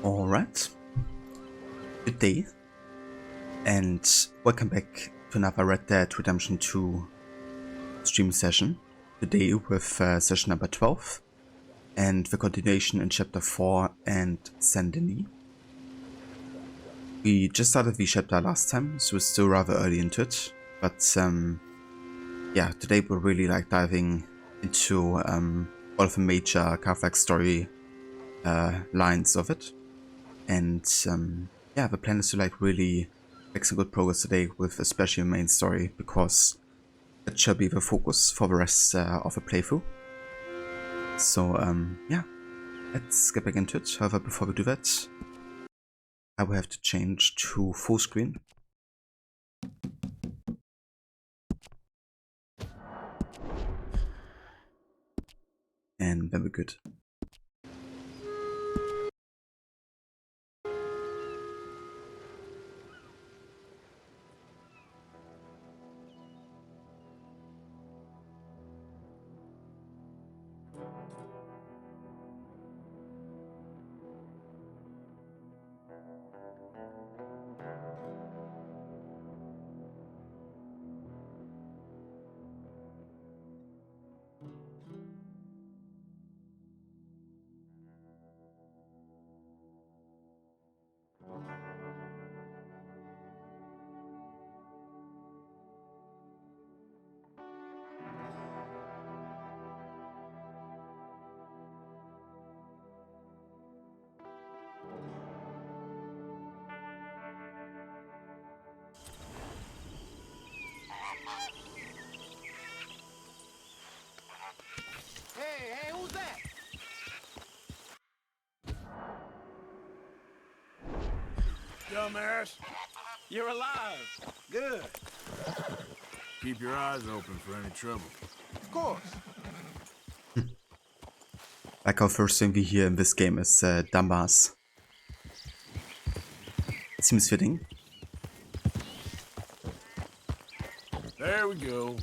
Alright, good day, and welcome back to another Red Dead Redemption 2 stream session. Today with session number 12 and the continuation in chapter 4 and Saint Denis. We just started the chapter last time, so we're still rather early into it, but yeah, today we're really diving into all of the major Carfax story lines of it. And yeah, the plan is to really make some good progress today with especially the main story, because that shall be the focus for the rest of the playthrough. So yeah, let's get back into it. However, before we do that, I will have to change to full screen. And then we're good. Hey, who's that? Dumbass. You're alive. Good. Keep your eyes open for any trouble. Of course. Like our first thing we hear in this game is dumbass. Seems fitting. There we go.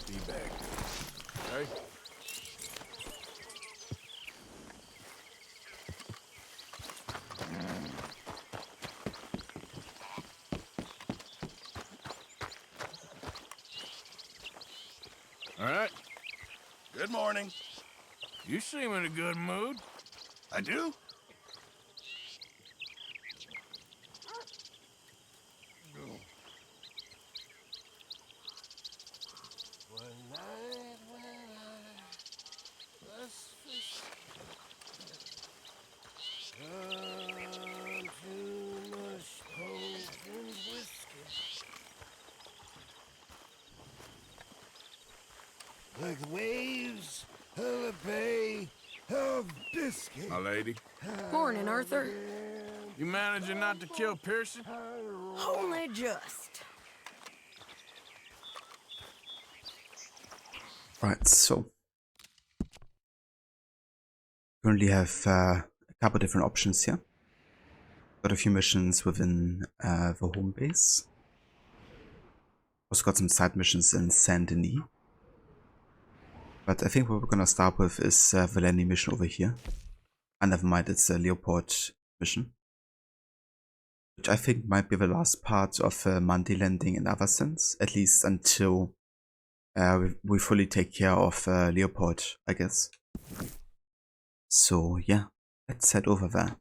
Be back. Okay? All right. Good morning. You seem in a good mood. I do? One night when I was fish. Too much potent whiskey. Like the waves of a bay of biscuit. My lady, Morning, Arthur. you managing not to kill Pearson? Only just. Right, so currently have a couple different options here. Got a few missions within the home base. Also got some side missions in Saint Denis. But I think what we're gonna start with is the landing mission over here. And never mind, it's a Leopold mission, which I think might be the last part of Monday landing in other sense, at least until we fully take care of Leopold, I guess. So yeah, let's head over there.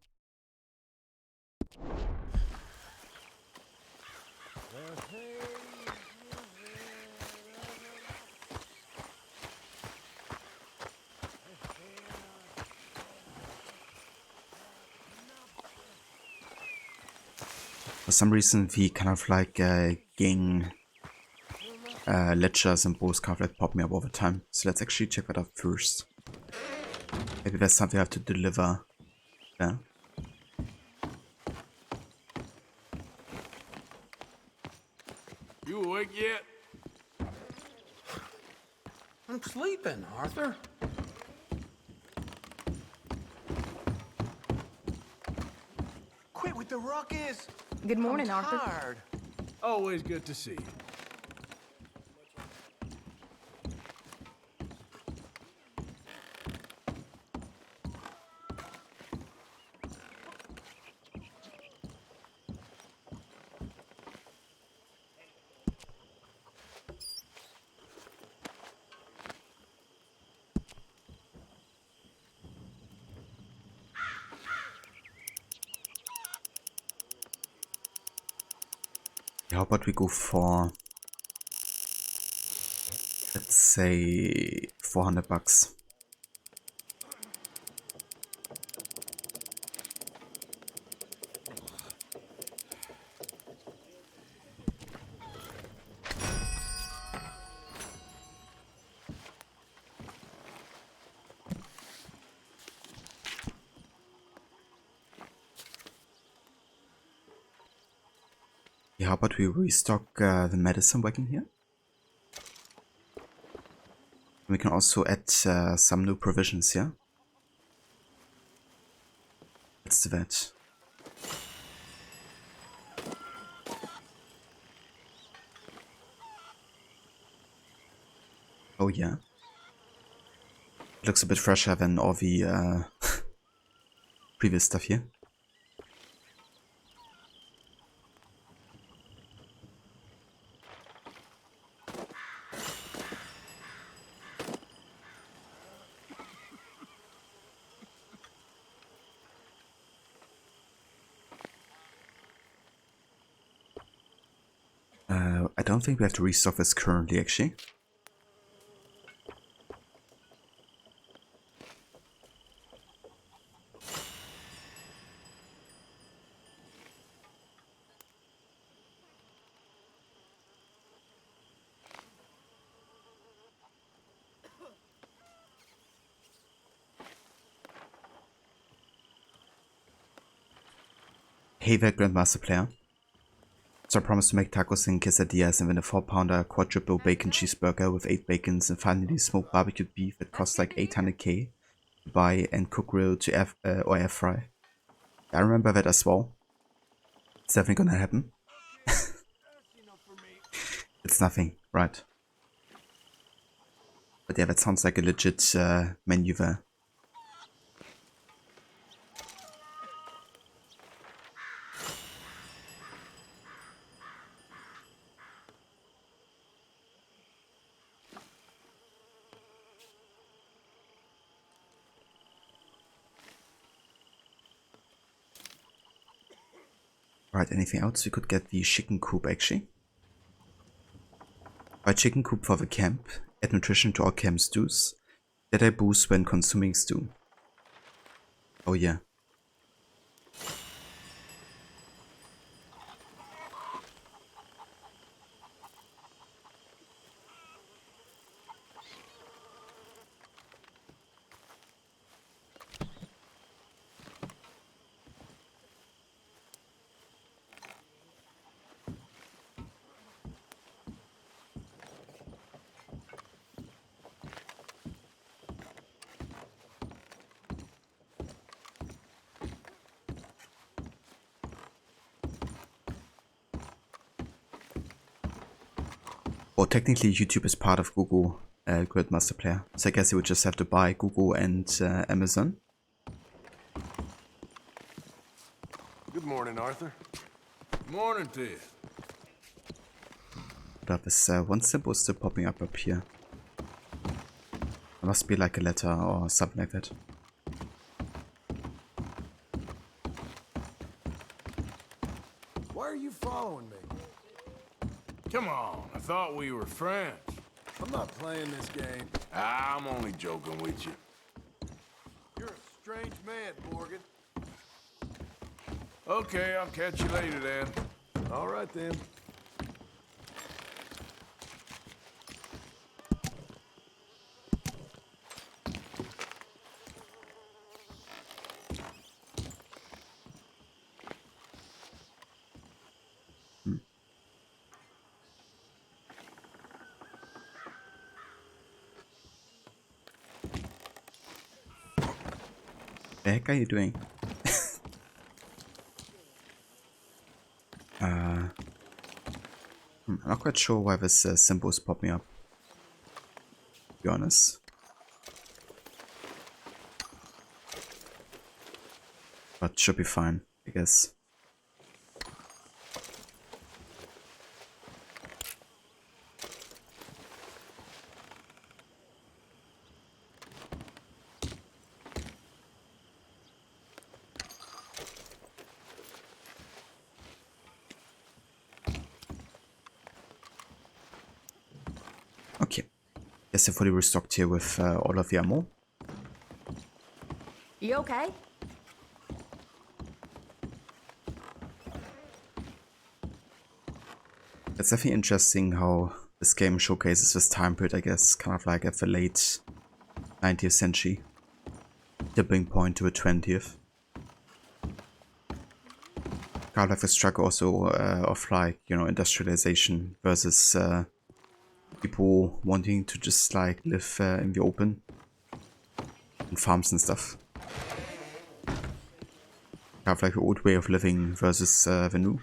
For some reason, the kind of gang ledger symbols kind of pop me up over time. So let's actually check that out first. Maybe there's something I have to deliver there. You awake yet? I'm sleeping, Arthur. Quit with the ruckus. Good morning, I'm Arthur. tired. Always good to see you. How about we go for, let's say, 400 bucks. Yeah, how about we restock the medicine wagon here? We can also add some new provisions here. Let's do that. Oh yeah. It looks a bit fresher than all the previous stuff here. I don't think we have to restock this currently, actually. Hey there, Grandmaster Player. So I promised to make tacos and quesadillas and then a 4-pounder quadruple bacon cheeseburger with 8 bacons and finally smoked barbecued beef that costs like 800k to buy and cook, grill to or air fry. I remember that as well. It's definitely gonna happen. It's nothing, right? But yeah, that sounds like a legit menu there. Right, anything else? We could get the chicken coop actually. Buy chicken coop for the camp. Add nutrition to all camp stews. Jedi boost when consuming stew. Oh yeah. Well, technically YouTube is part of Google Grandmaster Player, so I guess you would just have to buy Google and Amazon. Good morning, Arthur. Morning to you. But this one symbol is still popping up here. There must be like a letter or something like that. Why are you following me? Come on, I thought we were friends. I'm not playing this game. I'm only joking with you. You're a strange man, Morgan. Okay, I'll catch you later then. All right, then. The heck are you doing? I'm not quite sure why this symbol is popping up, to be honest. But should be fine, I guess. Okay. Guess they're fully restocked here with all of the ammo. You okay? It's definitely interesting how this game showcases this time period, I guess, kind of like at the late 19th century. Tipping point to the 20th. Kind of like the struggle also of like, you know, industrialization versus people wanting to just like live in the open. And farms and stuff. Kind of like the old way of living versus the new.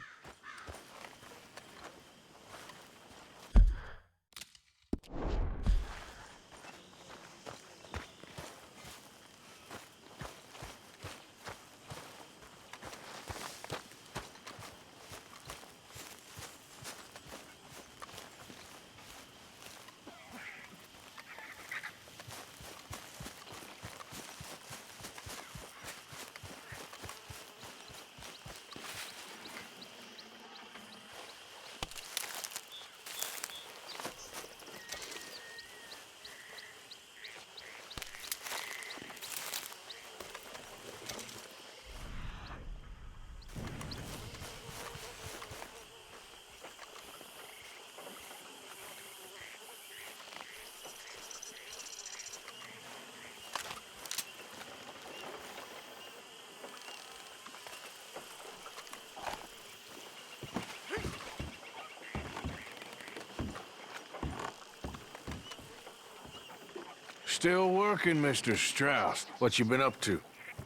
Still working, Mr. Strauss. What you been up to?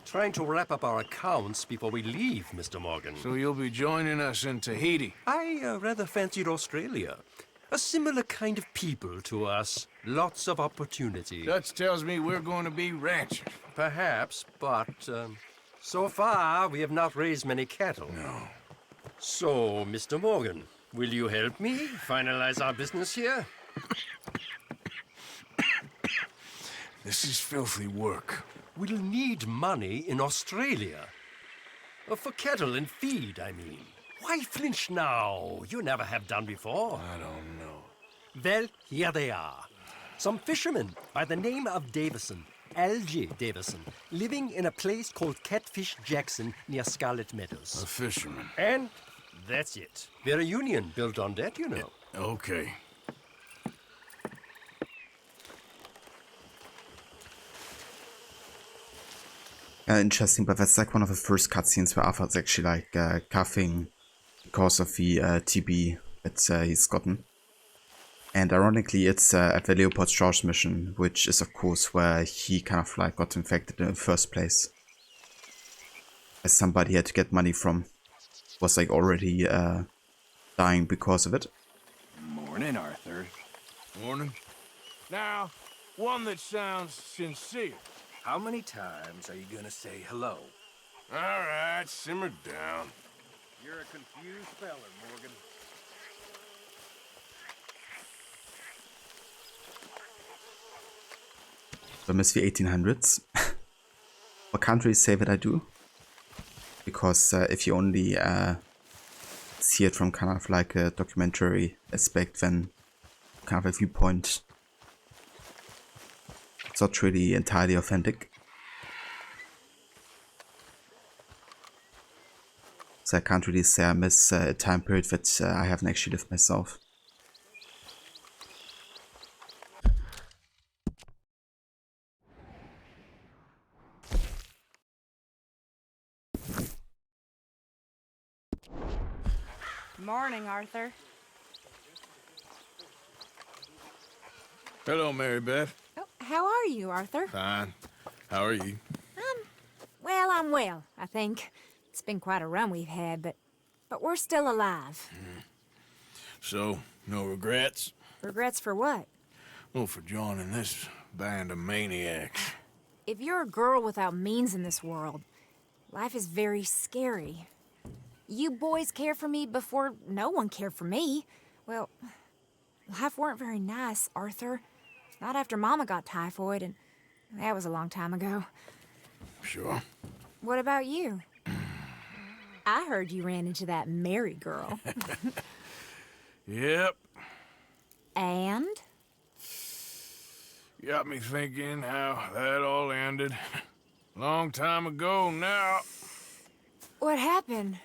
Trying to wrap up our accounts before we leave, Mr. Morgan. So you'll be joining us in Tahiti? I rather fancied Australia. A similar kind of people to us. Lots of opportunity. Dutch tells me we're going to be ranchers. Perhaps, but so far we have not raised many cattle. No. So, Mr. Morgan, will you help me finalize our business here? This is filthy work. We'll need money in Australia. For cattle and feed, I mean. Why flinch now? You never have done before. I don't know. Well, here they are. Some fishermen by the name of Davison, L.J. Davison, living in a place called Catfish Jackson near Scarlet Meadows. A fisherman. And that's it. We're a union built on that, you know. Okay. Interesting, but that's like one of the first cutscenes where Arthur's actually like coughing because of the TB that he's gotten. And ironically, it's at the Leopold Strauss mission, which is of course where he kind of like got infected in the first place. As somebody had to get money from, was like already dying because of it. Morning, Arthur. Morning. Now, one that sounds sincere. How many times are you gonna say hello? All right, simmer down. You're a confused feller, Morgan. I miss the 1800s. I can't really say that I do. Because if you only see it from kind of like a documentary aspect, then kind of a viewpoint, it's not really entirely authentic. So I can't really say I miss a time period that I haven't actually lived myself. Morning, Arthur. Hello, Mary Beth. Oh, how are you, Arthur? Fine. How are you? Well, I'm well, I think. It's been quite a run we've had, but we're still alive. So, no regrets? Regrets for what? Well, for joining this band of maniacs. If you're a girl without means in this world, life is very scary. You boys cared for me before no one cared for me. Well, life weren't very nice, Arthur. Not after Mama got typhoid, and that was a long time ago. Sure. What about you? I heard you ran into that Mary girl. Yep. And? Got me thinking how that all ended. Long time ago now. What happened?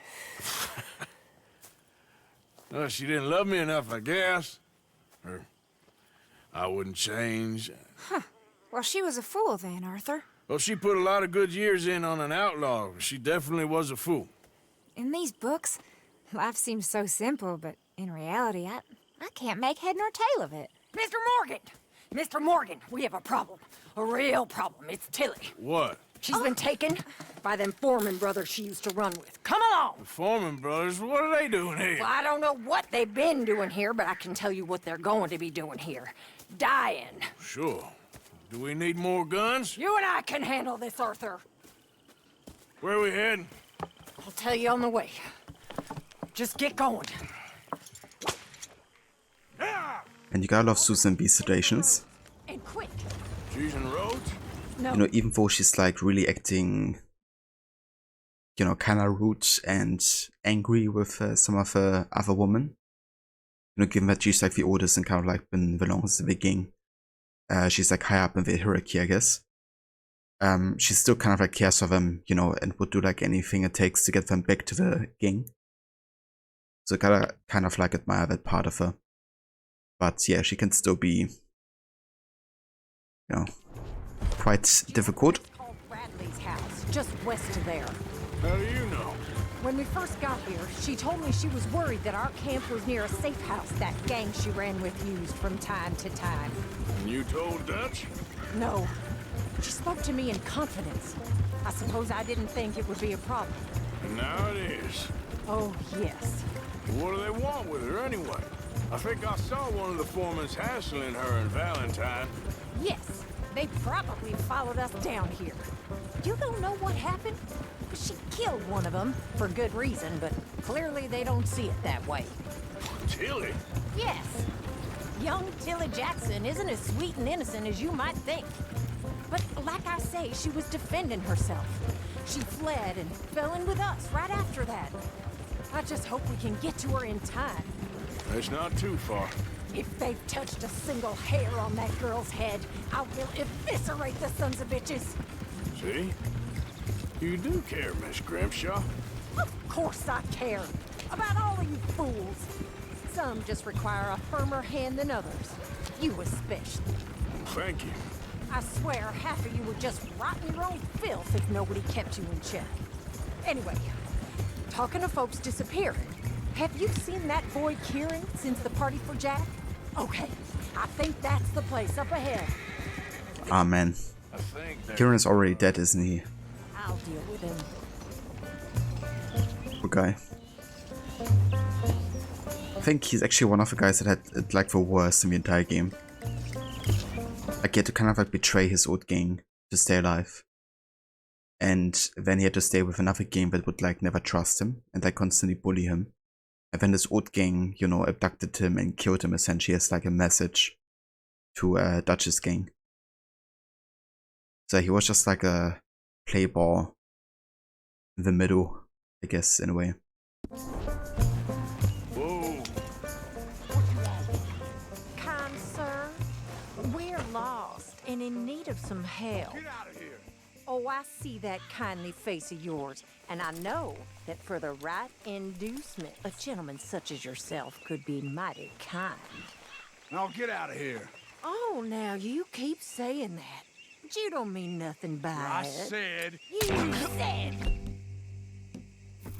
Well, she didn't love me enough, I guess. Or I wouldn't change. Well, she was a fool then, Arthur. Well, she put a lot of good years in on an outlaw. She definitely was a fool. In these books, life seems so simple, but in reality, I can't make head nor tail of it. Mr. Morgan! Mr. Morgan, we have a problem. A real problem. It's Tilly. What? She's been taken by them Foreman brothers she used to run with. Come along! The Foreman brothers, what are they doing here? Well, I don't know what they've been doing here, but I can tell you what they're going to be doing here. Dying. Sure. Do we need more guns? You and I can handle this, Arthur. Where are we heading? I'll tell you on the way. Just get going. And you gotta love Susan B. situations. And quick. Trees and roads? No. You know, even though she's like really acting, you know, kind of rude and angry with some of the other women. You know, given that she's like the oldest and kind of like belongs to the gang. She's like high up in the hierarchy, I guess. She still kind of like cares for them, you know, and would do like anything it takes to get them back to the gang. So I gotta kind of like admire that part of her. But yeah, she can still be, you know, quite difficult. It's called Bradley's house, just west of there. How do you know? When we first got here, she told me she was worried that our camp was near a safe house that gang she ran with used from time to time. And you told Dutch? No. She spoke to me in confidence. I suppose I didn't think it would be a problem. And now it is. Oh, yes. What do they want with her anyway? I think I saw one of the foremans hassling her and Valentine. Yes, they probably followed us down here. You don't know what happened? She killed one of them, for good reason, but clearly they don't see it that way. Tilly? Yes. Young Tilly Jackson isn't as sweet and innocent as you might think. But like I say, she was defending herself. She fled and fell in with us right after that. I just hope we can get to her in time. It's not too far. If they've touched a single hair on that girl's head, I will eviscerate the sons of bitches. See? You do care, Miss Grimshaw. Of course I care. About all of you fools. Some just require a firmer hand than others. You especially. Thank you. I swear half of you would just rot in your own filth if nobody kept you in check. Anyway, talking of folks disappearing, have you seen that boy Kieran since the party for Jack? Okay, I think that's the place up ahead. Ah man, I think that... Kieran's already dead, isn't he? I'll deal with him. Poor guy. I think he's actually one of the guys that had like the worst in the entire game. Like he had to kind of like betray his old gang to stay alive. And then he had to stay with another gang that would like never trust him and like constantly bully him. And then this old gang, you know, abducted him and killed him essentially as like a message to Dutch's gang. So he was just like a playball in the middle, I guess, in a way. Whoa. Kind sir, we're lost and in need of some help. Get out of here. Oh, I see that kindly face of yours, and I know that for the right inducement, a gentleman such as yourself could be mighty kind. Now get out of here. Oh, now you keep saying that. But you don't mean nothing by I it. said... You said...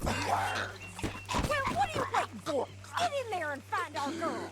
Words! Well, what are you waiting for? Get in there and find our girl.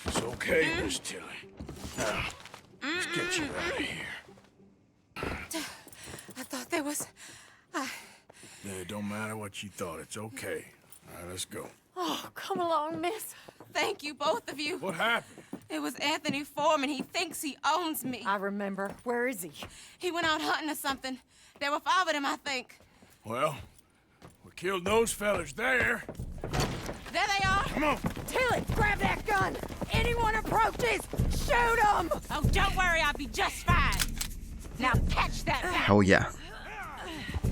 It's okay, Miss Tilly. Now, let's get you out of here. I thought there was... Yeah, it don't matter what you thought. It's okay. All right, let's go. Oh, come along, miss. Thank you, both of you. What happened? It was Anthony Foreman. He thinks he owns me. I remember. Where is he? He went out hunting or something. There were 5 of them, I think. Well, we killed those fellas there. There they are. Come on. Tilly, grab that gun! Anyone approaches, shoot them! Oh, don't worry, I'll be just fine. Now catch that back. Oh yeah.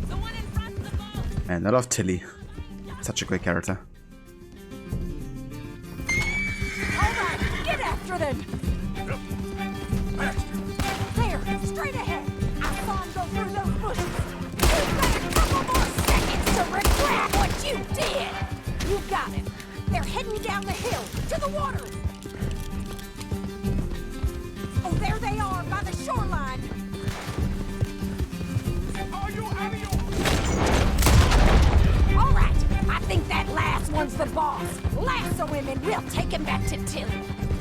The one in front of the boat. And I love Tilly. Such a great character. Alright, get after them! There, straight ahead! I saw him go through those bushes! You've got a couple more seconds to regret what you did! You got him! They're heading down the hill, to the water! Oh, there they are, by the shoreline! Are you out of your... Alright, I think that last one's the boss. Lasso him and we'll take him back to Tilly.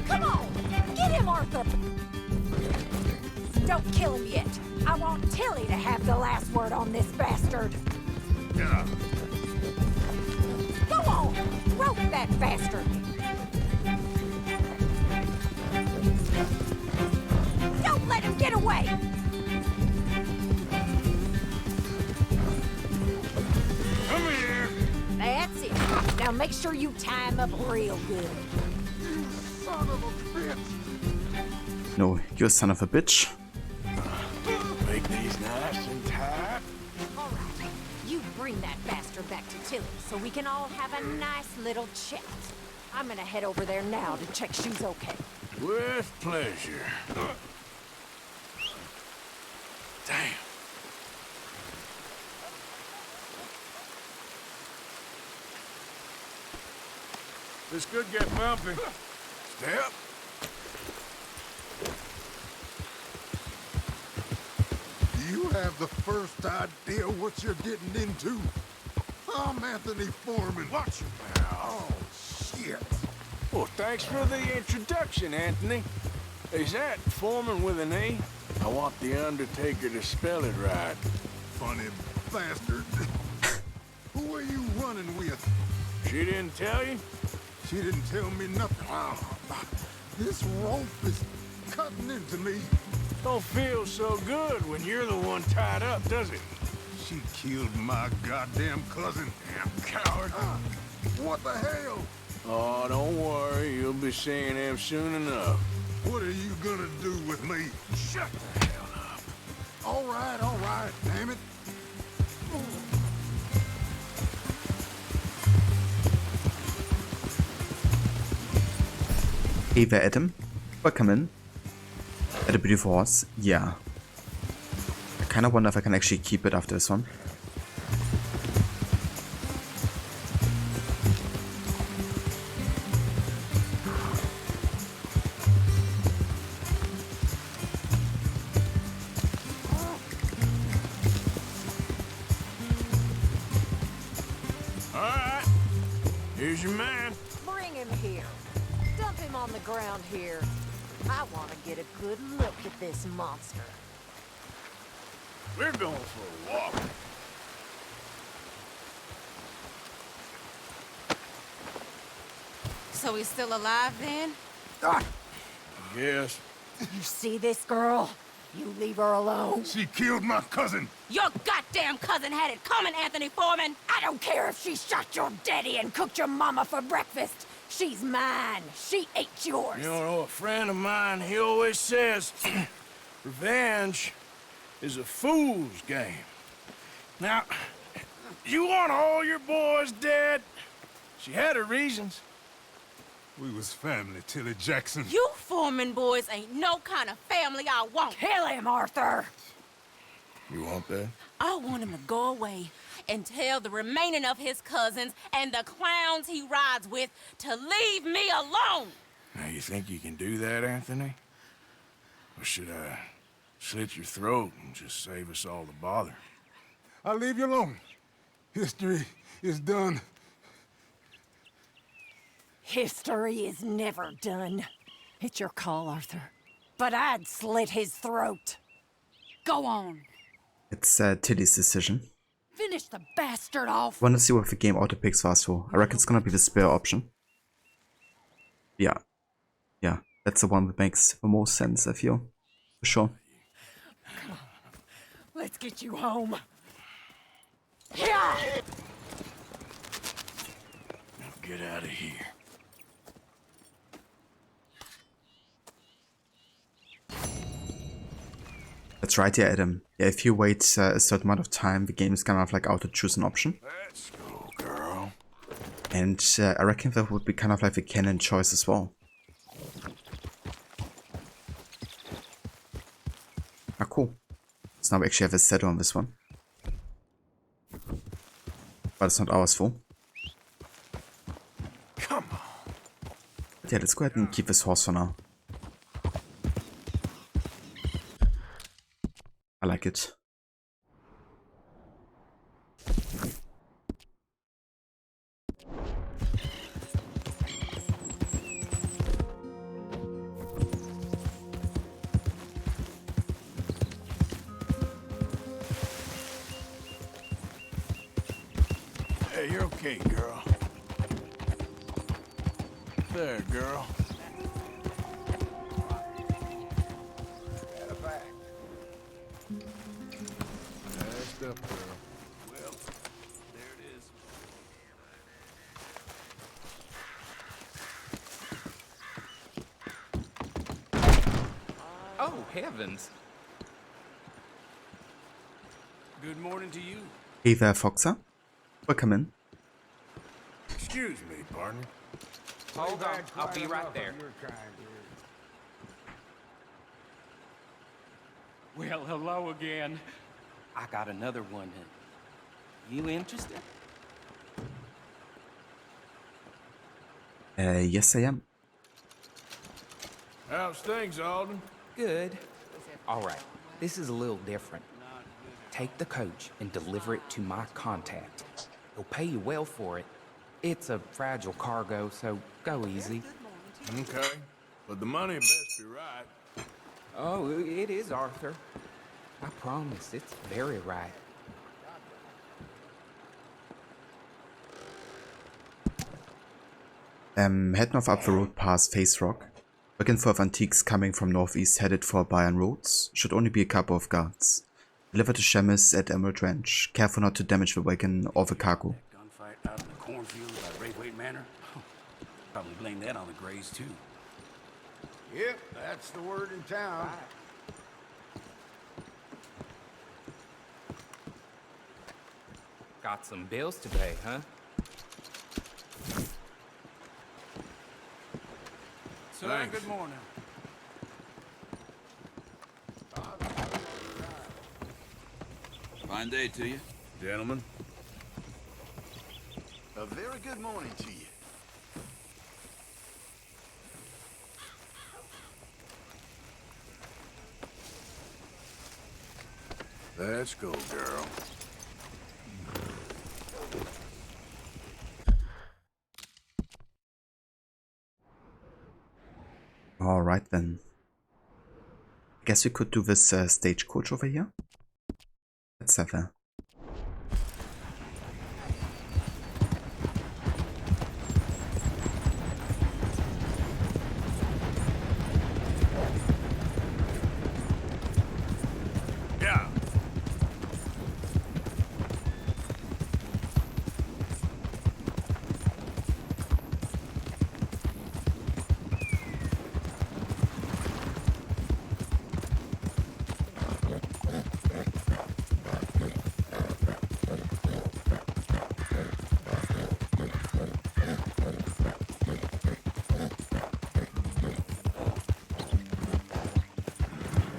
Come on, get him, Arthur! Don't kill him yet. I want Tilly to have the last word on this bastard. Yeah. Go on, rope that bastard. Don't let him get away. Come here. That's it. Now make sure you tie him up real good. You son of a bitch! No, you're a son of a bitch. Make these nice and tight. All right, you bring that bastard back to Tilly so we can all have a nice little chat. I'm gonna head over there now to check she's okay. With pleasure. Damn. This could get bumpy. Step. You have the first idea what you're getting into? I'm Anthony Foreman. Watch your mouth. Oh, shit. Well, thanks for the introduction, Anthony. Is that Foreman with an E? I want the Undertaker to spell it right. Funny bastard. Who are you running with? She didn't tell you? She didn't tell me nothing. This rope is cutting into me. Don't feel so good when you're the one tied up, does it? She killed my goddamn cousin. Damn coward. What the hell? Oh, don't worry. You'll be seeing him soon enough. What are you gonna do with me? Shut the hell up. All right, damn it. Hey there, Adam. Welcome in. At a beautiful horse. Yeah. I kind of wonder if I can actually keep it after this one. All right. Here's your man. Bring him here. Dump him on the ground here. I want to get a good look at this monster. We're going for a walk. So he's still alive then? Yes. You see this girl? You leave her alone. She killed my cousin. Your goddamn cousin had it coming, Anthony Foreman! I don't care if she shot your daddy and cooked your mama for breakfast. She's mine. She ate yours. You know, a friend of mine, he always says, revenge is a fool's game. Now, you want all your boys dead? She had her reasons. We was family, Tilly Jackson. You Foreman boys ain't no kind of family I want. Kill him, Arthur. You want that? I want him to go away and tell the remaining of his cousins and the clowns he rides with to leave me alone. Now, you think you can do that, Anthony? Or should I slit your throat and just save us all the bother? I'll leave you alone. History is done. History is never done. It's your call, Arthur. But I'd slit his throat. Go on. It's Tilly's decision. Finish the bastard off. Wanna see what the game auto picks fast for. I reckon it's gonna be the spare option. Yeah. Yeah. That's the one that makes the most sense, I feel. For sure. Let's get you home. Yeah! Now get out of here. That's right, yeah, Adam. Yeah, if you wait a certain amount of time, the game is gonna have like auto-choose an option. Let's go, girl. And I reckon that would be kind of like the canon choice as well. Ah, cool. So now we actually have a setter on this one. But it's not ours full. Come on. But yeah, let's go ahead and keep this horse for now. I like it. Hey, you're okay, girl. There, girl. Passed up, girl. Well, there it is. Oh, heavens. Good morning to you. Hey there, Foxer. Welcome in. Excuse me, partner. Hold on, I'll be right there. Well, hello again. I got another one. You interested? Yes, I am. How's things, Alden? Good. All right, this is a little different. Take the coach and deliver it to my contact. He'll pay you well for it. It's a fragile cargo, so go easy. Okay. But the money best be right. Oh, it is, Arthur. I promise, it's very right. Heading off up the road past Face Rock. Looking for antiques coming from northeast headed for Bayern Roads. Should only be a couple of guards. Deliver to Shemis at Emerald Ranch. Careful not to damage the wagon or the cargo. Gunfight out in the cornfield by Braithwaite Manor? Probably blame that on the Greys, too. Yep, that's the word in town. Got some bills to pay, huh? Sir, Thanks. good morning. Fine day to you. Gentlemen. A very good morning to you. Let's go, girl. Alright then. I guess we could do this stagecoach over here. Let's have that. Yeah.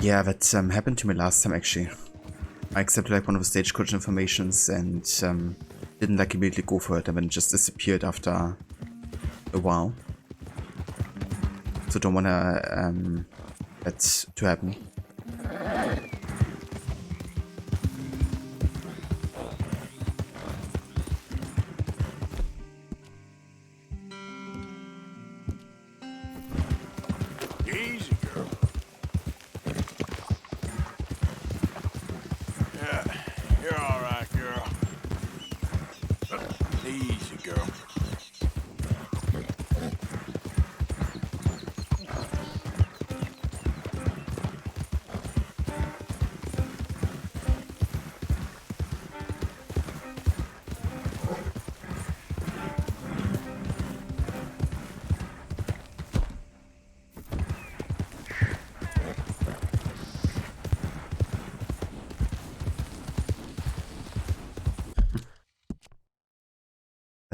Yeah, that happened to me last time actually. I accepted like one of the stagecoach informations and didn't like immediately go for it and then it just disappeared after a while. So don't wanna that to happen. Easy, girl. Yeah, you're all right, girl. Easy, girl.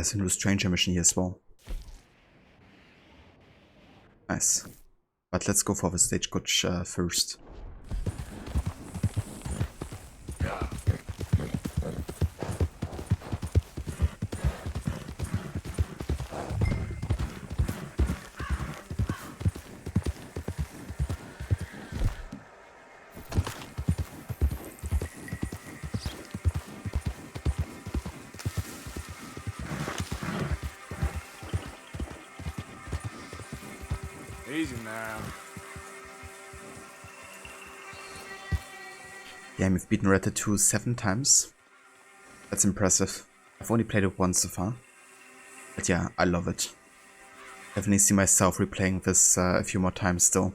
there's a new stranger mission here as well. Nice. But let's go for the stagecoach first. Easy now. Yeah, we've beaten Red Dead 2 7 times. That's impressive. I've only played it once so far. But yeah, I love it. Definitely see myself replaying this a few more times still.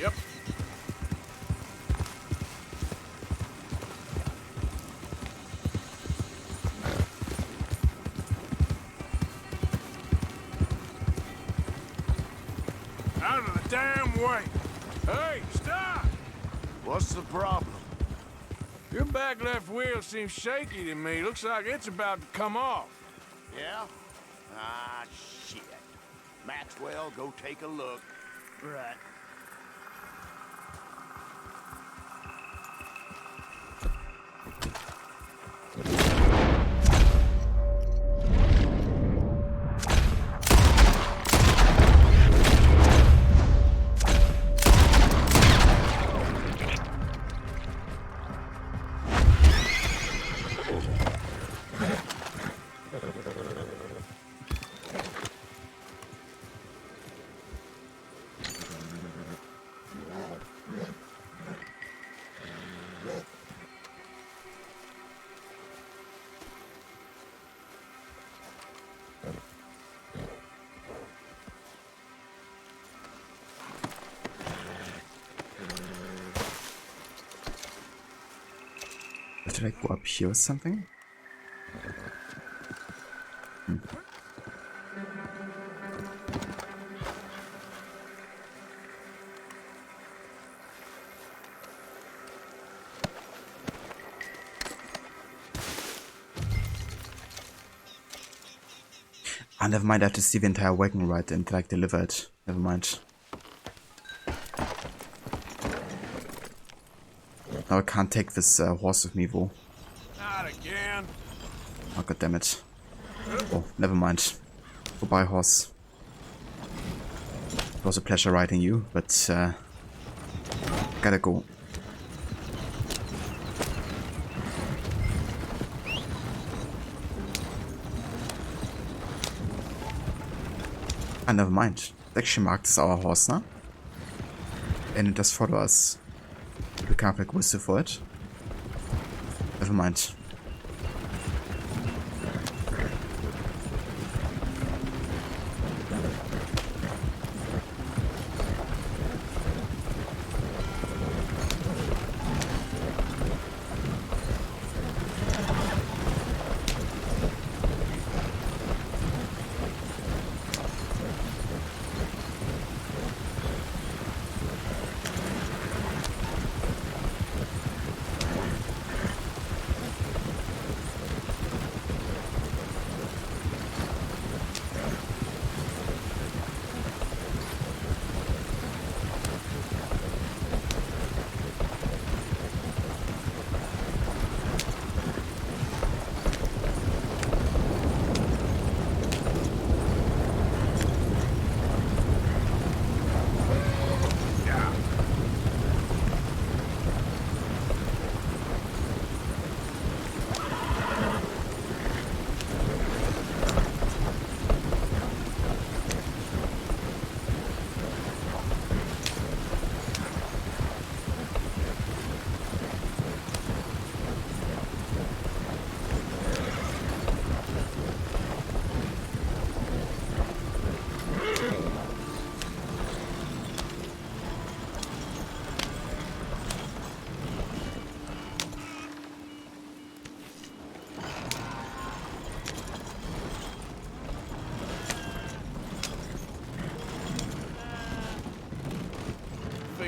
Yep. Out of the damn way. Hey, stop! What's the problem? Your back left wheel seems shaky to me. Looks like it's about to come off. Yeah? Ah, shit. Maxwell, go take a look. Right. Did I go up here or something? Ah, never mind, I have to see the entire wagon right and like deliver it. Never mind. Now I can't take this horse with me though. Not again. Oh, god damn it. Oh, never mind. Goodbye, horse. It was a pleasure riding you, but gotta go. Ah, never mind. It's actually marked as our horse now. And it does follow us. We can't like whistle for it. Never mind.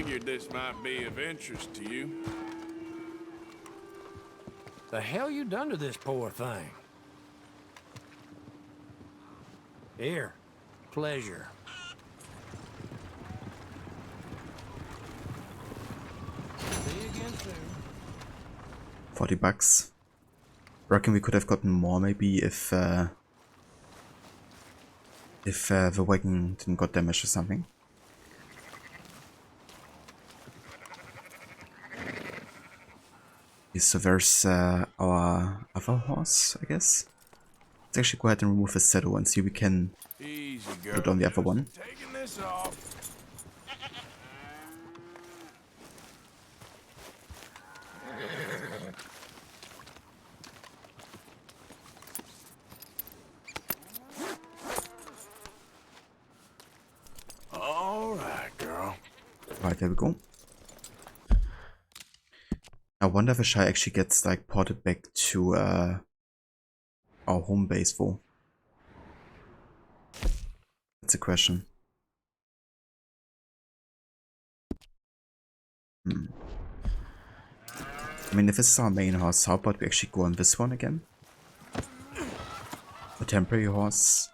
Figured this might be of interest to you. The hell you done to this poor thing? Here. Pleasure. See you again soon. $40. Reckon we could have gotten more maybe if the wagon didn't got damaged or something. Okay, so there's our other horse, I guess. Let's actually go ahead and remove the saddle and see if we can Easy, put girl. it on the other one. Taking this off. All right, girl. Right, there we go. I wonder if the Shy actually gets like ported back to our home base though. That's a question. I mean, if this is our main horse, how about we actually go on this one again? A temporary horse.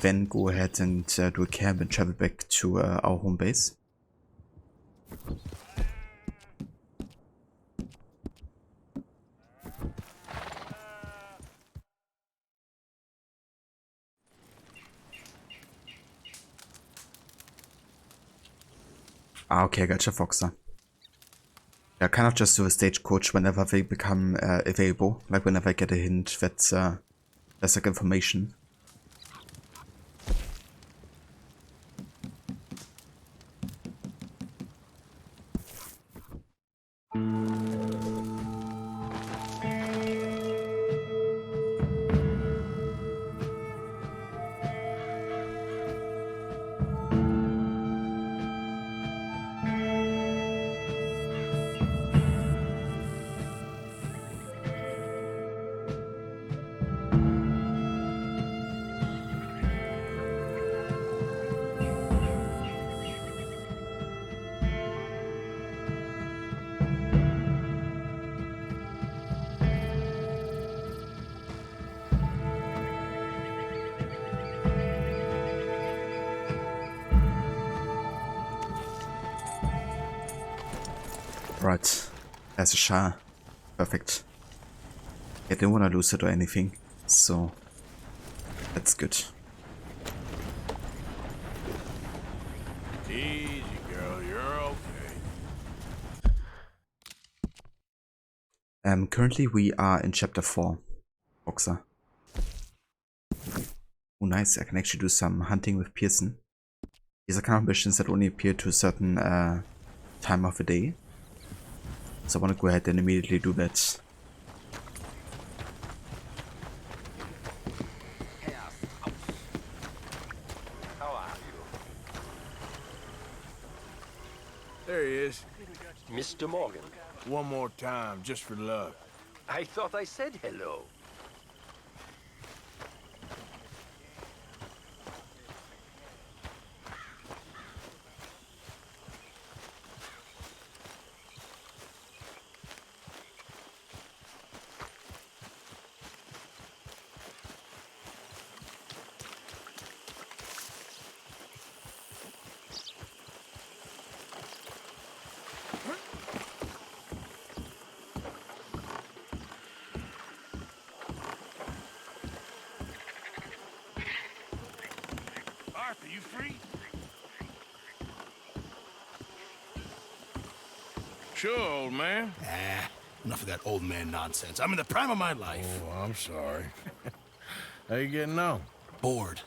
Then go ahead and do a camp and travel back to our home base. Ah, okay, I gotcha, Foxer. Yeah, kind of just do a stagecoach whenever they become available. Like whenever I get a hint that there's like information. Right, there's a Shah. Perfect. I didn't want to lose it or anything, so that's good. Easy, girl. You're okay. Currently we are in chapter 4, Boxer. Oh nice, I can actually do some hunting with Pearson. These are kind of missions that only appear to a certain time of the day. So I want to go ahead and immediately do that. How are you? There he is. Mr. Morgan. One more time, just for luck. I thought I said hello. Arthur, you free? Sure, old man. Enough of that old man nonsense. I'm in the prime of my life. Oh, I'm sorry. How you getting on? Bored.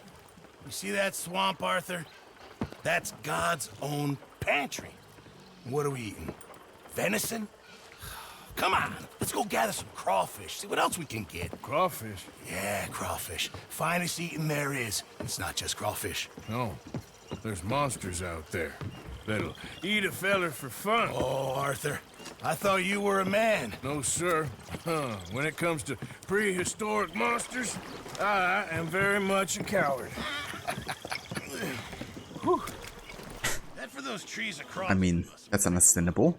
You see that swamp, Arthur? That's God's own pantry. What are we eating? Venison? Come on, let's go gather some crawfish. See what else we can get. Crawfish? Yeah, crawfish. Finest eating there is. It's not just crawfish. No. There's monsters out there that'll eat a feller for fun. Oh, Arthur, I thought you were a man. No, sir. When it comes to prehistoric monsters, I am very much a coward. That for those trees across? I mean, that's understandable.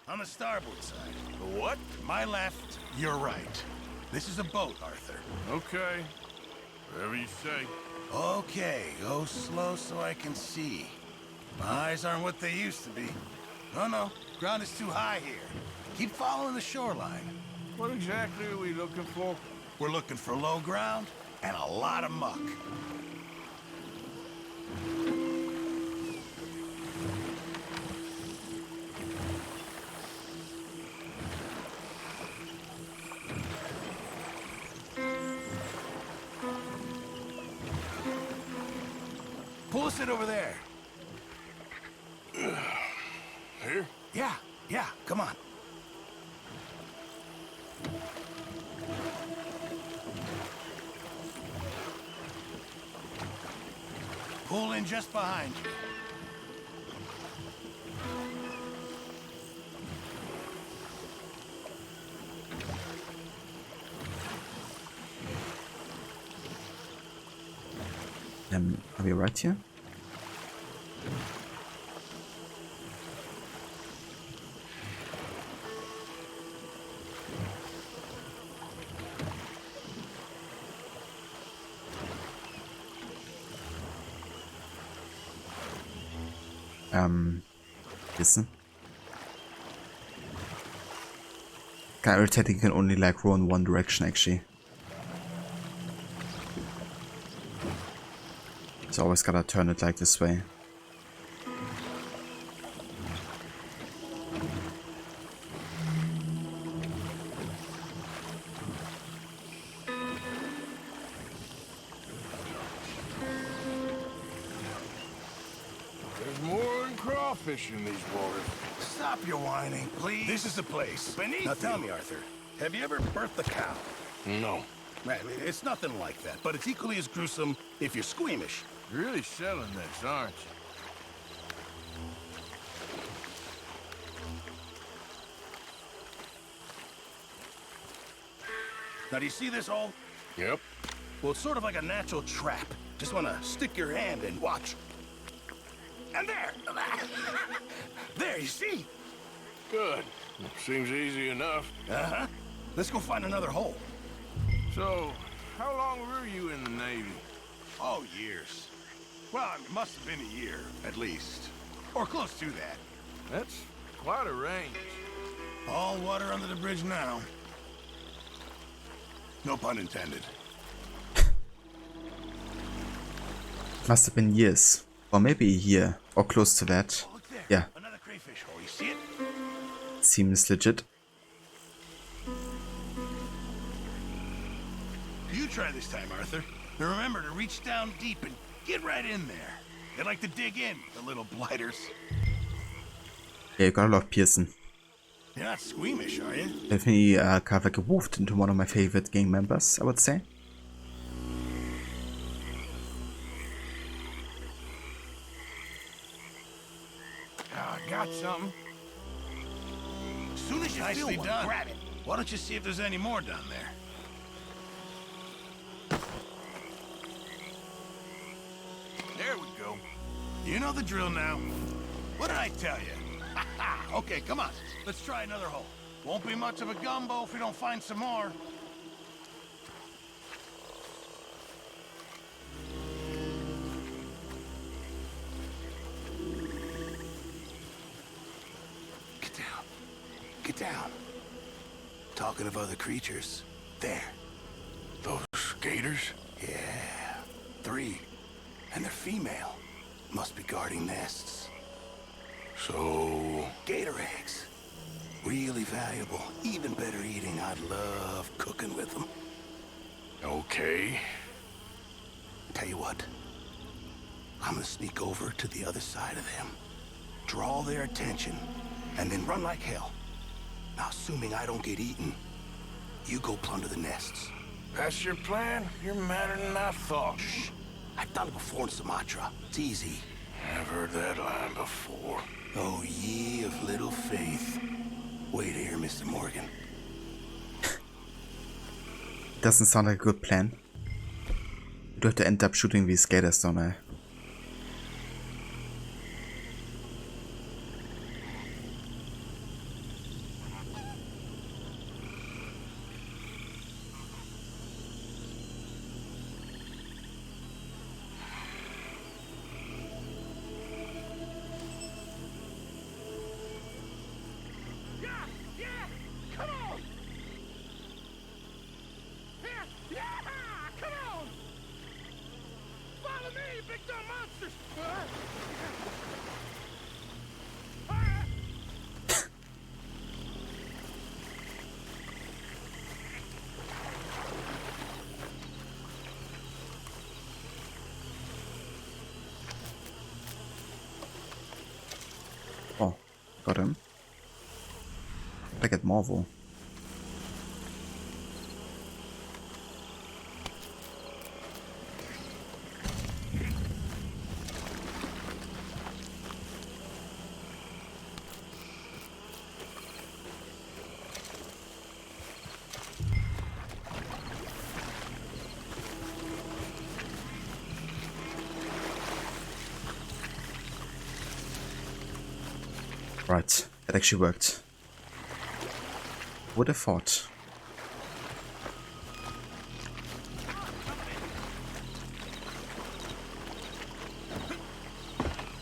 On the starboard side. The what? My left, your right. This is a boat, Arthur. Okay. Whatever you say. Okay, go slow so I can see. My eyes aren't what they used to be. No, ground is too high here. Keep following the shoreline. What exactly are we looking for? We're looking for low ground and a lot of muck. Pull us in over there. Here? Yeah, come on. Pull in just behind you. Are we right here? Listen. Kinda irritating, you can only like row in one direction actually. So always gotta turn it like this way. There's more than crawfish in these waters. Stop your whining, please. This is the place. Beneath now tell you. me, Arthur, have you ever birthed a cow? No. Right, it's nothing like that, but it's equally as gruesome if you're squeamish. You're really selling this, aren't you? Now, do you see this hole? Yep. Well, it's sort of like a natural trap. Just want to stick your hand and watch. And there! There, you see? Good. Seems easy enough. Uh-huh. Let's go find another hole. So, how long were you in the Navy? Oh, years. Well, it must have been a year, at least. Or close to that. That's quite a range. All water under the bridge now. No pun intended. Must have been years. Or maybe a year. Or close to that. Oh, look there. Yeah. Another crayfish hole. You see it? Seems legit. You try this time, Arthur. And remember to reach down deep and get right in there. They like to dig in, the little blighters. Yeah, you gotta love Pearson. You're not squeamish, are you? Definitely kind of like evolved into one of my favorite gang members, I would say. I got something. As soon as you feel one, grab it. Why don't you see if there's any more down there? There we go. You know the drill now. What did I tell you? Okay, come on. Let's try another hole. Won't be much of a gumbo if we don't find some more. Get down. Get down. Talking of other creatures. There. Those gators? Yeah. 3. And they're female. Must be guarding nests. So... Gator eggs. Really valuable. Even better eating. I'd love cooking with them. Okay. Tell you what. I'm gonna sneak over to the other side of them. Draw their attention. And then run like hell. Now, assuming I don't get eaten, you go plunder the nests. That's your plan? You're madder than I thought. Shh. I've done it before in Sumatra. It's easy. I've heard that line before. Oh, ye of little faith. Wait here, Mr. Morgan. Doesn't sound like a good plan. You have to end up shooting these gators, don't I? Oh, got him. I get Marvel. Right, that actually worked. Would have thought.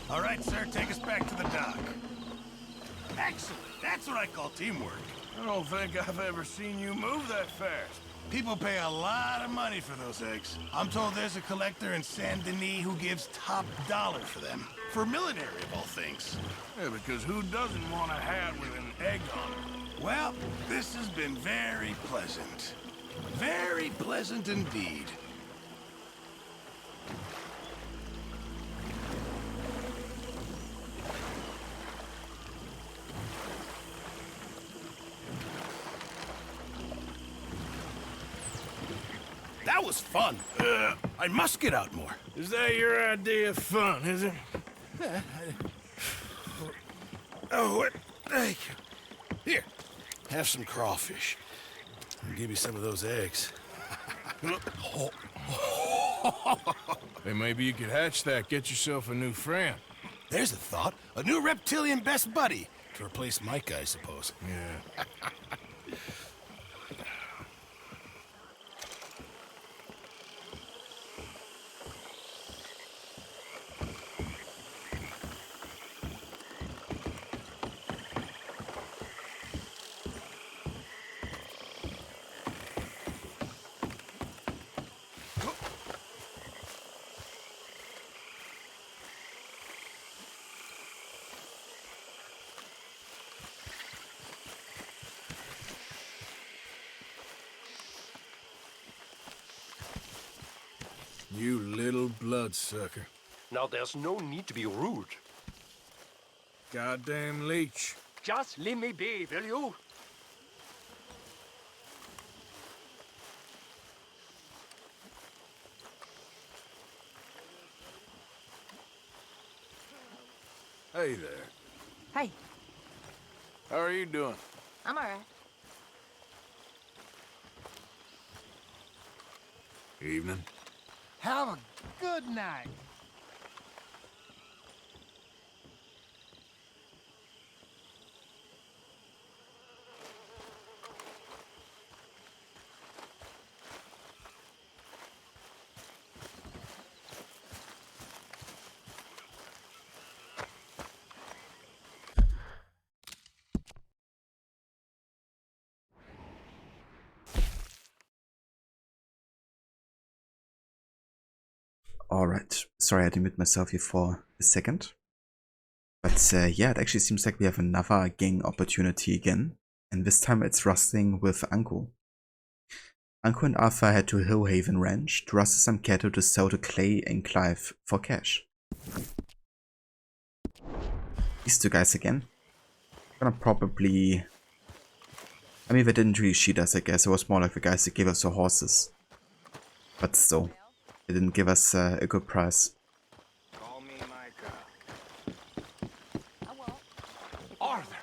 All right, sir, take us back to the dock. Excellent. That's what I call teamwork. I don't think I've ever seen you move that fast. People pay a lot of money for those eggs. I'm told there's a collector in Saint Denis who gives top dollar for them. For military, of all things. Yeah, because who doesn't want a hat with an egg on it? Well, this has been very pleasant. Very pleasant indeed. That was fun. I must get out more. Is that your idea of fun, is it? Oh, what? Thank you. Here, have some crawfish. I'll give you some of those eggs. Hey, maybe you could hatch that, get yourself a new friend. There's a thought. A new reptilian best buddy. To replace Mike, I suppose. Yeah. You little bloodsucker. Now, there's no need to be rude. Goddamn leech. Just leave me be, will you? Hey there. Hey, How are you doing? I'm all right. Evening. Have a good night. Alright, sorry I had to mute myself here for a second. But yeah, it actually seems like we have another gang opportunity again. And this time it's rustling with Uncle. Uncle and Arthur head to Hillhaven Ranch to rustle some cattle to sell to Clay and Clive for cash. These two guys again. Gonna probably... I mean, they didn't really cheat us, I guess. It was more like the guys that gave us the horses. But still. They didn't give us a good price. Call me Micah. I won't. Arthur!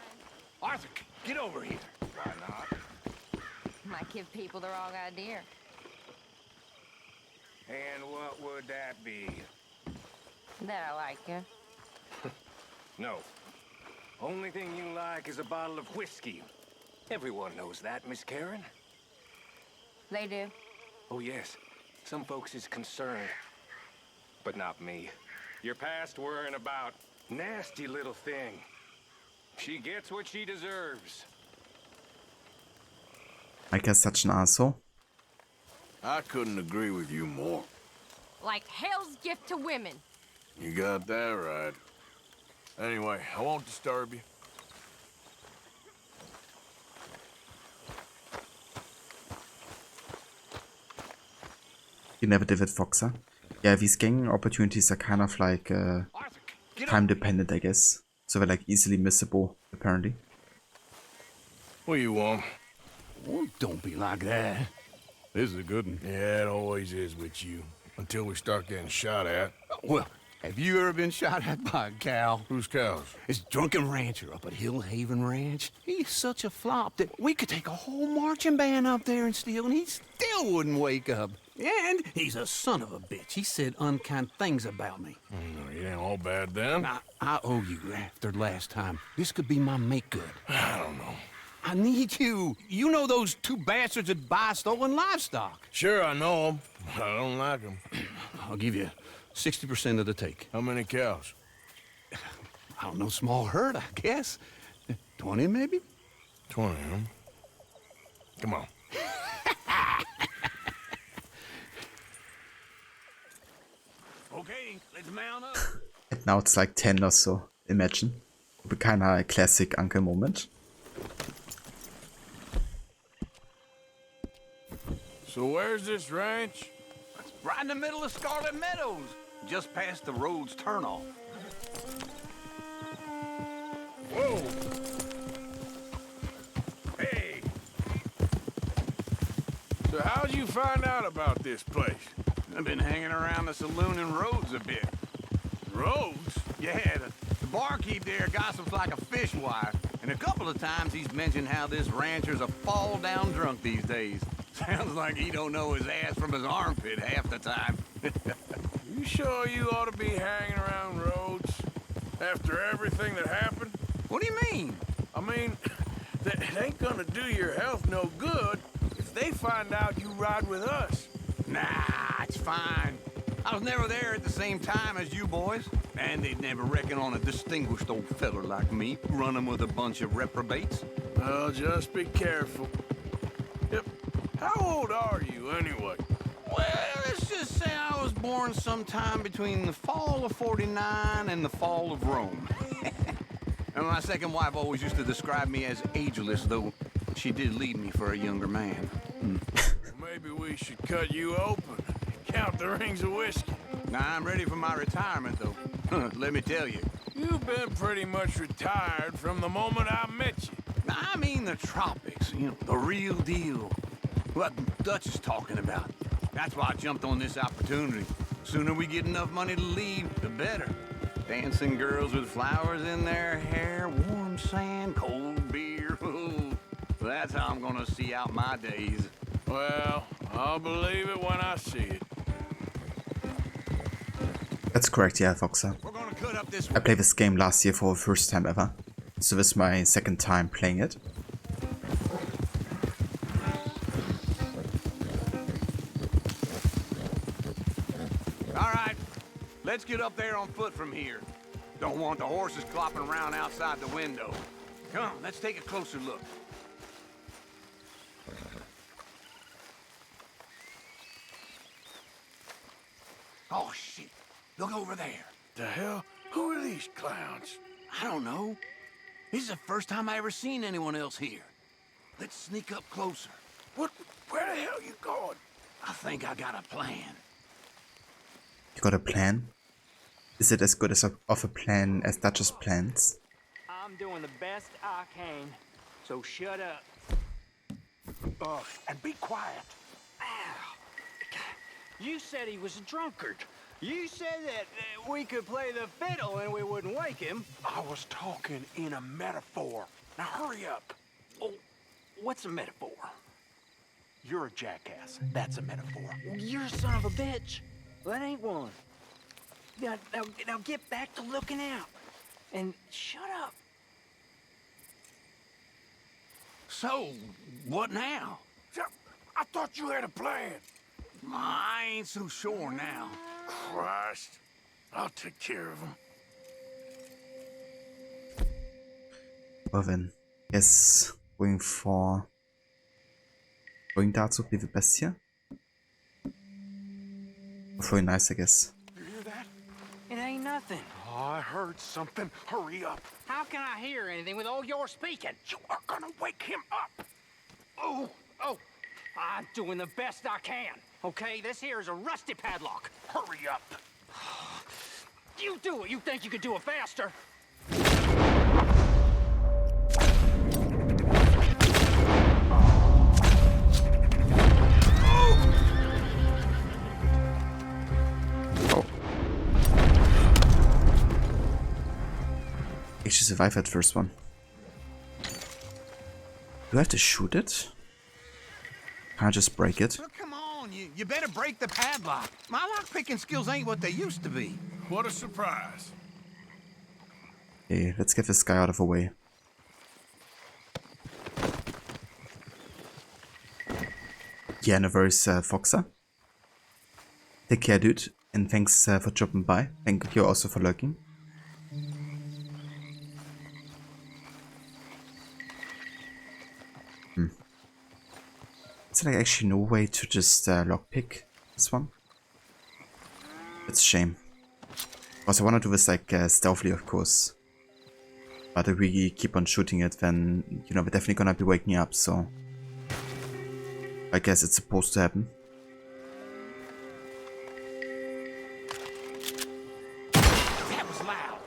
Arthur, get over here. Try not. Might give people the wrong idea. And what would that be? That I like you. No. Only thing you like is a bottle of whiskey. Everyone knows that, Miss Karen. They do. Oh, yes. Some folks is concerned. But not me. You're past worrying about. Nasty little thing. She gets what she deserves. Micah's such an asshole. I couldn't agree with you more. Like hell's gift to women. You got that right. Anyway, I won't disturb you. You never did it, Foxer. Yeah, these gang opportunities are kind of like time dependent, I guess. so they're like easily missable, apparently. What do you want? Oh, don't be like that. This is a good one. Yeah, it always is with you. Until we start getting shot at. Well, have you ever been shot at by a cow? Whose cows? This drunken rancher up at Hill Haven Ranch. He's such a flop that we could take a whole marching band up there and steal, and he still wouldn't wake up. And he's a son of a bitch. He said unkind things about me. No, you ain't all bad then. I owe you after last time. This could be my make-good. I don't know. I need you. You know those two bastards that buy stolen livestock. Sure, I know them. I don't like them. I'll give you 60% of the take. How many cows? I don't know, small herd, I guess. 20 maybe? 20, huh? Come on. Okay, let's mount up. And now it's like 10 or so, imagine. Would be kinda a classic uncle moment. So where's this ranch? It's right in the middle of Scarlet Meadows, just past the road's turnoff. Whoa! Hey! So how'd you find out about this place? I've been hanging around the saloon and roads a bit. Roads? Yeah, the barkeep there gossips like a fishwife, and a couple of times he's mentioned how this rancher's a fall-down drunk these days. Sounds like he don't know his ass from his armpit half the time. You sure you ought to be hanging around roads after everything that happened? What do you mean? I mean, that ain't gonna do your health no good if they find out you ride with us. Nah, it's fine. I was never there at the same time as you boys, and they'd never reckon on a distinguished old feller like me running with a bunch of reprobates. Well, just be careful. Yep. How old are you, anyway? Well, let's just say I was born sometime between the fall of '49 and the fall of Rome. And my second wife always used to describe me as ageless, though she did leave me for a younger man. Maybe we should cut you open. Count the rings of whiskey. Now, I'm ready for my retirement, though. Let me tell you. You've been pretty much retired from the moment I met you. I mean the tropics, you know, the real deal. What Dutch is talking about. That's why I jumped on this opportunity. Sooner we get enough money to leave, the better. Dancing girls with flowers in their hair, warm sand, cold beer. That's how I'm gonna see out my days. Well, I'll believe it when I see it. That's correct, yeah, Foxer. We're gonna cut up this. I played this game last year for the first time ever. So this is my second time playing it. Alright, let's get up there on foot from here. Don't want the horses clopping around outside the window. Come on, let's take a closer look. Oh, shit. Look over there. The hell? Who are these clowns? I don't know. This is the first time I ever seen anyone else here. Let's sneak up closer. What? Where the hell you going? I think I got a plan. You got a plan? Is it as good as of a plan as Dutch's plans? I'm doing the best I can, so shut up. And be quiet. You said he was a drunkard. You said that we could play the fiddle and we wouldn't wake him. I was talking in a metaphor. Now hurry up. Oh, what's a metaphor? You're a jackass. That's a metaphor. You're a son of a bitch. Well, that ain't one. Now get back to looking out. And shut up. So, what now? I thought you had a plan. I ain't so sure now. Christ. I'll take care of him. Well then, yes, going dazu be the best here. Very nice, I guess. You hear that? It ain't nothing. Oh, I heard something. Hurry up. How can I hear anything with all your speaking? You are gonna wake him up. Oh, I'm doing the best I can. Okay, this here is a rusty padlock. Hurry up. You do it. You think you could do it faster? Actually survive that first one. Do I have to shoot it? Can't I just break it? Well, come on, you better break the padlock. My lock-picking skills ain't what they used to be. What a surprise. Okay, let's get this guy out of the way. Yeah, no worries, Foxer. Take care, dude, and thanks for dropping by. Thank you also for lurking. Is there like actually no way to just lockpick this one? It's a shame. Because I want to do this like stealthily, of course. But if we keep on shooting it, then, you know, we're definitely gonna be waking up, so... I guess it's supposed to happen. That was loud.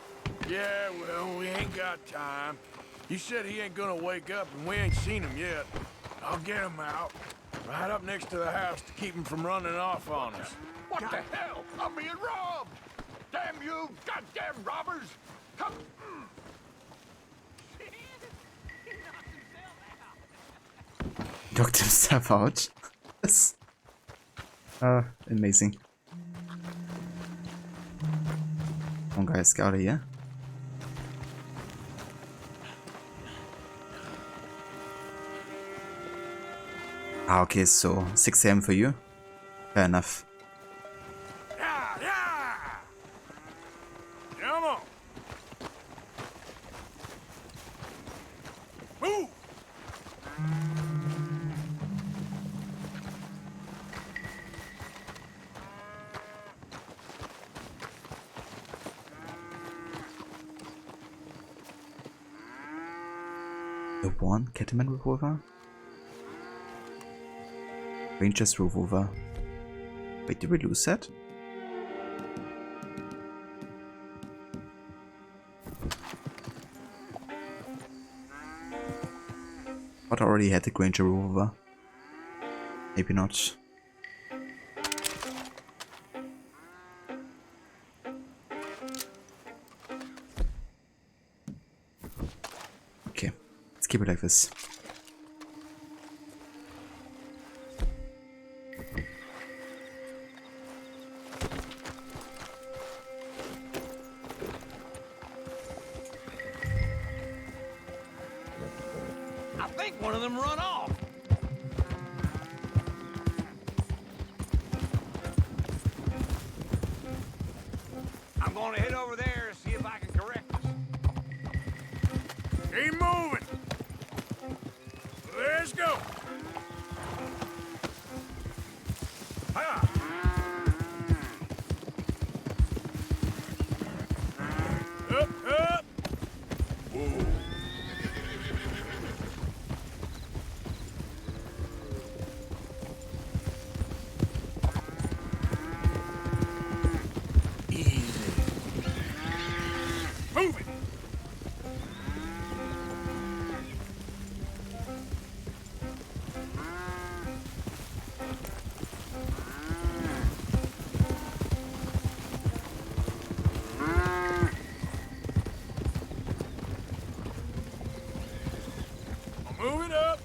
Yeah, well, we ain't got time. You said he ain't gonna wake up, and we ain't seen him yet. I'll get him out. Right up next to the house to keep him from running off on us. What the hell? I'm being robbed! Damn you, goddamn robbers! Come... Knocked himself out. That's... amazing. Come on guys, get out of here. Ah, okay, so 6 AM for you. Fair enough. Yeah, yeah! Come on! Move! The one Cattleman revolver? Ranger's revolver. Wait, did we lose that? But I already had the Granger revolver. Maybe not. Okay, let's keep it like this. I think one of them run off. I'm gonna head over there and see if I can correct this. Keep moving! Let's go! Hiya! Up, up! Whoa. Move it! Move it up!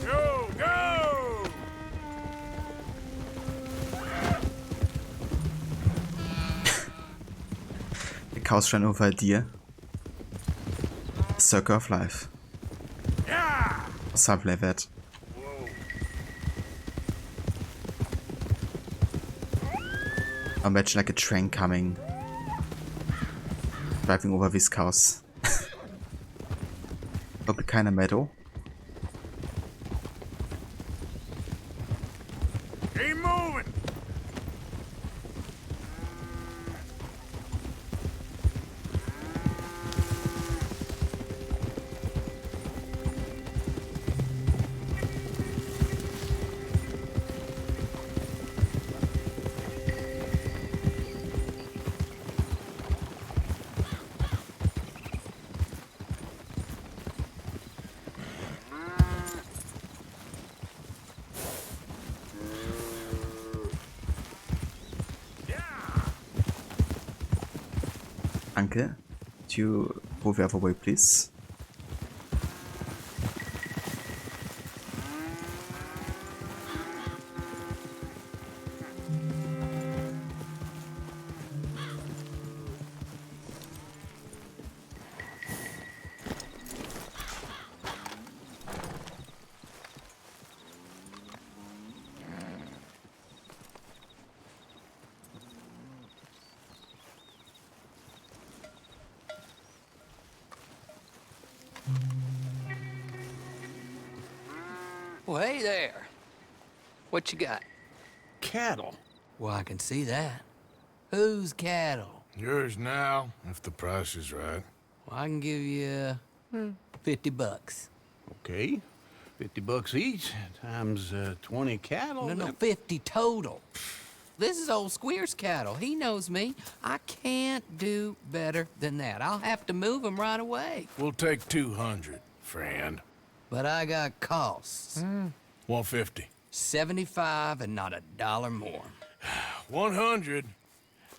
Go, go! The cows ran over a deer. Circle of life. Yeah! Or something like that. Imagine like a train coming, driving over these cows. Would be kinda metal. Keep moving! Danke. Could you move the other way, please? Well, hey there. What you got? Cattle. Well, I can see that. Whose cattle? Yours now, if the price is right. Well, I can give you $50. Okay. $50 each, times 20 cattle. No, 50 total. This is old Squeer's cattle. He knows me. I can't do better than that. I'll have to move him right away. We'll take 200, friend. But I got costs. 150. 75 and not a dollar more. 100,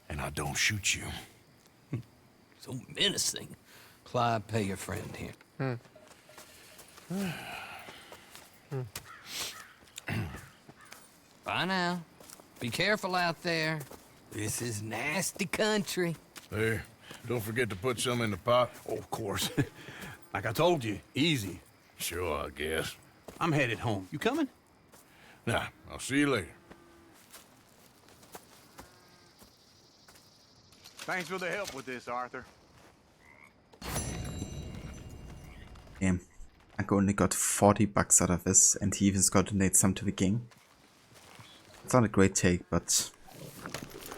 and I don't shoot you. So menacing. Clyde, pay your friend here. Bye now. Be careful out there. This is nasty country. There, don't forget to put some in the pot. Oh, of course. Like I told you, easy. Sure, I guess. I'm headed home. You coming? Nah, I'll see you later. Thanks for the help with this, Arthur. Okay. I only got $40 out of this, and he even's got to donate some to the gang. It's not a great take, but it's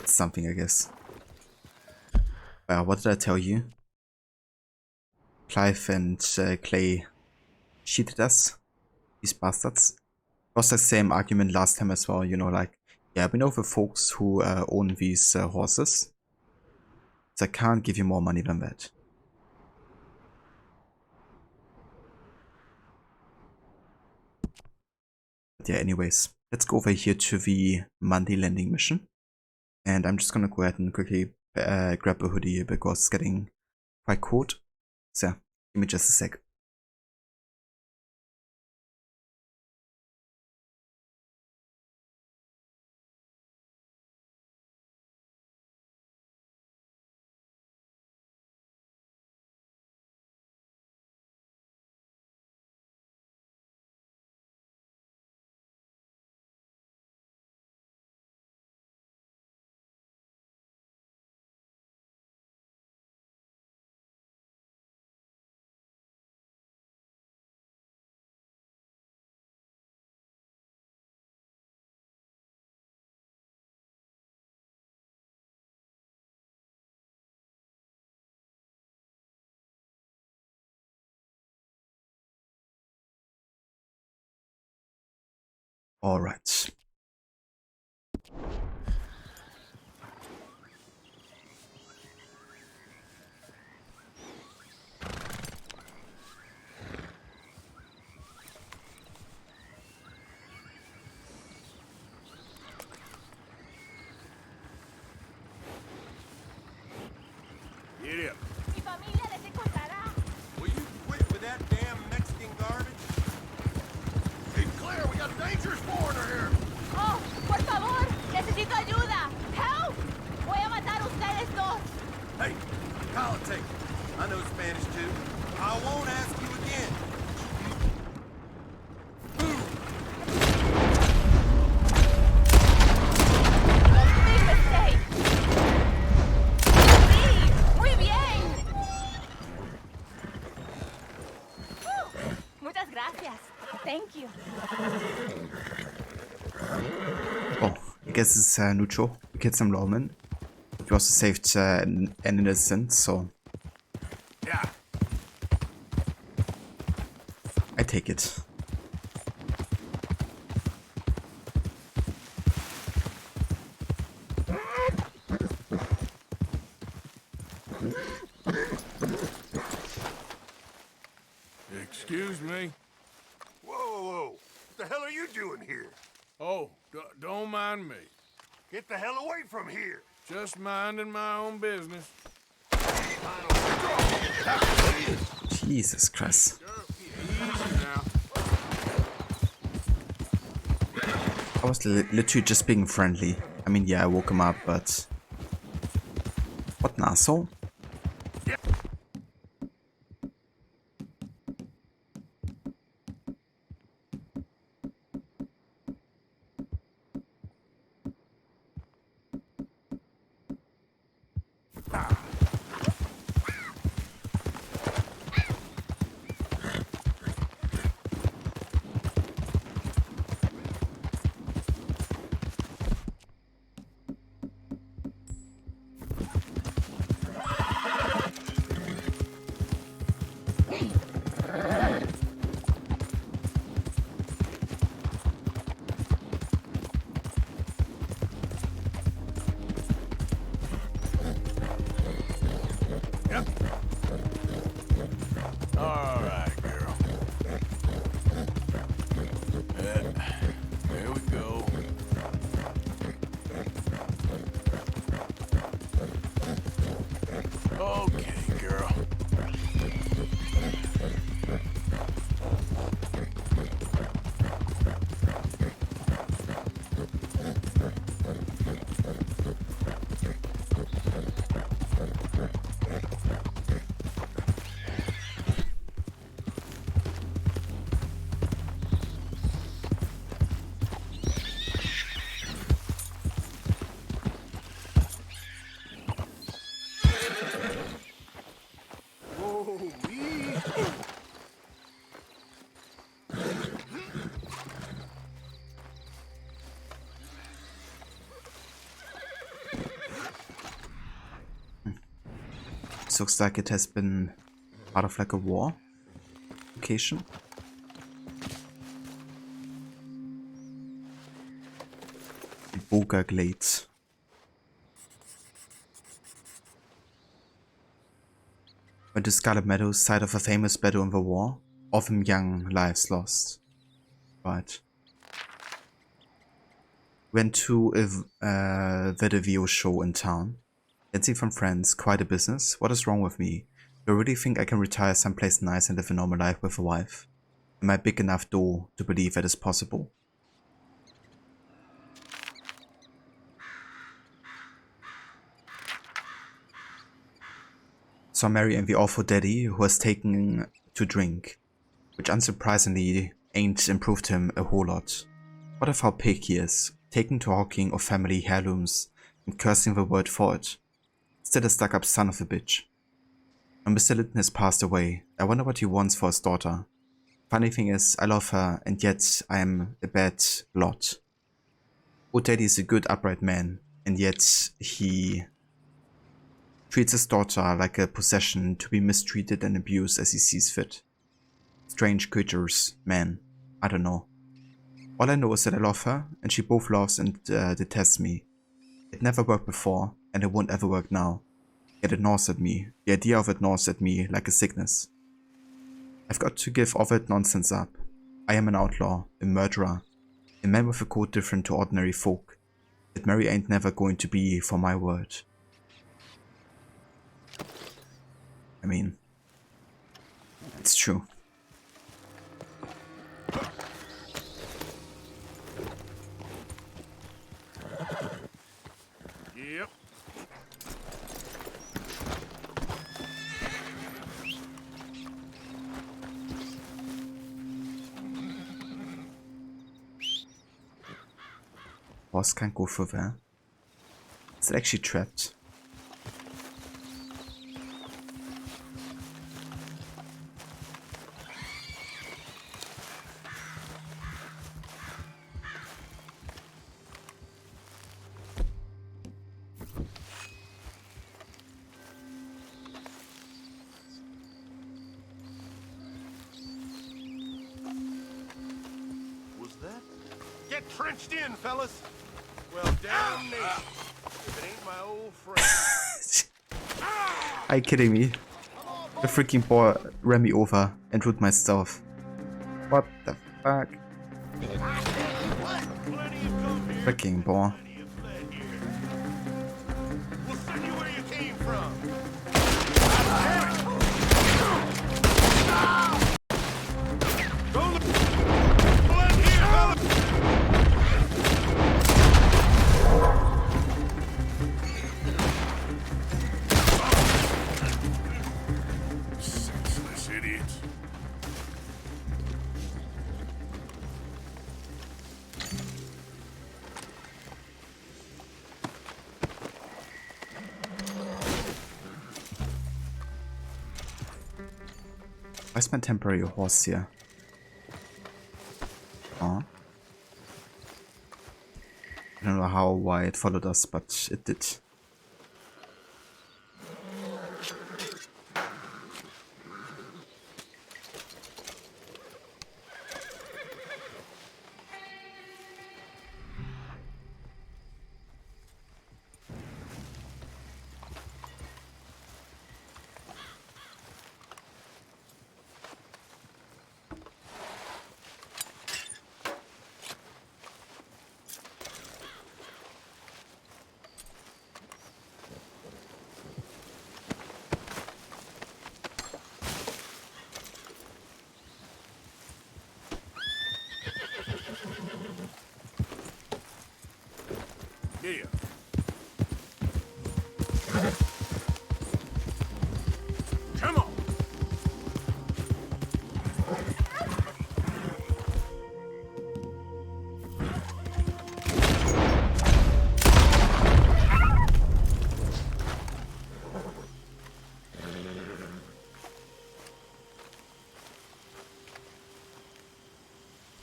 something, I guess. What did I tell you? Clive and Clay cheated us. These bastards. It was the same argument last time as well, you know, like, yeah, we know the folks who own these horses. So I can't give you more money than that. But yeah, anyways, let's go over here to the Monday landing mission. And I'm just gonna go ahead and quickly grab a hoodie because it's getting quite cold. So yeah, give me just a sec. All right. Get up. Will you quit with that damn Mexican garbage? Keep clear, we got a dangerous foreigner here. Oh, por favor, necesito ayuda. Help! Voy a matar a ustedes dos. Hey, politics. I know Spanish too. I won't ask you again. Big mistake. Sí, muy bien. Muchas gracias. Thank you. Oh, I guess it's neutral. We get some lawmen. We also saved an innocent, so Yeah. I take it. Excuse me? Whoa, whoa, whoa. What the hell are you doing here? Oh, don't mind me. Get the hell away from here. Just minding my own business. Jesus Christ. I was literally just being friendly. I mean, yeah, I woke him up, but... What an asshole. This looks like it has been part of like a war location. Boga Glades. Went to Scarlet Meadows, site of a famous battle in the war. Often young lives lost. Right. Went to a vaudeville show in town. Dancing from friends, quite a business. What is wrong with me? Do I really think I can retire someplace nice and live a normal life with a wife? Am I big enough though to believe that is possible? Saw Mary and the awful daddy who was taken to drink, which unsurprisingly ain't improved him a whole lot. What a foul pig he is, taken to hawking of family heirlooms and cursing the world for it. Still a stuck-up son of a bitch. When Mr. Linton has passed away, I wonder what he wants for his daughter. Funny thing is, I love her, and yet I am a bad lot. Old Daddy is a good, upright man, and yet he treats his daughter like a possession to be mistreated and abused as he sees fit. Strange creatures, man. I don't know. All I know is that I love her, and she both loves and detests me. It never worked before, and it won't ever work now. Yet it gnaws at me. The idea of it gnaws at me like a sickness. I've got to give all that nonsense up. I am an outlaw, a murderer, a man with a code different to ordinary folk. That Mary ain't never going to be for my word. I mean, it's true. Yep. Boss can't go through there. Is it actually trapped? Get trenched in, fellas. Well, damnation. If it ain't my old friend. Are you kidding me? The freaking boy ran me over and root my stuff. What the fuck? Freaking boy. We'll send you where you came from. Where's my temporary horse here? Oh. I don't know how, why it followed us, but it did. Yeah. Come on.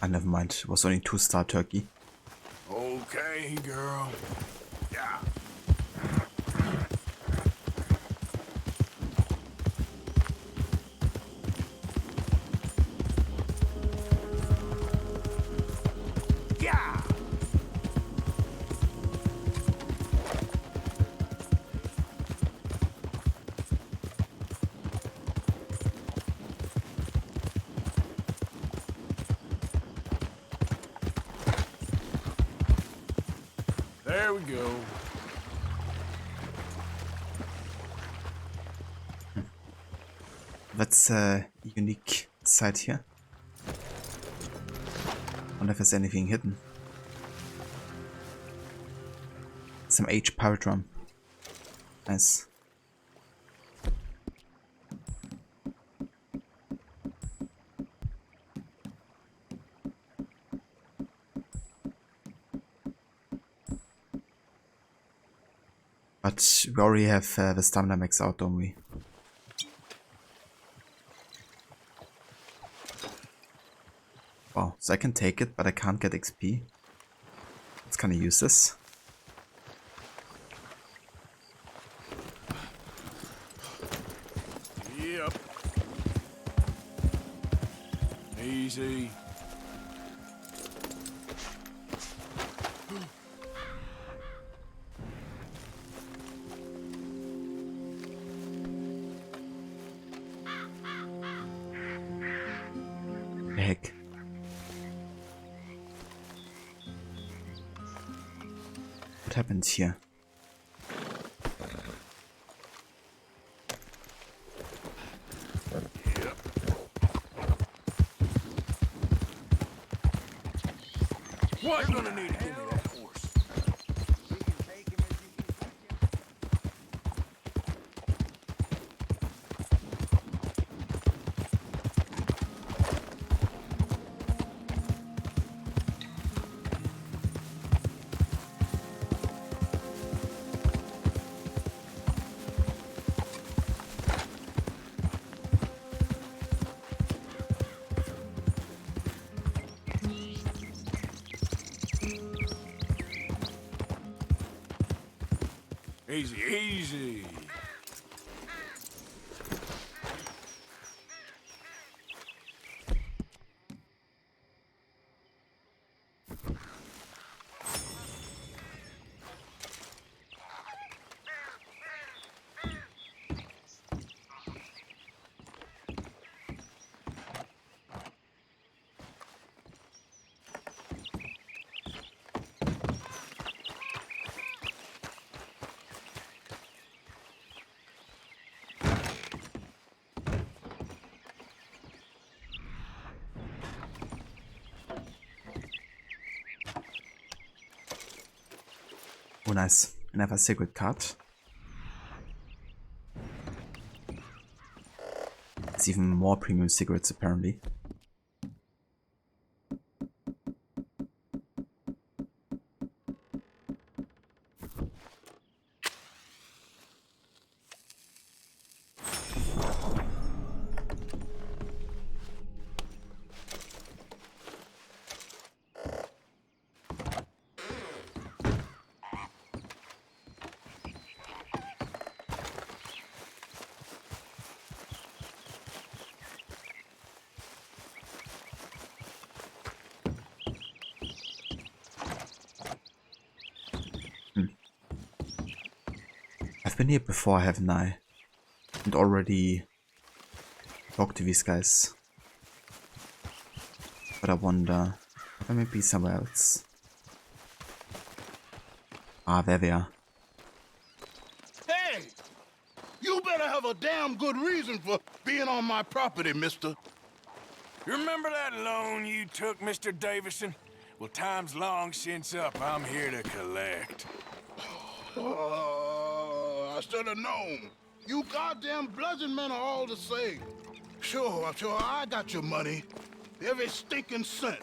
Ah, never mind. It was only 2-star turkey. Okay, girl. Yeah. Yeah. There we go. That's a unique site here. Wonder if there's anything hidden. Some H pirate drum. Nice. But we already have the stamina max out, don't we? Wow, so I can take it, but I can't get XP. It's kind of useless. Yep. Easy. The heck? What happens here? What? You're gonna need to give me that horse. Easy, easy. Oh, nice. And I have a secret card. It's even more premium cigarettes, apparently. been here before, haven't I? And already talked to these guys. But I wonder if I may be somewhere else. Ah, there they are. Hey! You better have a damn good reason for being on my property, mister. You remember that loan you took, Mr. Davison? Well, time's long since up. I'm here to collect. I should have known. You goddamn bludgeon men are all the same. Sure, I got your money. Every stinking cent.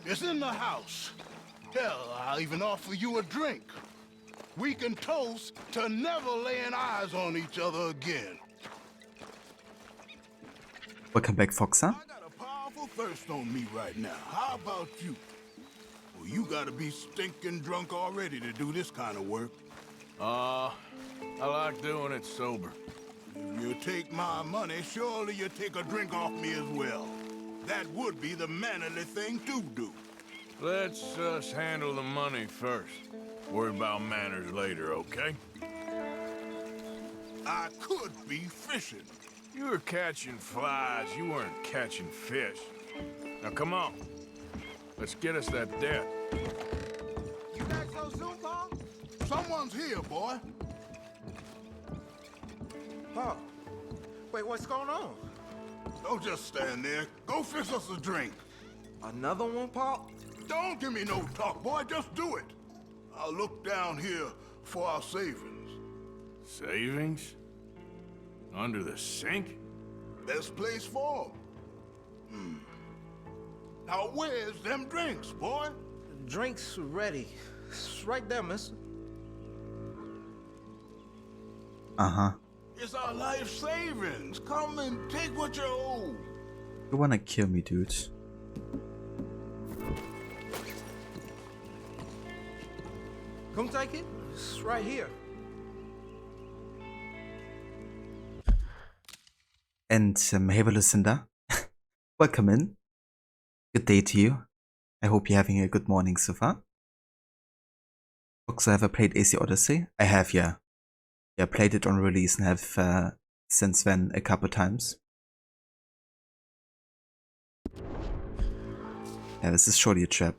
It's in the house. Hell, I'll even offer you a drink. We can toast to never laying eyes on each other again. Welcome back, Foxer. I got a powerful thirst on me right now. How about you? Well, you gotta be stinking drunk already to do this kind of work. I like doing it sober. If you take my money, surely you take a drink off me as well. That would be the mannerly thing to do. Let's us handle the money first. Worry about manners later, okay? I could be fishing. You were catching flies, you weren't catching fish. Now come on. Let's get us that debt. You back so soon, Paul? Someone's here, boy. Paul, wait, what's going on? Don't just stand there. Go fix us a drink. Another one, Paul? Don't give me no talk, boy. Just do it. I'll look down here for our savings. Savings? Under the sink? Best place for 'em. Now where's them drinks, boy? Drinks ready. It's right there, mister. Uh-huh. It's our life savings. Come and take what you owe. You wanna kill me, dude. Come take it. It's right here. And hey, Lucinda. Welcome in. Good day to you. I hope you're having a good morning so far. Fox, have I played AC Odyssey? I have, yeah. Yeah, played it on release and have since then a couple times. Yeah, this is surely a trap.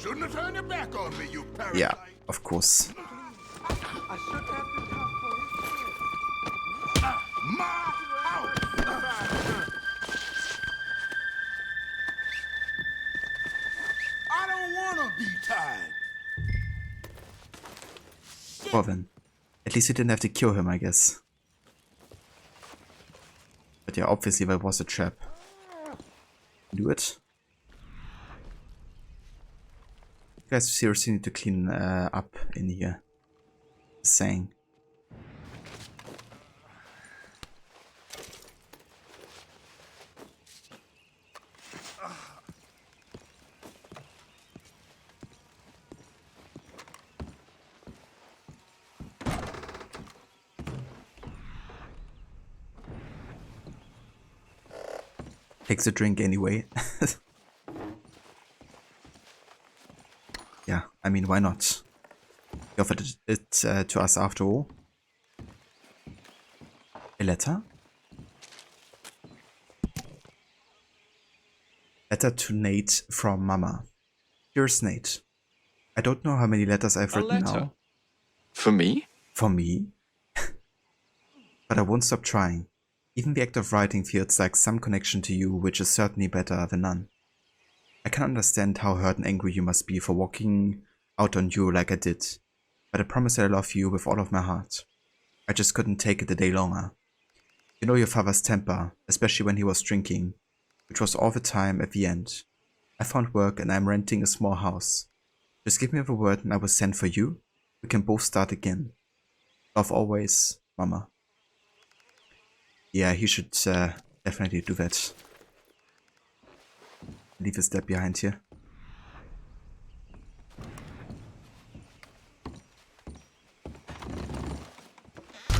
Shouldn't have turned your back on me, you parasite. Yeah, of course. I shook out the top My house! I don't want to be tied. Well then. At least you didn't have to kill him, I guess. But yeah, obviously that was a trap. Do it. You guys seriously need to clean up in here. Just saying. Takes a drink anyway. Yeah, I mean, why not? He offered it to us after all. A letter? Letter to Nate from Mama. Here's Nate. I don't know how many letters I've written now. For me? For me? But I won't stop trying. Even the act of writing feels like some connection to you, which is certainly better than none. I can understand how hurt and angry you must be for walking out on you like I did, but I promise I love you with all of my heart. I just couldn't take it a day longer. You know your father's temper, especially when he was drinking, which was all the time at the end. I found work and I'm renting a small house. Just give me the word and I will send for you. We can both start again. Love always, Mama. Yeah, he should definitely do that. Leave his dad behind here.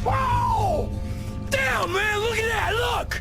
Whoa! Damn, man, look at that, look!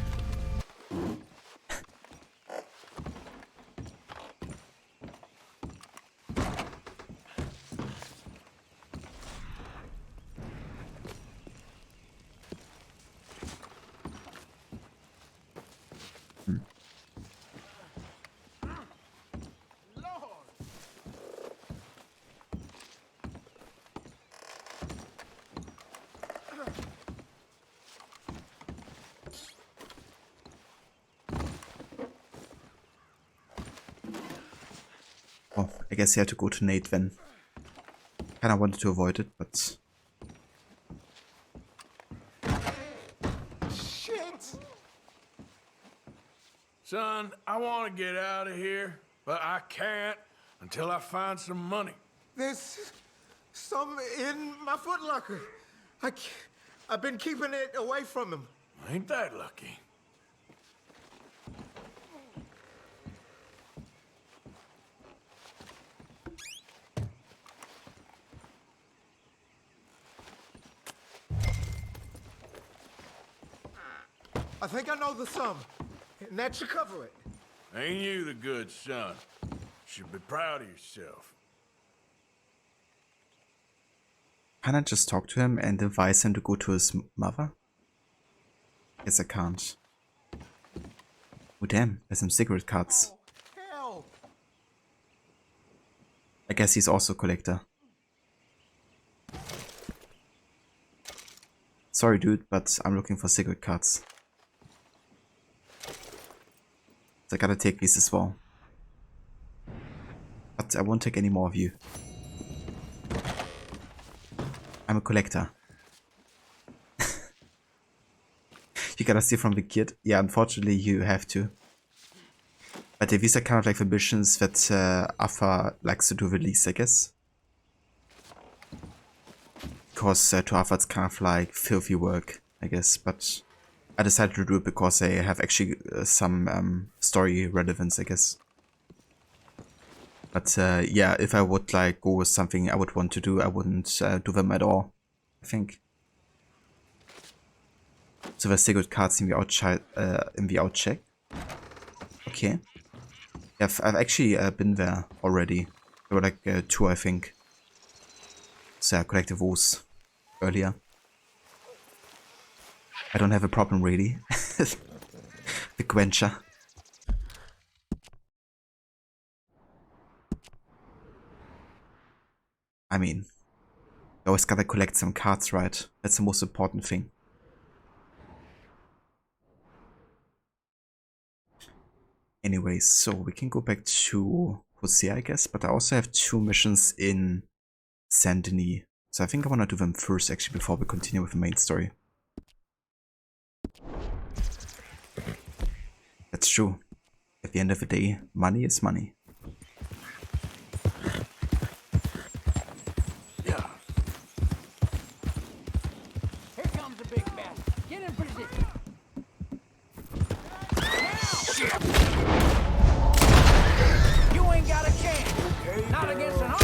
Oh, I guess he had to go to Nate then. Kinda wanted to avoid it, but... Shit! Son, I want to get out of here, but I can't until I find some money. There's some in my footlocker. I've been keeping it away from him. Ain't that lucky? I think I know the sum, and that should cover it. Ain't you the good son? Should be proud of yourself. Can I just talk to him and advise him to go to his mother? Guess I can't. Oh damn, there's some cigarette cards. Hell! I guess he's also a collector. Sorry dude, but I'm looking for cigarette cards. So I gotta take these as well. But I won't take any more of you. I'm a collector. You gotta steal from the kid. Yeah, unfortunately you have to. But these are kind of like the missions that Alpha likes to do the least, I guess. Because to Alpha it's kind of like filthy work, I guess. But I decided to do it because they have actually some story relevance, I guess. But yeah, if I would like go with something I would want to do, I wouldn't do them at all, I think. So the cigarette cards in the outcheck. Okay. Yeah, I've actually been there already. There were like 2, I think. So I collected those earlier. I don't have a problem really. The quencher. I mean, you always gotta collect some cards, right? That's the most important thing. Anyways, so we can go back to Jose, I guess, but I also have 2 missions in Saint Denis. So I think I want to do them first, actually, before we continue with the main story. That's true. At the end of the day, money is money. Here comes the big bat. Get in position. You ain't got a chance. Not against an army.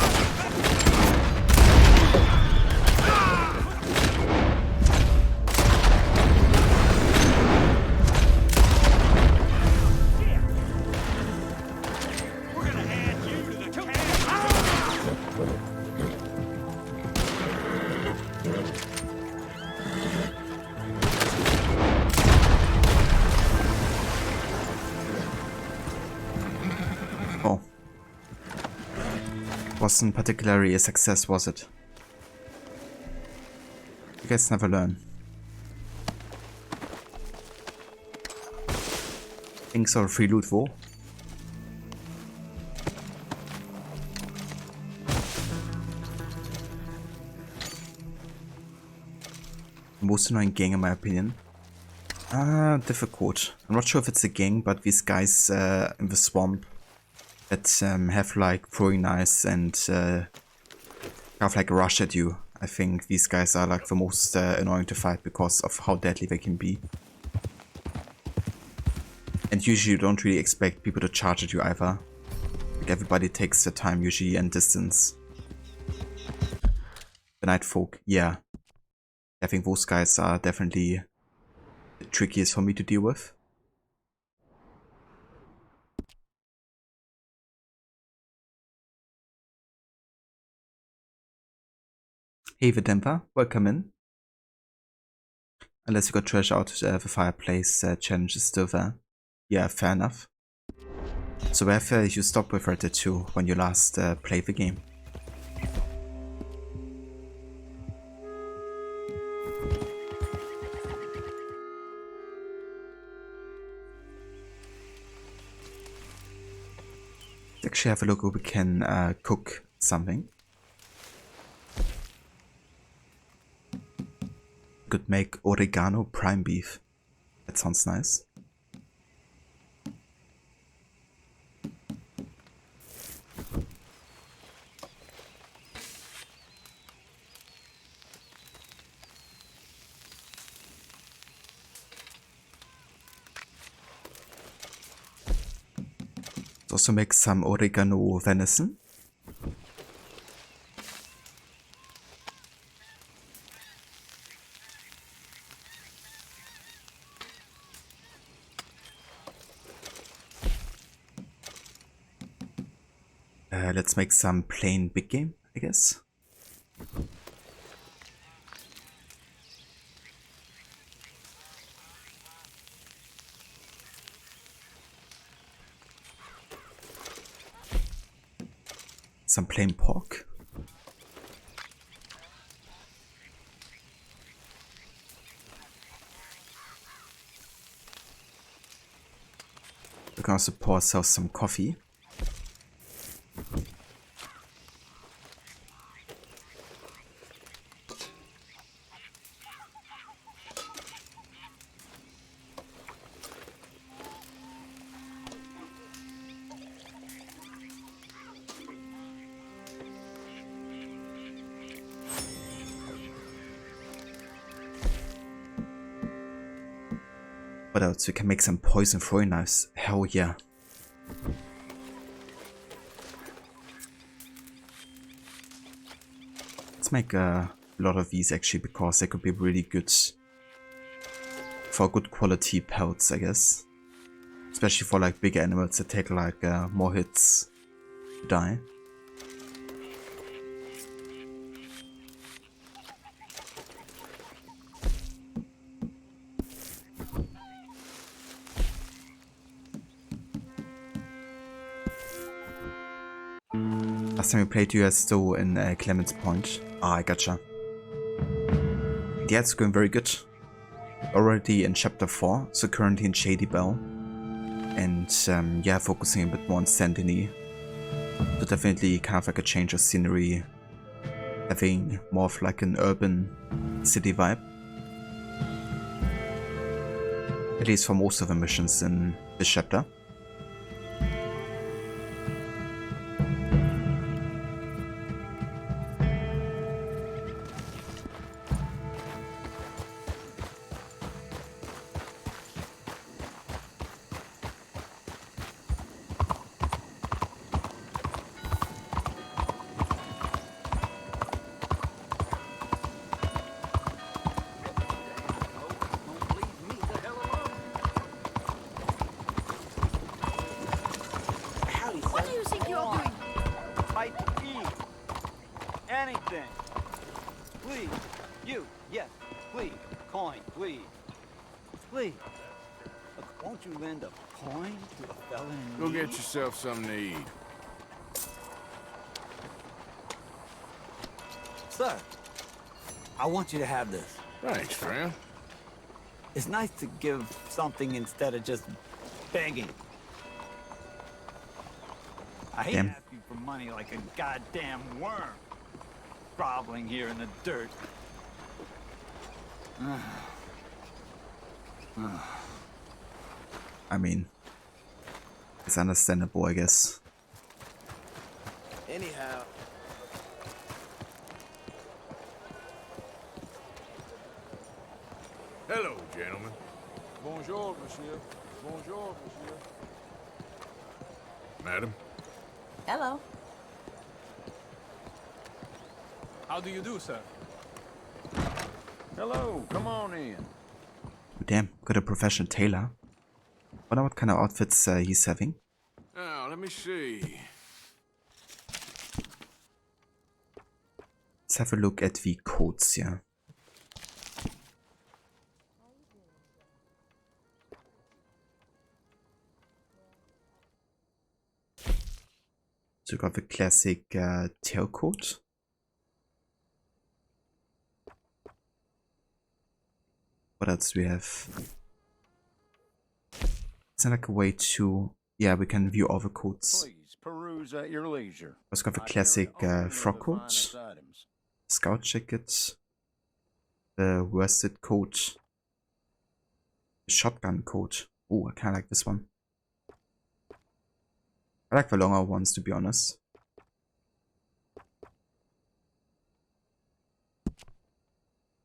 Wasn't particularly a success, was it? You guys never learn. Things are free loot wo? Most annoying gang in my opinion. Difficult. I'm not sure if it's a gang, but these guys in the swamp that have like throwing knives and kind of like rush at you. I think these guys are like the most annoying to fight because of how deadly they can be. And usually you don't really expect people to charge at you either. Like everybody takes their time usually and distance. The night folk, yeah. I think those guys are definitely the trickiest for me to deal with. Hey Vidempa, welcome in. Unless you got treasure out the fireplace, challenge is still there. Yeah, fair enough. So where have you stopped with Red Dead 2 when you last played the game? actually have a look if we can cook something. Could make oregano prime beef. That sounds nice. Let's also make some oregano venison. Let's make some plain big game, I guess. Some plain pork. We can also pour ourselves some coffee. What else? We can make some poison throwing knives. Hell yeah. Let's make a lot of these actually, because they could be really good for good quality pelts, I guess. Especially for like bigger animals that take like more hits to die. Last time we played, you are still in Clemens Point. Ah, I gotcha. Yeah, it's going very good. Already in chapter 4, so currently in Shady Belle. And yeah, focusing a bit more on Santini. So definitely kind of like a change of scenery. Having more of like an urban city vibe. At least for most of the missions in this chapter. What do you think you're doing? Type E. Anything. Please. You. Yes. Please. Coin. Please. Please. Look, won't you lend a coin to a fella in Go need? get yourself something to eat. Sir, I want you to have this. Thanks, friend. It's nice to give something instead of just begging. I hate asking for money like a goddamn worm, groveling here in the dirt. I mean, it's understandable, I guess. Anyhow. Hello, gentlemen. Bonjour, monsieur. Bonjour, monsieur. Madam. Hello. How do you do, sir? Hello, come on in. Damn, got a professional tailor. Wonder what kind of outfits he's having. Now, let me see. Let's have a look at the coats here. So we got the classic tailcoat. What else do we have? Is there like a way to... Yeah, we can view all the coats. Please, peruse at your leisure. Let's go for classic frock coat, scout jacket, the worsted coat, shotgun coat. Oh, I kind of like this one. I like the longer ones, to be honest.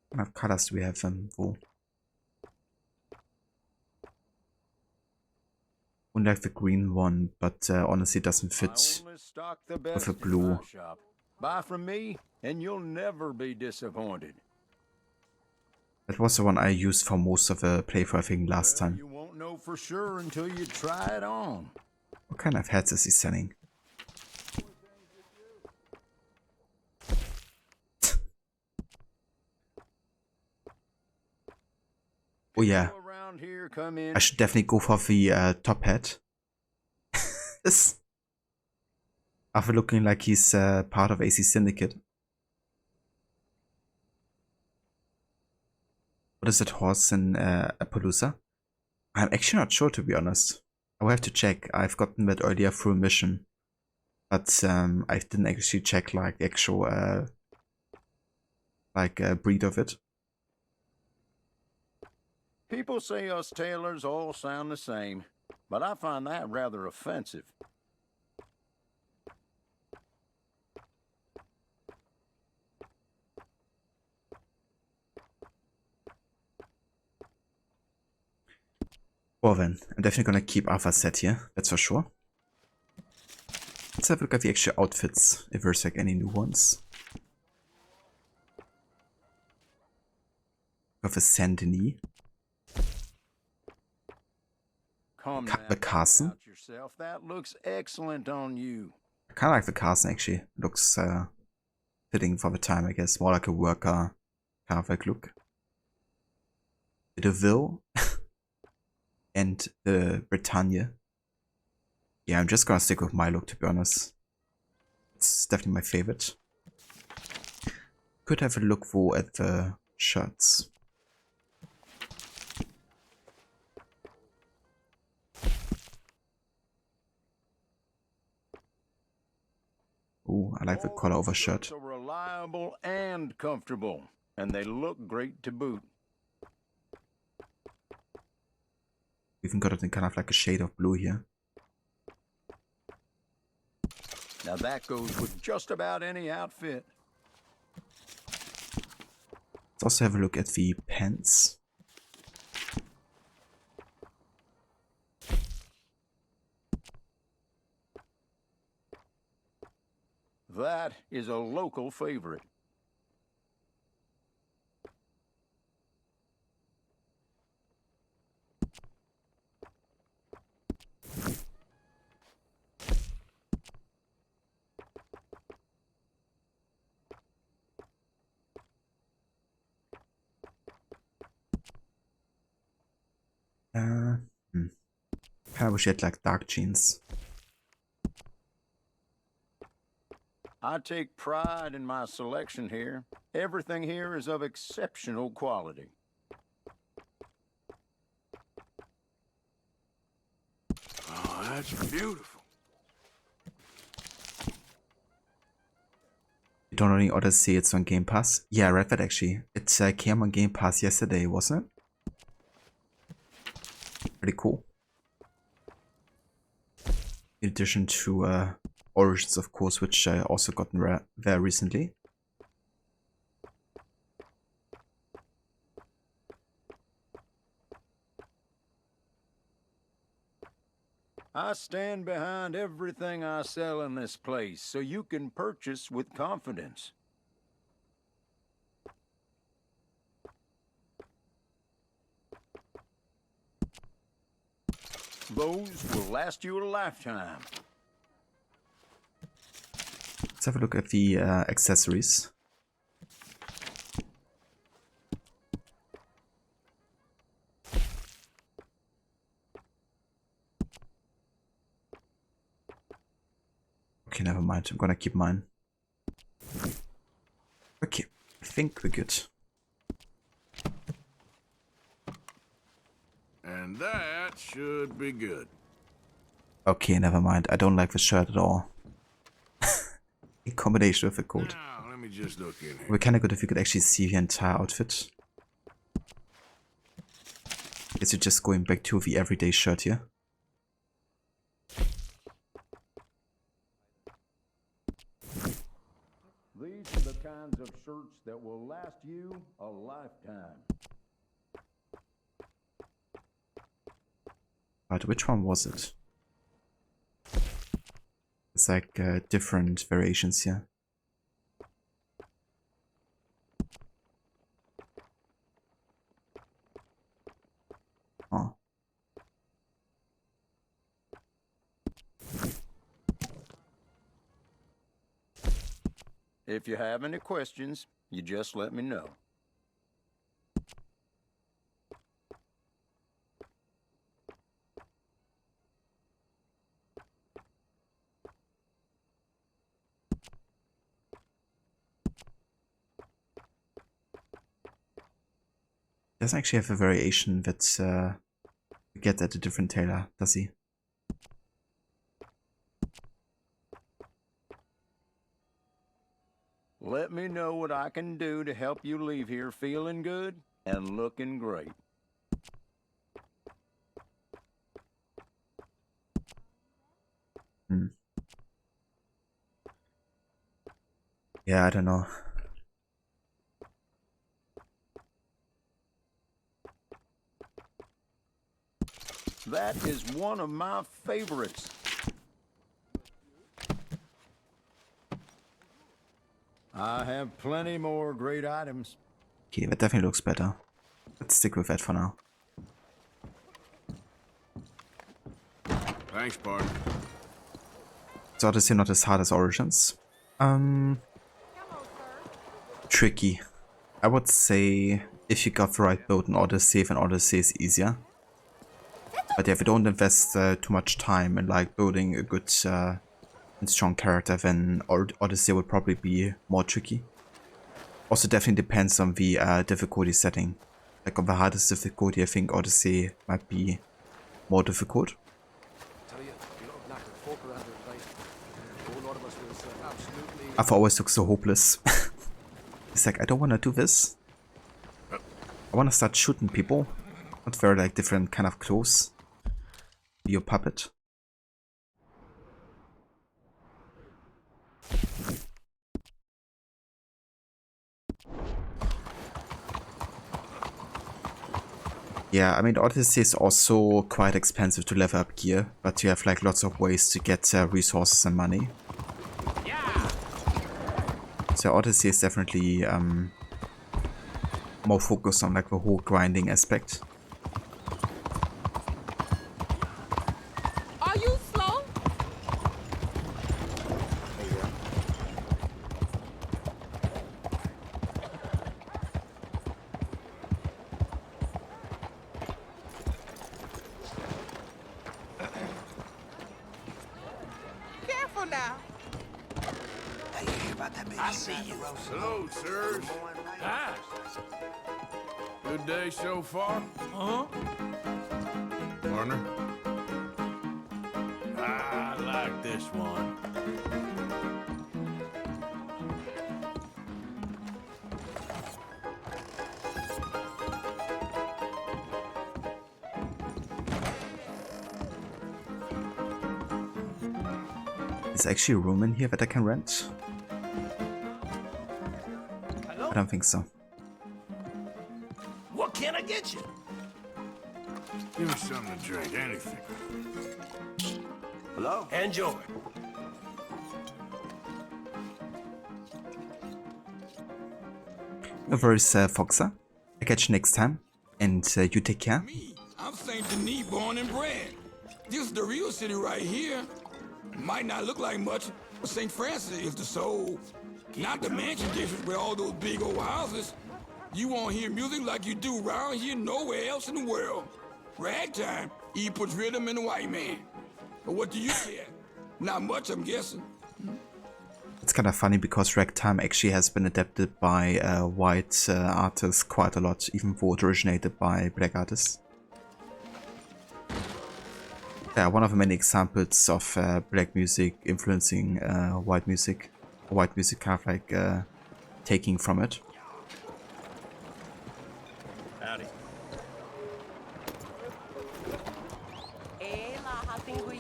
What kind of colors do we have for? I like the green one, but honestly it doesn't fit with the blue. Buy from me, and you'll never be disappointed. That was the one I used for most of the playthrough, I think, last time. You won't know for sure until you try it on. What kind of hats is he selling? Oh yeah, I should definitely go for the top hat. This, after looking like he's part of AC Syndicate. What is that horse in Appaloosa? I'm actually not sure, to be honest. I will have to check. I've gotten that earlier through a mission, but I didn't actually check like the actual breed of it. People say us tailors all sound the same, but I find that rather offensive. Well then, I'm definitely gonna keep Arthur's set here, that's for sure. Let's have a look at the actual outfits, if there's like any new ones. Of a Saint Denis. The Carson. That looks excellent on you. I kinda like the Carson actually. Looks fitting for the time, I guess. More like a worker kind of like look. The DeVille and the Britannia. Yeah, I'm just gonna stick with my look, to be honest. It's definitely my favorite. Could have a look though at the shirts. Ooh, I like the collar over shirt. Are reliable and comfortable, and they look great to boot. Even got it in kind of like a shade of blue here. Now that goes with just about any outfit. Let's also have a look at the pants. That is a local favorite. I wish he had like dark jeans. I take pride in my selection here. Everything here is of exceptional quality. Oh, that's beautiful. You don't only order see it's on Game Pass? Yeah, I read that actually. It came on Game Pass yesterday, wasn't it? Pretty cool. In addition to Origins, of course, which I also got there recently. I stand behind everything I sell in this place, so you can purchase with confidence. Those will last you a lifetime. Let's have a look at the accessories. Okay, never mind. I'm gonna keep mine. Okay, I think we're good. And that should be good. Okay, never mind. I don't like the shirt at all. In combination with the coat. Now, let me just look in It here. would be kind of good if you could actually see the entire outfit. Is it just going back to the everyday shirt here? These are the kinds of shirts that will last you a lifetime. Right, which one was it? It's like different variations here. Oh. If you have any questions, you just let me know. Doesn't actually have a variation that you get at a different tailor, does he? Let me know what I can do to help you leave here feeling good and looking great. Hmm. Yeah, I don't know. That is one of my favorites. I have plenty more great items. Okay, that definitely looks better. Let's stick with that for now. Thanks, partner. So Odyssey not as hard as Origins. Tricky. I would say if you got the right boat in Odyssey, then Odyssey is easier. But if you don't invest too much time in like building a good and strong character, then Odyssey would probably be more tricky. Also definitely depends on the difficulty setting. Like on the hardest difficulty, I think Odyssey might be more difficult. I've always looked so hopeless. It's like, I don't want to do this. I want to start shooting people. Not very like different kind of clothes. Be your puppet. Yeah, I mean Odyssey is also quite expensive to level up gear, but you have like lots of ways to get resources and money. So Odyssey is definitely more focused on like the whole grinding aspect. Are you slow? Careful now. I see you. Hello, sirs. Hi. Good day so far? Huh? Partner? I like this one. Is actually a room in here that I can rent? I don't think so. What can I get you? Give me something to drink, anything. Hello? Enjoy. No worries, Foxer. I'll catch you next time. And you take care. I'm St. Denis, born and bred. This is the real city right here. Might not look like much, but St. Francis is the soul. Not the mansion district with all those big old houses. You won't hear music like you do around here nowhere else in the world. Ragtime, he puts rhythm in the white man. But what do you care? Not much, I'm guessing. It's kind of funny because ragtime actually has been adapted by white artists quite a lot, even though it originated by black artists. Yeah, one of the many examples of black music influencing white music kind of like taking from it. Howdy.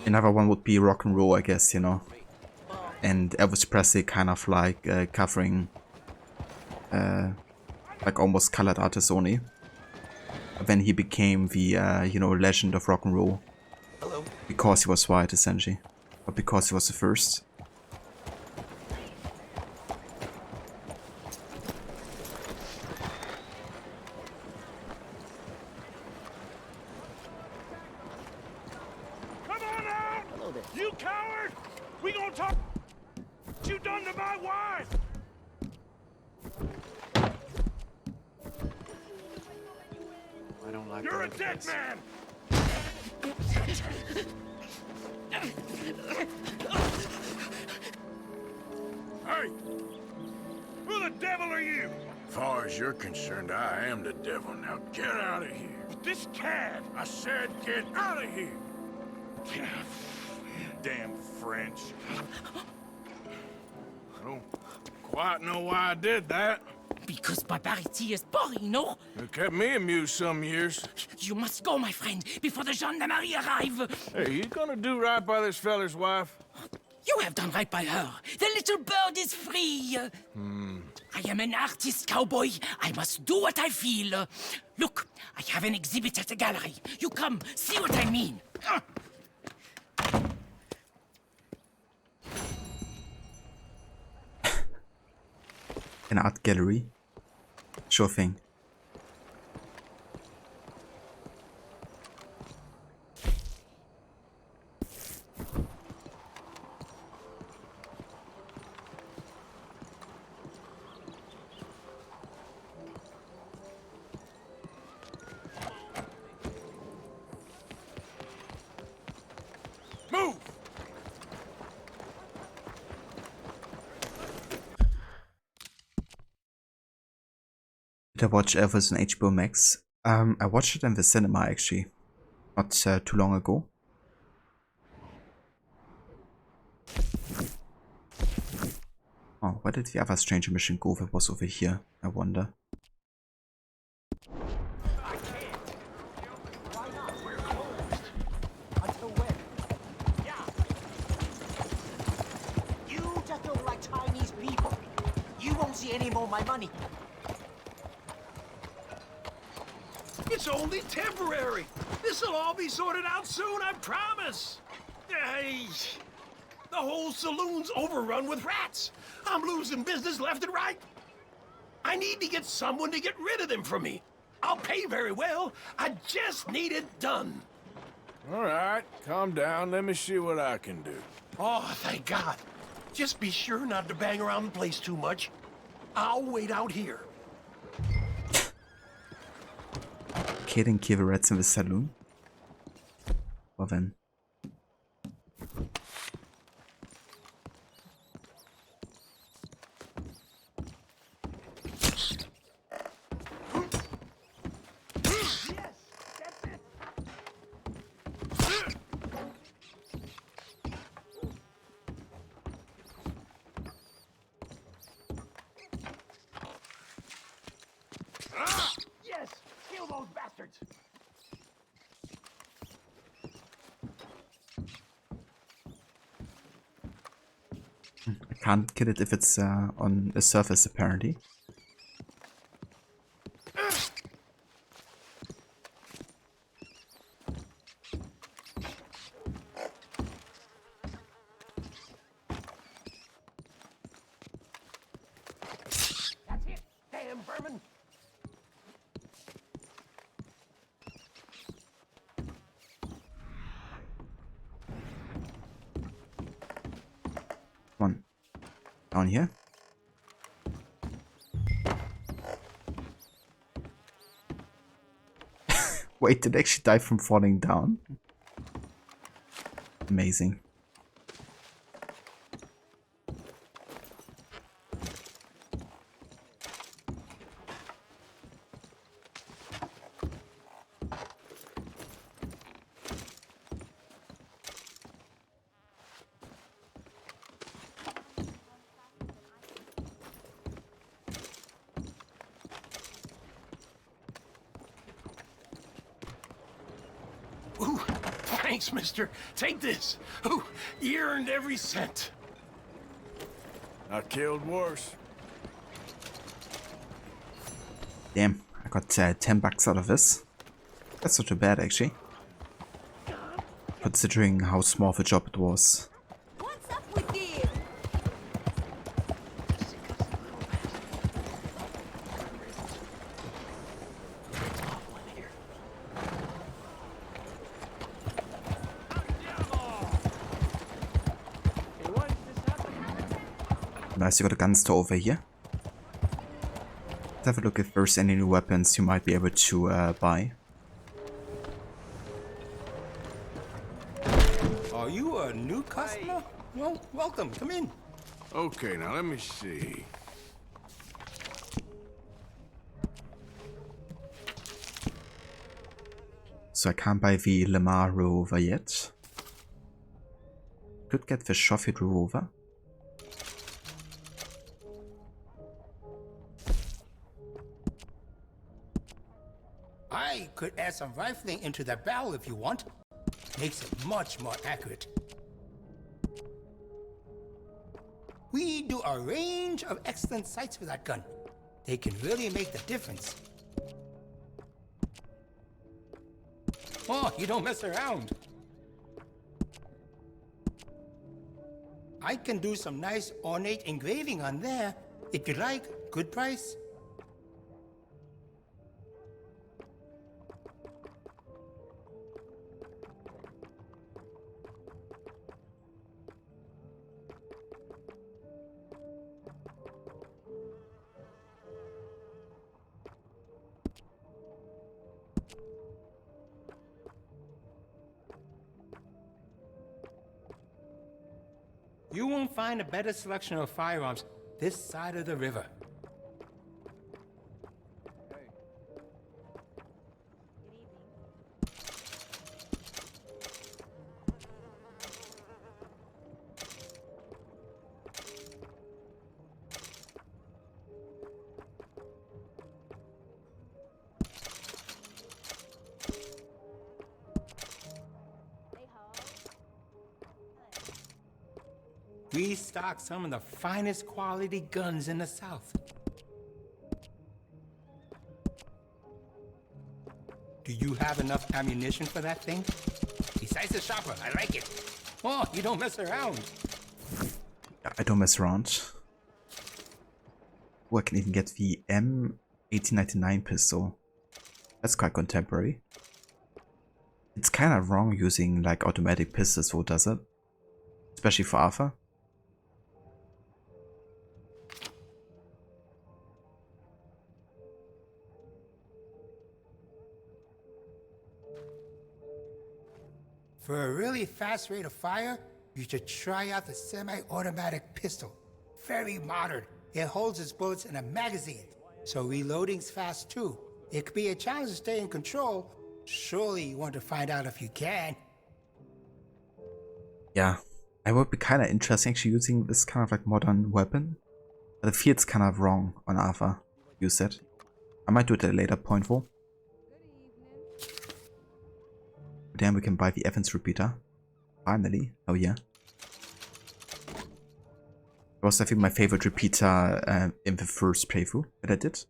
Another one would be rock and roll, I guess, you know. And Elvis Presley kind of like covering like almost colored artists only. Then he became the, you know, legend of rock and roll. Hello. Because he was white, essentially. But because he was the first. Come on out! Hello there. You coward! We gonna talk what you done to my wife! I don't like You're a that dead face. man! Hey! Who the devil are you? Far as you're concerned, I am the devil. Now get out of here. This cad! I said get out of here. Damn French. I don't quite know why I did that. Because barbarity is boring, no? It kept me amused some years. You must go, my friend, before the gendarmerie arrive. Hey, you gonna do right by this feller's wife? You have done right by her. The little bird is free. I am an artist, cowboy. I must do what I feel. Look, I have an exhibit at the gallery. You come, see what I mean. An art gallery. Sure thing. Move! Did I watch Elvis on HBO Max? I watched it in the cinema actually, not too long ago. Oh, where did the other stranger mission go that was over here? I wonder. Until when? Yeah. You just don't like Chinese people. You won't see any more of my money. It's only temporary. This'll all be sorted out soon, I promise. Hey, the whole saloon's overrun with rats. I'm losing business left and right. I need to get someone to get rid of them for me. I'll pay very well. I just need it done. All right, calm down. Let me see what I can do. Oh, thank God. Just be sure not to bang around the place too much. I'll wait out here. Kid and kill the rats in the saloon? Well then. Yes, kill those bastards. I can't kill it if it's on a surface apparently. That's it. Damn vermin. Come on. Down here. Wait, did it actually die from falling down? Amazing. Thanks, mister. Take this. Ooh, you earned every cent. I killed worse. Damn, I got 10 bucks out of this. That's not too bad, actually. Considering how small of a job it was. What's up with you? Nice, you got a gun store over here. Let's have a look if there's any new weapons you might be able to buy. Are you a new customer? Well, welcome. Come in. Okay, now let me see. So I can't buy the Lamar revolver yet. Could get the Sheffield revolver. I could add some rifling into that barrel if you want. Makes it much more accurate. We do a range of excellent sights with that gun. They can really make the difference. Oh, you don't mess around. I can do some nice ornate engraving on there. If you like, good price. You won't find a better selection of firearms this side of the river. We stock some of the finest quality guns in the South. Do you have enough ammunition for that thing? Besides the chopper, I like it. Oh, you don't mess around. I don't mess around. Oh, I can even get the M1899 pistol. That's quite contemporary. It's kind of wrong using like automatic pistols, so does it? Especially for Arthur. For a really fast rate of fire, you should try out the semi-automatic pistol. Very modern. It holds its bullets in a magazine, so reloading's fast too. It could be a challenge to stay in control. Surely you want to find out if you can. Yeah, I would be kind of interested actually using this kind of like modern weapon. But I feel it's kind of wrong on Arthur. Use it. I might do it at a later point though. Then we can buy the Evans repeater. Finally. Oh yeah. It was I think my favorite repeater in the first playthrough that I did.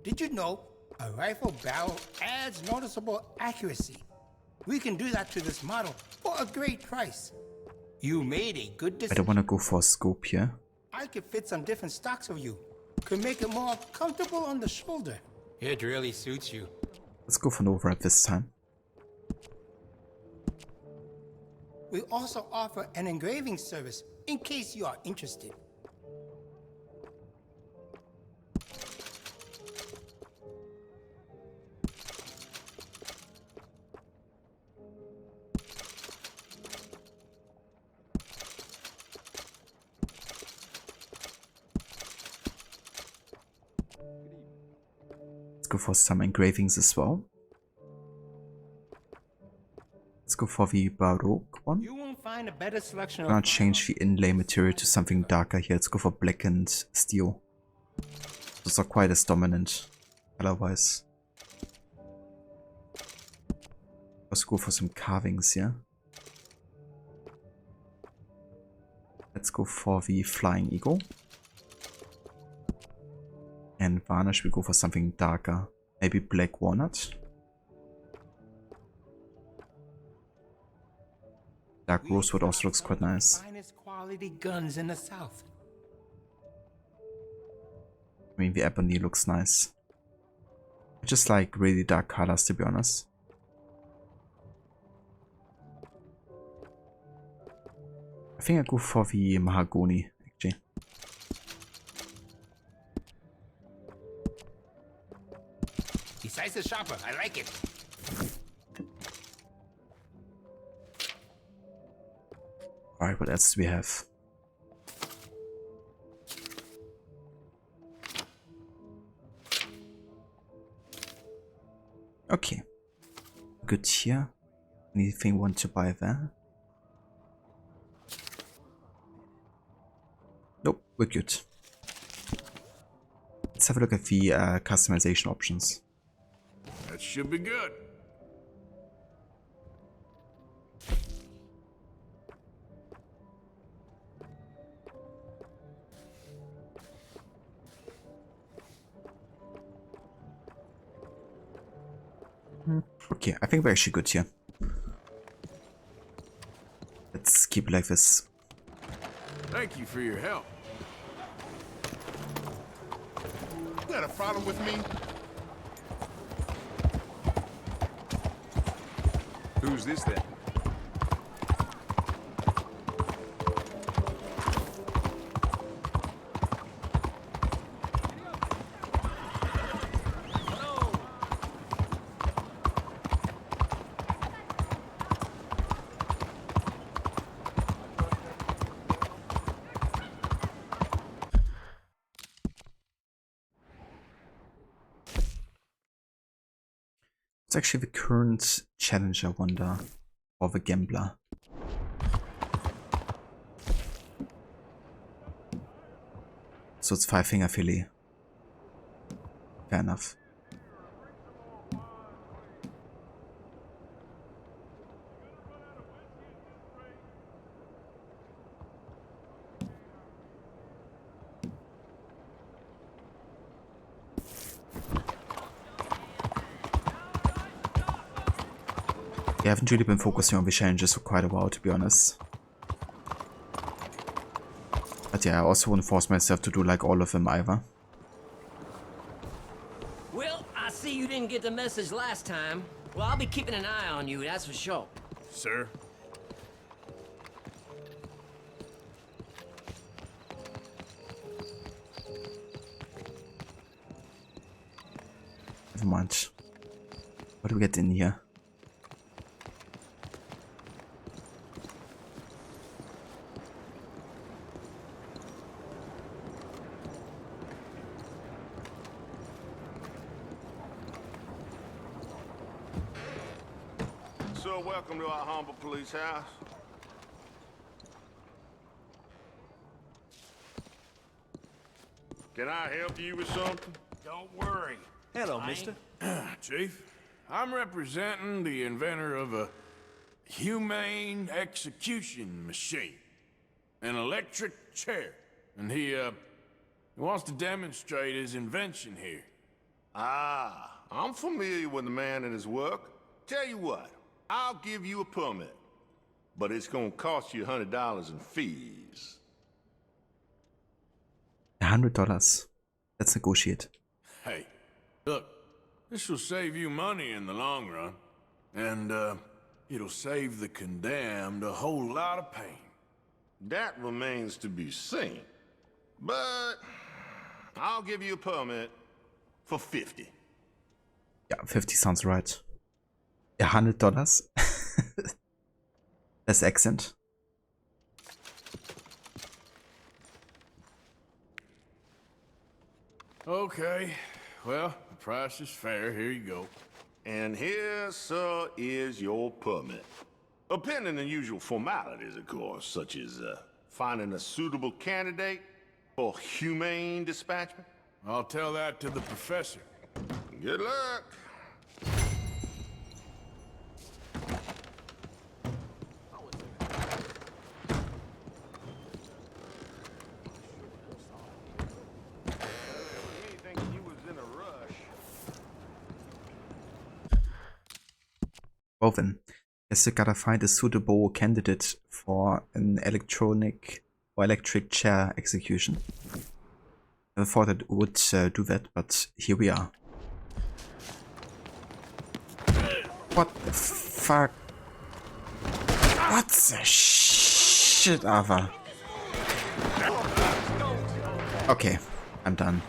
Did you know a rifle barrel adds noticeable accuracy? We can do that to this model for a great price. You made a good I decision. don't want to go for a scope here. I could fit some different stocks of you. Could make it more comfortable on the shoulder. It really suits you. Let's go for an overwrap this time. We also offer an engraving service in case you are interested. Let's go for some engravings as well. Let's go for the Baroque one. You won't find a better selection I'm gonna change the inlay material to something darker here. Let's go for black and steel. Those are quite as dominant otherwise. Let's go for some carvings here. Let's go for the Flying Eagle. And varnish, we go for something darker. Maybe Black Walnut. Dark Rosewood also looks quite nice. Finest quality guns in the South. I mean, the ebony looks nice. I just like really dark colors, to be honest. I think I go for the mahogany, actually. Decisive shopper, I like it. Alright, what else do we have? Okay. Good here. Anything you want to buy there? Nope, we're good. Let's have a look at the customization options. That should be good. Okay, I think we're actually good here. Let's keep it like this. Thank you for your help. You got a problem with me? Who's this then? It's actually the current challenge, I wonder, of a gambler. So it's 5-finger fillet. Fair enough. I haven't really been focusing on the challenges for quite a while, to be honest. But yeah, I also wouldn't force myself to do like all of them either. Well, I see you didn't get the message last time. Well, I'll be keeping an eye on you, that's for sure. Sir? Never mind. What do we get in here? So welcome to our humble police house. Can I help you with something? Don't worry. Hello, mister. Chief, I'm representing the inventor of a humane execution machine. An electric chair. And he wants to demonstrate his invention here. Ah, I'm familiar with the man and his work. Tell you what, I'll give you a permit. But it's gonna cost you $100 in fees. $100. Let's negotiate. Hey, look, this will save you money in the long run. And, it'll save the condemned a whole lot of pain. That remains to be seen. But I'll give you a permit for 50. Yeah, 50 sounds right. $100? That's accent. Okay, well, the price is fair. Here you go. And here, sir, is your permit. Pending the usual formalities, of course, such as finding a suitable candidate for humane dispatchment. I'll tell that to the professor. Good luck. Well then, guess you gotta find a suitable candidate for an electric chair execution. I thought it would do that, but here we are. What the fuck? What the shit, Ava? Okay, I'm done.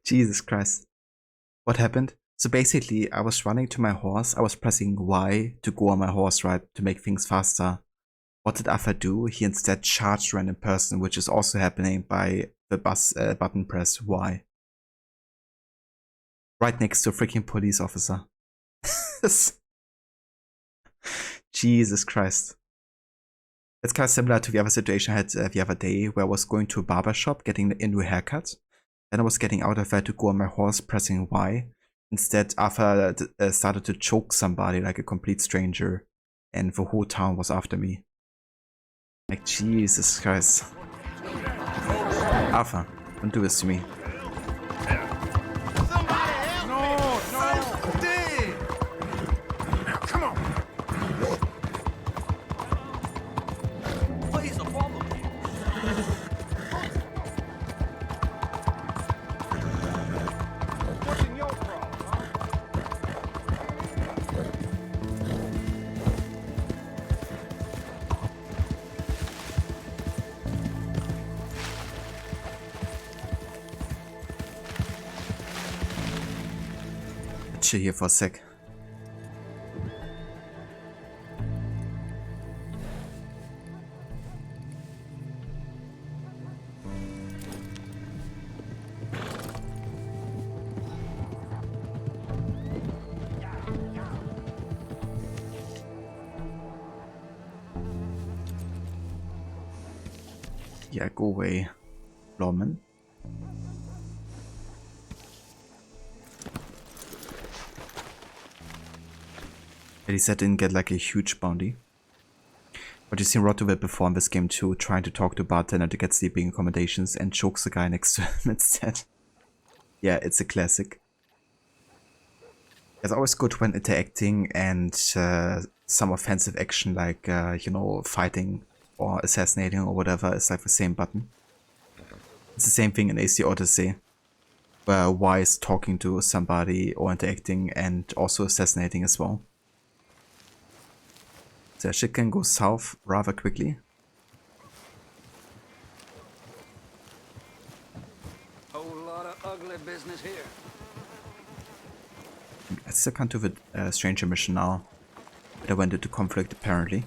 Jesus Christ. What happened? So basically, I was running to my horse, I was pressing Y to go on my horse ride to make things faster. What did Arthur do? He instead charged a random person, which is also happening by the button press Y. Right next to a freaking police officer. Jesus Christ. It's kind of similar to the other situation I had the other day, where I was going to a barber shop getting a new haircut. Then I was getting out of there to go on my horse pressing Y. Instead, Arthur started to choke somebody like a complete stranger, and the whole town was after me. Like, Jesus Christ. Arthur, don't do this to me. Chill here for a sec. Yeah, go away, Lawman. At least I didn't get like a huge bounty. But you've seen Rotoville before in this game too, trying to talk to bartender to get sleeping accommodations and chokes the guy next to him instead. Yeah, it's a classic. It's always good when interacting and some offensive action like, you know, fighting or assassinating or whatever is like the same button. It's the same thing in AC Odyssey, where Y is talking to somebody or interacting and also assassinating as well. So shit can go south rather quickly. Whole lot of ugly business here. I still can't do the stranger mission now. But I went into conflict apparently.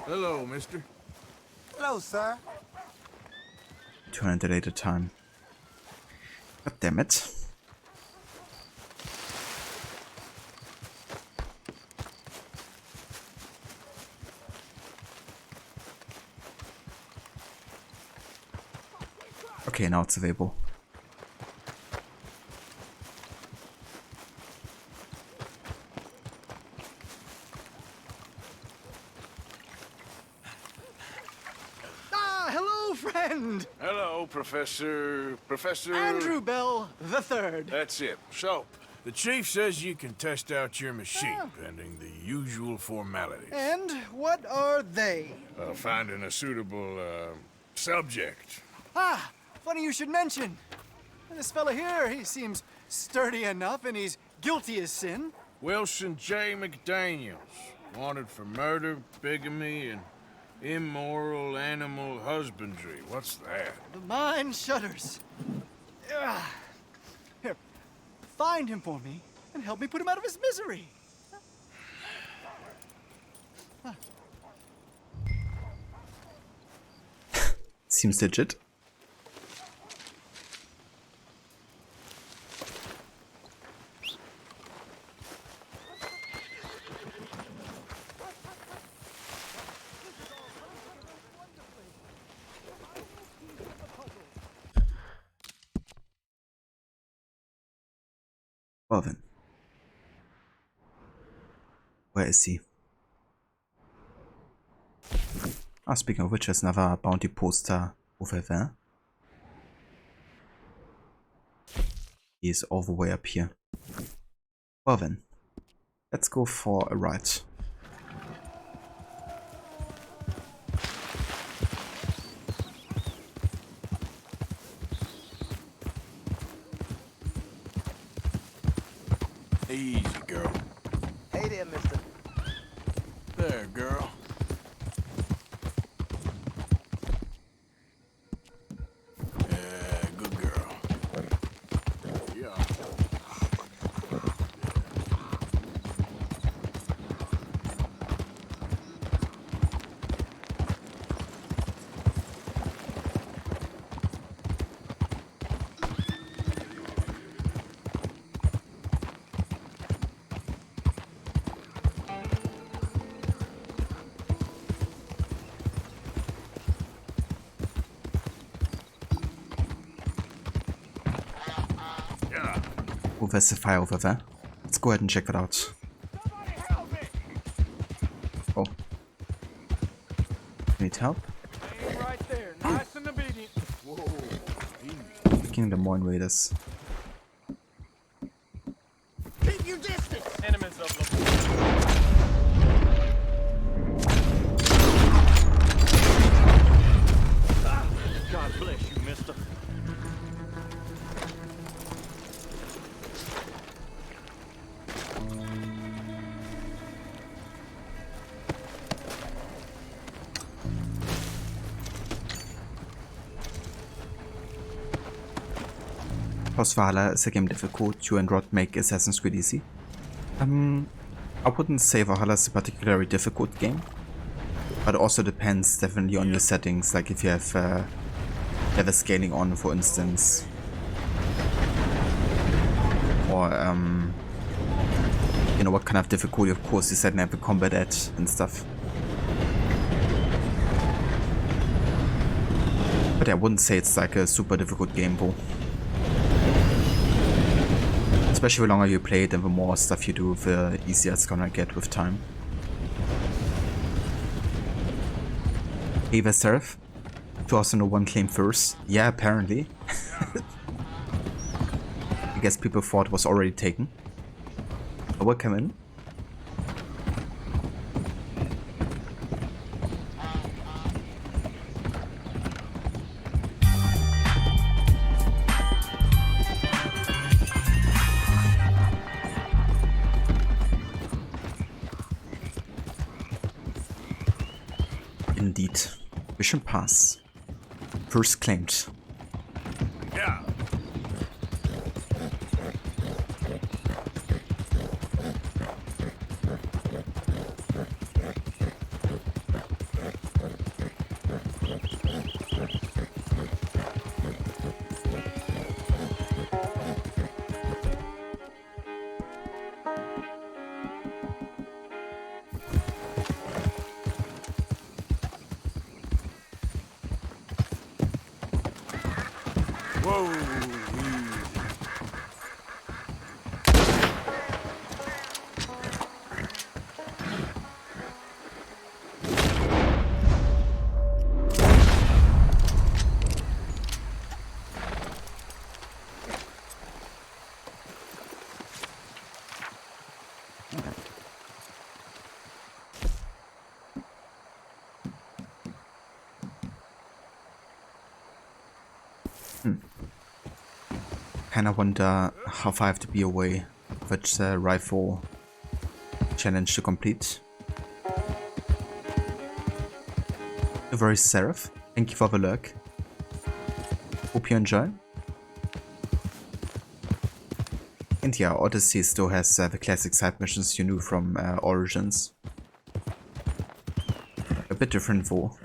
Hello, mister. Hello, sir. 200 at a time. God damn it. Okay, now it's available. Hello, friend. Hello, Professor... Andrew Bell the Third. That's it. So, the chief says you can test out your machine, pending the usual formalities. And what are they? Finding a suitable, subject. Ah, funny you should mention. This fella here, he seems sturdy enough and he's guilty as sin. Wilson J. McDaniels. Wanted for murder, bigamy, and immoral animal husbandry. What's that? The mind shudders. Here, find him for me and help me put him out of his misery. Seems legit. Well then. Where is he? Ah, speaking of which, there's another bounty poster over there. He is all the way up here. Well then, let's go for a ride. Easy, girl. Hey there, mister. There, girl. Yeah, good girl. Yeah. Oh, there's a fire over there. Let's go ahead and check that out. Oh. Need help? Right there, nice and obedient. Whoa. Kingdom More invaders. Keep your distance. Enemies of the God bless you, mister. Post Valhalla is a game difficult. You and Rod make Assassin's Creed easy. I wouldn't say Valhalla is a particularly difficult game, but it also depends definitely on your settings. Like if you have the scaling on, for instance, or you know what kind of difficulty, of course, you set and have the combat at and stuff. But I wouldn't say it's like a super difficult game though. Especially the longer you play it and the more stuff you do, the easier it's gonna get with time. Hey there, Seraph. 2001 claim first. Yeah, apparently. I guess people thought it was already taken. I will come in. Indeed. Mission pass. First claimed. Yeah. Whoa. Kinda wonder how far I have to be away with rifle challenge to complete. A very Seraph, thank you for the lurk. Hope you enjoy. And yeah, Odyssey still has the classic side missions you knew from Origins. A bit different though.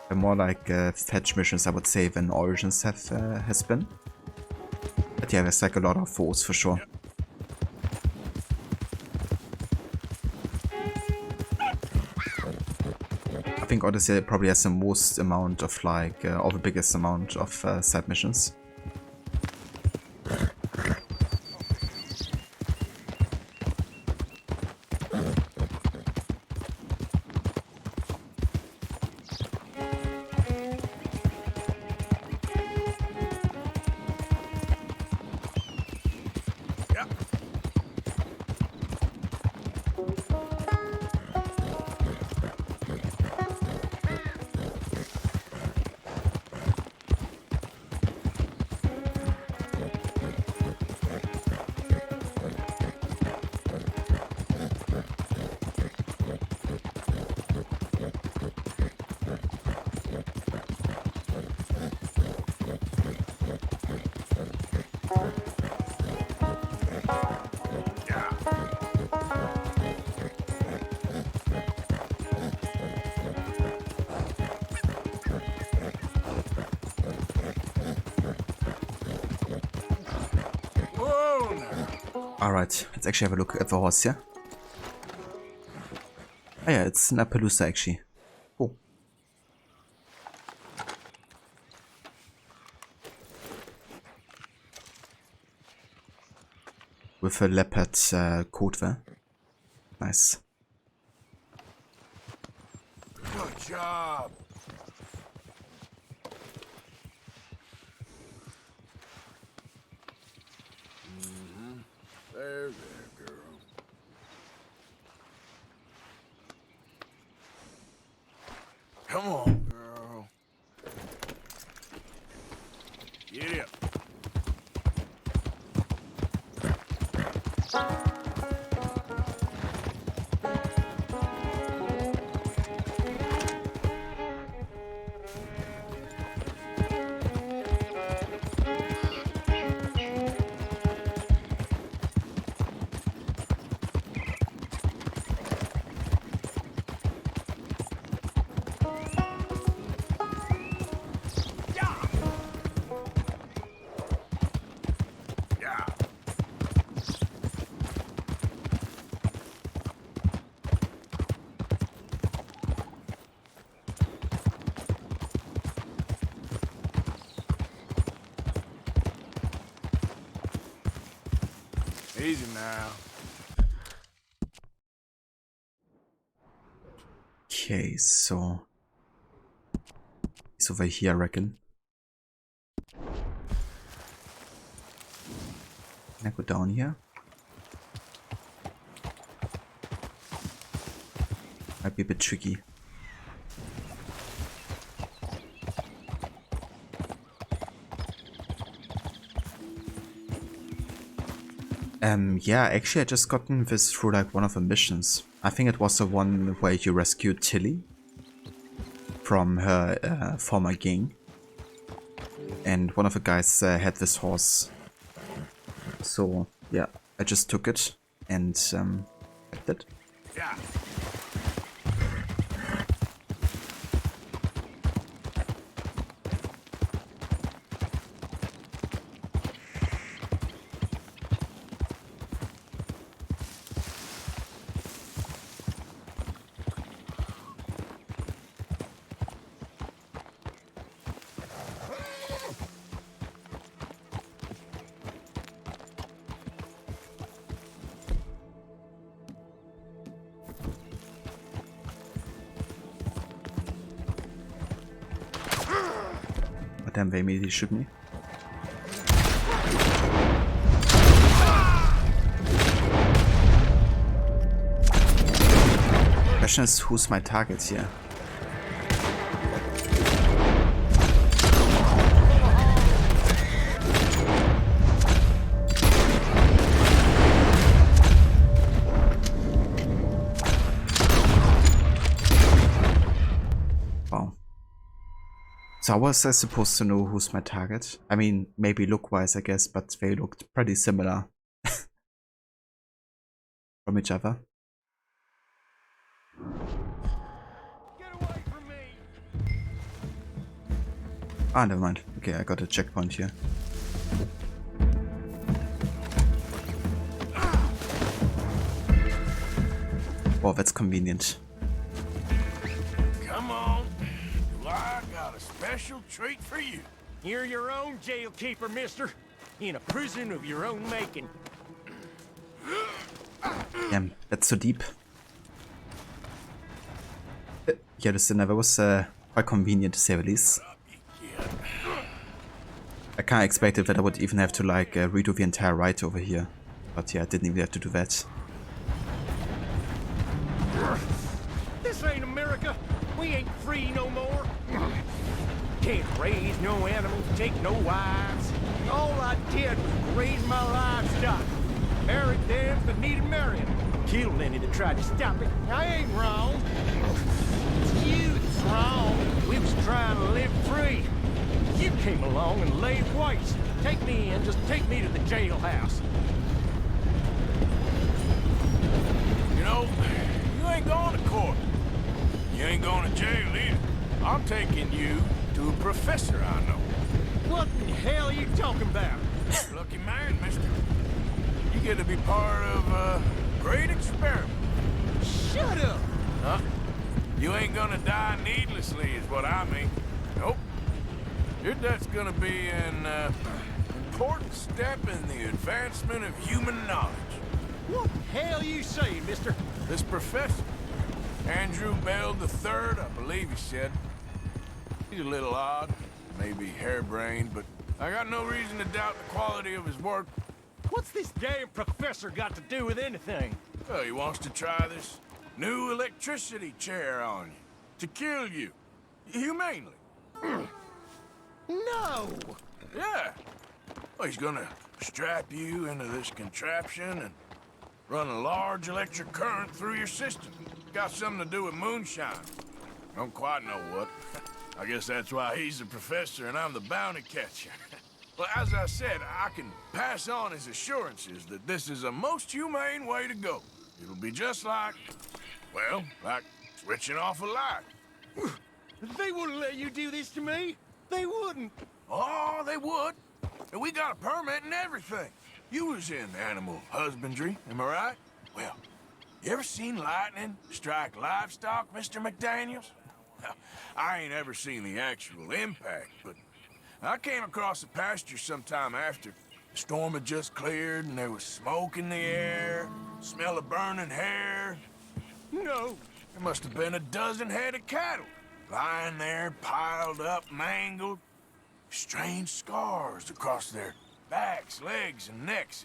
They're more like fetch missions, I would say, than Origins has been. But yeah, there's like a lot of foes for sure. I think Odyssey probably has the most amount of like, or the biggest amount of side missions. Alright, let's actually have a look at the horse here. Oh yeah, it's an Appaloosa actually. Cool. With a leopard coat there. Nice. Good job. There, girl. Come on, girl. Get up. Easy now. Okay, so it's over here, I reckon. Can I go down here? Might be a bit tricky. Yeah, actually I just gotten this through like one of the missions. I think it was the one where you rescued Tilly from her former gang. And one of the guys had this horse. So yeah, I just took it and kept it. Yeah. Damn, they immediately shoot me. Question is, who's my target here? So how was I supposed to know who's my target? I mean, maybe look-wise, I guess, but they looked pretty similar from each other. Get away from me. Ah, never mind. Okay, I got a checkpoint here. Oh, that's convenient. Come on. I got a special treat for you. You're your own jailkeeper, mister. In a prison of your own making. Damn, that's so deep. Yeah, this never was quite convenient to say the least. I kind of expected that I would even have to like redo the entire ride over here. But yeah, I didn't even have to do that. This ain't America. We ain't free no more. Can't raise no animals, take no wives. All I did was raise my livestock. Married them that needed marrying. Killed any that tried to stop it. I ain't wrong. It's you that's wrong. We was trying to live free. You came along and laid waste. Take me in, just take me to the jailhouse. You know, you ain't going to court. You ain't going to jail either. I'm taking you to a professor I know. What in hell are you talking about? Lucky man, mister. You get to be part of a great experiment. Shut up! Huh? You ain't gonna die needlessly, is what I mean. Nope. Your death's gonna be an important step in the advancement of human knowledge. What the hell are you saying, mister? This professor, Andrew Bell III, I believe he said. He's a little odd, maybe harebrained, but I got no reason to doubt the quality of his work. What's this damn professor got to do with anything? Well, he wants to try this new electricity chair on you, to kill you, humanely. No! Yeah. Well, he's gonna strap you into this contraption and run a large electric current through your system. Got something to do with moonshine. Don't quite know what. I guess that's why he's the professor and I'm the bounty catcher. Well, as I said, I can pass on his assurances that this is a most humane way to go. It'll be just like, well, like switching off a light. They wouldn't let you do this to me. They wouldn't. Oh, they would. And we got a permit and everything. You was in animal husbandry, am I right? Well, you ever seen lightning strike livestock, Mr. McDaniels? I ain't ever seen the actual impact, but I came across the pasture sometime after. The storm had just cleared and there was smoke in the air, smell of burning hair. No. There must have been a dozen head of cattle, lying there piled up, mangled. Strange scars across their backs, legs, and necks.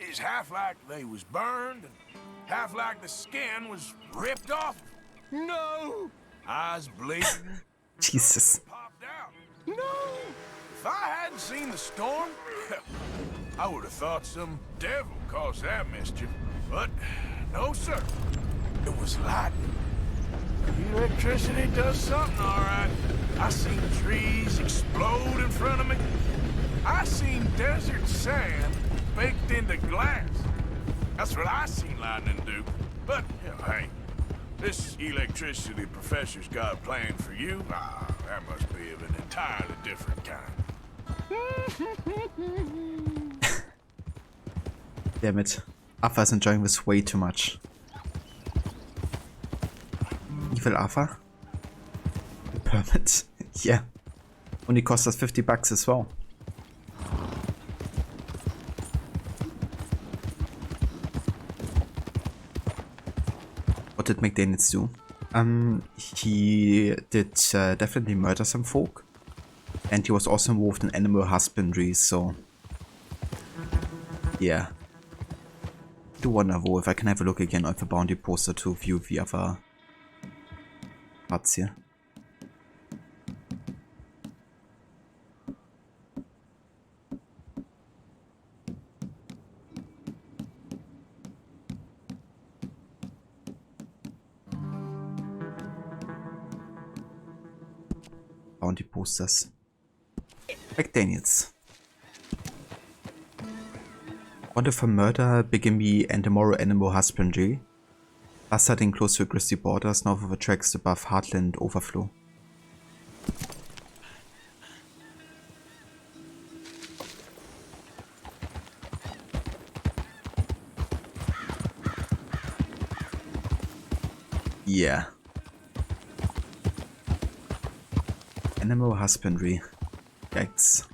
It's half like they was burned, and half like the skin was ripped off. No! Eyes bleeding. Jesus. Popped out. No! If I hadn't seen the storm, I would have thought some devil caused that mischief. But no, sir. It was lightning. Electricity does something, all right. I seen trees explode in front of me. I seen desert sand baked into glass. That's what I seen lightning do. But, you know, hey, this electricity professor's got planned for you, that must be of an entirely different kind. Damn it. Alpha is enjoying this way too much. Evil Alpha? The permit? Yeah. Only cost us $50 as well. What did McDaniels do? He did definitely murder some folk. And he was also involved in animal husbandry, so... yeah. I do wonder though if I can have a look again at the bounty poster to view the other parts here. Bounty posters. McDaniels. Wanted for murder, bigamy, and immoral animal husbandry. Last sighting close to grisly borders, north of the tracks above Heartland Overflow. Yeah. Animal husbandry. Yikes.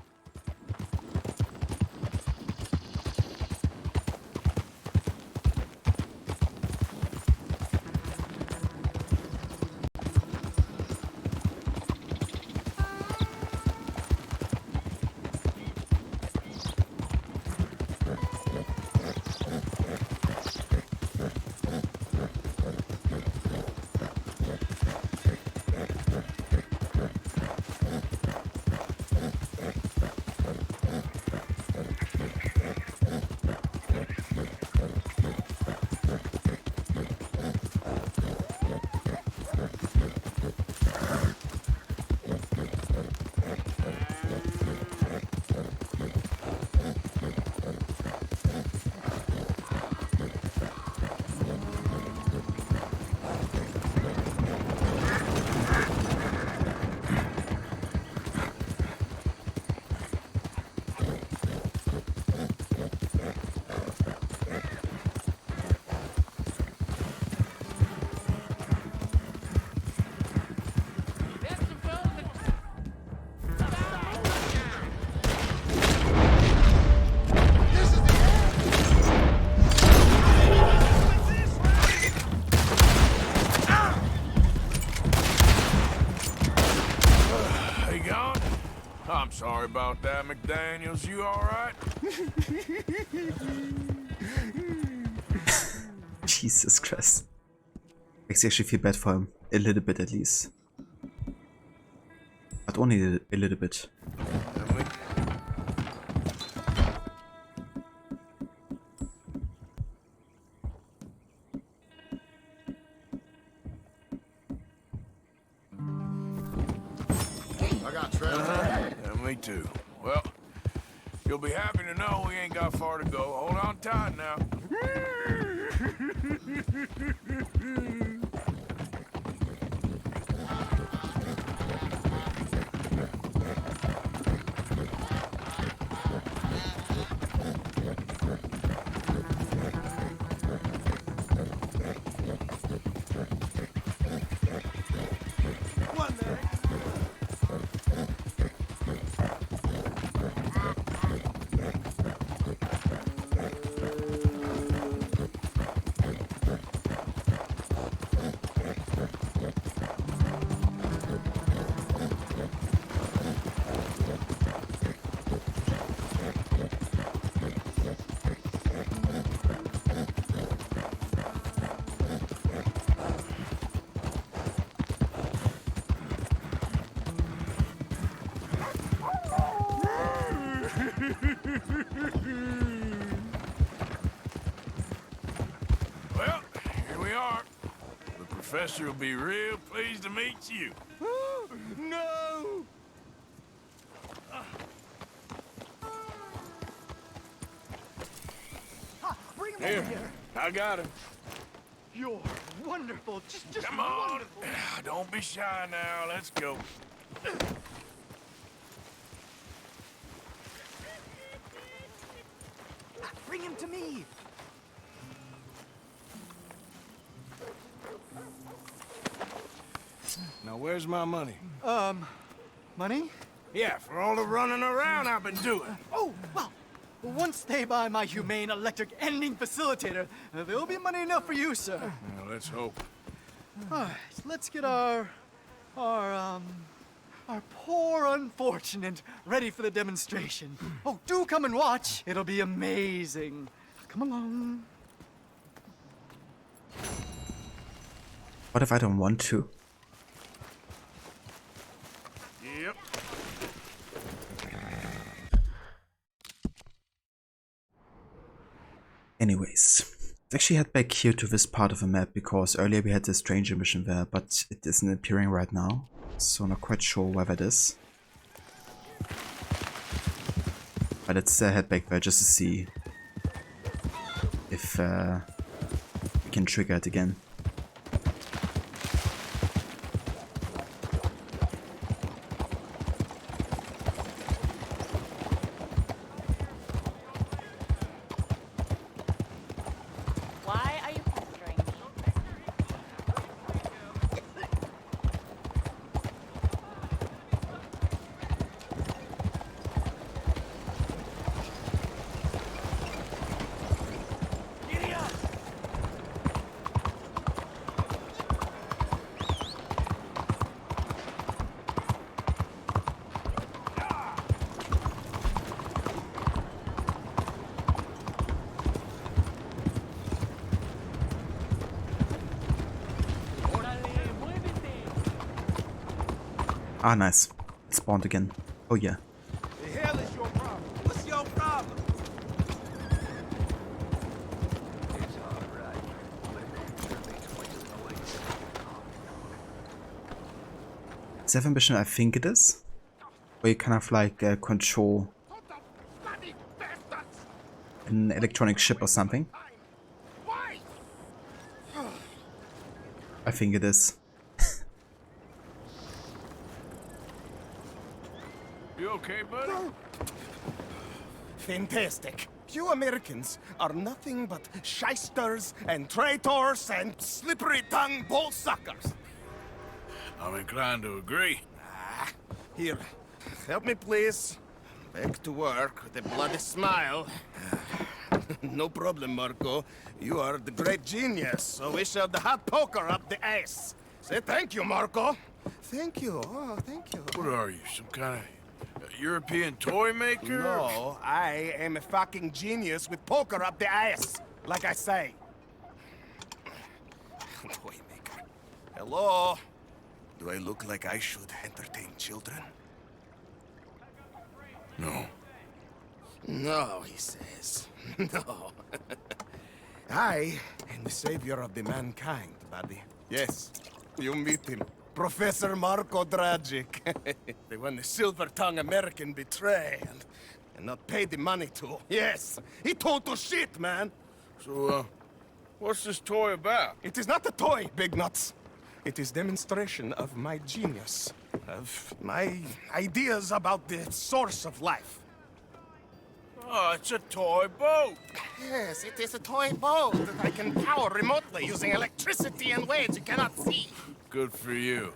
I'm sorry about that, McDaniels. You all right? Jesus Christ. Makes you actually feel bad for him. A little bit at least. But only a little bit. I got Trevor. Yeah, me too. Well, you'll be happy to know we ain't got far to go. Hold on tight now. Well, here we are. The professor will be real pleased to meet you. No! Bring him Here, over here. I got him. You're wonderful. Just Come on. wonderful. Don't be shy now. Let's go. Bring him to me. Now, where's my money? Money? Yeah, for all the running around I've been doing. Oh, well, once they buy my humane electric ending facilitator, there'll be money enough for you, sir. Well, let's hope. All right, let's get our poor unfortunate ready for the demonstration. Oh, do come and watch. It'll be amazing. Come along. What if I don't want to? Yep. Anyways, let's actually head back here to this part of the map because earlier we had the stranger mission there, but it isn't appearing right now, so not quite sure where that is. But let's head back there just to see if we can trigger it again. Why are you pestering me? Ah, nice. It spawned again. Oh yeah. The hell is your problem? What's your problem? Is that a mission? I think it is. Where you kind of like control an electronic ship or something. I think it is. You okay, buddy? Fantastic. You Americans are nothing but shysters and traitors and slippery-tongued bull suckers. I'm inclined to agree. Here, help me, please. Back to work with a bloody smile. No problem, Marco. You are the great genius, so we shove the hot poker up the ass. Say thank you, Marco. Thank you. Oh, thank you. What are you, some kind of... European toy maker? No, I am a fucking genius with poker up the ass, like I say. Toy maker. Hello? Do I look like I should entertain children? No. No, he says. No. I am the savior of the mankind, buddy. Yes, you meet him. Professor Marco Dragic. The one the silver-tongued American betrayed and not paid the money to. Yes, he total shit, man. So, what's this toy about? It is not a toy, Big Nuts. It is demonstration of my genius, of my ideas about the source of life. Oh, it's a toy boat. Yes, it is a toy boat that I can power remotely using electricity and waves you cannot see. Good for you.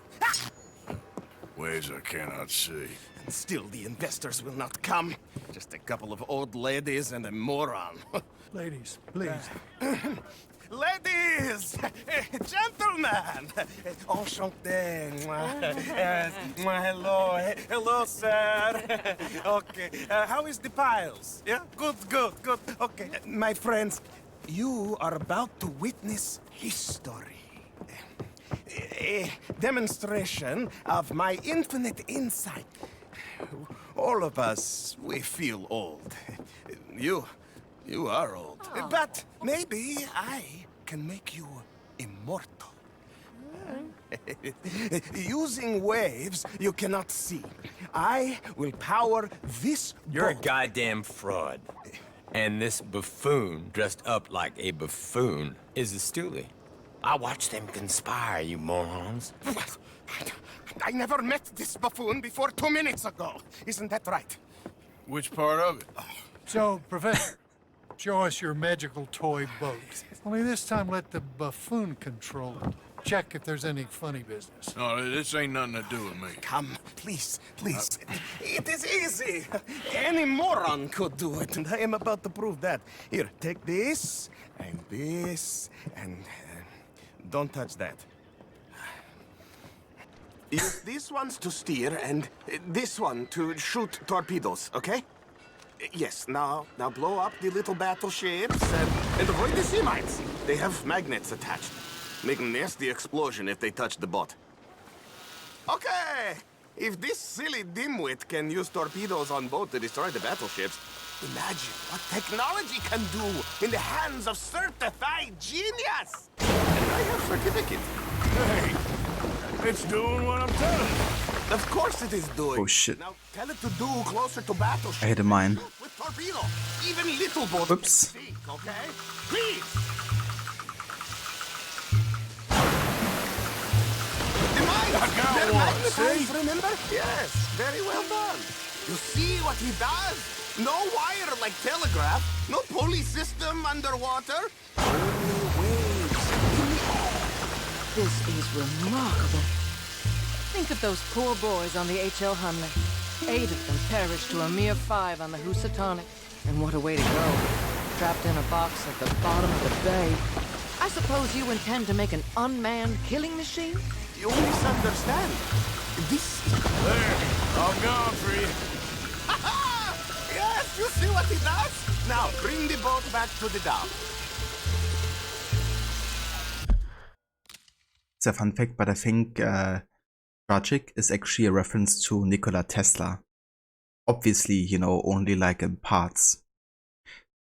Ways I cannot see. And still the investors will not come. Just a couple of old ladies and a moron. Ladies, please. Ladies! Gentlemen! Enchanté. Hello. Hello, sir. Okay. How is the piles? Yeah? Good. Okay. My friends, you are about to witness history. A demonstration of my infinite insight. All of us, we feel old. You are old. Oh. But maybe I can make you immortal. Using waves you cannot see, I will power this You're boat. a goddamn fraud. And this buffoon, dressed up like a buffoon, is a stoolie. I watched them conspire, you morons. I never met this buffoon before 2 minutes ago. Isn't that right? Which part of it? So, Professor, show us your magical toy boat. Only this time let the buffoon control it. Check if there's any funny business. No, this ain't nothing to do with me. Come, please. It is easy. Any moron could do it, and I am about to prove that. Here, take this, and don't touch that. Use these ones to steer, and this one to shoot torpedoes, okay? Yes, now blow up the little battleships, and avoid the sea mines. They have magnets attached. Make a nasty explosion if they touch the boat. Okay! If this silly dimwit can use torpedoes on boat to destroy the battleships, imagine what technology can do in the hands of certified genius! And I have certificate. Hey, it's doing what I'm telling it. Of course it is doing. Oh shit. Now tell it to do closer to battleships. I had a mine. With torpedo. Even little boats Oops. can sink, okay? Please! They're magnetized, remember? Yes, very well done. You see what he does? No wire like telegraph, no pulley system underwater. Only waves in the air. This is remarkable. Think of those poor boys on the H.L. Hunley. 8 of them perished to a mere 5 on the Housatonic. And what a way to go. Trapped in a box at the bottom of the bay. I suppose you intend to make an unmanned killing machine? You misunderstand. This is... There, I'm gone for you. Yes, you see what he does? Now, bring the boat back to the dock. It's a fun fact, but I think Dragic is actually a reference to Nikola Tesla. Obviously, you know, only like in parts.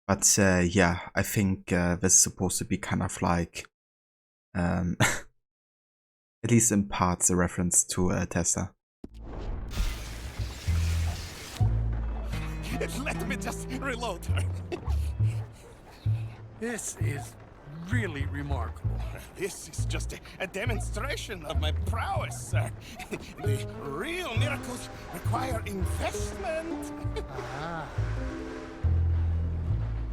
But yeah, I think this is supposed to be kind of like, at least in parts, a reference to Tesla. Let me just reload. This is really remarkable. This is just a demonstration of my prowess, sir. The real miracles require investment.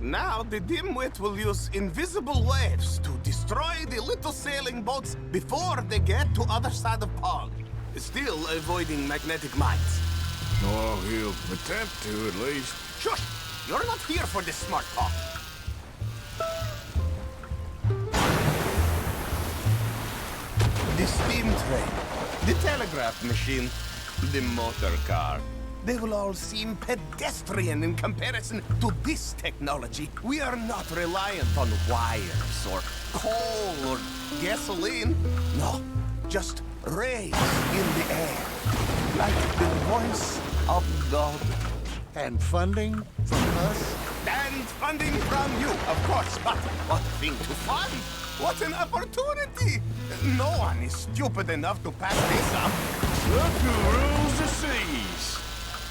Now the dimwit will use invisible waves to destroy the little sailing boats before they get to other side of pond, still avoiding magnetic mines. Oh, he'll attempt to, at least. Shush! You're not here for this smart talk. The steam train, the telegraph machine, the motor car. they will all seem pedestrian in comparison to this technology. We are not reliant on wires or coal or gasoline. No, just rays in the air, like the voice of God. And funding from us? And funding from you, of course. But what thing to fund? What an opportunity! No one is stupid enough to pass this up. Look who rules the seas.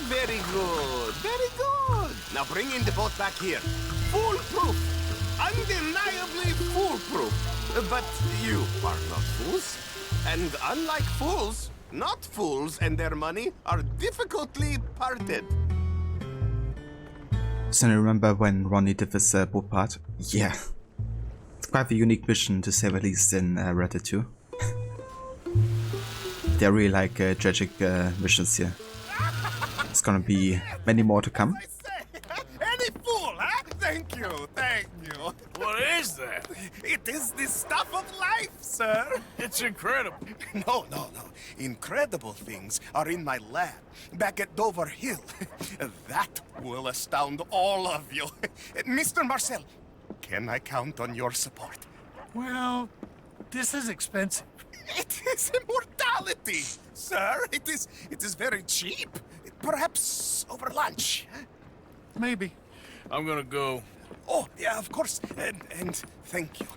Very good, very good. Now bring in the boat back here. Foolproof. Undeniably foolproof. But you are not fools. And unlike fools, not fools and their money are difficultly parted. So I remember when Ronnie did this boat part. Yeah. It's quite a unique mission, to say the least, in Red Dead 2. They're really like tragic missions here. It's gonna be many more to come. Any fool, huh? Thank you, thank you. What is that? It is the stuff of life, sir. It's incredible. No. Incredible things are in my lab, back at Dover Hill. That will astound all of you. Mr. Marcel, can I count on your support? Well, this is expensive. It is immortality, sir. It is very cheap. Perhaps over lunch. Maybe. I'm gonna go. Oh, yeah, of course. And thank you.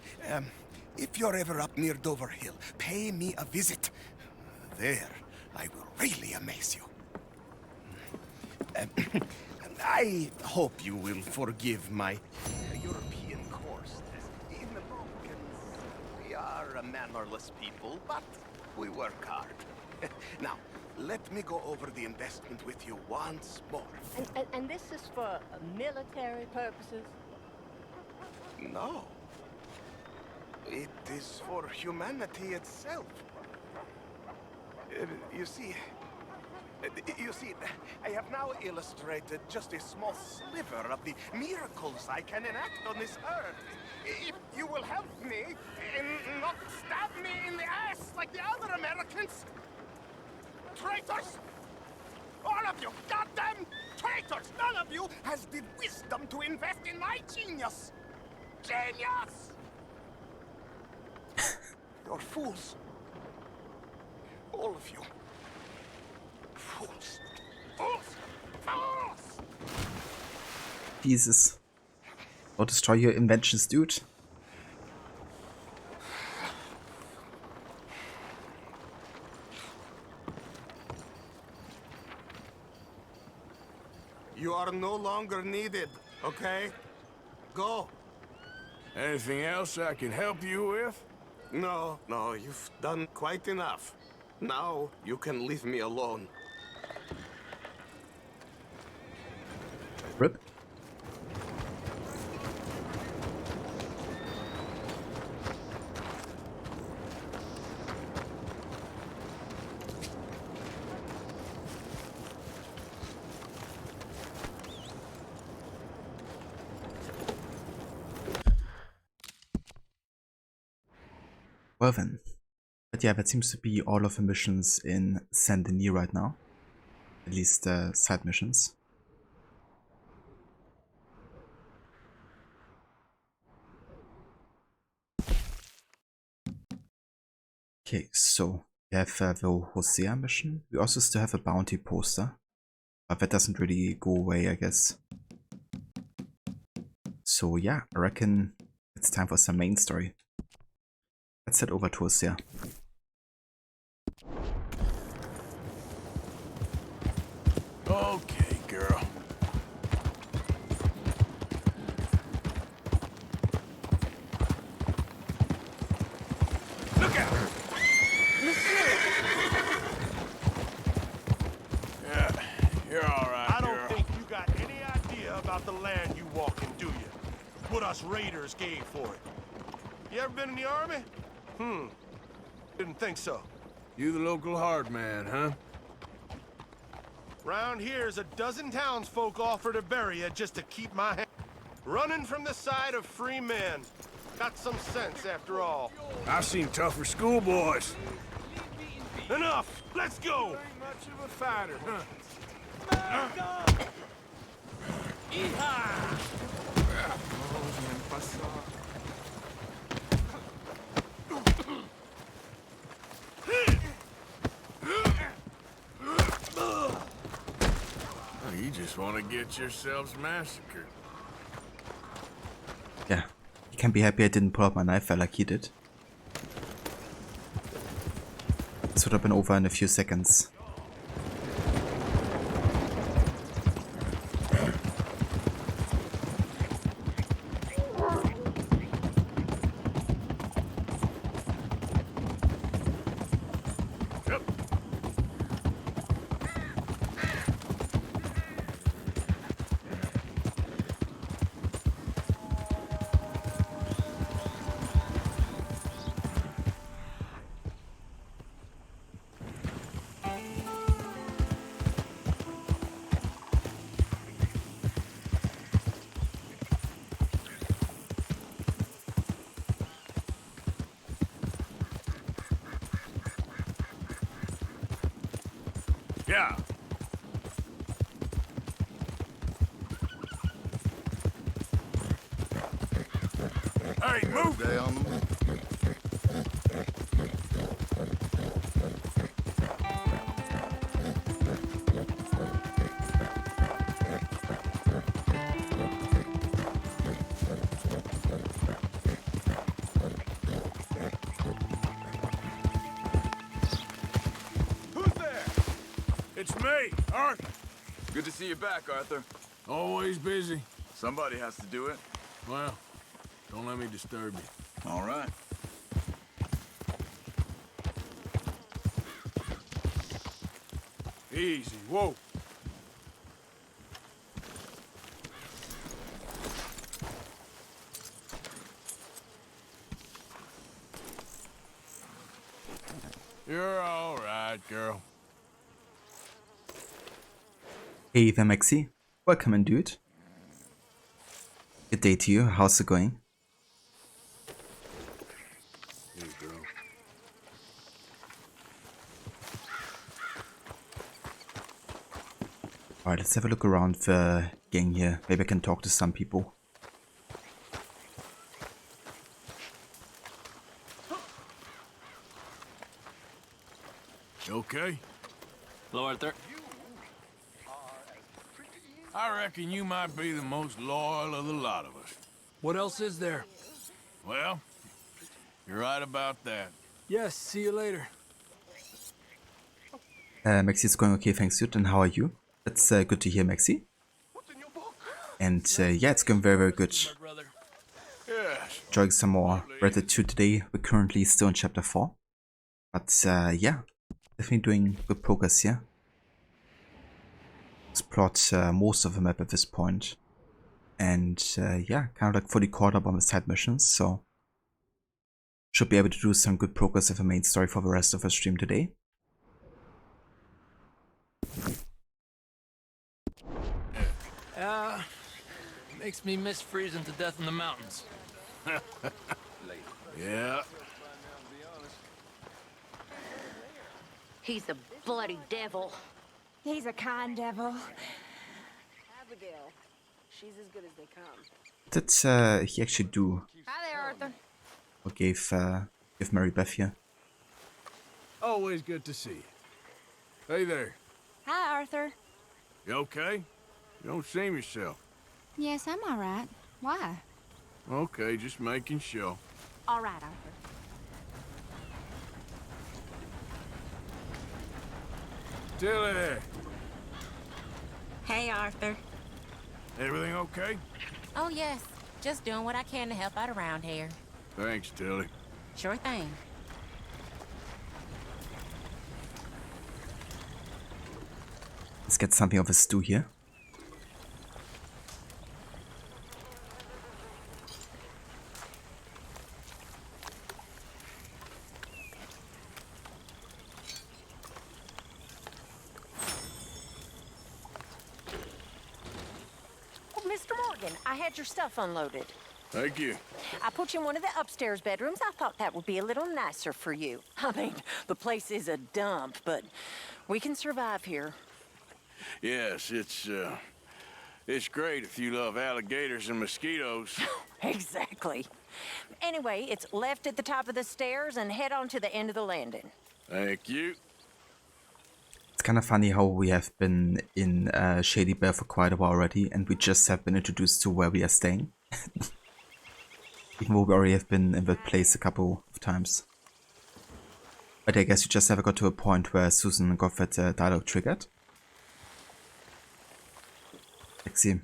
If you're ever up near Dover Hill, pay me a visit. There, I will really amaze you. I hope you will forgive my European course. In the Balkans, we are a mannerless people, but we work hard. Now, let me go over the investment with you once more. And this is for military purposes? No. It is for humanity itself. You see, I have now illustrated just a small sliver of the miracles I can enact on this earth. If you will help me and not stab me in the ass like the other Americans. Traitors! All of you, goddamn traitors! None of you has the wisdom to invest in my genius! Genius! You're fools. All of you. Fools. Fools! Fools! Jesus. Don't destroy your inventions, dude. You are no longer needed, okay? Go. Anything else I can help you with? No, you've done quite enough. Now you can leave me alone. Rip. Well then. But yeah, that seems to be all of the missions in Saint Denis right now. At least the side missions. Okay, so we have the Hosea mission. We also still have a bounty poster. But that doesn't really go away, I guess. So yeah, I reckon it's time for some main story. Let's head over to Hosea. Okay, girl. Look out! Yeah, you're all right, I don't girl. think you got any idea about the land you walking, do you? What us raiders gave for it. You ever been in the army? Didn't think so. You the local hard man, huh? Round here's a dozen townsfolk offer to bury you just to keep my hand. Running from the side of free men. Got some sense after all. I've seen tougher schoolboys. Enough! Let's go! Ain't much of a fighter, huh? You just want to get yourselves massacred. Yeah, you can be happy I didn't pull out my knife like he did. This would have been over in a few seconds. Yeah. Hey, move! Day on the move. It's me, Arthur. Good to see you back, Arthur. Always busy. Somebody has to do it. Well, don't let me disturb you. All right. Easy, whoa. You're all right, girl. Hey there, Maxi. Welcome in, dude. Good day to you. How's it going? Here, girl. Alright, let's have a look around the gang here. Maybe I can talk to some people. You okay? Hello, Arthur. I reckon you might be the most loyal of the lot of us. What else is there? Well, you're right about that. Yes, see you later. Maxi, it's going okay, thanks, dude. And how are you? That's good to hear, Maxi. And yeah, it's going very, very good. Yes. Enjoying some more Red Dead 2 today. We're currently still in chapter 4. But yeah, definitely doing good progress here. Explored most of the map at this point. And yeah, kind of like fully caught up on the side missions, so should be able to do some good progress of the main story for the rest of the stream today. Makes me miss freezing to death in the mountains. Yeah. He's a bloody devil. He's a kind devil. Abigail, she's as good as they come. Did he actually do Hi there, Arthur. or gave Mary Beth here? Always good to see you. Hey there. Hi, Arthur. You okay? You don't seem yourself. Yes, I'm all right. Why? Okay, just making sure. All right, Arthur. Tilly, Hey, Arthur. everything okay? Oh, yes. Just doing what I can to help out around here. Thanks, Tilly. Sure thing. Let's get something of a stew here. Mr. Morgan, I had your stuff unloaded. Thank you. I put you in one of the upstairs bedrooms. I thought that would be a little nicer for you. I mean, the place is a dump, but we can survive here. Yes, it's great if you love alligators and mosquitoes. Exactly. Anyway, it's left at the top of the stairs and head on to the end of the landing. Thank you. It's kind of funny how we have been in Shady Bear for quite a while already, and we just have been introduced to where we are staying. Even though we already have been in that place a couple of times. But I guess you just never got to a point where Susan got that dialogue triggered. Let's see.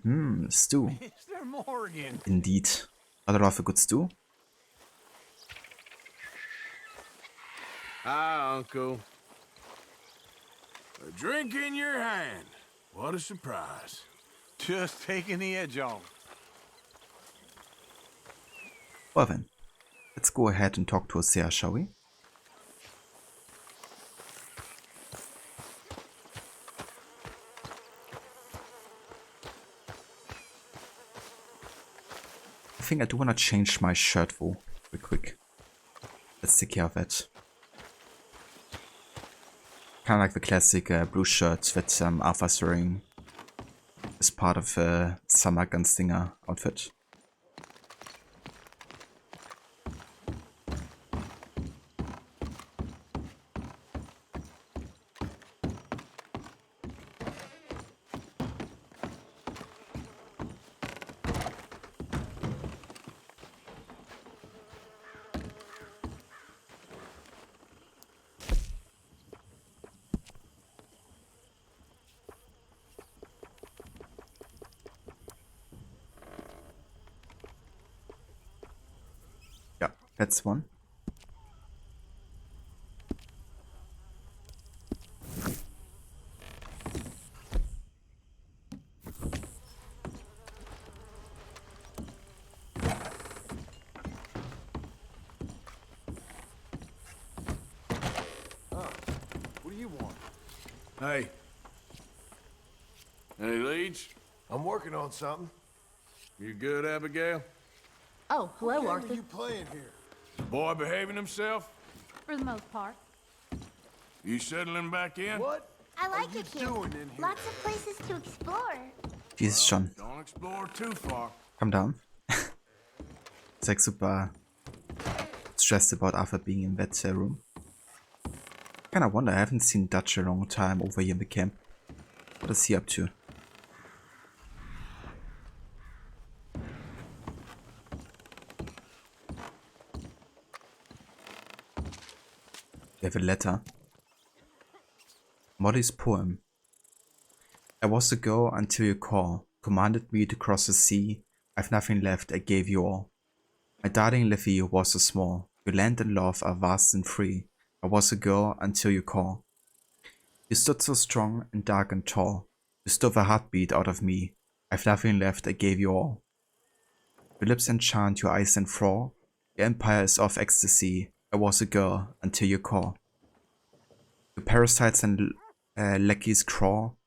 Stew. Is there more again? Indeed. Not a lot of a good stew. Hi, Uncle. A drink in your hand. What a surprise. Just taking the edge off. Well then, let's go ahead and talk to Osea, shall we? I think I do want to change my shirt though, real quick. Let's take care of that. Kind of like the classic blue shirt that Arthur's wearing as part of a summer gunslinger outfit. Yeah, that's one. What do you want? Hey. Any leads? I'm working on something. You good, Abigail? Oh, hello, What Arthur. are you playing here? The boy behaving himself? For the most part. You settling back in? What? I like it here. Doing in here? Lots of places to explore. Jesus, Sean. Don't explore too far. Calm down. It's like super stressed about Arthur being in that room. Kinda wonder, I haven't seen Dutch a long time over here in the camp. What is he up to? We have a letter. Molly's poem. I was a girl until you call, commanded me to cross the sea. I've nothing left, I gave you all. My darling Livy was so small. Your land and love are vast and free. I was a girl until you call. You stood so strong and dark and tall. You stole the heartbeat out of me. I've nothing left, I gave you all. Your lips enchant, your eyes enthrall. Your empire is of ecstasy. I was a girl until you call. Your parasites and lackeys crawl,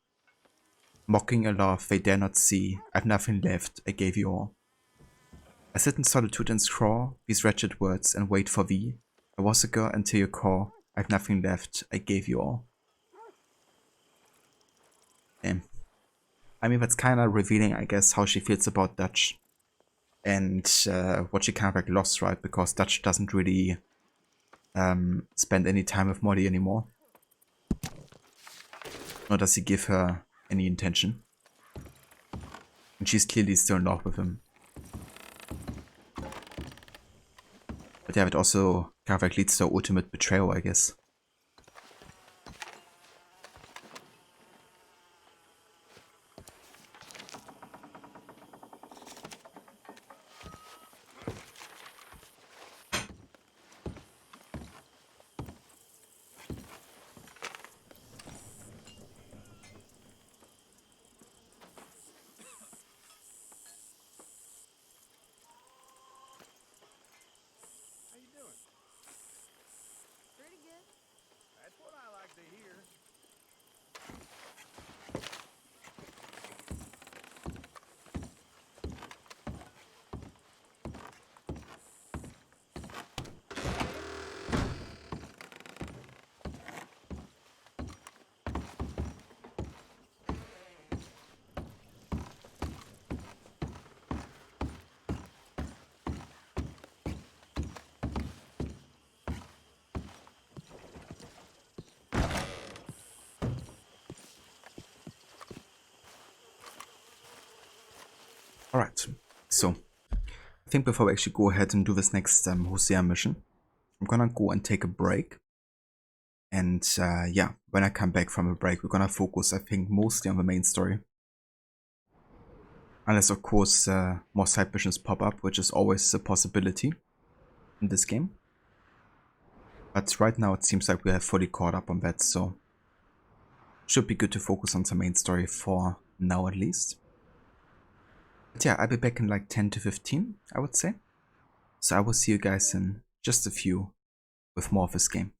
mocking a love they dare not see. I've nothing left, I gave you all. I sit in solitude and scrawl these wretched words and wait for thee. I was a girl until you call. I've nothing left, I gave you all. Damn. I mean, that's kind of revealing, I guess, how she feels about Dutch. And what she kind of like lost, right? Because Dutch doesn't really spend any time with Molly anymore. Nor does he give her any intention. And she's clearly still in love with him. But yeah, it also kind of like leads to ultimate betrayal, I guess. Pretty good. Alright, so I think before we actually go ahead and do this next Hosea mission, I'm gonna go and take a break. And yeah, when I come back from a break, we're gonna focus, I think, mostly on the main story. Unless, of course, more side missions pop up, which is always a possibility in this game. But right now it seems like we are fully caught up on that, so should be good to focus on the main story for now at least. But yeah, I'll be back in like 10 to 15, I would say. So I will see you guys in just a few with more of this game.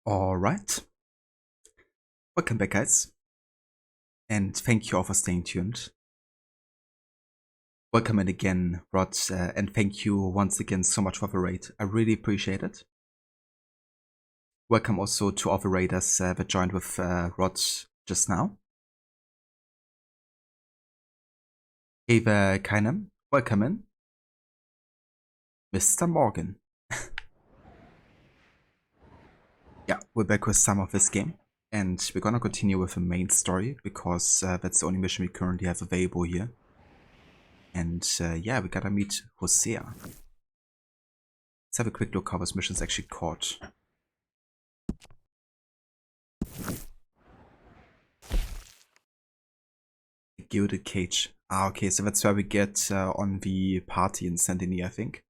Alright. Welcome back, guys. And thank you all for staying tuned. Welcome in again, Rod, and thank you once again so much for the raid. I really appreciate it. Welcome also to all the raiders that joined with Rod just now. Hey there, Kainem. Welcome in. Mr. Morgan. Yeah, we're back with some of this game. And we're gonna continue with the main story, because that's the only mission we currently have available here. And yeah, we gotta meet Hosea. Let's have a quick look how this mission's actually caught. The Gilded Cage. Ah, okay, so that's where we get on the party in Saint-Denis, I think.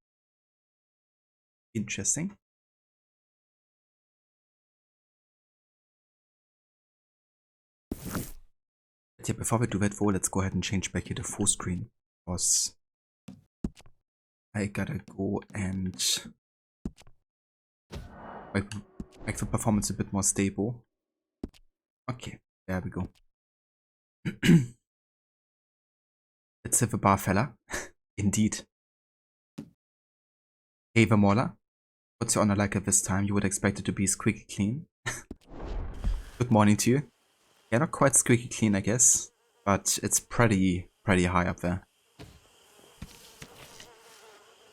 Interesting. But yeah, before we do that though, let's go ahead and change back here to full screen. Because I gotta go and make the performance a bit more stable. Okay, there we go. Let's have a bar, fella. Indeed. Hey, Vermola. What's your honor like at this time? You would expect it to be squeaky clean. Good morning to you. Yeah, not quite squeaky clean, I guess. But it's pretty high up there.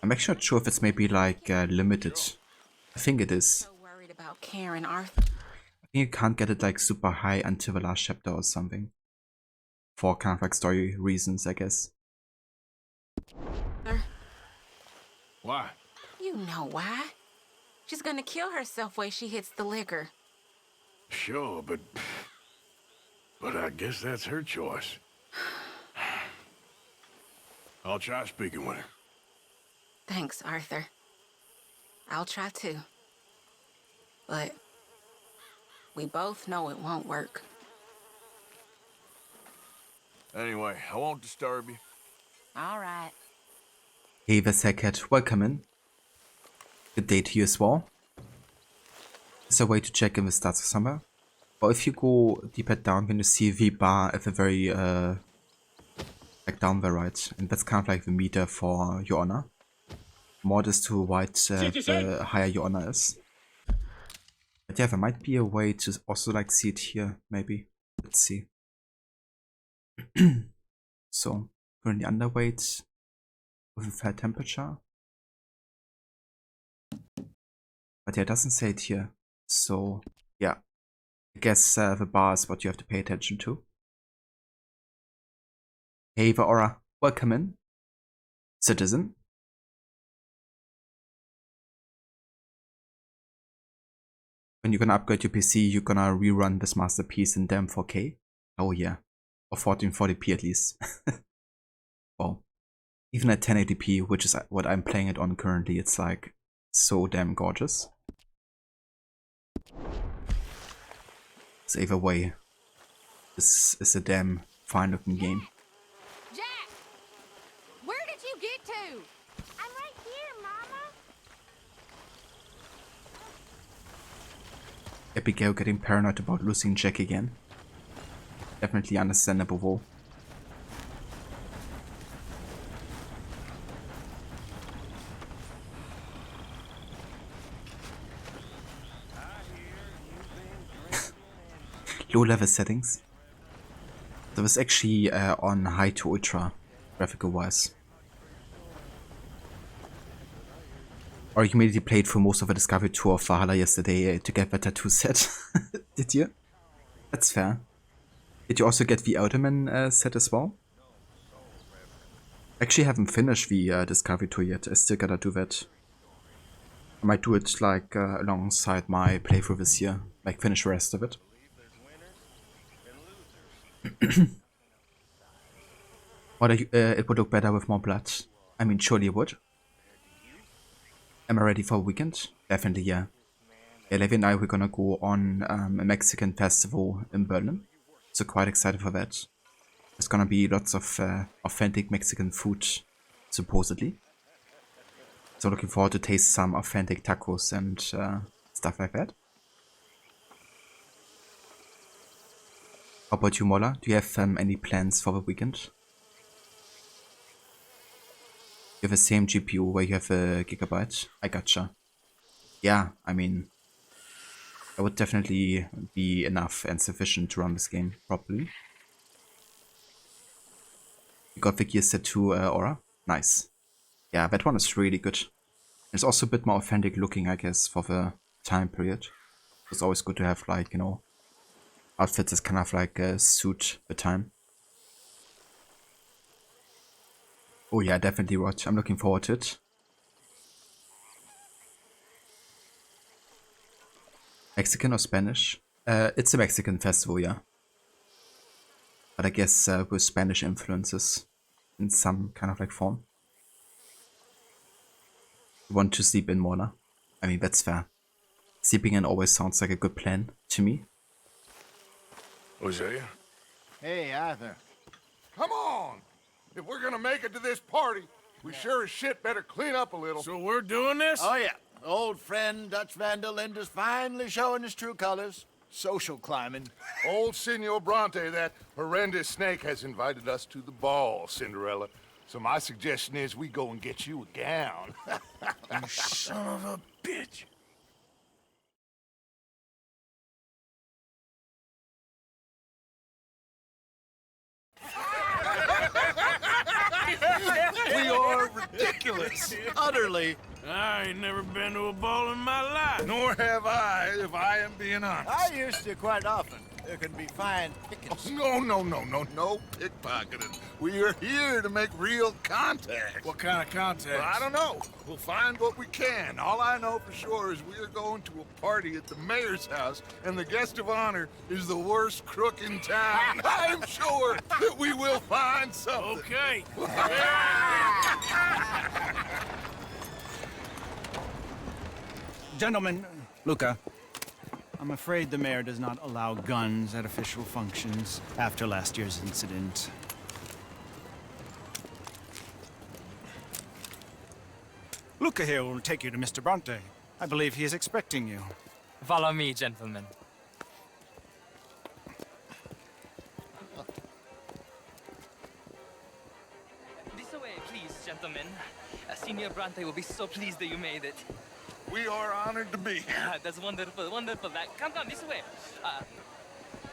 I'm actually not sure if it's maybe like limited. I think it is. So worried about Karen, Arthur. I think you can't get it like super high until the last chapter or something. For kind of like story reasons, I guess. Why? You know why. She's gonna kill herself when she hits the liquor. Sure, but I guess that's her choice. I'll try speaking with her. Thanks, Arthur. I'll try too. But we both know it won't work. Anyway, I won't disturb you. All right. Hey, the Sackhead, welcome in. Good day to you as well. Is there a way to check in the stats of summer? Or if you go deeper down, when you see the bar at the very, like down the right, and that's kind of like the meter for your honor. More this to white, the higher your honor is. But yeah, there might be a way to also like see it here, maybe. Let's see. So, currently underweight with a fair temperature. But yeah, it doesn't say it here. So, yeah. I guess the bar is what you have to pay attention to. Hey, Vaora, welcome in. Citizen. When you're gonna upgrade your PC, you're gonna rerun this masterpiece in damn 4K. Oh yeah. Or 1440p at least. Well, even at 1080p, which is what I'm playing it on currently, it's like so damn gorgeous. So either way, this is a damn fine looking game. Jack! Where did you get to? I'm right here, Mama. Abigail getting paranoid about losing Jack again. Definitely understandable though. Low level settings. That was actually on high to ultra, graphical wise. Or you immediately played through most of the Discovery Tour of Valhalla yesterday to get that tattoo set. Did you? That's fair. Did you also get the Elderman set as well? Actually haven't finished the Discovery Tour yet. I still gotta do that. I might do it like alongside my playthrough this year. Like finish the rest of it. Or it would look better with more blood. I mean, surely it would. Am I ready for a weekend? Definitely, yeah. Yeah, Levi and I, we're gonna go on a Mexican festival in Berlin. So quite excited for that. There's gonna be lots of authentic Mexican food, supposedly. So looking forward to taste some authentic tacos and stuff like that. How about you, Mola? Do you have any plans for the weekend? You have the same GPU where you have a gigabyte? I gotcha. Yeah, I mean, that would definitely be enough and sufficient to run this game properly. You got the Gear Set 2 Aura? Nice. Yeah, that one is really good. It's also a bit more authentic looking, I guess, for the time period. It's always good to have, like, you know, outfits that kind of like suit the time. Oh yeah, definitely watch. I'm looking forward to it. Mexican or Spanish? It's a Mexican festival, yeah. But I guess with Spanish influences in some kind of like form. You want to sleep in, Mona? I mean, that's fair. Sleeping in always sounds like a good plan to me. Hosea? Hey, Arthur. Come on! If we're gonna make it to this party, we sure as shit better clean up a little. So we're doing this? Oh, yeah. Old friend Dutch Van der Linde's finally showing his true colors. Social climbing. Old Senor Bronte, that horrendous snake, has invited us to the ball, Cinderella. So my suggestion is we go and get you a gown. You son of a bitch. We are ridiculous. Utterly. I ain't never been to a ball in my life. Nor have I, if I am being honest. I used to quite often. There can be fine pickings. No pickpocketing. We are here to make real contact. What kind of contact? Well, I don't know. We'll find what we can. All I know for sure is we are going to a party at the mayor's house, and the guest of honor is the worst crook in town. I'm sure that we will find something. Okay. Gentlemen, Luca, I'm afraid the mayor does not allow guns at official functions after last year's incident. Luca here will take you to Mr. Bronte. I believe he is expecting you. Follow me, gentlemen. This way, please, gentlemen. Senior Bronte will be so pleased that you made it. We are honored to be here. That's wonderful, wonderful. Come, this way.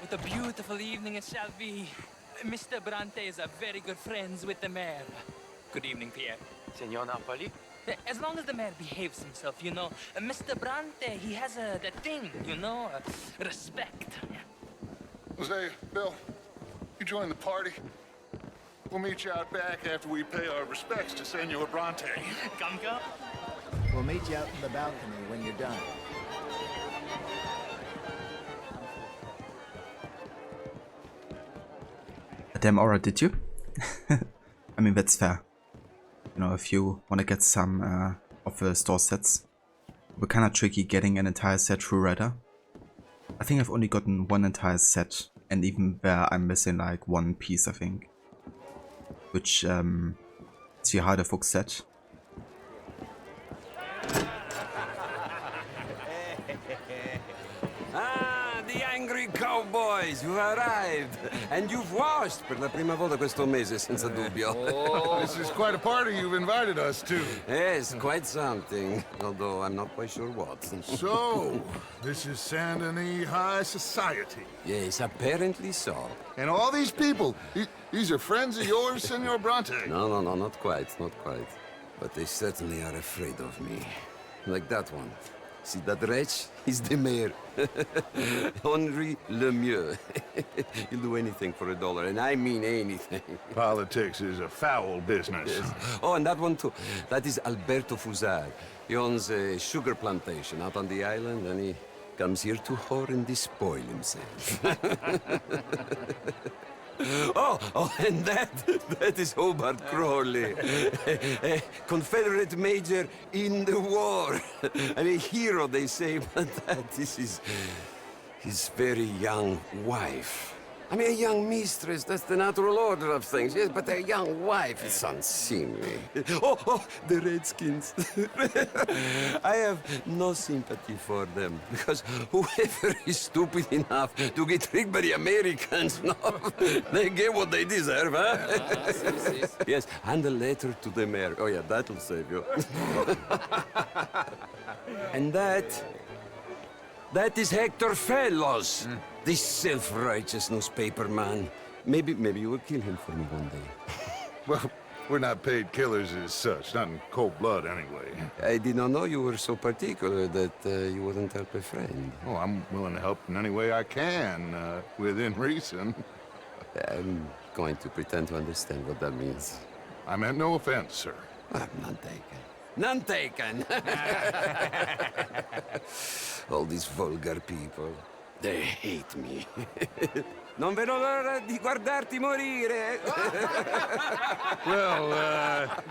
What a beautiful evening it shall be. Mr. Bronte is a very good friends with the mayor. Good evening, Pierre. Senor Napoli? As long as the mayor behaves himself, you know. Mr. Bronte, he has that thing, you know, respect. Jose, Bill, you join the party. We'll meet you out back after we pay our respects to Senor Bronte. Come. We'll meet you out in the balcony when you're done. Damn, Aura, did you? I mean, that's fair. You know, if you want to get some of the store sets. We're kind of tricky getting an entire set through Redder. I think I've only gotten one entire set, and even there I'm missing like one piece, I think. Which, is the Harderfuchs set. The angry cowboys who arrived. And you've washed per la prima volta questo mese, senza dubbio. Oh, this is quite a party you've invited us to. Yes, quite something. Although I'm not quite sure what. So, this is Saint Denis High Society. Yes, apparently so. And all these people, these are friends of yours, Senor Bronte? No, not quite, not quite. But they certainly are afraid of me. Like that one. See that wretch? He's the mayor. Henri Lemieux. He'll do anything for $1, and I mean anything. Politics is a foul business. Yes. Oh, and that one too. That is Alberto Fusar. He owns a sugar plantation out on the island, and he comes here to whore and despoil himself. Oh, and that is Hobart Crawley, a Confederate major in the war, and a hero, they say, but that is his very young wife, I mean, a young mistress, that's the natural order of things, yes, but a young wife is unseemly. Oh, the Redskins. I have no sympathy for them, because whoever is stupid enough to get tricked by the Americans, no, they get what they deserve, huh? Yes, and a letter to the mayor. Oh, yeah, that'll save you. And that is Hector Fellows, this self-righteous newspaper man. Maybe you will kill him for me one day. Well, we're not paid killers as such, not in cold blood anyway. I did not know you were so particular that you wouldn't help a friend. Oh, I'm willing to help in any way I can, within reason. I'm going to pretend to understand what that means. I meant no offense, sir. None taken. None taken! All these vulgar people, they hate me. Non vedo l'ora di guardarti morire. Well,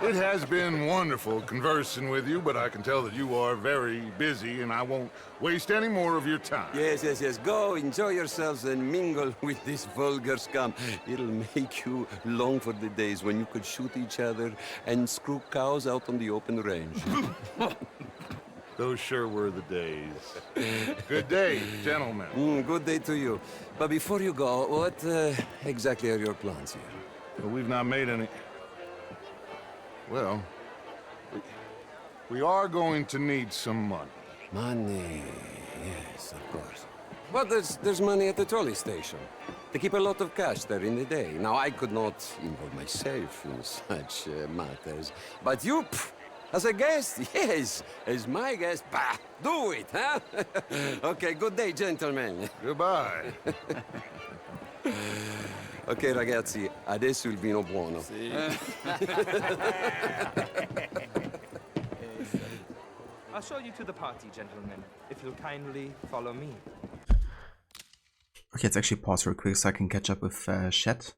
it has been wonderful conversing with you, but I can tell that you are very busy, and I won't waste any more of your time. Yes. Go, enjoy yourselves, and mingle with this vulgar scum. It'll make you long for the days when you could shoot each other and screw cows out on the open range. Those sure were the days. Good day, gentlemen. Good day to you. But before you go, what exactly are your plans here? Well, we've not made any... Well, we are going to need some money. Money, yes, of course. Well, there's money at the trolley station. They keep a lot of cash there in the day. Now, I could not involve myself in such matters. But you... As a guest? Yes. As my guest? Bah! Do it, huh? Okay, good day, gentlemen. Goodbye. Ok, ragazzi, adesso il vino buono. I'll show you to the party, gentlemen, if you'll kindly follow me. Okay, let's actually pause real quick so I can catch up with chat,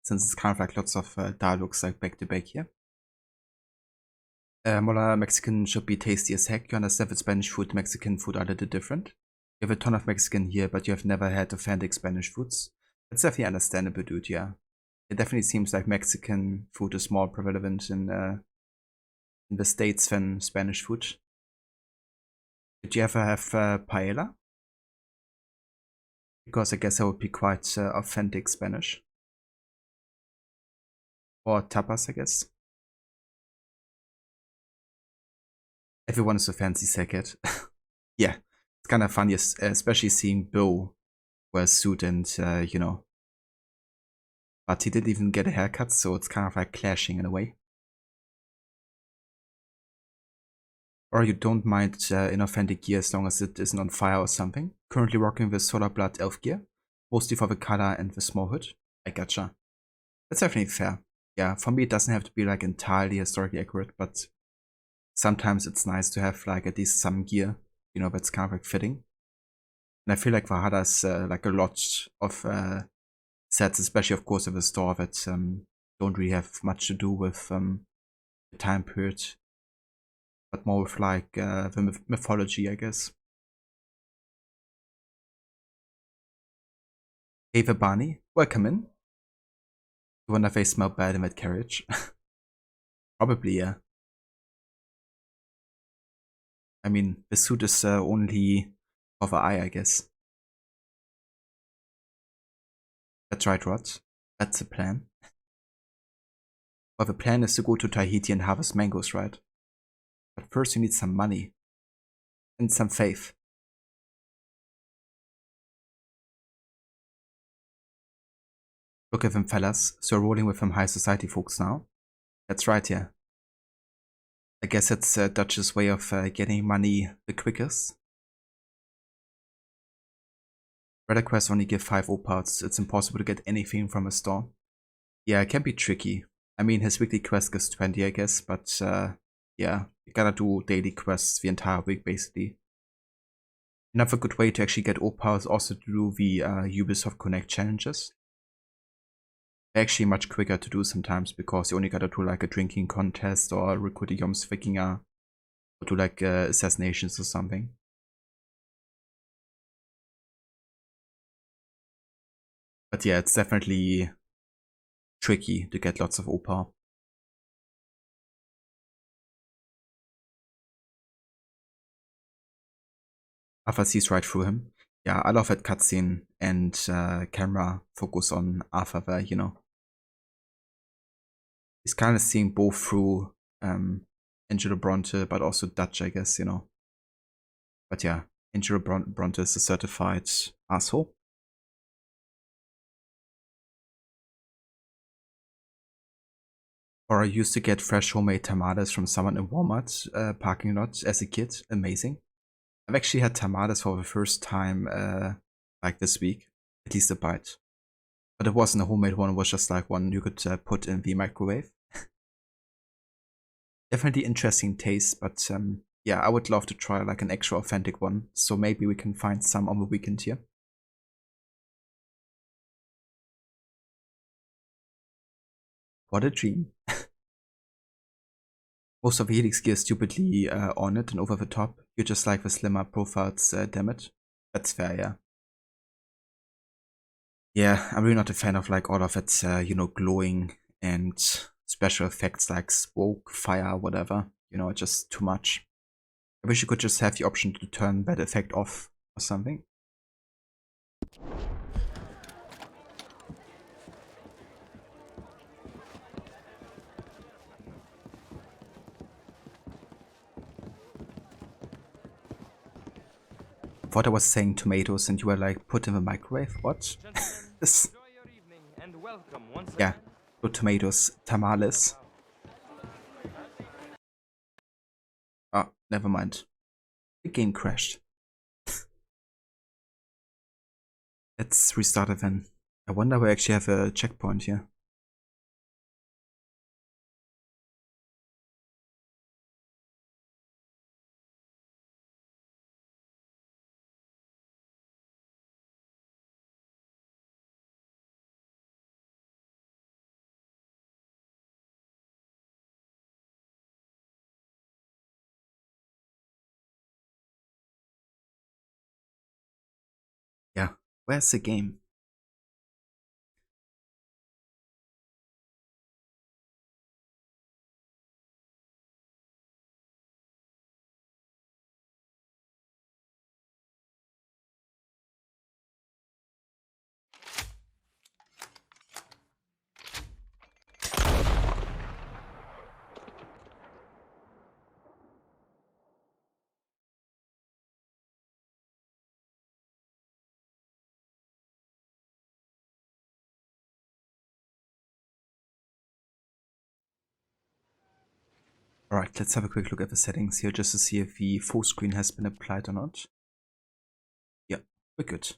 since it's kind of like lots of dialogues like back to back here. Mola, Mexican should be tasty as heck. You understand that Spanish food and Mexican food are a little different. You have a ton of Mexican here, but you have never had authentic Spanish foods. That's definitely understandable, dude, yeah. It definitely seems like Mexican food is more prevalent in the States than Spanish food. Did you ever have paella? Because I guess that would be quite authentic Spanish. Or tapas, I guess. Everyone is a fancy sackhead. Yeah, it's kind of funny, especially seeing Bill wear a suit and, you know. But he didn't even get a haircut, so it's kind of like clashing in a way. Or you don't mind inauthentic gear as long as it isn't on fire or something. Currently rocking the Solar Blood elf gear, mostly for the color and the small hood. I gotcha. That's definitely fair. Yeah, for me it doesn't have to be like entirely historically accurate, but sometimes it's nice to have like at least some gear, you know, that's kind of like fitting. And I feel like Valhalla has like a lot of sets, especially of course of the store that don't really have much to do with the time period, but more with like the mythology, I guess. Hey Vabani, welcome in. You wonder if they smell bad in that carriage? Probably, yeah. I mean, the suit is only for the eye, I guess. That's right, Rod. That's the plan. Well, the plan is to go to Tahiti and harvest mangoes, right? But first you need some money. And some faith. Look at them fellas, so you're rolling with them high society folks now? That's right, yeah. I guess it's Dutch's way of getting money the quickest. Redder quests only give 5 opals. It's impossible to get anything from a store. Yeah, it can be tricky. I mean, his weekly quest gives 20, I guess, but yeah, you gotta do daily quests the entire week, basically. Another good way to actually get opals is also to do the Ubisoft Connect challenges. They're actually much quicker to do sometimes because you only gotta do like a drinking contest or recruit a Jomsvikinger or do like assassinations or something. But yeah, it's definitely tricky to get lots of opal. Arthur sees right through him. Yeah, I love that cutscene and camera focus on Arthur there, you know. He's kind of seeing both through Angelo Bronte, but also Dutch, I guess, you know. But yeah, Angelo Bronte is a certified asshole. Or I used to get fresh homemade tamales from someone in Walmart parking lot as a kid. Amazing. I've actually had tamales for the first time like this week, at least a bite. But it wasn't a homemade one, it was just like one you could put in the microwave. Definitely interesting taste, but yeah, I would love to try like an actual authentic one. So maybe we can find some on the weekend here. What a dream. Most of the Helix gear is stupidly ornate and over the top. You just like the slimmer profiles, damn it. That's fair, yeah. Yeah, I'm really not a fan of like all of it, you know, glowing and special effects like smoke, fire, whatever. You know, it's just too much. I wish you could just have the option to turn that effect off or something. I thought I was saying tomatoes and you were like, put in the microwave? What? This... Yeah, so tomatoes, tamales. Oh, never mind. The game crashed. Let's restart it then. I wonder we actually have a checkpoint here. Yeah, where's the game? Alright, let's have a quick look at the settings here just to see if the full screen has been applied or not. Yeah, we're good.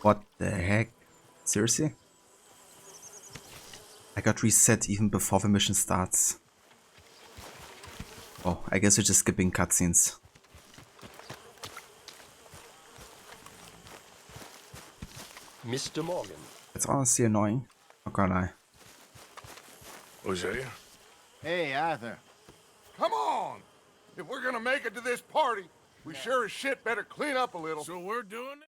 What the heck? Seriously? I got reset even before the mission starts. Oh, I guess we're just skipping cutscenes. Mr. Morgan. It's honestly annoying. Not gonna lie. Hosea? Hey, Arthur. Come on! If we're gonna make it to this party, we sure as shit better clean up a little. So we're doing it?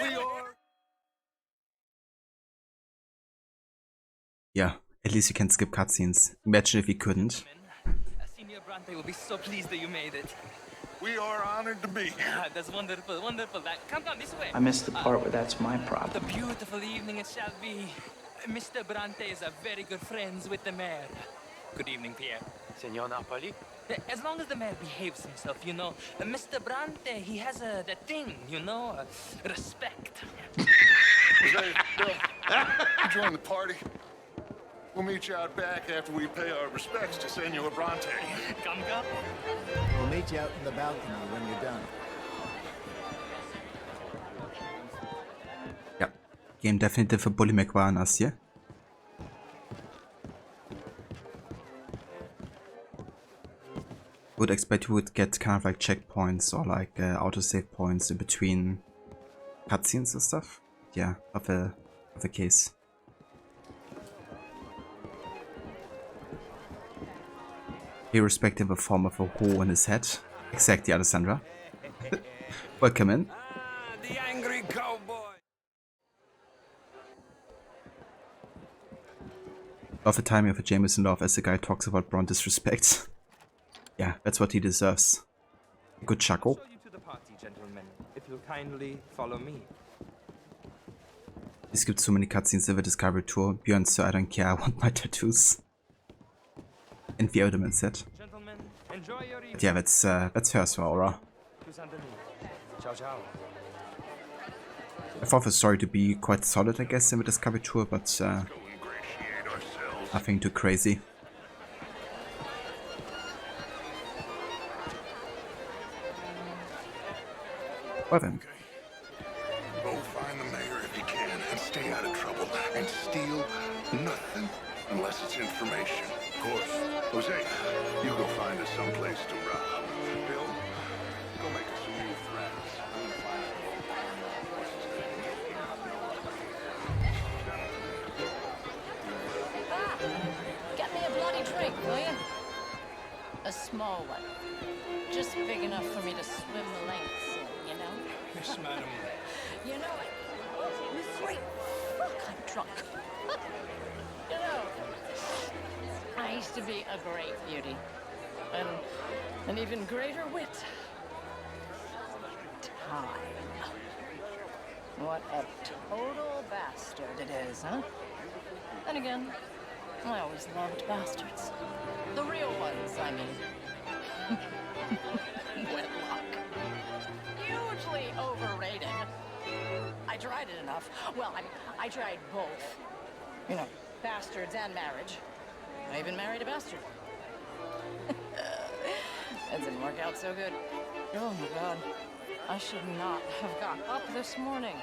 We are. Yeah, at least you can skip cutscenes. Imagine if we couldn't. Senior Bronte will be so pleased that you made it. We are honored to be here. That's wonderful, wonderful. Come this way. I missed the part where that's my What problem. a beautiful evening it shall be. Mr. Bronte is a very good friends with the mayor. Good evening, Pierre. Senor Napoli? As long as the mayor behaves himself, you know. Mr. Bronte, he has that thing, you know, respect. Hey, Bill, you join the party. We'll meet you out back after we pay our respects to Senor Bronte. Come. We'll meet you out in the balcony when you're done. Ja, game definitiv für Bully McGuire das hier. Would expect you would get kind of like checkpoints or like autosave points in between cutscenes and stuff. Yeah, of the case. Irrespective of form of a hole in his head. Exactly, Alessandra. Welcome in. The angry cowboy. Love the timing of a Jameson love as the guy talks about Bronte's respect. Yeah, that's what he deserves. A good chuckle. I'll show you to the party, gentlemen, if you'll kindly follow me. Es gibt so many cutscenes in the Discovery Tour. Björn, so I don't care, I want my tattoos. And the Element set. Gentlemen, enjoy your evening. But yeah, that's hers for Aura. Ciao, ciao. I thought the story to be quite solid, I guess, in the Discovery Tour, but nothing too crazy. Well then. Go find the mayor if you can and stay out of trouble and steal nothing unless it's information. Of course. Jose, you go find us someplace to rob. Bill, go make us some new friends. Get me a bloody drink, will you? A small one. Just big enough for me to swim the lengths in, you know? Yes, madam. You know, wait, fuck, I'm drunk. You know, I used to be a great beauty. And an even greater wit. Time. What a total bastard it is, huh? Then again, I always loved bastards. The real ones, I mean. Wedlock. Hugely overrated. I tried it enough. Well, I tried both. You know, bastards and marriage. I even married a bastard. It didn't work out so good. Oh my God. I should not have got up this morning.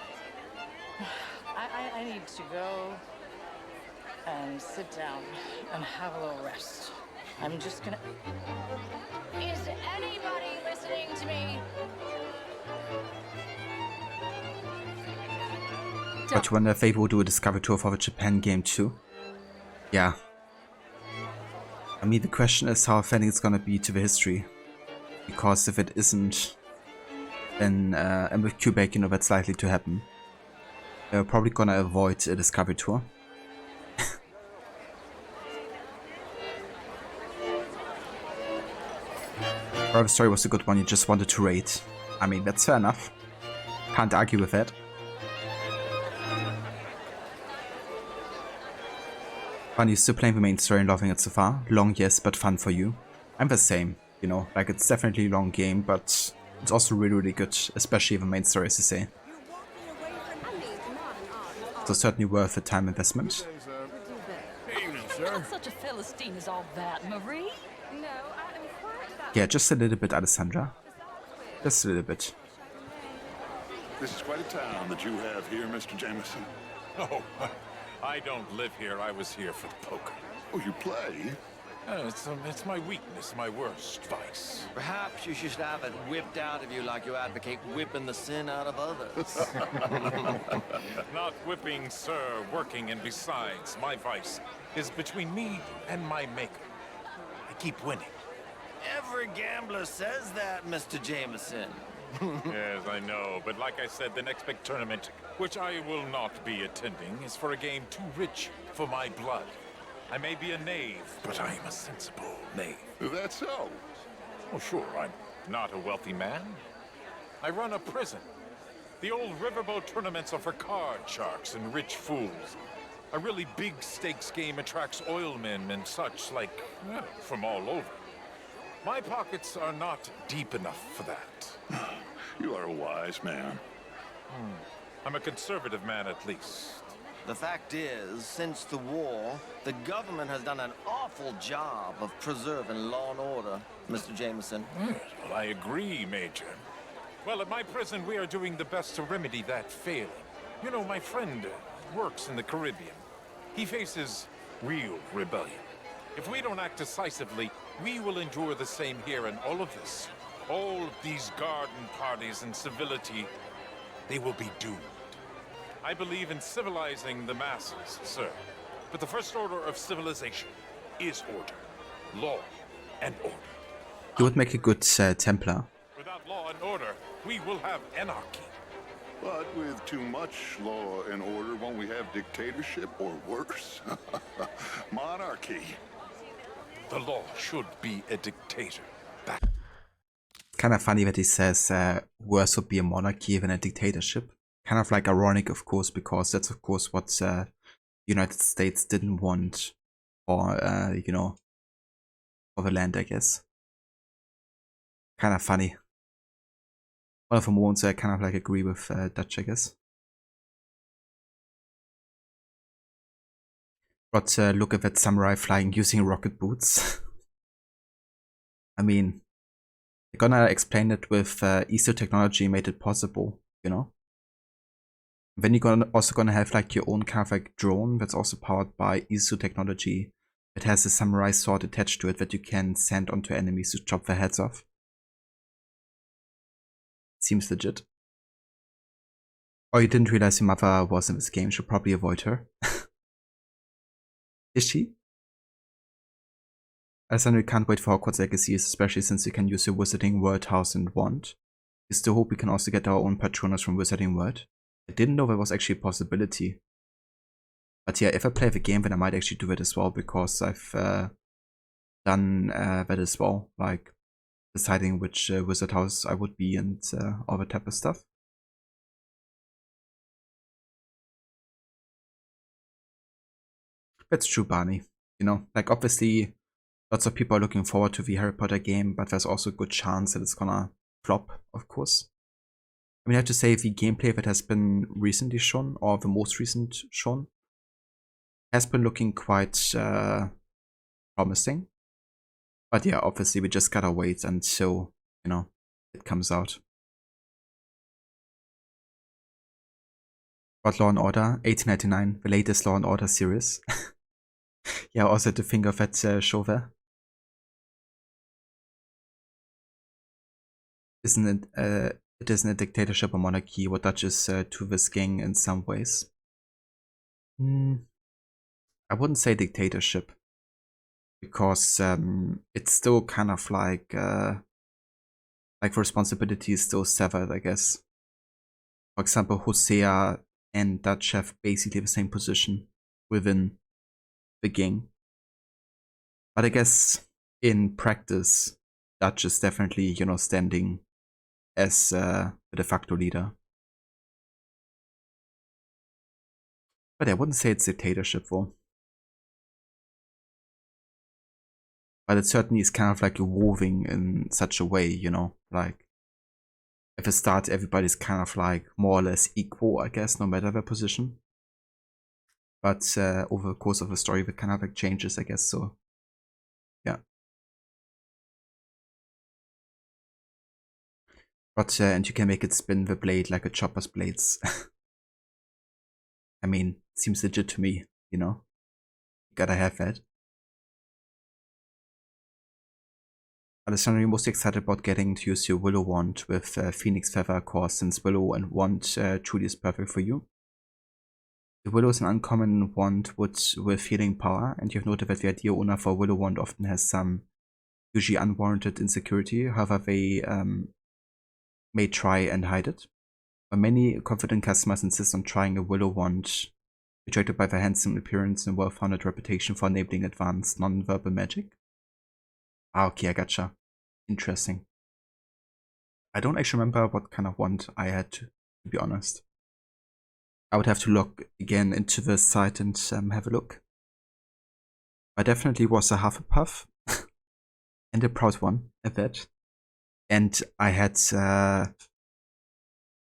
I need to go and sit down and have a little rest. I'm just gonna... Is anybody listening to me? But you wonder if they will do a Discovery Tour for the Japan game too? Yeah. I mean, the question is how authentic it's gonna be to the history. Because if it isn't, then and with Quebec, you know, that's likely to happen. They're probably gonna avoid a Discovery Tour. Or the story was a good one, you just wanted to raid. I mean, that's fair enough. Can't argue with that. Fun, you still playing the main story and loving it so far? Long, yes, but fun for you. I'm the same, you know, like it's definitely a long game, but it's also really, really good, especially the main story, as you say. So certainly worth the time investment. Evening, sir. Not such a Philistine as all that, Marie. No, I'm quite that. Yeah, just a little bit, Alessandra. Just a little bit. This is quite a town that you have here, Mr. Jameson. Oh, I don't live here. I was here for the poker. Oh, you play? It's my weakness, my worst vice. Perhaps you should have it whipped out of you like you advocate whipping the sin out of others. Not whipping, sir, working, and besides, my vice is between me and my maker. I keep winning. Every gambler says that, Mr. Jameson. Yes, I know, but like I said, the next big tournament, which I will not be attending, is for a game too rich for my blood. I may be a knave, but I am a sensible knave. That's so. Oh, sure, I'm not a wealthy man. I run a prison. The old riverboat tournaments are for card sharks and rich fools. A really big stakes game attracts oilmen and such, like, well, from all over. My pockets are not deep enough for that. You are a wise man. I'm a conservative man, at least. The fact is, since the war, the government has done an awful job of preserving law and order, Mr. Jameson. Well, I agree, Major. Well, at my prison, we are doing the best to remedy that failing. You know, my friend works in the Caribbean. He faces real rebellion. If we don't act decisively, we will endure the same here, and all of this, all of these garden parties and civility, they will be doomed. I believe in civilizing the masses, sir. But the first order of civilization is order. Law and order. You would make a good Templar. Without law and order, we will have anarchy. But with too much law and order, won't we have dictatorship or worse? Monarchy. The law should be a dictator. Kind of funny that he says worse would be a monarchy than a dictatorship. Kind of like ironic, of course, because that's of course what the United States didn't want for, you know, for the land, I guess. Kind of funny. One of the moments I kind of like agree with Dutch, I guess. But look at that samurai flying using rocket boots. I mean, they're gonna explain it with ESO technology made it possible, you know? Then you're also gonna have like your own kind of like drone that's also powered by ESO technology. It has a samurai sword attached to it that you can send onto enemies to chop their heads off. Seems legit. Oh, you didn't realize your mother was in this game, should probably avoid her. Is she? Alessandro, we can't wait for Hogwarts Legacy, especially since you can use your Wizarding World house and wand. We still hope we can also get our own Patronus from Wizarding World. I didn't know there was actually a possibility. But yeah, if I play the game, then I might actually do it as well, because I've done that as well, like deciding which wizard house I would be and all that type of stuff. That's true, Barney. You know, like obviously lots of people are looking forward to the Harry Potter game, but there's also a good chance that it's gonna flop, of course. I mean, I have to say the gameplay that has been recently shown, or the most recent shown, has been looking quite promising. But yeah, obviously we just gotta wait until, you know, it comes out. But Law & Order, 1899, the latest Law & Order series. Yeah, also to think of that show there. Isn't it, it isn't a dictatorship or monarchy, what touches to this gang in some ways. I wouldn't say dictatorship, because it's still kind of like responsibility is still severed, I guess. For example, Hosea and Dutch have basically the same position within the gang. But I guess in practice, Dutch is definitely, you know, standing as the de facto leader. But I wouldn't say it's dictatorship though. But it certainly is kind of like evolving in such a way, you know, like at the start everybody's kind of like more or less equal, I guess, no matter their position. But over the course of the story that kind of like changes, I guess, so yeah. But and you can make it spin the blade like a chopper's blades. I mean, seems legit to me, you know. Gotta have that. Alessandro, you're most excited about getting to use your Willow wand with Phoenix Feather Core, since Willow and wand truly is perfect for you. The Willow is an uncommon wand with healing power, and you've noted that the idea owner for Willow wand often has some usually unwarranted insecurity. However, they may try and hide it. But many confident customers insist on trying a Willow wand, attracted by their handsome appearance and well-founded reputation for enabling advanced non-verbal magic. Ah, okay, I gotcha. Interesting. I don't actually remember what kind of wand I had, to be honest. I would have to look again into the site and have a look. I definitely was a Hufflepuff, and a proud one at that. And I had a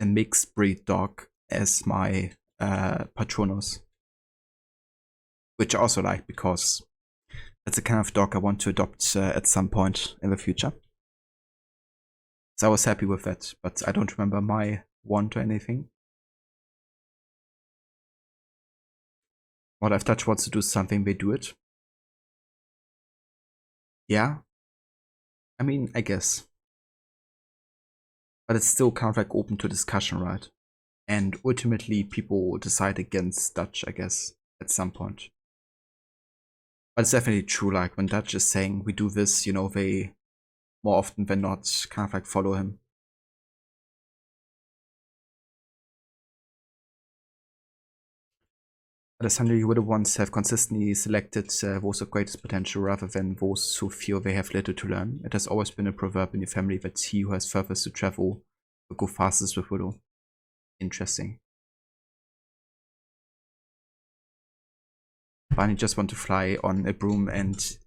mixed breed dog as my Patronus, which I also like because that's the kind of dog I want to adopt at some point in the future. So I was happy with that, but I don't remember my wand or anything. What if Dutch wants to do something, they do it. Yeah. I mean, I guess. But it's still kind of like open to discussion, right? And ultimately people decide against Dutch, I guess, at some point. But it's definitely true, like when Dutch is saying we do this, you know, they more often than not kind of like follow him. Alessandro, you would once have consistently selected those of greatest potential rather than those who feel they have little to learn. It has always been a proverb in your family that he who has furthest to travel will go fastest with Widow. Interesting. Barney just want to fly on a broom and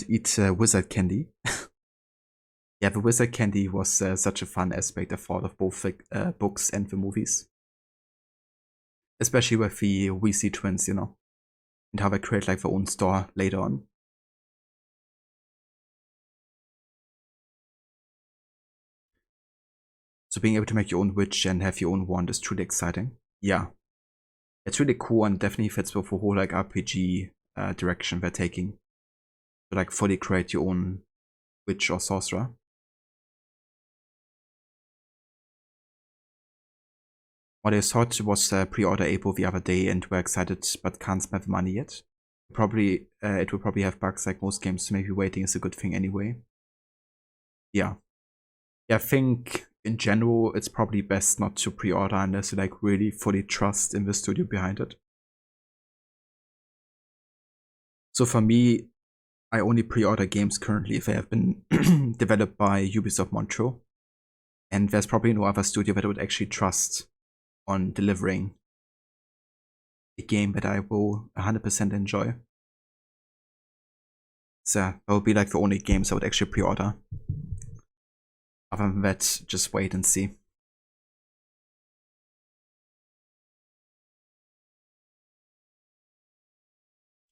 eat wizard candy. Yeah, the wizard candy was such a fun aspect I thought of both the books and the movies. Especially with the Weasley twins, you know, and how they create like their own store later on. So being able to make your own witch and have your own wand is truly exciting. Yeah, it's really cool and definitely fits with the whole like RPG direction they're taking. To like fully create your own witch or sorcerer. What I thought was pre-order Abo the other day and were excited but can't spend the money yet. Probably it will probably have bugs like most games, so maybe waiting is a good thing anyway. Yeah. I think in general it's probably best not to pre-order unless you like really fully trust in the studio behind it. So for me, I only pre-order games currently if they have been developed by Ubisoft Montreal. And there's probably no other studio that I would actually trust on delivering a game that I will 100% enjoy. So that would be like the only games I would actually pre-order. Other than that, just wait and see.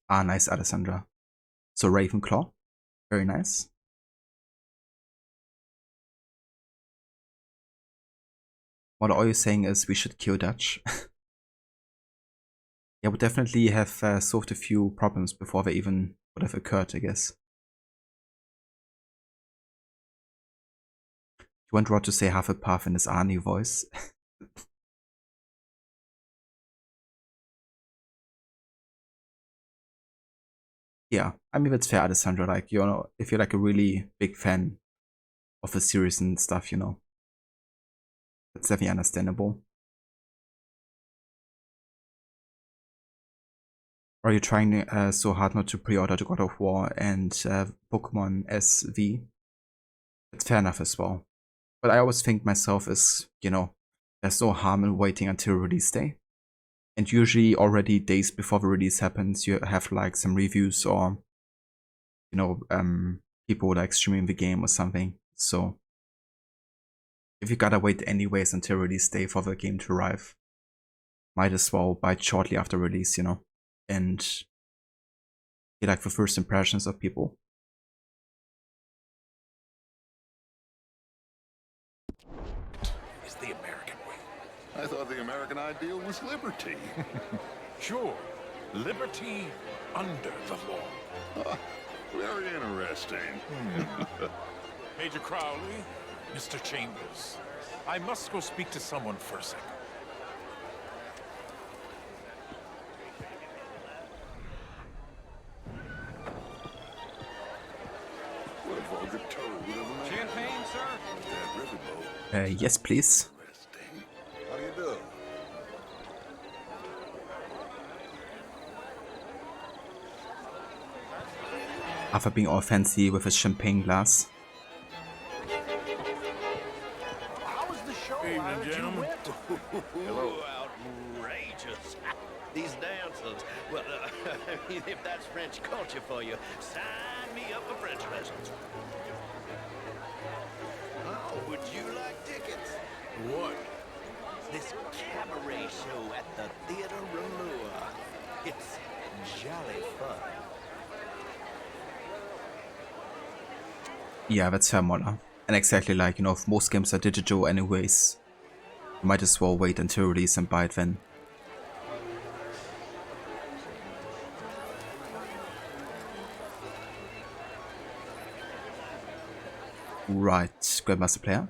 Ah, nice, Alessandra. So Ravenclaw, very nice. What all you're saying is we should kill Dutch. Yeah, we definitely have solved a few problems before they even would have occurred, I guess. You want Rod to say Hufflepuff in his Arnie voice? Yeah, I mean, that's fair, Alessandra. Like, you know, if you're like a really big fan of the series and stuff, you know, that's definitely understandable. Or are you trying so hard not to pre-order the God of War and Pokemon SV? That's fair enough as well. But I always think myself is, you know, there's no harm in waiting until release day. And usually already days before the release happens, you have like some reviews or, you know, people like streaming the game or something. So if you gotta wait anyways until release day for the game to arrive, might as well buy it shortly after release, you know, and get like the first impressions of people. Is the American way. I thought the American ideal was liberty. Sure, liberty under the law. Very interesting. Major Crowley, Mr. Chambers, I must go speak to someone for a second. What a vulgar toad of a man. Champagne, sir? That riverboat. Yes, please. How do you do? after being all fancy with his champagne glass. How was the show? Evening, I heard you gentlemen. went. Hello. Outrageous. These dancers. Well, I mean, if that's French culture for you, sign me up for French lessons. Oh, would you like tickets? What? This cabaret show at the Theater Rouleur. It's jolly fun. Yeah, that's fair, Moller. And exactly like, you know, if most games are digital anyways, you might as well wait until release and buy it then. Right, Grandmaster Player.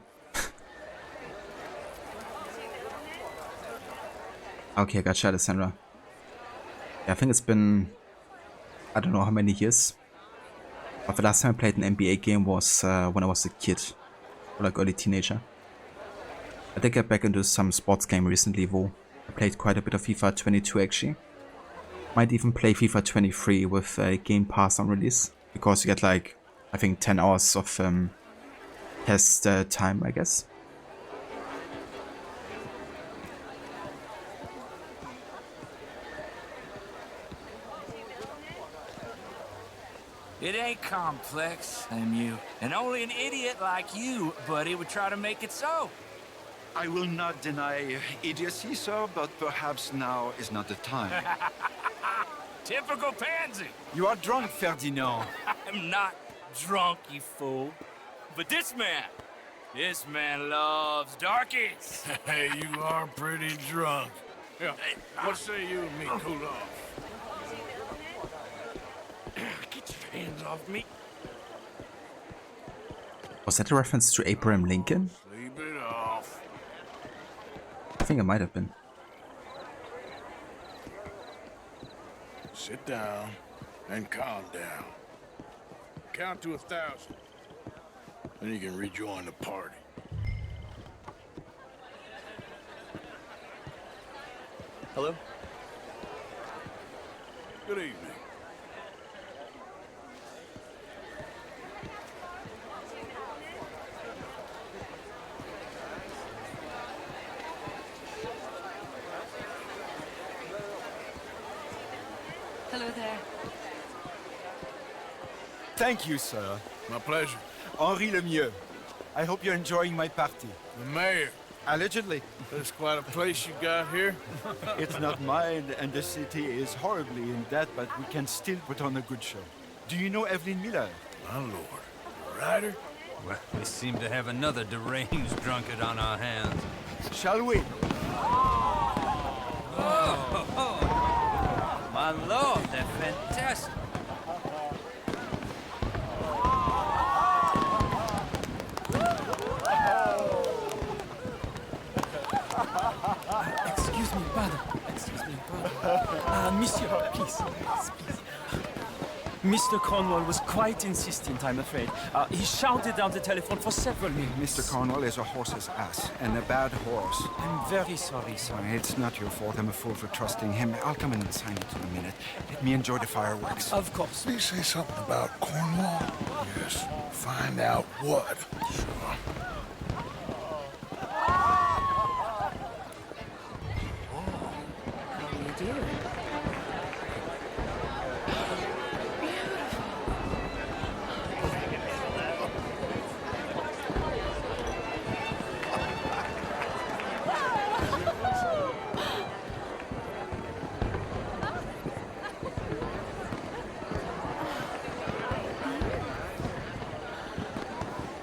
Okay, I got shot, Sandra. Yeah, I think it's been, I don't know how many years. But the last time I played an NBA game was when I was a kid, or like early teenager. I did get back into some sports game recently though. I played quite a bit of FIFA 22 actually. Might even play FIFA 23 with Game Pass on release, because you get like, I think 10 hours of test time, I guess. It ain't complex, MU. And only an idiot like you, buddy, would try to make it so. I will not deny idiocy, sir, but perhaps now is not the time. Typical pansy. You are drunk, Ferdinand. I'm not drunk, you fool. But this man loves darkies. Hey, you are pretty drunk. Yeah, what say you and me cool off? Get your hands off me. Was that a reference to Abraham Lincoln? Sleep it off. I think it might have been. Sit down and calm down. Count to 1,000. Then you can rejoin the party. Hello? Good evening. Hello there. Thank you, sir. My pleasure. Henri Lemieux. I hope you're enjoying my party. The mayor. Allegedly. That's quite a place you got here. It's not mine, and the city is horribly in debt, but we can still put on a good show. Do you know Evelyn Miller? My lord. Ryder? Well, we seem to have another deranged drunkard on our hands. Shall we? My lord, they're fantastic. Excuse me, pardon. Excuse me, pardon. Monsieur, please. Mr. Cornwall was quite insistent, I'm afraid. He shouted down the telephone for several minutes. Mr. Cornwall is a horse's ass, and a bad horse. I'm very sorry, sir. It's not your fault. I'm a fool for trusting him. I'll come in and sign it in a minute. Let me enjoy the fireworks. Of course. Did he say something about Cornwall? Yes. Find out what. How do you do?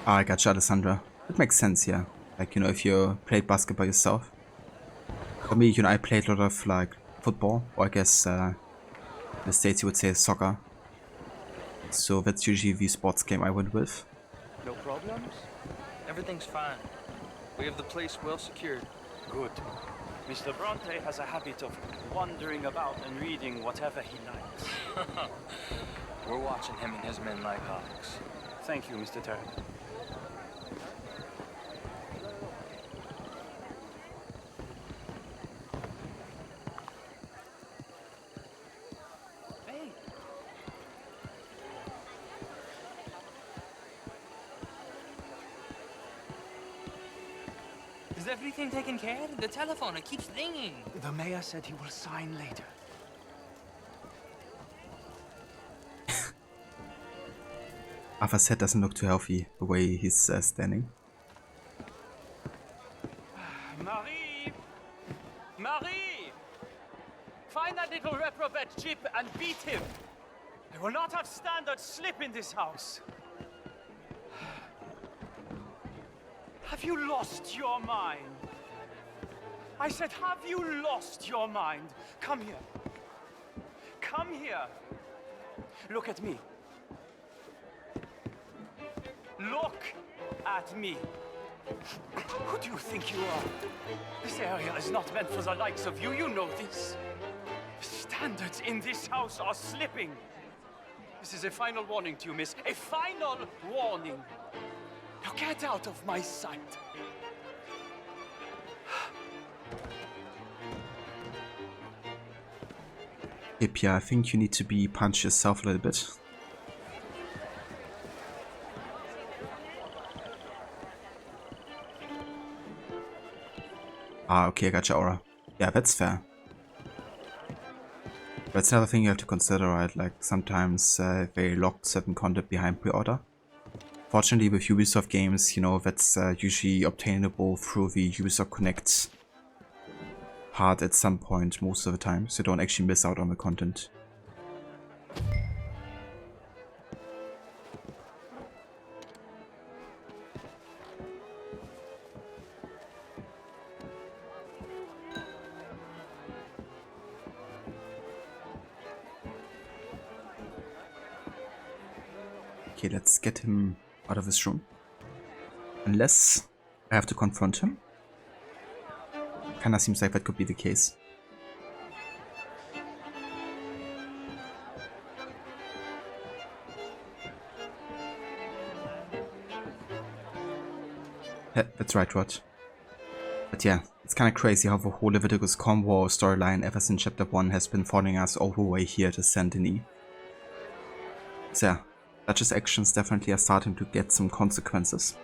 I got you, Alessandra. It makes sense, yeah. Like, you know, if you played basketball yourself. For me, you know, I played a lot of, like, football. Or I guess, in the States you would say soccer. So that's usually the sports game I went with. No problems? Everything's fine. We have the place well secured. Good. Mr. Bronte has a habit of wandering about and reading whatever he likes. We're watching him and his men like hawks. Thank you, Mr. Turner. Is everything taken care of? The telephone, it keeps ringing. The mayor said he will sign later. Arthur's head doesn't look too healthy the way he's standing. Marie! Marie! Find that little reprobate Chip and beat him! I will not have standard slip in this house! Have you lost your mind? I said, have you lost your mind? Come here. Come here. Look at me. Look at me. Who do you think you are? This area is not meant for the likes of you. You know this. Standards in this house are slipping. This is a final warning to you, miss. A final warning. Now get out of my sight. Hey Pierre, I think you need to be punch yourself a little bit. Ah, okay, I got your aura. Yeah, that's fair. That's another thing you have to consider, right? Like, sometimes they lock certain content behind pre-order. Fortunately, with Ubisoft games, you know, that's usually obtainable through the Ubisoft Connect part at some point most of the time, so you don't actually miss out on the content. Okay, let's get him out of this room. Unless I have to confront him. Kinda seems like that could be the case. Yeah, that's right, Rod. But yeah, it's kinda crazy how the whole Leviticus Convo storyline ever since Chapter 1 has been following us all the way here to Saint Denis. So yeah, Dutch's actions definitely are starting to get some consequences.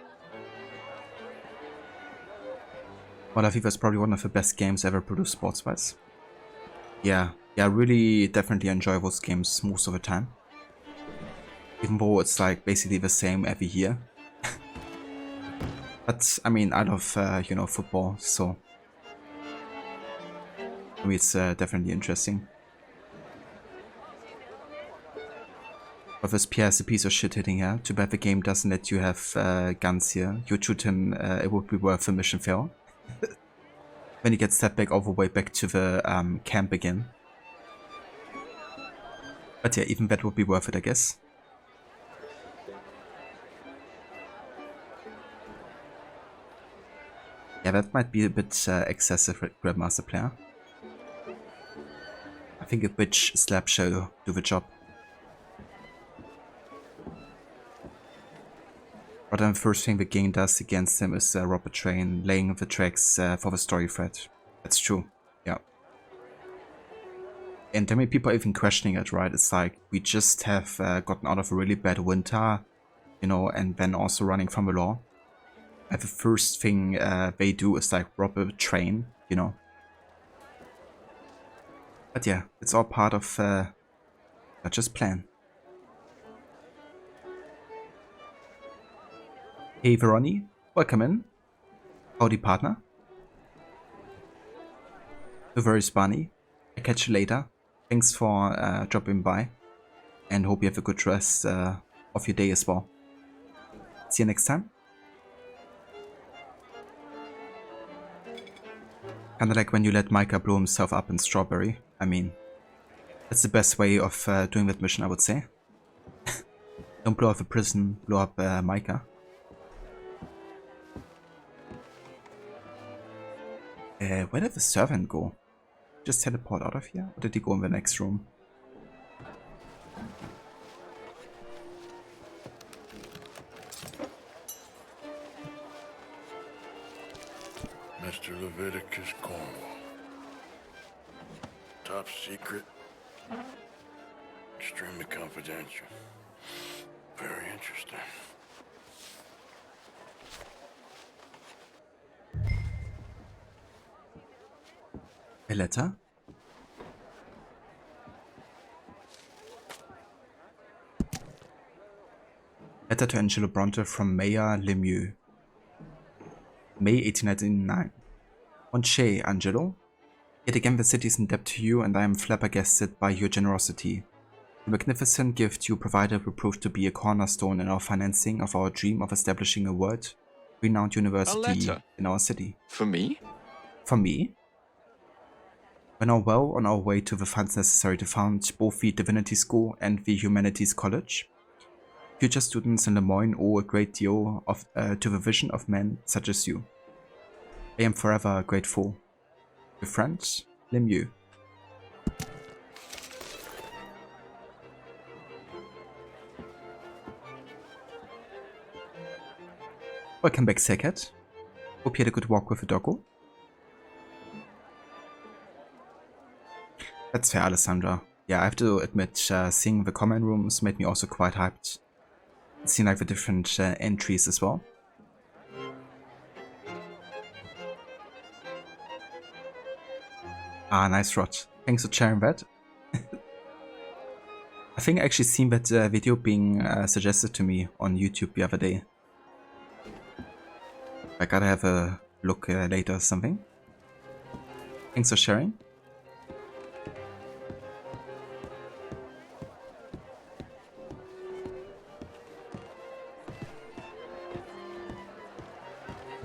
Well, I think that's probably one of the best games ever produced sports-wise. Yeah, I really definitely enjoy those games most of the time. Even though it's like basically the same every year. But I mean, I love, you know, football, so I mean, it's definitely interesting. But this Pierre is a piece of shit hitting here. Too bad the game doesn't let you have guns here. You shoot him, it would be worth the mission fail. When he gets set back all the way back to the camp again. But yeah, even that would be worth it, I guess. Yeah, that might be a bit excessive, Grandmaster Player. I think a bitch slap shall do the job. But then the first thing the game does against him is rob a train, laying the tracks for the story thread. That's true, yeah. And I mean, people are even questioning it, right? It's like, we just have gotten out of a really bad winter, you know, and then also running from the law. And the first thing they do is like rob a train, you know. But yeah, it's all part of Dutch's plan. Hey Veroni, welcome in. Howdy partner. You're very spunny. I'll catch you later. Thanks for dropping by. And hope you have a good rest of your day as well. See you next time. Kinda like when you let Micah blow himself up in Strawberry. I mean, that's the best way of doing that mission, I would say. Don't blow up the prison, blow up Micah. Where did the servant go? Just teleport out of here? Or did he go in the next room? Mr. Leviticus Cornwall. Top secret. Extremely confidential. Very interesting. A letter? Letter to Angelo Bronte from Mayor Lemieux. May 1899. Mon cher Angelo, yet again the city is in debt to you, and I am flabbergasted by your generosity. The magnificent gift you provided will prove to be a cornerstone in our financing of our dream of establishing a world-renowned university in our city. For me? For me? We're now well on our way to the funds necessary to found both the Divinity School and the Humanities College. Future students in Lemoyne owe a great deal to the vision of men such as you. I am forever grateful. Your friend, Lemieux. Welcome back, Sackett. Hope you had a good walk with the doggo. That's fair, Alessandra. Yeah, I have to admit, seeing the comment rooms made me also quite hyped. Seeing like the different entries as well. Ah, nice, Rod. Thanks for sharing that. I think I actually seen that video being suggested to me on YouTube the other day. I gotta have a look later or something. Thanks for sharing.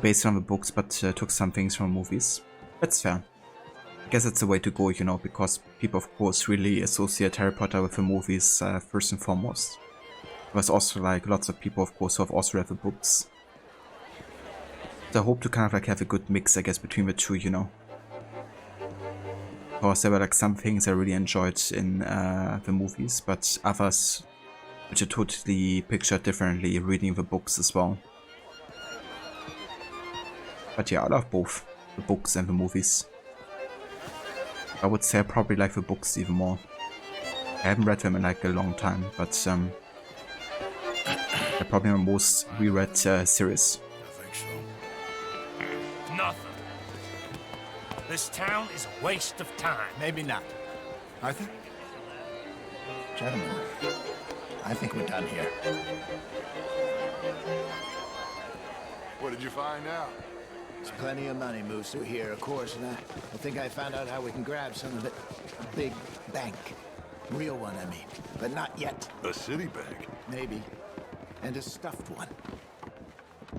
Based on the books, but took some things from movies. That's fair. I guess it's the way to go, you know, because people of course really associate Harry Potter with the movies first and foremost. There's also like lots of people of course who have also read the books. So I hope to kind of like have a good mix, I guess, between the two, you know. Of course, there were like some things I really enjoyed in the movies, but others which I totally pictured differently reading the books as well. But yeah, I love both the books and the movies. I would say I probably like the books even more. I haven't read them in like a long time, but they're probably my most reread series. Nothing. This town is a waste of time. Maybe not. Arthur? Gentlemen, I think we're done here. What did you find out? There's plenty of money moves through here, of course, and I think I found out how we can grab some of it. A big bank. Real one, I mean. But not yet. A city bank? Maybe. And a stuffed one.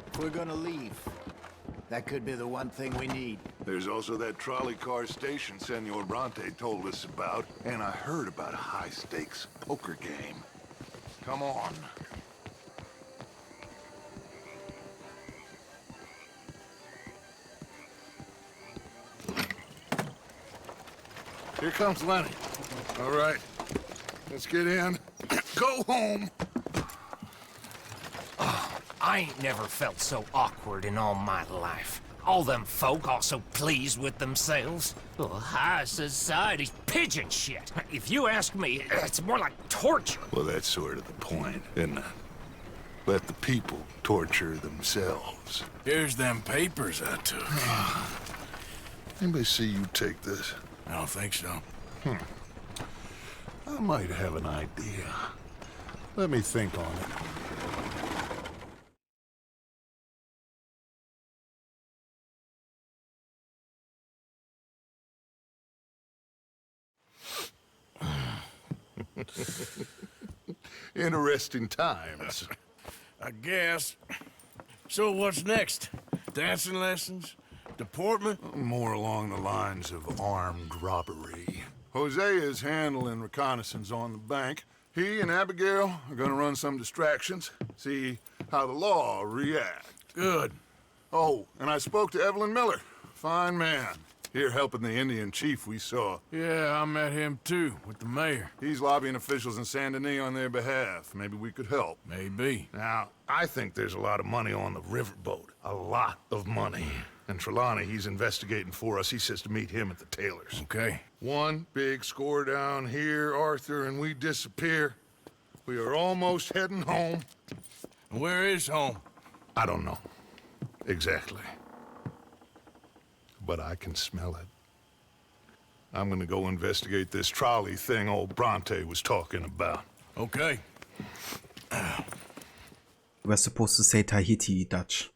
If we're gonna leave, that could be the one thing we need. There's also that trolley car station Senor Bronte told us about, and I heard about a high-stakes poker game. Come on. Here comes Lenny. All right, let's get in. Go home. I ain't never felt so awkward in all my life. All them folk all so pleased with themselves. Oh, high society's pigeon shit. If you ask me, it's more like torture. Well, that's sort of the point, isn't it? Let the people torture themselves. Here's them papers I took. Anybody see you take this? I don't think so. I might have an idea. Let me think on it. Interesting times. I guess. So what's next? Dancing lessons? Deportment? More along the lines of armed robbery. Hosea is handling reconnaissance on the bank. He and Abigail are gonna run some distractions, see how the law reacts. Good. Oh, and I spoke to Evelyn Miller. Fine man. Here helping the Indian chief we saw. Yeah, I met him too, with the mayor. He's lobbying officials in Saint Denis on their behalf. Maybe we could help. Maybe. Now, I think there's a lot of money on the riverboat. A lot of money. And Trelawney, he's investigating for us. He says to meet him at the Taylor's. Okay. One big score down here, Arthur, and we disappear. We are almost heading home. Where is home? I don't know. Exactly. But I can smell it. I'm gonna go investigate this trolley thing old Bronte was talking about. Okay. We're supposed to say Tahiti Dutch.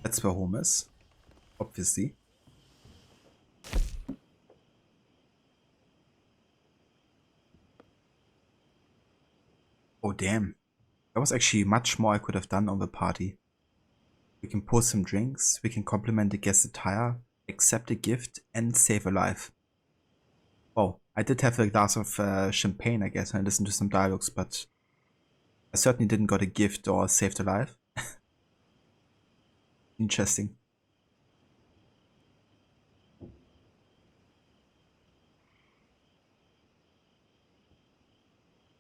That's where home is, obviously. Oh damn. There was actually much more I could have done on the party. We can pour some drinks, we can compliment the guest attire, accept a gift, and save a life. Oh, I did have a glass of champagne, I guess, and I listened to some dialogues, but I certainly didn't got a gift or saved a life. Interesting.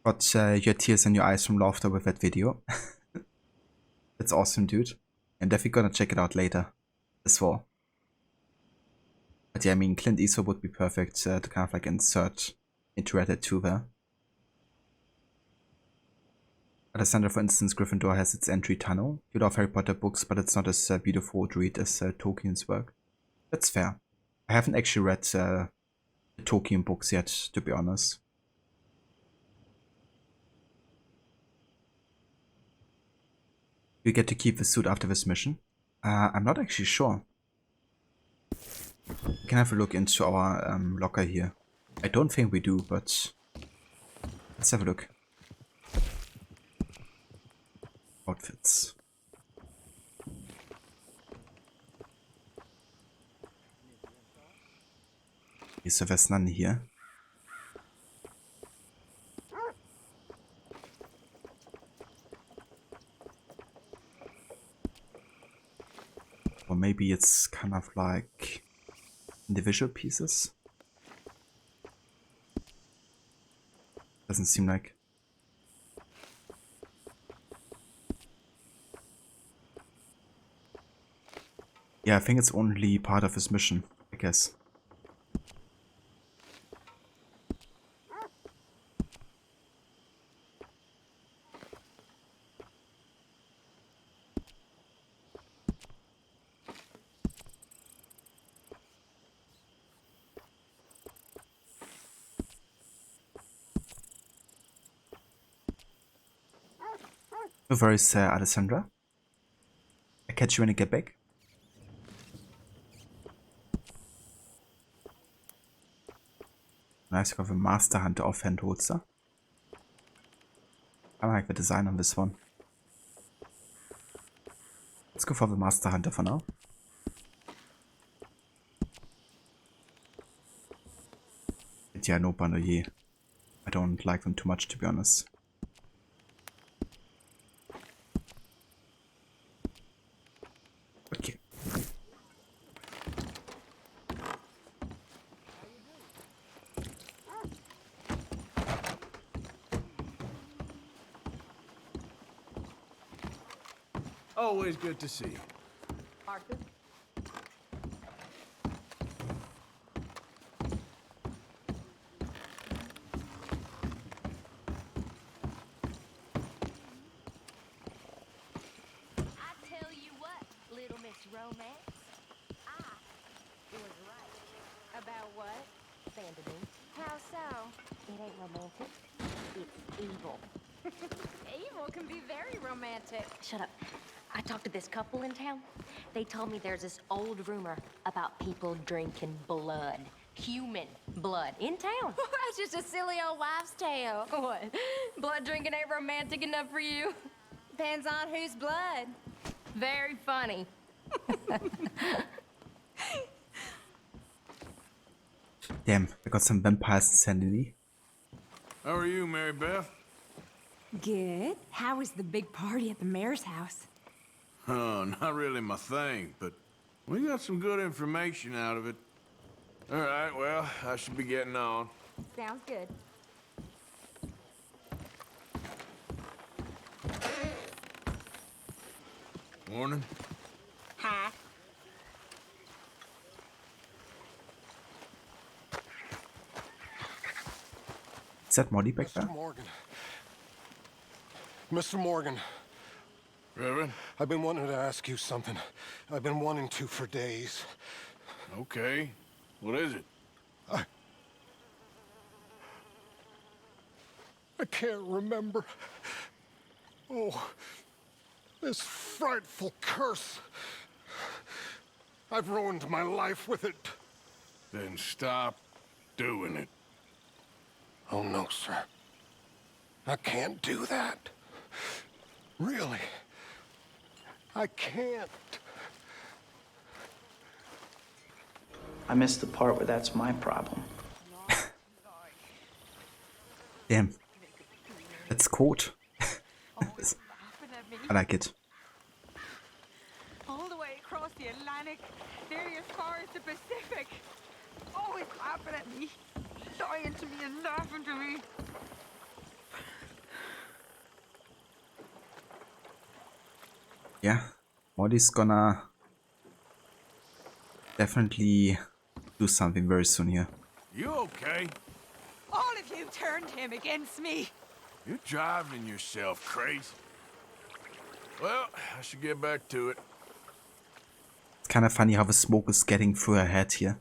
Got your tears in your eyes from laughter with that video. That's awesome, dude. I'm definitely gonna check it out later as well. But yeah, I mean, Clint Eastwood would be perfect to kind of like insert into Red Dead 2 there. Alexander, for instance, Gryffindor has its entry tunnel. You love Harry Potter books, but it's not as beautiful to read as Tolkien's work. That's fair. I haven't actually read the Tolkien books yet, to be honest. You get to keep the suit after this mission? I'm not actually sure. We can have a look into our locker here. I don't think we do, but let's have a look. Outfits. Okay, so there's none here. Or maybe it's kind of like individual pieces. Doesn't seem like. Yeah, I think it's only part of his mission, I guess. No worries, Alessandra. I catch you when I get back. Nice, you have a Master Hunter offhand holster. I like the design on this one. Let's go for the Master Hunter for now. But yeah, no bandolier. I don't like them too much, to be honest. Okay. Always good to see you. Arthur? I tell you what, Little Miss Romance, I was right. About what? Sandy. How so? It ain't romantic. It's evil. Evil can be very romantic. Shut up. I talked to this couple in town. They told me there's this old rumor about people drinking blood. Human blood. In town. That's just a silly old wives' tale. What? Blood drinking ain't romantic enough for you? Depends on whose blood. Very funny. Damn, I got some vampires in Sandy. How are you, Mary Beth? Good. How was the big party at the mayor's house? Oh, not really my thing, but we got some good information out of it. All right, well, I should be getting on. Sounds good. Morning. Hi. Is that Molly back there? Mr. Morgan. Mr. Morgan. Reverend? I've been wanting to ask you something. I've been wanting to for days. Okay. What is it? I can't remember. Oh, this frightful curse. I've ruined my life with it. Then stop doing it. Oh, no, sir. I can't do that. Really. I can't. I missed the part where that's my problem. Damn. That's code. I like it. All the way across the Atlantic, there as far as the Pacific. Always laughing at me. Dying to me and laughing to me. Yeah, Molly's gonna definitely do something very soon here. You okay? All of you turned him against me. You're driving yourself crazy. Well, I should get back to it. It's kind of funny how the smoke is getting through her head here.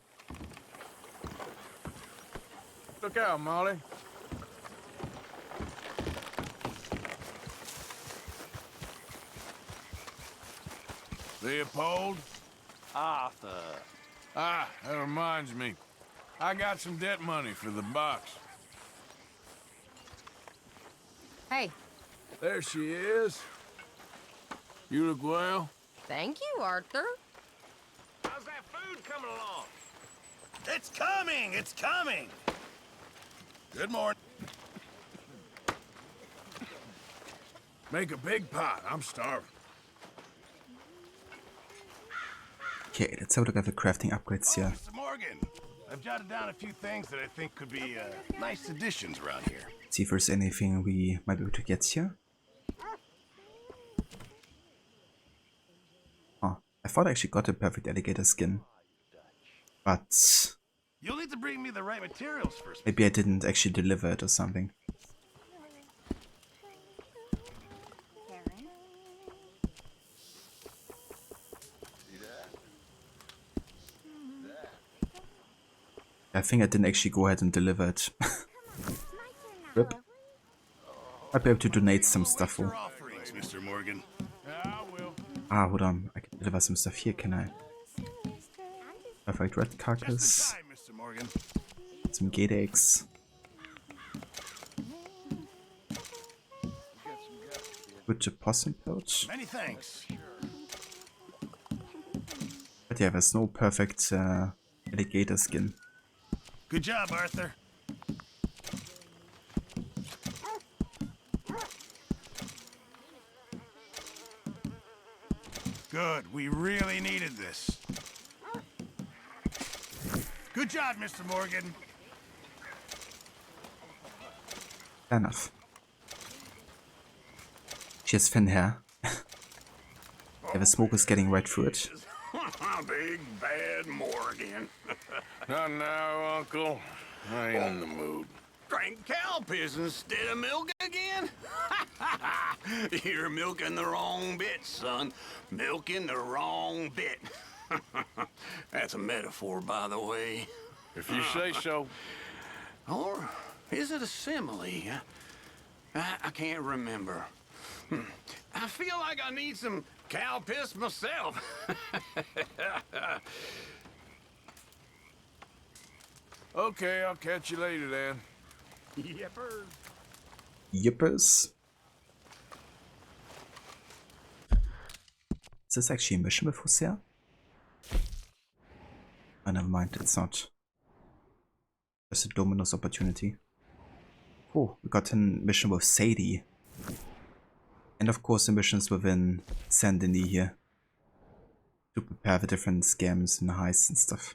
Look out, Molly. Leopold? Arthur. Ah, that reminds me. I got some debt money for the box. Hey. There she is. You look well. Thank you, Arthur. How's that food coming along? It's coming! It's coming! Good morning. Make a big pot. I'm starving. Okay, let's have a look at the crafting upgrades here. Mr. Morgan, I've jotted down a few things that I think could be nice additions around here. See if there's anything we might be able to get here. Oh, I thought I actually got a perfect alligator skin. But You'll need to bring me the right materials first. maybe I didn't actually deliver it or something. I think I didn't actually go ahead and deliver it. Rip. Might be able to donate some stuff for. Offerings, Mr. Morgan. Ah, hold on. I can deliver some stuff here, can I? Perfect red carcass. Mr. Morgan. Some gate eggs. Good possum pouch. Many thanks. But yeah, there's no perfect alligator skin. Good job, Arthur. Good. We really needed this. Good job, Mr. Morgan. Fair enough. She has thin hair. Yeah, the smoke is getting right through it. Big bad Morgan. Not now, Uncle. I ain't in the mood. Drink cow piss instead of milk again? You're milking the wrong bit, son. Milking the wrong bit. That's a metaphor, by the way. If you say so. Or is it a simile? I can't remember. I feel like I need some cow piss myself. Okay, I'll catch you later then. Yippers. Yippers. Is this actually a mission with Hosea? Oh, never mind, it's not. Just a Dominus opportunity. Oh, we got a mission with Sadie. And of course the missions within Saint Denis here. To prepare the different scams and heists and stuff.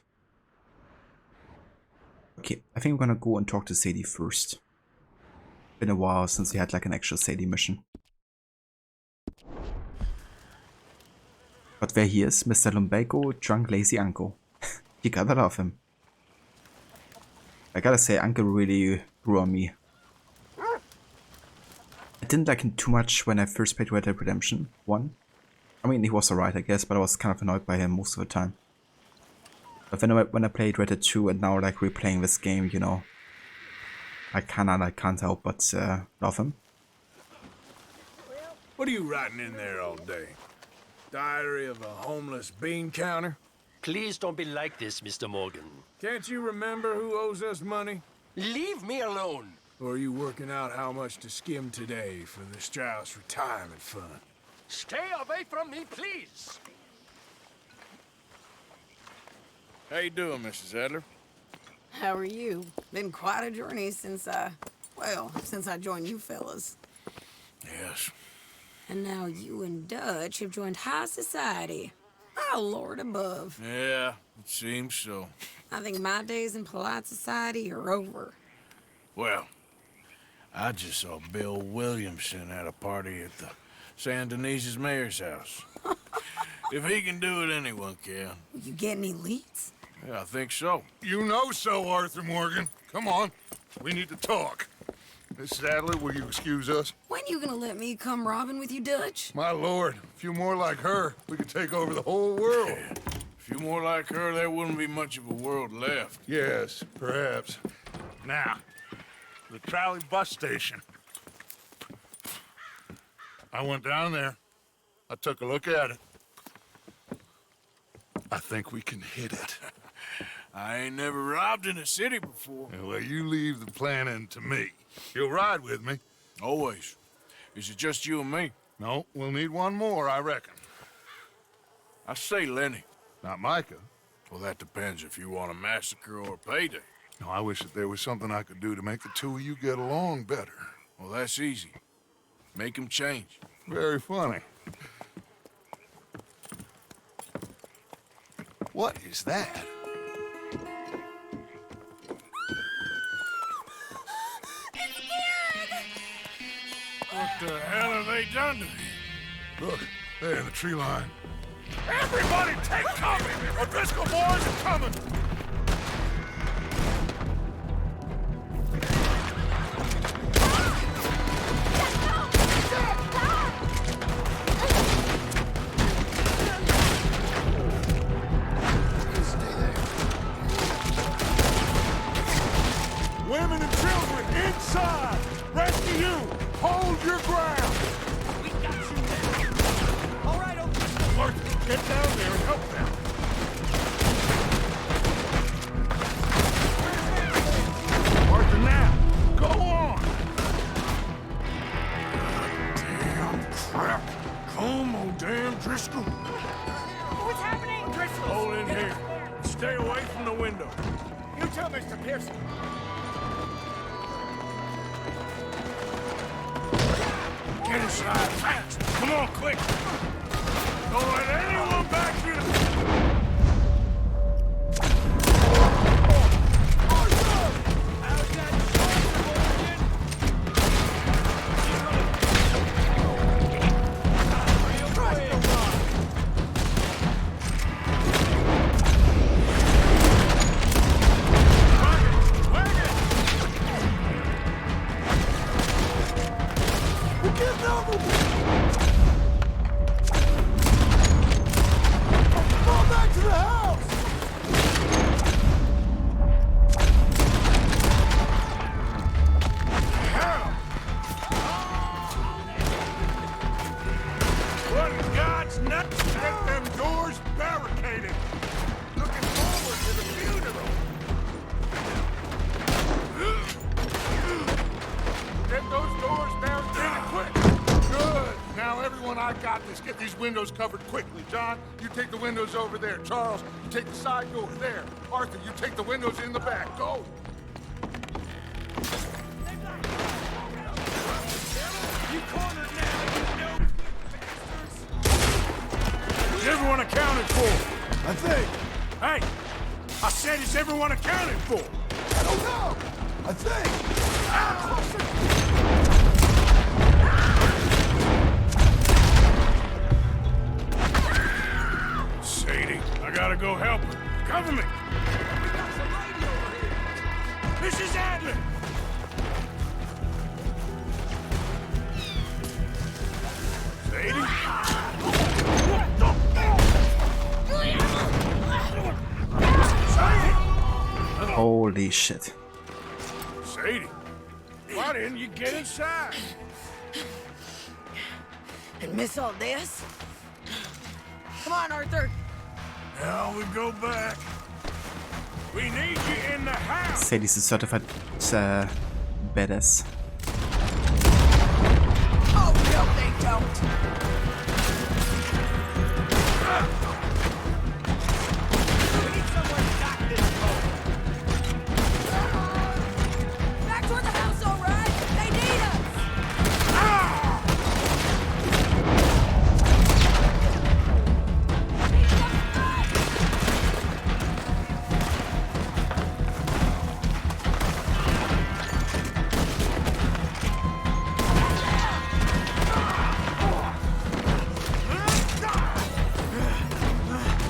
Okay, I think we're gonna go and talk to Sadie first. Been a while since we had like an actual Sadie mission. But there he is, Mr. Lumbago, drunk lazy uncle. You gotta love him. I gotta say, Uncle really grew on me. I didn't like him too much when I first played Red Dead Redemption 1. I mean, he was alright, I guess, but I was kind of annoyed by him most of the time. But when I played Red Dead 2 and now like replaying this game, you know, I can't help but love him. What are you writing in there all day? Diary of a homeless bean counter? Please don't be like this, Mr. Morgan. Can't you remember who owes us money? Leave me alone! Or are you working out how much to skim today for the Strauss retirement fund? Stay away from me, please! How you doing, Mrs. Adler? How are you? Been quite a journey since I joined you fellas. Yes. And now you and Dutch have joined high society. Oh, Lord above. Yeah, it seems so. I think my days in polite society are over. Well, I just saw Bill Williamson at a party at the San Denise's mayor's house. If he can do it, anyone can. You get any leads? Yeah, I think so. You know so, Arthur Morgan. Come on, we need to talk. Mrs. Adler, will you excuse us? When you gonna let me come robbing with you, Dutch? My lord, a few more like her, we could take over the whole world. A few more like her, there wouldn't be much of a world left. Yes, perhaps. Now, the trolley bus station. I went down there. I took a look at it. I think we can hit it. I ain't never robbed in a city before. Well, you leave the planning to me. You'll ride with me. Always. Is it just you and me? No, we'll need one more, I reckon. I say Lenny. Not Micah. Well, that depends if you want a massacre or a payday. No, I wish that there was something I could do to make the two of you get along better. Well, that's easy. Make him change. Very funny. What is that? What the hell have they done to me? Look, there in the tree line. Everybody take cover! O'Driscoll boys are coming! Women and children inside! Rest of you, hold your ground! We got you now. All right, O'Driscoll. Arthur, get down there and help them. Arthur, now, go on! Damn crap. Come on, damn Driscoll. What's happening? O'Driscoll. Hold in here. Stay away from the window. You tell Mr. Pearson. Get inside fast. Come on, quick. Don't let anyone back here. Get these windows covered quickly. John, you take the windows over there. Charles, you take the side door there. Arthur, you take the windows in the back. Go! You cornered now, you know, bastards! Is everyone accounted for? I think. Hey! I said, is everyone accounted for? I don't know. I think. Sadie, I gotta go help her. Cover me! Mrs. Adler! Sadie? Holy shit. Sadie, why didn't you get inside? And miss all this? Come on, Arthur. Now we go back. We need you in the house. Sadie's a certified badass. Oh, no, they don't. We need someone to knock this boat. Back toward the house, all right? They need us.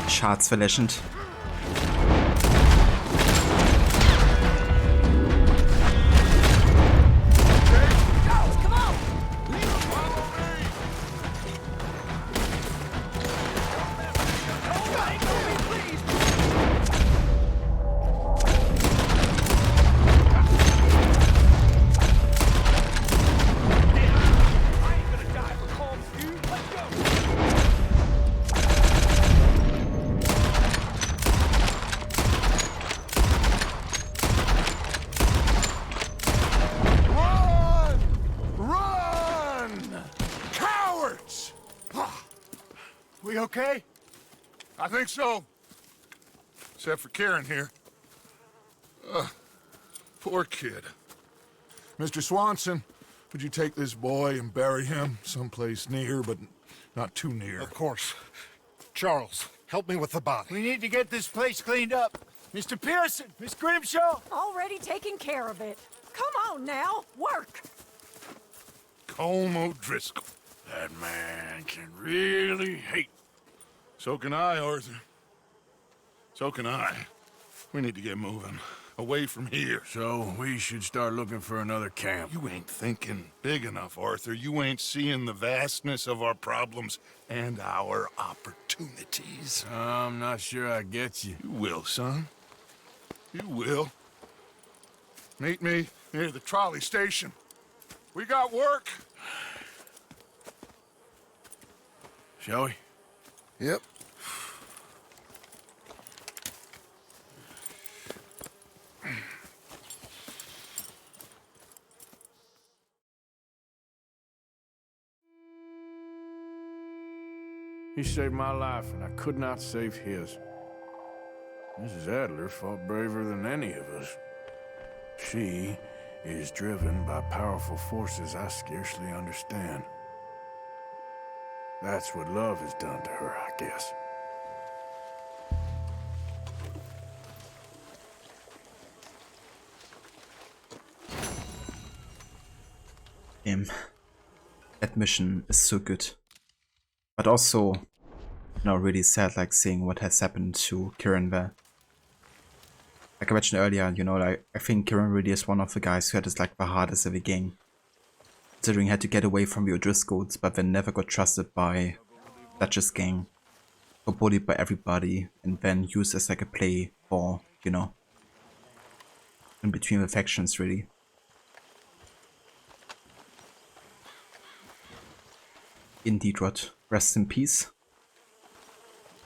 Schadensverläschend. We okay? I think so. Except for Karen here. Poor kid. Mr. Swanson, would you take this boy and bury him someplace near, but not too near? Of course. Charles, help me with the body. We need to get this place cleaned up. Mr. Pearson, Miss Grimshaw. Already taking care of it. Come on now, work. Colm O'Driscoll. That man can really hate. So can I, Arthur. So can I. We need to get moving. Away from here. So we should start looking for another camp. You ain't thinking big enough, Arthur. You ain't seeing the vastness of our problems and our opportunities. I'm not sure I get you. You will, son. You will. Meet me near the trolley station. We got work. Shall we? Yep. He saved my life, and I could not save his. Mrs. Adler fought braver than any of us. She is driven by powerful forces I scarcely understand. That's what love has done to her, I guess. That mission is so good. But also, you know, really sad, like seeing what has happened to Kieran there. Like I mentioned earlier, you know, like I think Kieran really is one of the guys who had this like the hardest of the game. Considering he had to get away from the O'Driscolls, but then never got trusted by Dutch's gang. Got bullied by everybody, and then used as like a play for, you know, in between the factions really. Indeed, Rod. Rest in peace.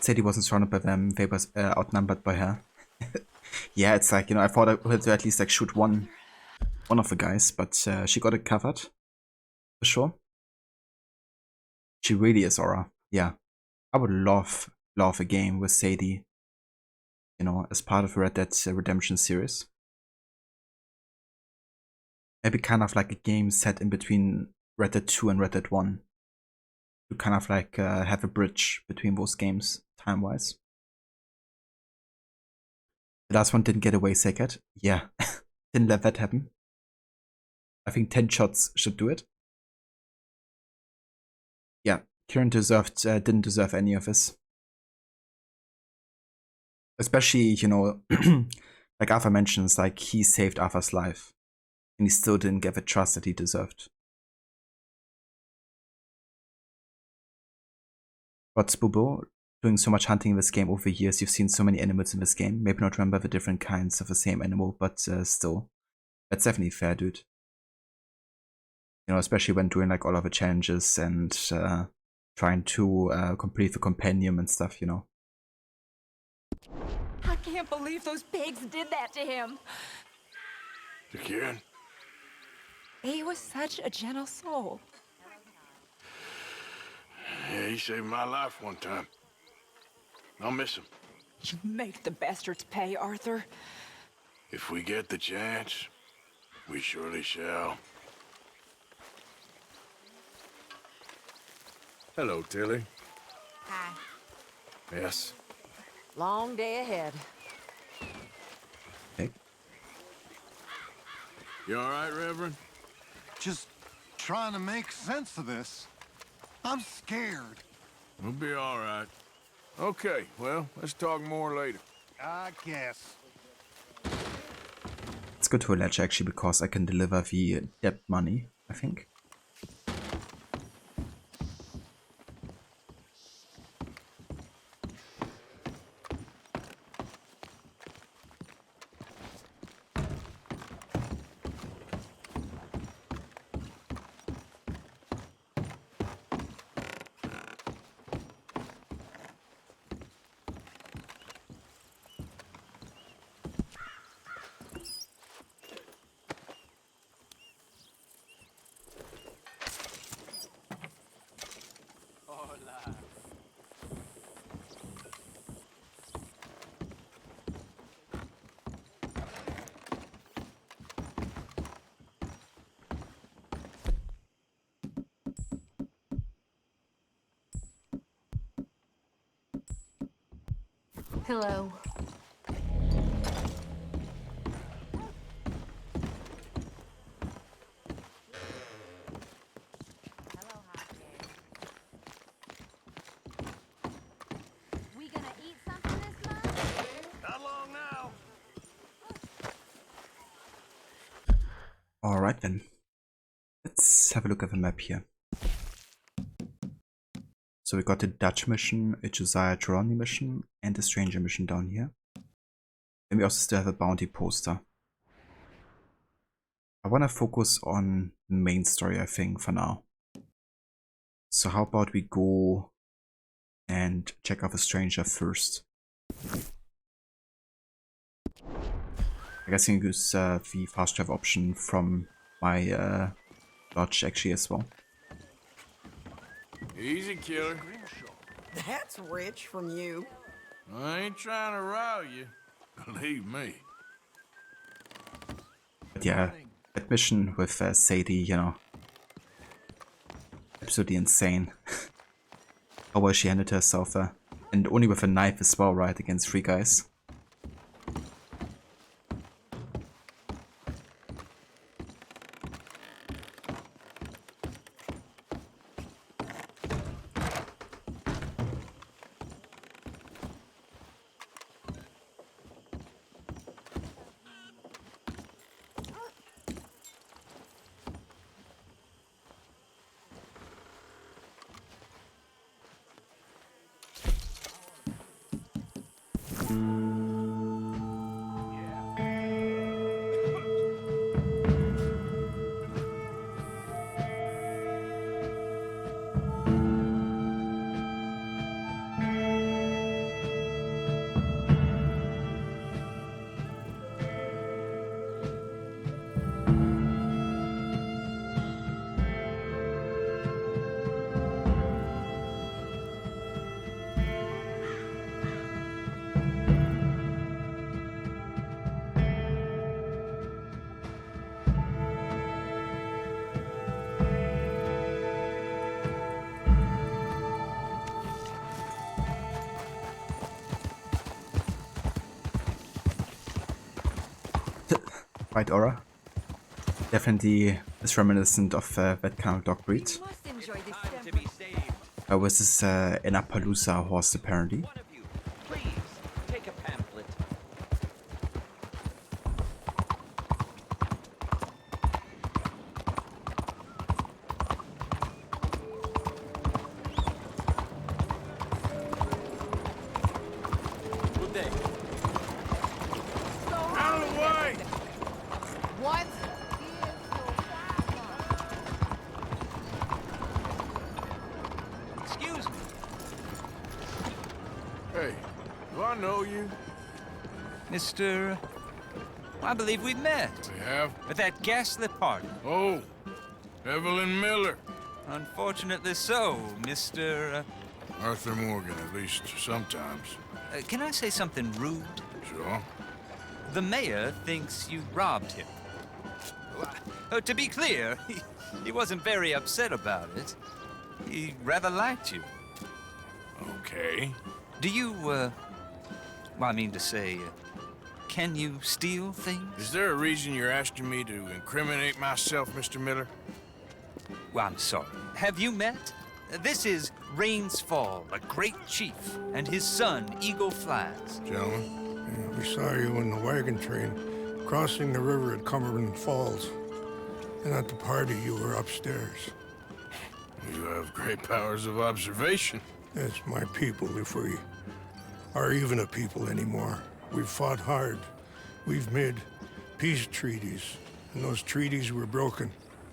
Said he wasn't surrounded by them, they were outnumbered by her. Yeah, it's like, you know, I thought I would at least like shoot one of the guys, but she got it covered. For sure. She really is Aura. Yeah. I would love a game with Sadie, you know, as part of the Red Dead Redemption series. Maybe kind of like a game set in between Red Dead 2 and Red Dead 1. To kind of like have a bridge between those games, time-wise. The last one didn't get away sacred. Yeah, didn't let that happen. I think 10 shots should do it. Yeah, Kieran didn't deserve any of this. Especially, you know, like Arthur mentions, like he saved Arthur's life. And he still didn't get the trust that he deserved. What's Bubo? doing so much hunting in this game over the years, you've seen so many animals in this game. Maybe not remember the different kinds of the same animal, but still. That's definitely fair, dude. You know, especially when doing like all of the challenges and trying to complete the compendium and stuff, you know. I can't believe those pigs did that to him. To Kieran? He was such a gentle soul. Yeah, he saved my life one time. I'll miss him. You make the bastards pay, Arthur. If we get the chance, we surely shall. Hello, Tilly. Hi. Yes. Long day ahead. Okay. You all right, Reverend? Just trying to make sense of this. I'm scared. We'll be all right. Okay, well, let's talk more later. I guess. Let's go to a ledge actually, because I can deliver the debt money, I think. Hello. We gonna eat something this month? Not long now. Alright then. Let's have a look at the map here. So we got the Dutch mission, a Josiah Trelawney mission, and a Stranger mission down here. Then we also still have a bounty poster. I want to focus on the main story, I think, for now. So how about we go and check out the Stranger first. I guess I can use the fast travel option from my lodge actually as well. Easy, killer. That's rich from you. I ain't trying to rile you. Believe me. But yeah, that mission with Sadie, you know, absolutely insane. How well she handled herself there. And only with a knife as well, right, against 3 guys. Right, Aura. Definitely is reminiscent of that kind of dog breed. This is an Appaloosa horse apparently. Take a pamphlet. you? Mr. I believe we met. We have? At that ghastly party. Oh, Evelyn Miller. Unfortunately so, Mr. Arthur Morgan, at least sometimes. Can I say something rude? Sure. The mayor thinks you robbed him. To be clear, he wasn't very upset about it. He rather liked you. Okay. Do you, well, I mean to say, can you steal things? Is there a reason you're asking me to incriminate myself, Mr. Miller? Well, I'm sorry. Have you met? This is Rains Fall, a great chief, and his son, Eagle Flies. Gentlemen? Yeah, we saw you in the wagon train, crossing the river at Cumberland Falls. And at the party, you were upstairs. You have great powers of observation. It's my people, if we are even a people anymore. We've fought hard. We've made peace treaties, and those treaties were broken.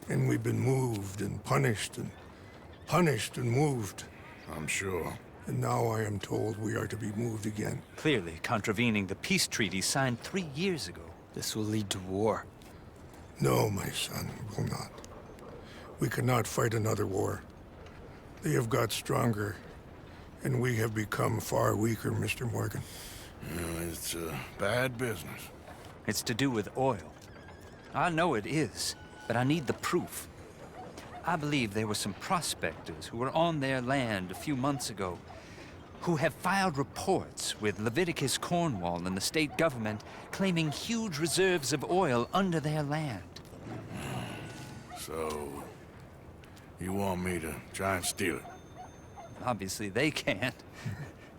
And we've been moved and punished and moved. I'm sure. And now I am told we are to be moved again. Clearly contravening the peace treaty signed 3 years ago. This will lead to war. No, my son, it will not. We cannot fight another war. They have got stronger, and we have become far weaker, Mr. Morgan. It's bad business. It's to do with oil. I know it is, but I need the proof. I believe there were some prospectors who were on their land a few months ago who have filed reports with Leviticus Cornwall and the state government claiming huge reserves of oil under their land. So, you want me to try and steal it? Obviously they can't.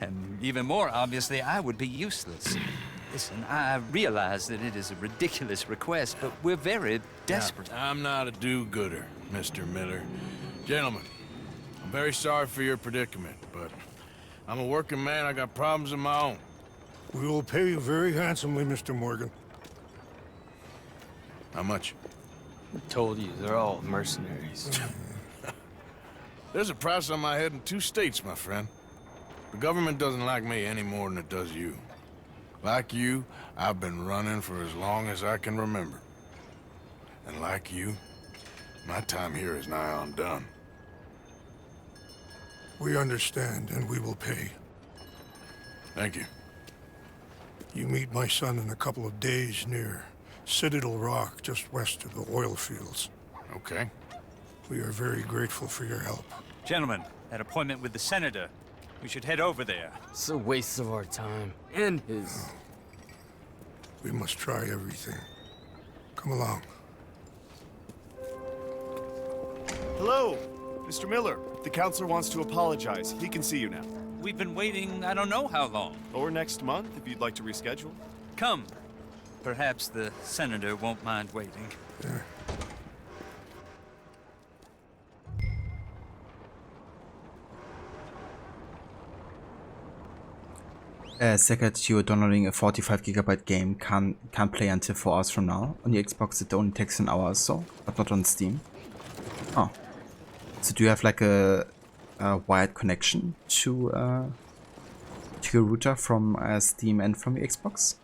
And even more obviously, I would be useless. Listen, I realize that it is a ridiculous request, but we're very desperate. Now, I'm not a do-gooder, Mr. Miller. Gentlemen, I'm very sorry for your predicament, but I'm a working man. I got problems of my own. We will pay you very handsomely, Mr. Morgan. How much? I told you, they're all mercenaries. There's a price on my head in 2 states, my friend. The government doesn't like me any more than it does you. Like you, I've been running for as long as I can remember. And like you, my time here is nigh undone. We understand, and we will pay. Thank you. You meet my son in a couple of days near Citadel Rock, just west of the oil fields. Okay. We are very grateful for your help. Gentlemen, that appointment with the senator. We should head over there. It's a waste of our time. And his. We must try everything. Come along. Hello, Mr. Miller. The counselor wants to apologize. He can see you now. We've been waiting I don't know how long. Or next month, if you'd like to reschedule. Come. Perhaps the senator won't mind waiting. Second, you're downloading a 45GB game, can't play until 4 hours from now. On your Xbox it only takes an hour or so, but not on Steam. Oh. So do you have like a wired connection to your router from Steam and from your Xbox?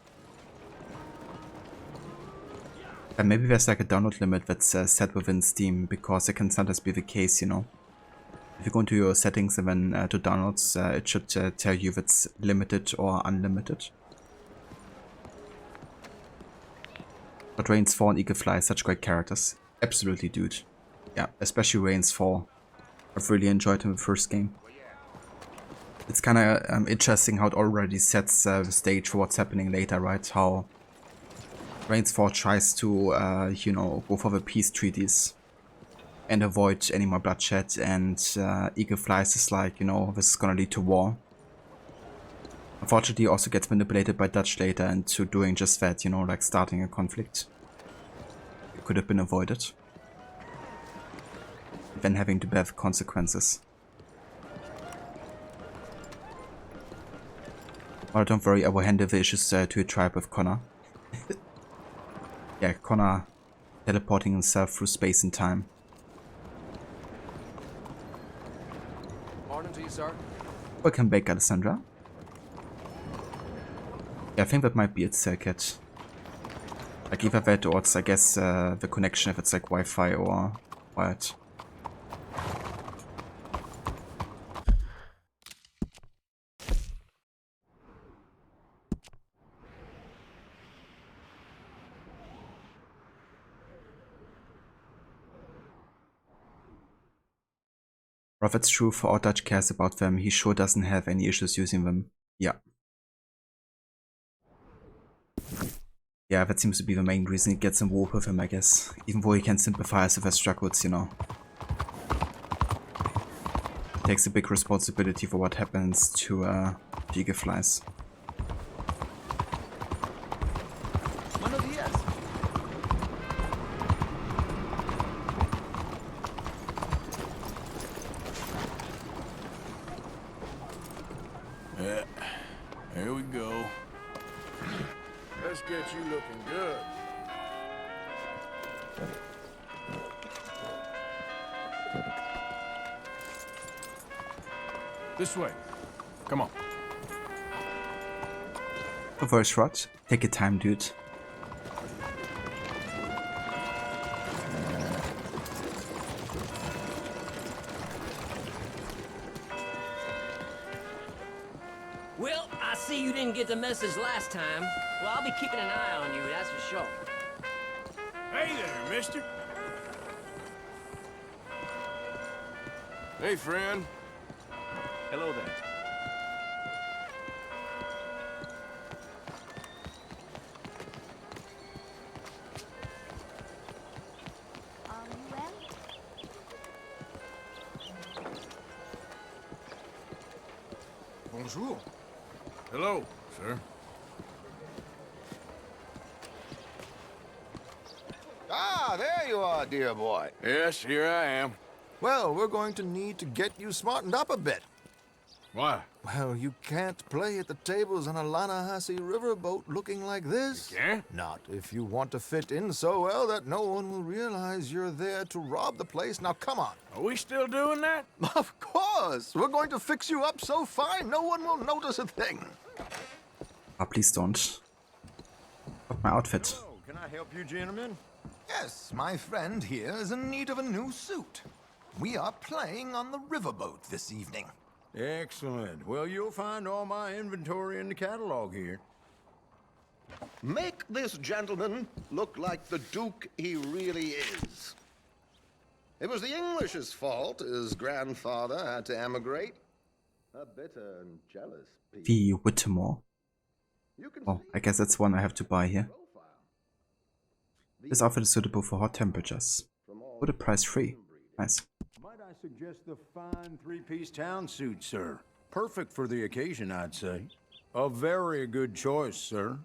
And maybe there's like a download limit that's set within Steam, because it can sometimes be the case, you know. If you go into your settings and then to downloads, it should tell you if it's limited or unlimited. But Rains 4 and Eagle Fly, such great characters. Absolutely, dude. Yeah, especially Rains 4. I've really enjoyed him in the first game. It's kind of interesting how it already sets the stage for what's happening later, right? How Rains 4 tries to, you know, go for the peace treaties and avoid any more bloodshed, and Eagle Flies is like, you know, this is gonna lead to war. Unfortunately, he also gets manipulated by Dutch later into doing just that, you know, like starting a conflict. It could have been avoided. Then having to bear the consequences. Well, don't worry, I will handle the issues to your tribe with Connor. Yeah, Connor teleporting himself through space and time. Morning to you, sir. Welcome back, Alessandra. Yeah, I think that might be its circuit. Like either that or it's, I guess, the connection if it's like Wi-Fi or wired. Well, that's true for all Dutch cares about them. He sure doesn't have any issues using them. Yeah. Yeah, that seems to be the main reason he gets involved with him, I guess. Even though he can sympathize with their struggles, you know. Takes a big responsibility for what happens to eagle flies. Buenos días. Yeah, here we go. Let's get you looking good. This way. Come on. A voice rot. Take your time, dude. Well, I see you didn't get the message last time. Well, I'll be keeping an eye on you, that's for sure. Hey there, mister. Hey, friend. Hello there. Are you well? Bonjour. Hello, sir. Ah, there you are, dear boy. Yes, here I am. Well, we're going to need to get you smartened up a bit. Why? Well, you can't play at the tables on a Lanahasi riverboat looking like this. You can't? Not if you want to fit in so well that no one will realize you're there to rob the place. Now, come on. Are we still doing that? Of course. We're going to fix you up so fine no one will notice a thing. Oh, please don't. Fuck my outfit. Oh, can I help you, gentlemen? Yes, my friend here is in need of a new suit. We are playing on the riverboat this evening. Excellent. Well, you'll find all my inventory in the catalog here. Make this gentleman look like the Duke he really is. It was the English's fault his grandfather had to emigrate. A bitter and jealous people. The Whittemore. Oh, I guess that's one I have to buy here. This outfit is suitable for hot temperatures. Put a price free. Nice. Might I suggest the fine three-piece town suit, sir? Perfect for the occasion, I'd say. A very good choice, sir.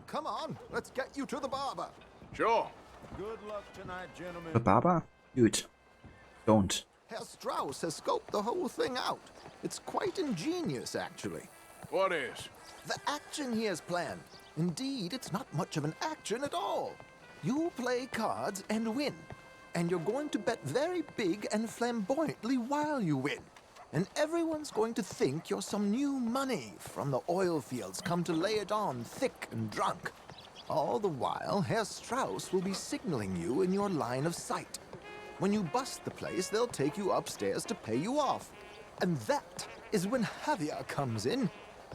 Come on, let's get you to the barber. Sure. Good luck tonight, gentlemen. The barber? Dude. Don't. Herr Strauss has scoped the whole thing out. It's quite ingenious, actually. What is? The action he has planned. Indeed, it's not much of an action at all. You play cards and win. And you're going to bet very big and flamboyantly while you win. And everyone's going to think you're some new money from the oil fields come to lay it on thick and drunk. All the while, Herr Strauss will be signaling you in your line of sight. When you bust the place, they'll take you upstairs to pay you off. And that is when Javier comes in,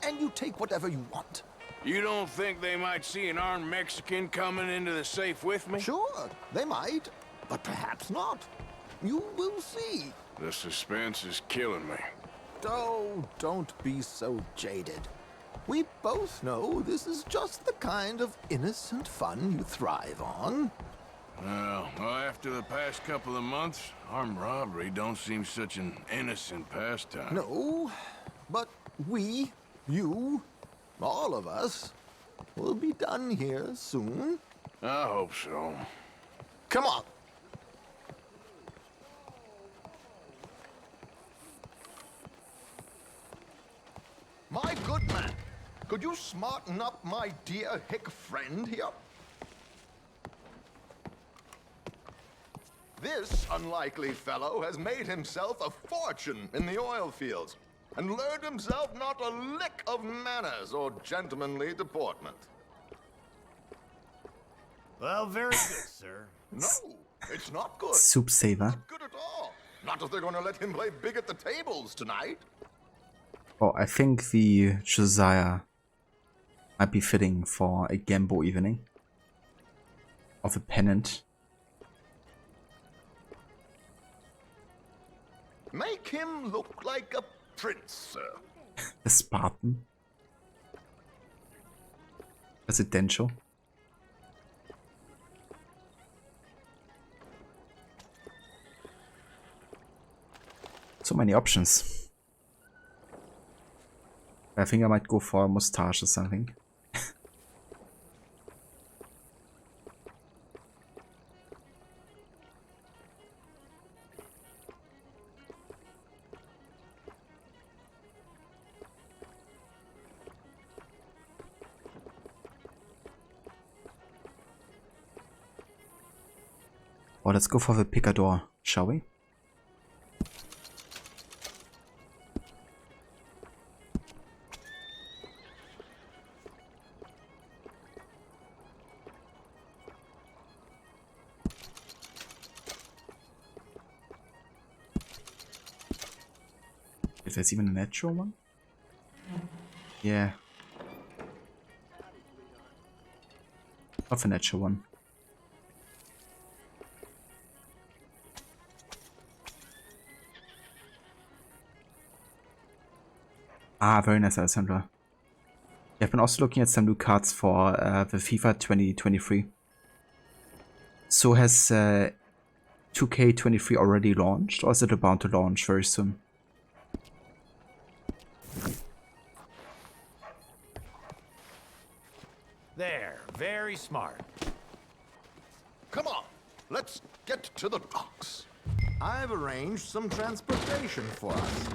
and you take whatever you want. You don't think they might see an armed Mexican coming into the safe with me? Sure, they might, but perhaps not. You will see. The suspense is killing me. Oh, don't be so jaded. We both know this is just the kind of innocent fun you thrive on. Well, after the past couple of months, armed robbery don't seem such an innocent pastime. No, but we, you, all of us, will be done here soon. I hope so. Come on. My good man, could you smarten up my dear hick friend here? This unlikely fellow has made himself a fortune in the oil fields and learned himself not a lick of manners or gentlemanly deportment. Well, very good, sir. No, it's not good. Soup saver. Not good at all. Not if they're going to let him play big at the tables tonight. Oh, I think the Josiah might be fitting for a gamble evening. Of a pennant. Make him look like a prince, sir. The Spartan. Residential. So many options. I think I might go for a mustache or something. Well, let's go for the picador, shall we? If there's even a natural one? Yeah. Of a natural one. Ah, very nice, Alessandra. Yeah, I've been also looking at some new cards for the FIFA 2023. So has 2K23 already launched, or is it about to launch very soon? There, very smart. Come on, let's get to the docks. I've arranged some transportation for us.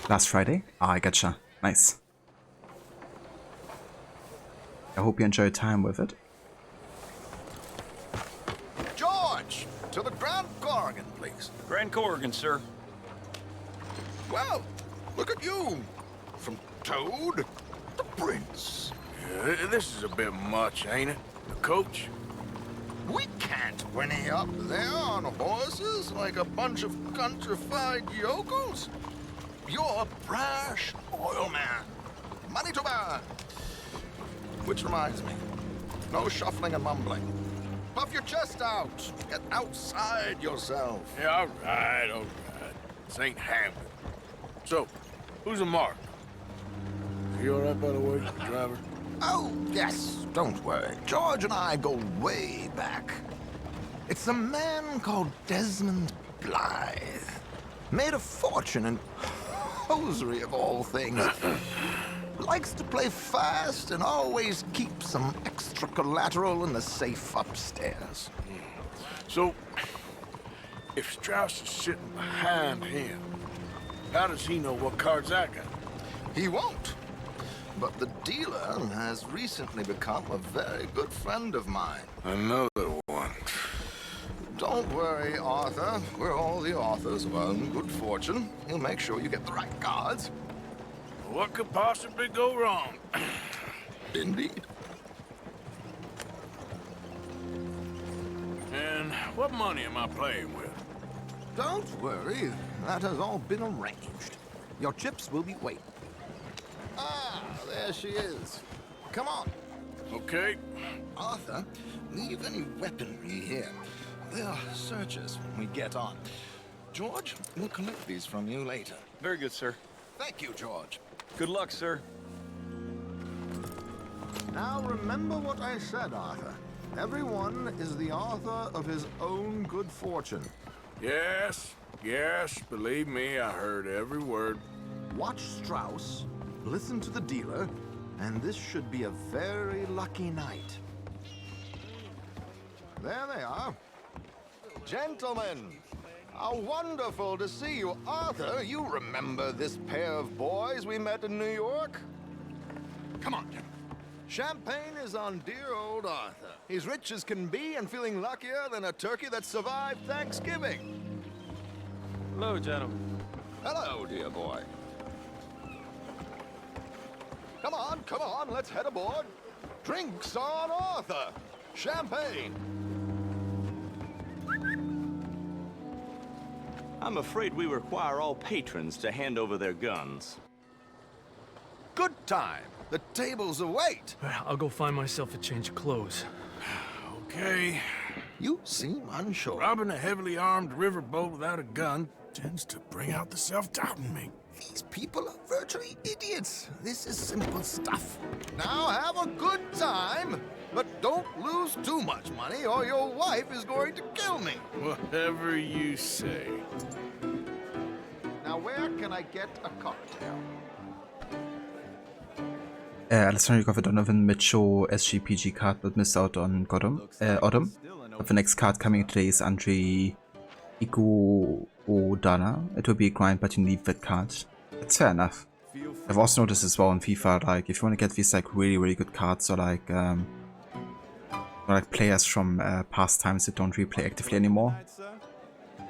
Last Friday? Ah, I gotcha. Nice. I hope you enjoy your time with it. George, to the Grand Corrigan, please. Grand Corrigan, sir. Well, look at you. From Toad to Prince. Yeah, this is a bit much, ain't it? The coach? We can't whinny up there on horses like a bunch of countrified yokels. You're a brash oil man. Money to burn. Which reminds me, no shuffling and mumbling. Puff your chest out. Get outside yourself. Yeah, all right. This ain't happening. So, who's a mark? Is he all right, by the way, the driver? Oh, yes, don't worry. George and I go way back. It's a man called Desmond Blythe. Made a fortune in hosiery of all things. Likes to play fast and always keep some extra collateral in the safe upstairs. So, if Strauss is sitting behind him, how does he know what cards I got? He won't. But the dealer has recently become a very good friend of mine. Another one. Don't worry, Arthur. We're all the authors of our good fortune. He'll make sure you get the right cards. What could possibly go wrong? Indeed. And what money am I playing with? Don't worry. That has all been arranged. Your chips will be waiting. Ah, there she is. Come on. Okay. Arthur, leave any weaponry here. They'll search us when we get on. George, we'll collect these from you later. Very good, sir. Thank you, George. Good luck, sir. Now remember what I said, Arthur. Everyone is the author of his own good fortune. Yes, believe me, I heard every word. Watch Strauss, listen to the dealer, and this should be a very lucky night. There they are. Gentlemen, how wonderful to see you. Arthur, you remember this pair of boys we met in New York? Come on, gentlemen. Champagne is on dear old Arthur. He's rich as can be and feeling luckier than a turkey that survived Thanksgiving. Hello, gentlemen. Hello, dear boy. Come on, let's head aboard. Drinks on Arthur. Champagne. I'm afraid we require all patrons to hand over their guns. Good time. The tables await. I'll go find myself a change of clothes. Okay. You seem unsure. Robbing a heavily armed riverboat without a gun tends to bring out the self-doubt in me. These people are virtually idiots. This is simple stuff. Now have a good time, but don't lose too much money or your wife is going to kill me. Whatever you say. Now where can I get a cocktail? Alessandro, you got Donovan, Mitchell, SGPG card, but missed out on Autumn. But the next card coming today is Andre Iguodala. It will be a grind, but you need that card. That's fair enough. I've also noticed as well in FIFA, like if you want to get these like really good cards or like players from past times that don't really play actively anymore,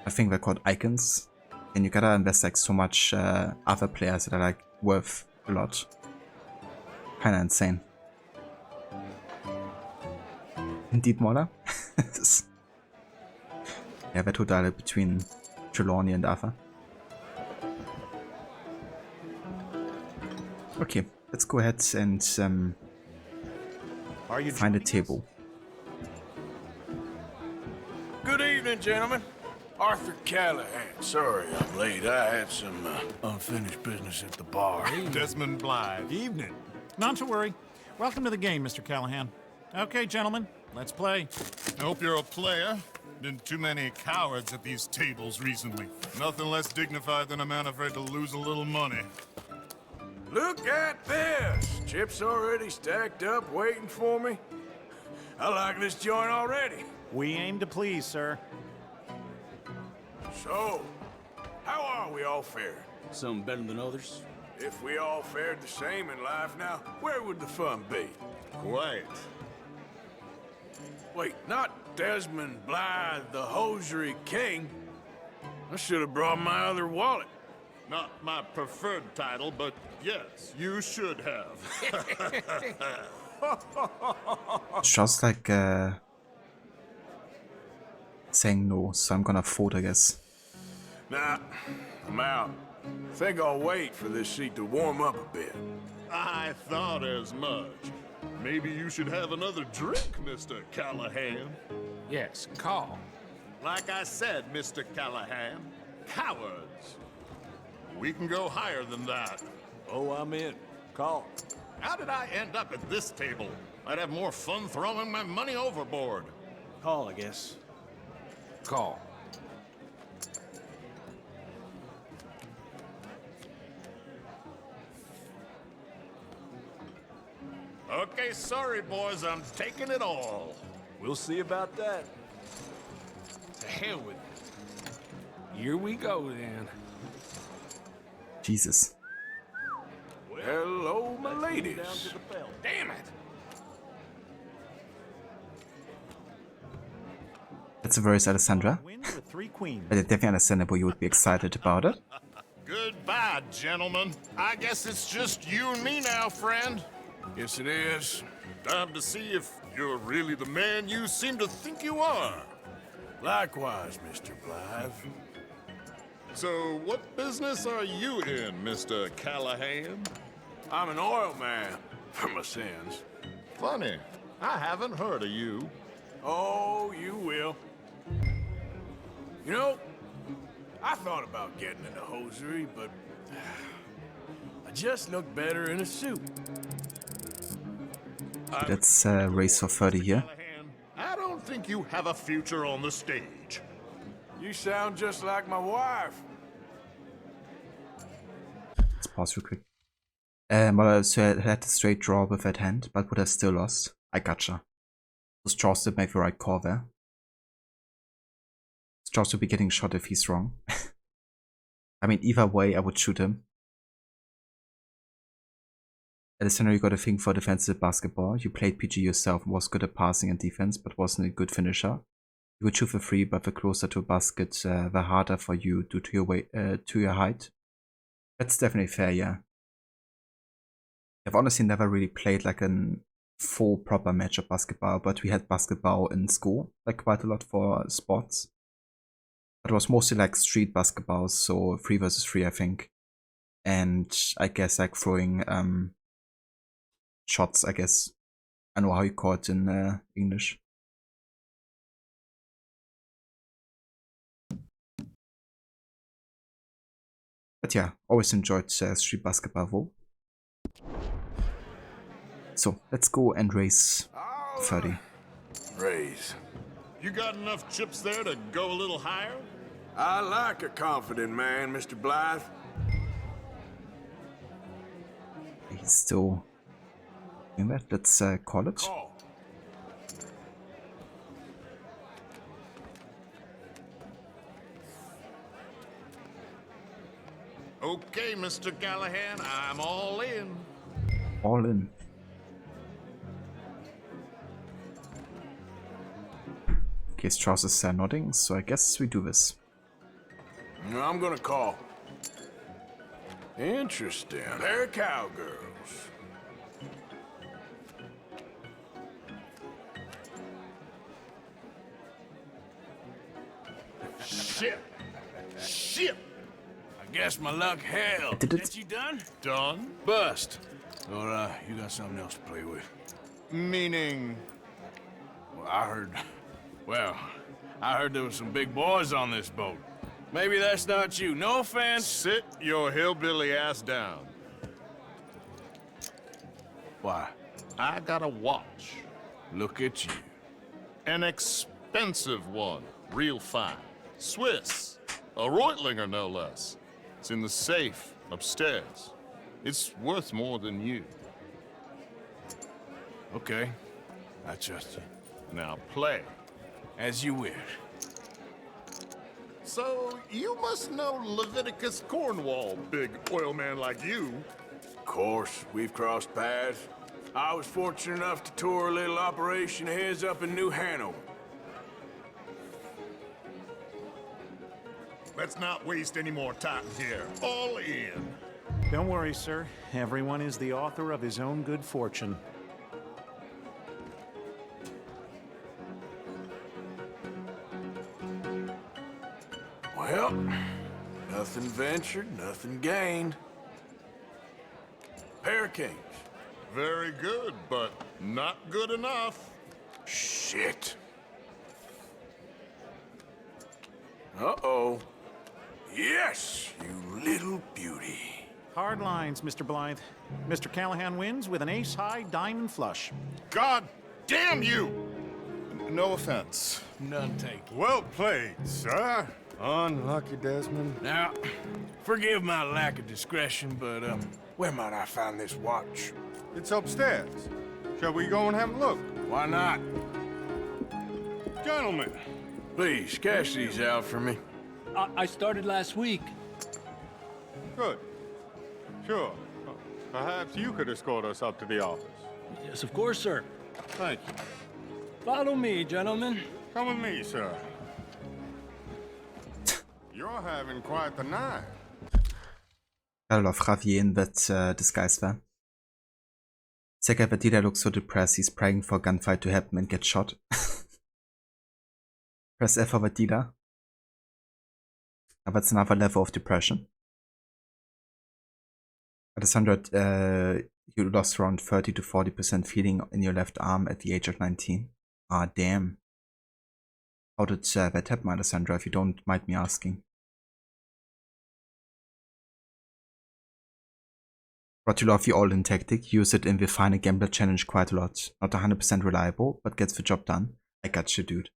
I think they're called icons, and you gotta invest like so much other players that are like worth a lot. Kinda insane. Indeed, Mola. Yeah, that would dial between Trelawney and Arthur. Okay, let's go ahead and find a table. Good evening, gentlemen. Arthur Callahan. Sorry I'm late. I had some unfinished business at the bar. Desmond Blythe. Evening. Not to worry. Welcome to the game, Mr. Callahan. Okay, gentlemen, let's play. I hope you're a player. Been too many cowards at these tables recently. Nothing less dignified than a man afraid to lose a little money. Look at this! Chips already stacked up, waiting for me. I like this joint already. We aim to please, sir. So, how are we all faring? Some better than others. If we all fared the same in life now, where would the fun be? Quiet. Wait, not Desmond Blythe, the hosiery king. I should have brought my other wallet. Not my preferred title, but yes, you should have. It's just like saying no, so I'm gonna fold, I guess. Nah, I'm out. Think I'll wait for this seat to warm up a bit. I thought as much. Maybe you should have another drink, Mr. Callahan. Yes, call. Like I said, Mr. Callahan, cowards. We can go higher than that. Oh, I'm in. Call. How did I end up at this table? I'd have more fun throwing my money overboard. Call, I guess. Call. Okay, sorry, boys, I'm taking it all. We'll see about that. To hell with it. Here we go, then. Jesus. Hello, my ladies. Damn it! That's a verse, Alessandra. But it's definitely understandable you would be excited about it. Goodbye, gentlemen. I guess it's just you and me now, friend. Yes, it is. Time to see if you're really the man you seem to think you are. Likewise, Mr. Blythe. So, what business are you in, Mr. Callahan? I'm an oil man, for my sins. Funny. I haven't heard of you. Oh, you will. You know, I thought about getting into hosiery, but I just look better in a suit. Let's race for 30 here. I don't think you have a future on the stage. You sound just like my wife. Let's pause real quick. Well, so I had a straight draw with that hand, but would have still lost. I gotcha. Those draws did make the right call there. Strauss will be getting shot if he's wrong. I mean, either way, I would shoot him. Alessandro, you got a thing for defensive basketball. You played PG yourself and was good at passing and defense, but wasn't a good finisher. You would shoot for free, but the closer to a basket, the harder for you due to your weight, to your height. That's definitely fair, yeah. I've honestly never really played like a full proper match of basketball, but we had basketball in school, like quite a lot for sports. But it was mostly like street basketball, so 3 versus 3, I think. And I guess like throwing shots, I guess. I know how you call it in English. But yeah, always enjoyed street basketball though. So let's go and race 30. Raise. You got enough chips there to go a little higher? I like a confident man, Mr. Blythe. He's still doing that. Let's call it. Okay, Mr. Callahan, I'm all in. All in. Okay, Strauss is nodding, so I guess we do this. I'm gonna call. Interesting. They're cowgirls. Shit! Shit! I guess my luck held. Did it? That you done? Done? Bust. Or, you got something else to play with. Meaning? Well, I heard there was some big boys on this boat. Maybe that's not you. No offense. Sit your hillbilly ass down. Why? I got a watch. Look at you. An expensive one. Real fine. Swiss. A Reutlinger, no less. It's in the safe upstairs. It's worth more than you. Okay. I trust you. Now play. As you wish. So, you must know Leviticus Cornwall, big oil man like you. Of course, we've crossed paths. I was fortunate enough to tour a little operation of his up in New Hanover. Let's not waste any more time here. All in. Don't worry, sir. Everyone is the author of his own good fortune. Well, nothing ventured, nothing gained. Pair of kings. Very good, but not good enough. Shit. Uh-oh. Yes, you little beauty. Hard lines, Mr. Blythe. Mr. Callahan wins with an ace-high diamond flush. God damn you! No offense. None taken. Well played, sir. Unlucky, Desmond. Now, forgive my lack of discretion, but, where might I find this watch? It's upstairs. Shall we go and have a look? why not? Gentlemen. Please, cash these out for me. I started last week. Good. Sure. Perhaps you could escort us up to the office. Yes, of course, sir. Thank you. Follow me, gentlemen. Come with me, sir. You're having quite the night. I love Javier in that disguise there. Sega Vadila looks so depressed, he's praying for a gunfight to happen and get shot. Press F for Vadila. But it's another level of depression. At 100, you lost around 30 to 40% feeling in your left arm at the age of 19. Ah, damn. How did that happen, Alessandra, if you don't mind me asking? But you love the all-in tactic, use it in the Final Gambler challenge quite a lot. Not 100% reliable, but gets the job done. I got you, dude.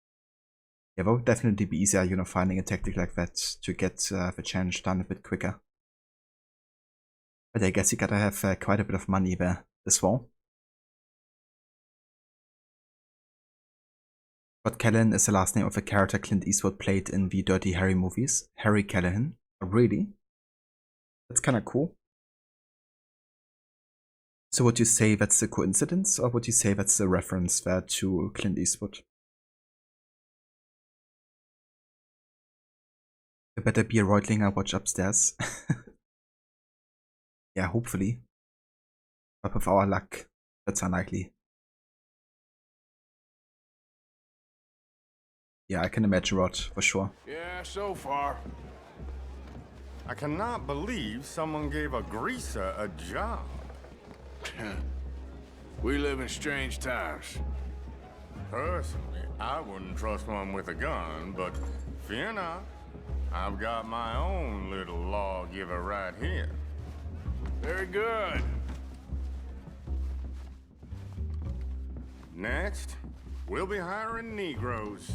Yeah, that would definitely be easier, you know, finding a tactic like that to get the challenge done a bit quicker. But I guess you gotta have quite a bit of money there as well. But Callahan is the last name of a character Clint Eastwood played in the Dirty Harry movies. Harry Callahan. Oh, really? That's kinda cool. So would you say that's a coincidence, or would you say that's a reference there to Clint Eastwood? There better be a Reutlinger watch upstairs. Yeah, hopefully. But with our luck, that's unlikely. Yeah, I can imagine Rod, for sure. Yeah, so far. I cannot believe someone gave a greaser a job. We live in strange times. Personally, I wouldn't trust one with a gun, but fear not. I've got my own little lawgiver right here. Very good. Next, we'll be hiring Negroes.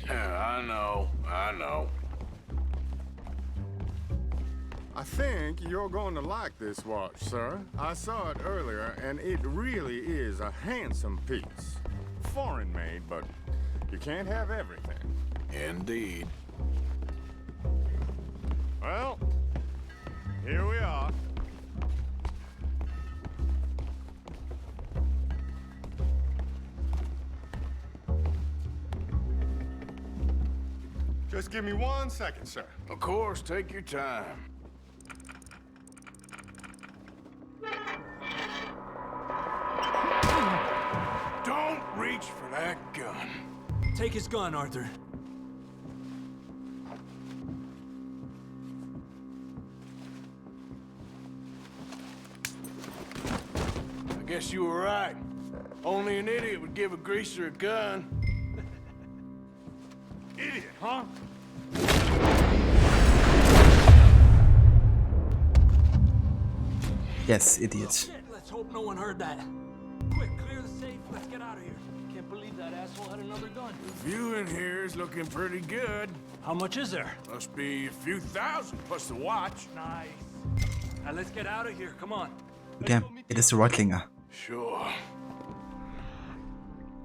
I know. I think you're going to like this watch, sir. I saw it earlier, and it really is a handsome piece. Foreign made, but you can't have everything. Indeed. Well, here we are. Just give me 1 second, sir. Of course, take your time. Don't reach for that gun. Take his gun, Arthur. I guess you were right. Only an idiot would give a greaser a gun. Idiot, huh? Yes, idiot. Shit, let's hope no one heard that. Quick, clear the safe. Let's get out of here. Can't believe that asshole had another gun. The view in here is looking pretty good. How much is there? Must be a few thousand plus the watch. Nice. Now let's get out of here. Come on. Damn, it is a Reutlinger. Sure.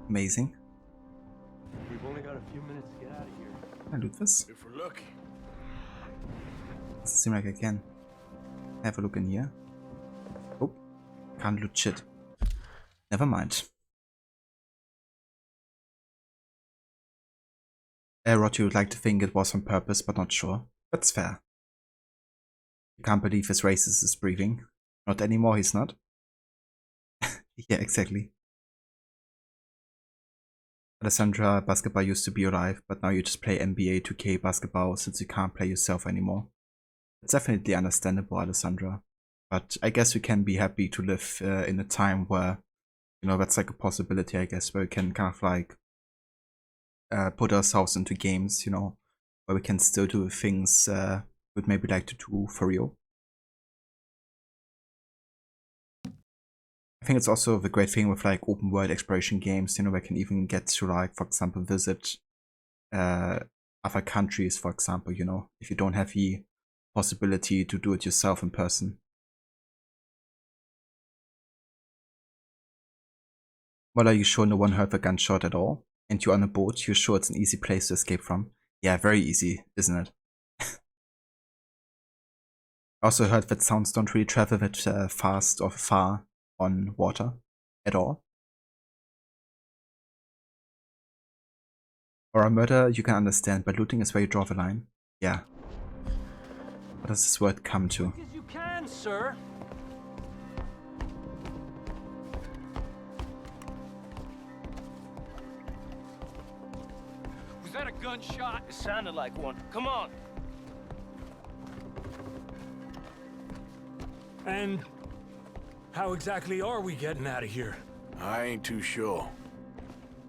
Amazing. We've only got a few minutes to get out of here. Can I loot this? If we're lucky. Doesn't seem like I can. Have a look in here. Oh, can't loot shit. Never mind. Rod, you would like to think it was on purpose, but not sure. That's fair. You can't believe his racist is breathing. Not anymore, he's not. Yeah, exactly. Alessandra, basketball used to be your life, but now you just play NBA 2K basketball since you can't play yourself anymore. It's definitely understandable, Alessandra. But I guess we can be happy to live in a time where, you know, that's like a possibility, I guess, where we can kind of like put ourselves into games, you know, where we can still do things we'd maybe like to do for real. I think it's also the great thing with like open world exploration games, you know, where I can even get to like, for example, visit other countries, for example, you know, if you don't have the possibility to do it yourself in person. Well, are you sure no one heard the gunshot at all? And you're on a boat, you're sure it's an easy place to escape from? Yeah, very easy, isn't it? I also heard that sounds don't really travel that fast or far on water at all. For a murder, you can understand, but looting is where you draw the line. Yeah. What does this word come to? As you can, sir. Was that a gunshot? It sounded like one. Come on. And how exactly are we getting out of here? I ain't too sure.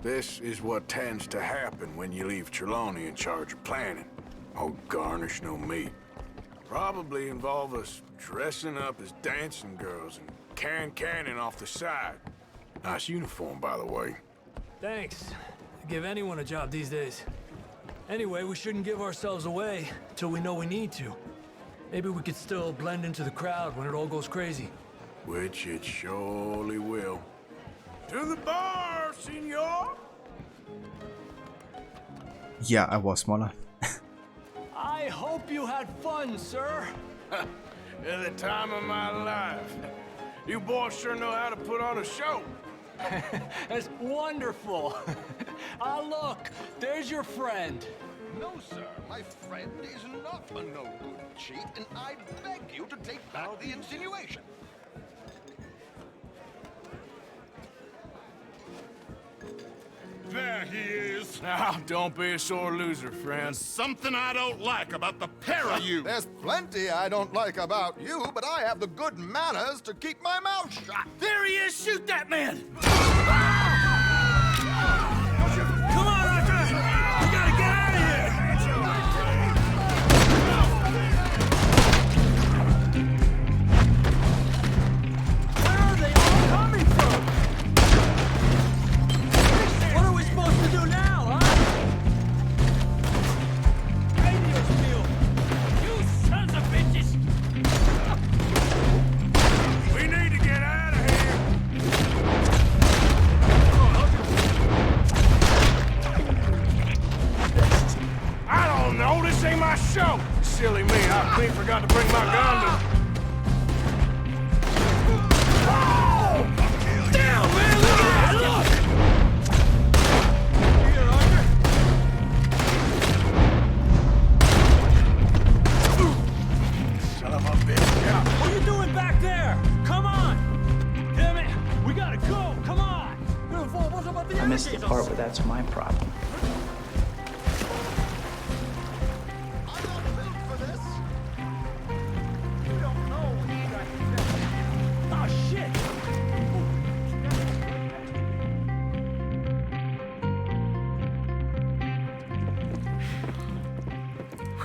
This is what tends to happen when you leave Trelawney in charge of planning. Oh, garnish no meat. Probably involve us dressing up as dancing girls and carrying cannon off the side. Nice uniform, by the way. Thanks. Give anyone a job these days. Anyway, we shouldn't give ourselves away till we know we need to. Maybe we could still blend into the crowd when it all goes crazy. Which it surely will. To the bar, senor! Yeah, I was smaller. I hope you had fun, sir. At the time of my life. You boys sure know how to put on a show. That's wonderful. Ah, look, there's your friend. No, sir. My friend is not a no-good cheat, and I beg you to take back the insinuation. There he is. Now, don't be a sore loser, friend. Something I don't like about the pair of you. There's plenty I don't like about you, but I have the good manners to keep my mouth shut. There he is! Shoot that man! Come on, Arthur! We gotta get out of here! Where are they all coming from? What are we supposed to do now, huh? Radio spiel! You sons of bitches! We need to get out of here! I don't know, this ain't my show! Silly me, I clean forgot to bring my gun to... Damn, man, look at that, look! Here, Arthur. Son of a bitch, yeah. What are you doing back there? Come on! Damn it! We gotta go! Come on! I missed the part where that's my problem. Oh, shit!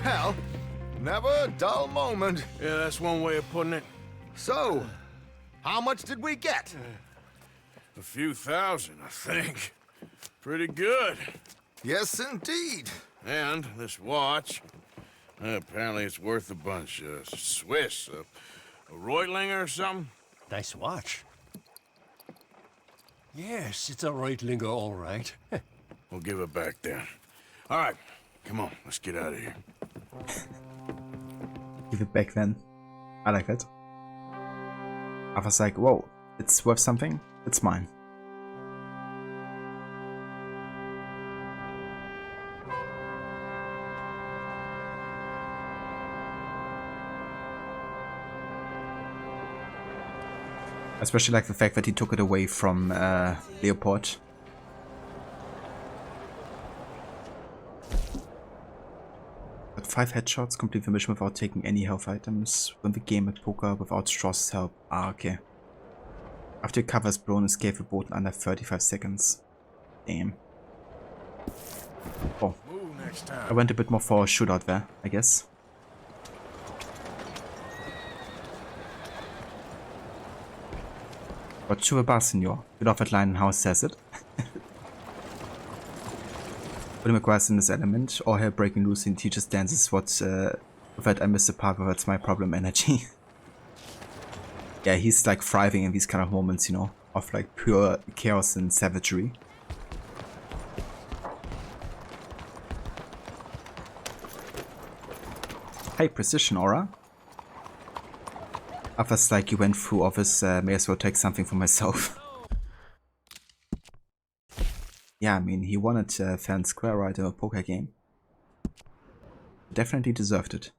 Well, never a dull moment. Yeah, that's one way of putting it. So, how much did we get? A few thousand, I think. Pretty good. Yes, indeed. And this watch, apparently it's worth a bunch. Swiss, a Reutlinger or something? Nice watch. Yes, it's a Reutlinger, all right. We'll give it back then. All right, come on, let's get out of here. Give it back then. I like that. I was like, whoa, it's worth something? It's mine. Especially like the fact that he took it away from Leopold. But 5 headshots, complete the mission without taking any health items. Win the game at poker without Strauss' help. Ah, okay. After your cover is blown, escape the boat in under 35 seconds. Damn. Oh. I went a bit more for a shootout there, I guess. But to a bar, senor. You love that line and how it says it. When McGuire's in this element, all hell breaking loose and teaches dances what with that I miss the part where it's my problem energy. Yeah, he's like thriving in these kind of moments, you know, of like pure chaos and savagery. Hey, precision aura. I was like, you went through office, may as well take something for myself. Yeah, I mean, he wanted fair and square right in a poker game. Definitely deserved it.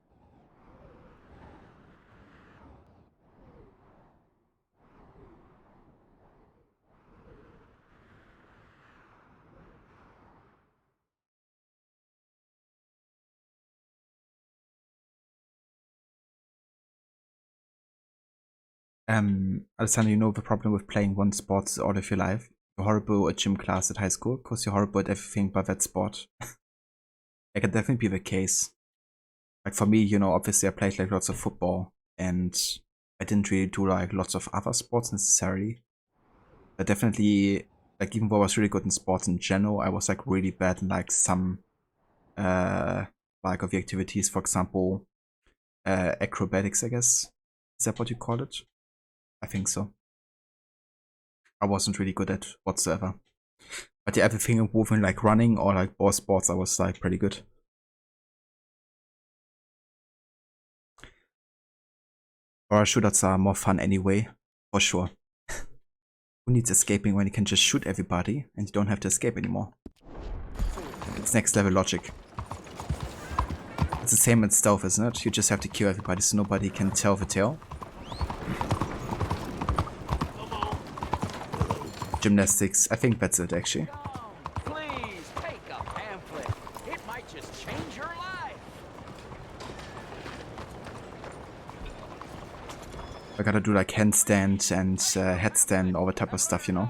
Alessandro, you know the problem with playing one sport is all of your life. You're horrible at gym class at high school because you're horrible at everything but that sport. That can definitely be the case. Like for me, you know, obviously I played like lots of football and I didn't really do like lots of other sports necessarily. But definitely, like even though I was really good in sports in general, I was like really bad in like some like of the activities, for example, acrobatics, I guess. Is that what you call it? I think so. I wasn't really good at whatsoever. But yeah, everything involving like running or like ball sports, I was like pretty good. Or shootouts are more fun anyway. For sure. Who needs escaping when you can just shoot everybody and you don't have to escape anymore? It's next level logic. It's the same in stealth, isn't it? You just have to kill everybody so nobody can tell the tale. Gymnastics, I think that's it actually. Please take a pamphlet. It might just change your life. I gotta do like handstand and headstand, all that type of stuff, you know.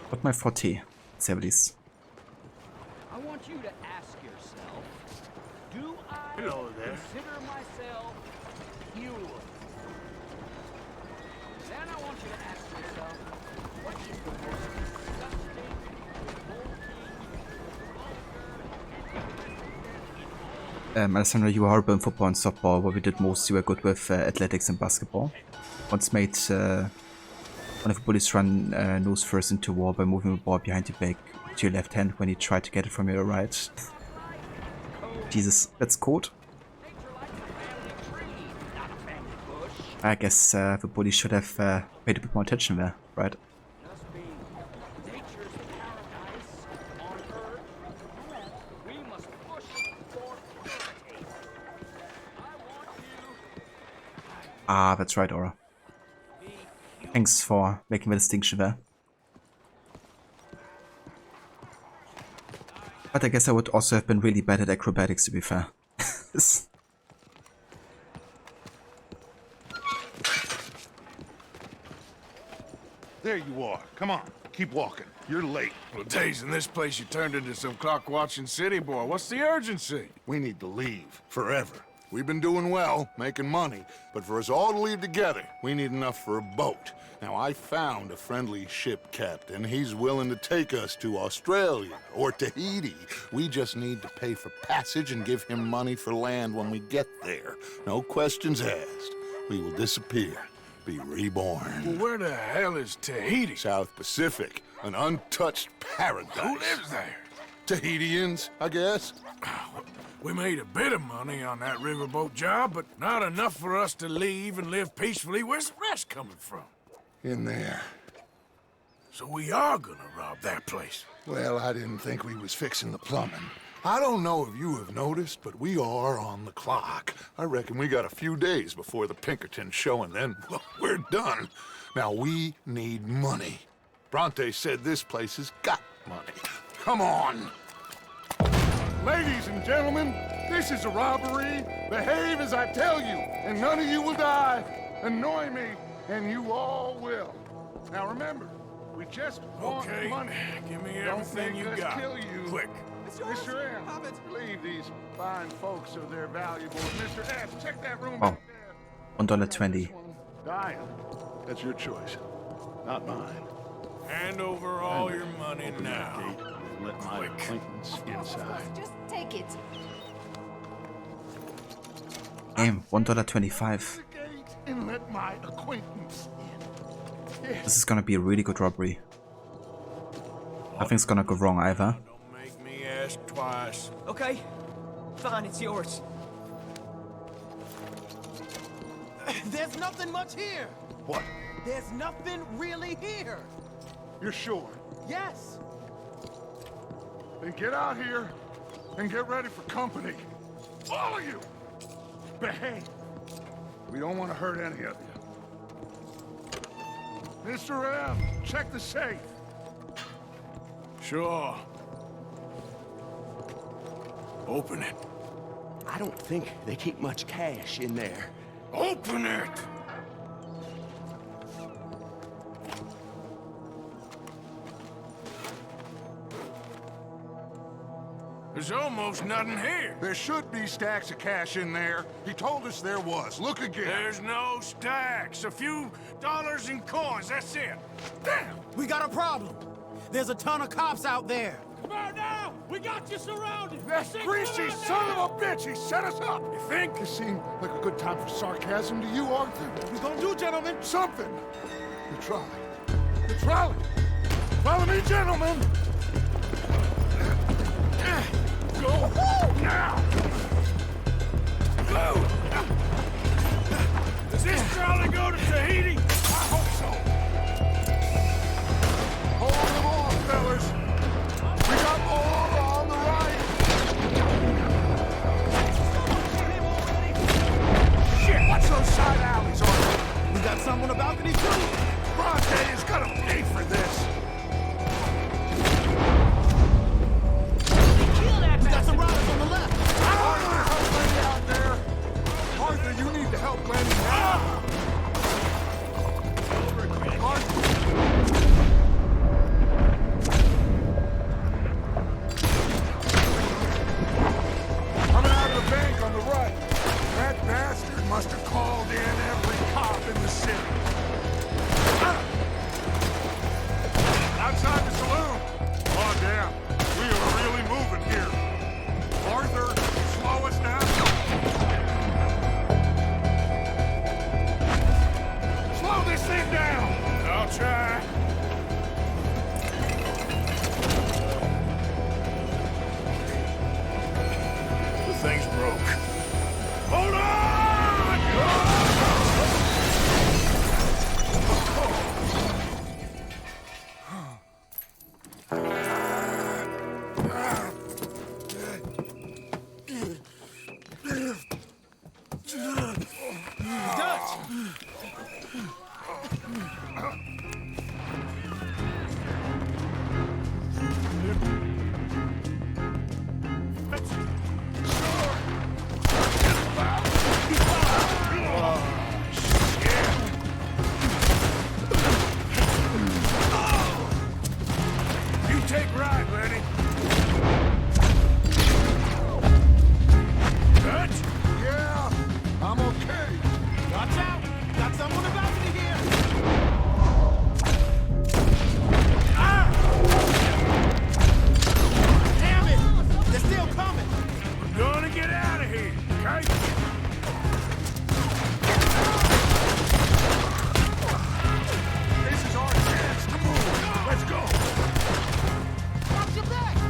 What my forte? Let's have this. I want you to ask yourself, do I consider myself pure? Then I want you to ask yourself, what is the most disgusting, revolting, Alessandro, you are horrible in football and softball. What we did most, you were good with athletics and basketball. Once made one of the bullies run nose first into wall by moving the ball behind your back to your left hand when you try to get it from your right. Jesus, that's code. I guess the bully should have paid a bit more attention there, right? Ah, that's right, Aura. Thanks for making the distinction there. But I guess I would also have been really bad at acrobatics, to be fair. There you are. Come on, keep walking. You're late. Well, days in this place, you turned into some clock-watching city boy. What's the urgency? We need to leave. Forever. We've been doing well, making money, but for us all to leave together, we need enough for a boat. Now, I found a friendly ship captain. He's willing to take us to Australia or Tahiti. We just need to pay for passage and give him money for land when we get there. No questions asked. We will disappear, be reborn. Well, where the hell is Tahiti? South Pacific, an untouched paradise. Who lives there? Tahitians, I guess. We made a bit of money on that riverboat job, but not enough for us to leave and live peacefully. Where's the rest coming from? In there. So we are gonna rob that place. Well, I didn't think we was fixing the plumbing. I don't know if you have noticed, but we are on the clock. I reckon we got a few days before the Pinkerton show, and then, well, we're done. Now, we need money. Bronte said this place has got money. Come on. Ladies and gentlemen, this is a robbery. Behave as I tell you, and none of you will die. Annoy me, and you all will. Now remember, we just want money. Give me everything you got. Kill you. Quick. Mr. M, leave these fine folks of their valuables. Mr. S, check that room Oh, back there. $1.20. Diane, that's your choice, not mine. Hand over all your money now. Let my acquaintance inside. Just take it. Damn, $1.25. And let my acquaintance in. Yes. This is gonna be a really good robbery. Nothing's gonna go wrong either. Don't make me ask twice. Okay, fine, it's yours. There's nothing much here. What? There's nothing really here. You're sure? Yes. Then get out here and get ready for company. All of you! Behave. We don't want to hurt any of you. Mr. M, check the safe. Sure. Open it. I don't think they keep much cash in there. Open it! There's almost nothing here. There should be stacks of cash in there. He told us there was. Look again. There's no stacks. A few dollars in coins, that's it. Damn! We got a problem. There's a ton of cops out there. Come on now! We got you surrounded! That greasy son of a bitch! He set us up! You think? This seemed like a good time for sarcasm to you, Arthur? What we gonna do, gentlemen? Something! The trolley. The trolley! Follow me, gentlemen! Go now! Go! Does this trolley go to Tahiti? I hope so. Hold them off, fellas. We got more on the right. Shit, what's those side alleys on? We got some on the balcony too. Bronte is gonna pay for this. We got some riders on the left. Arthur, help Lenny out there. Arthur, you need to help Lenny now. Coming out of the bank on the right. That bastard must have called in every cop in the city. Outside the saloon. Oh, damn. We are really moving here. Arthur, slow us down. Slow this thing down. I'll try. The thing's broke. Hold on! You take right, Lenny. Dutch? Yeah, I'm okay. Watch out. Got some on the balcony here. Damn it. They're still coming. We're gonna get out of here, okay? This is our chance to move. Let's go. Watch your back.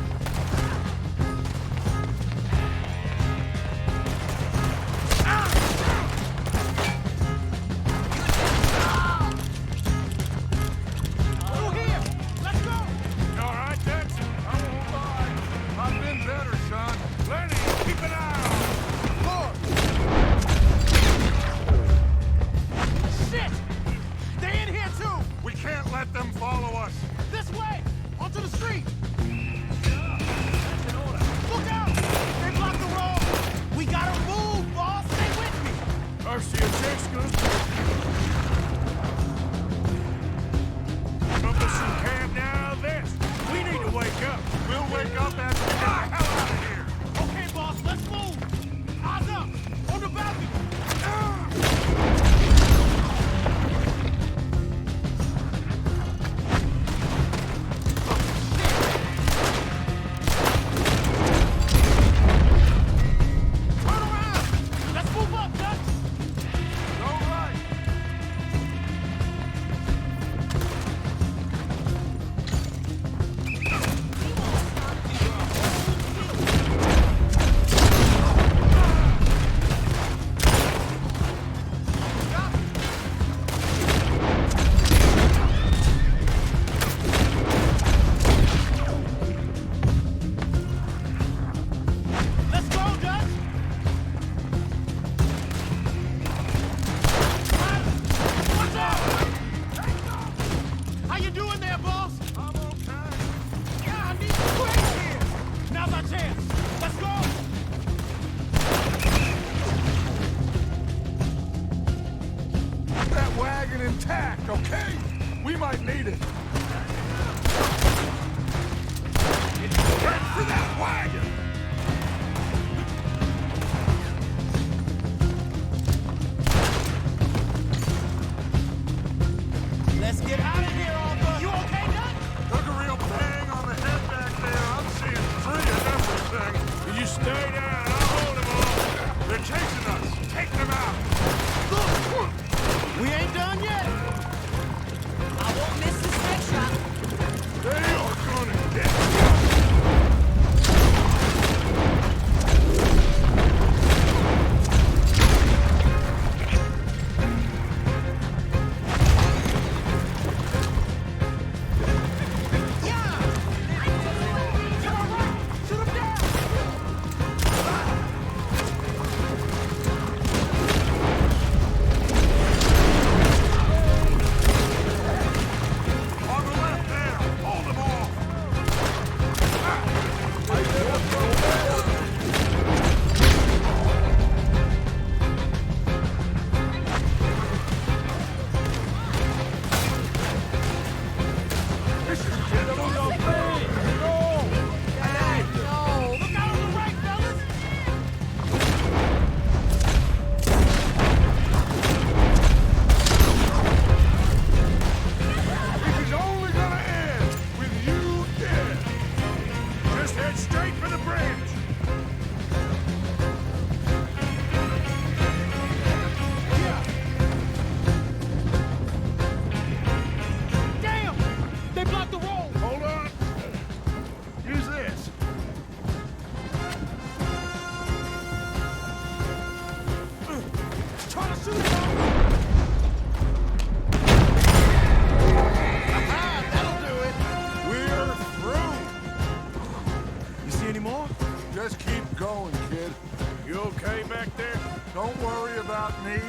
back there? Don't worry about me.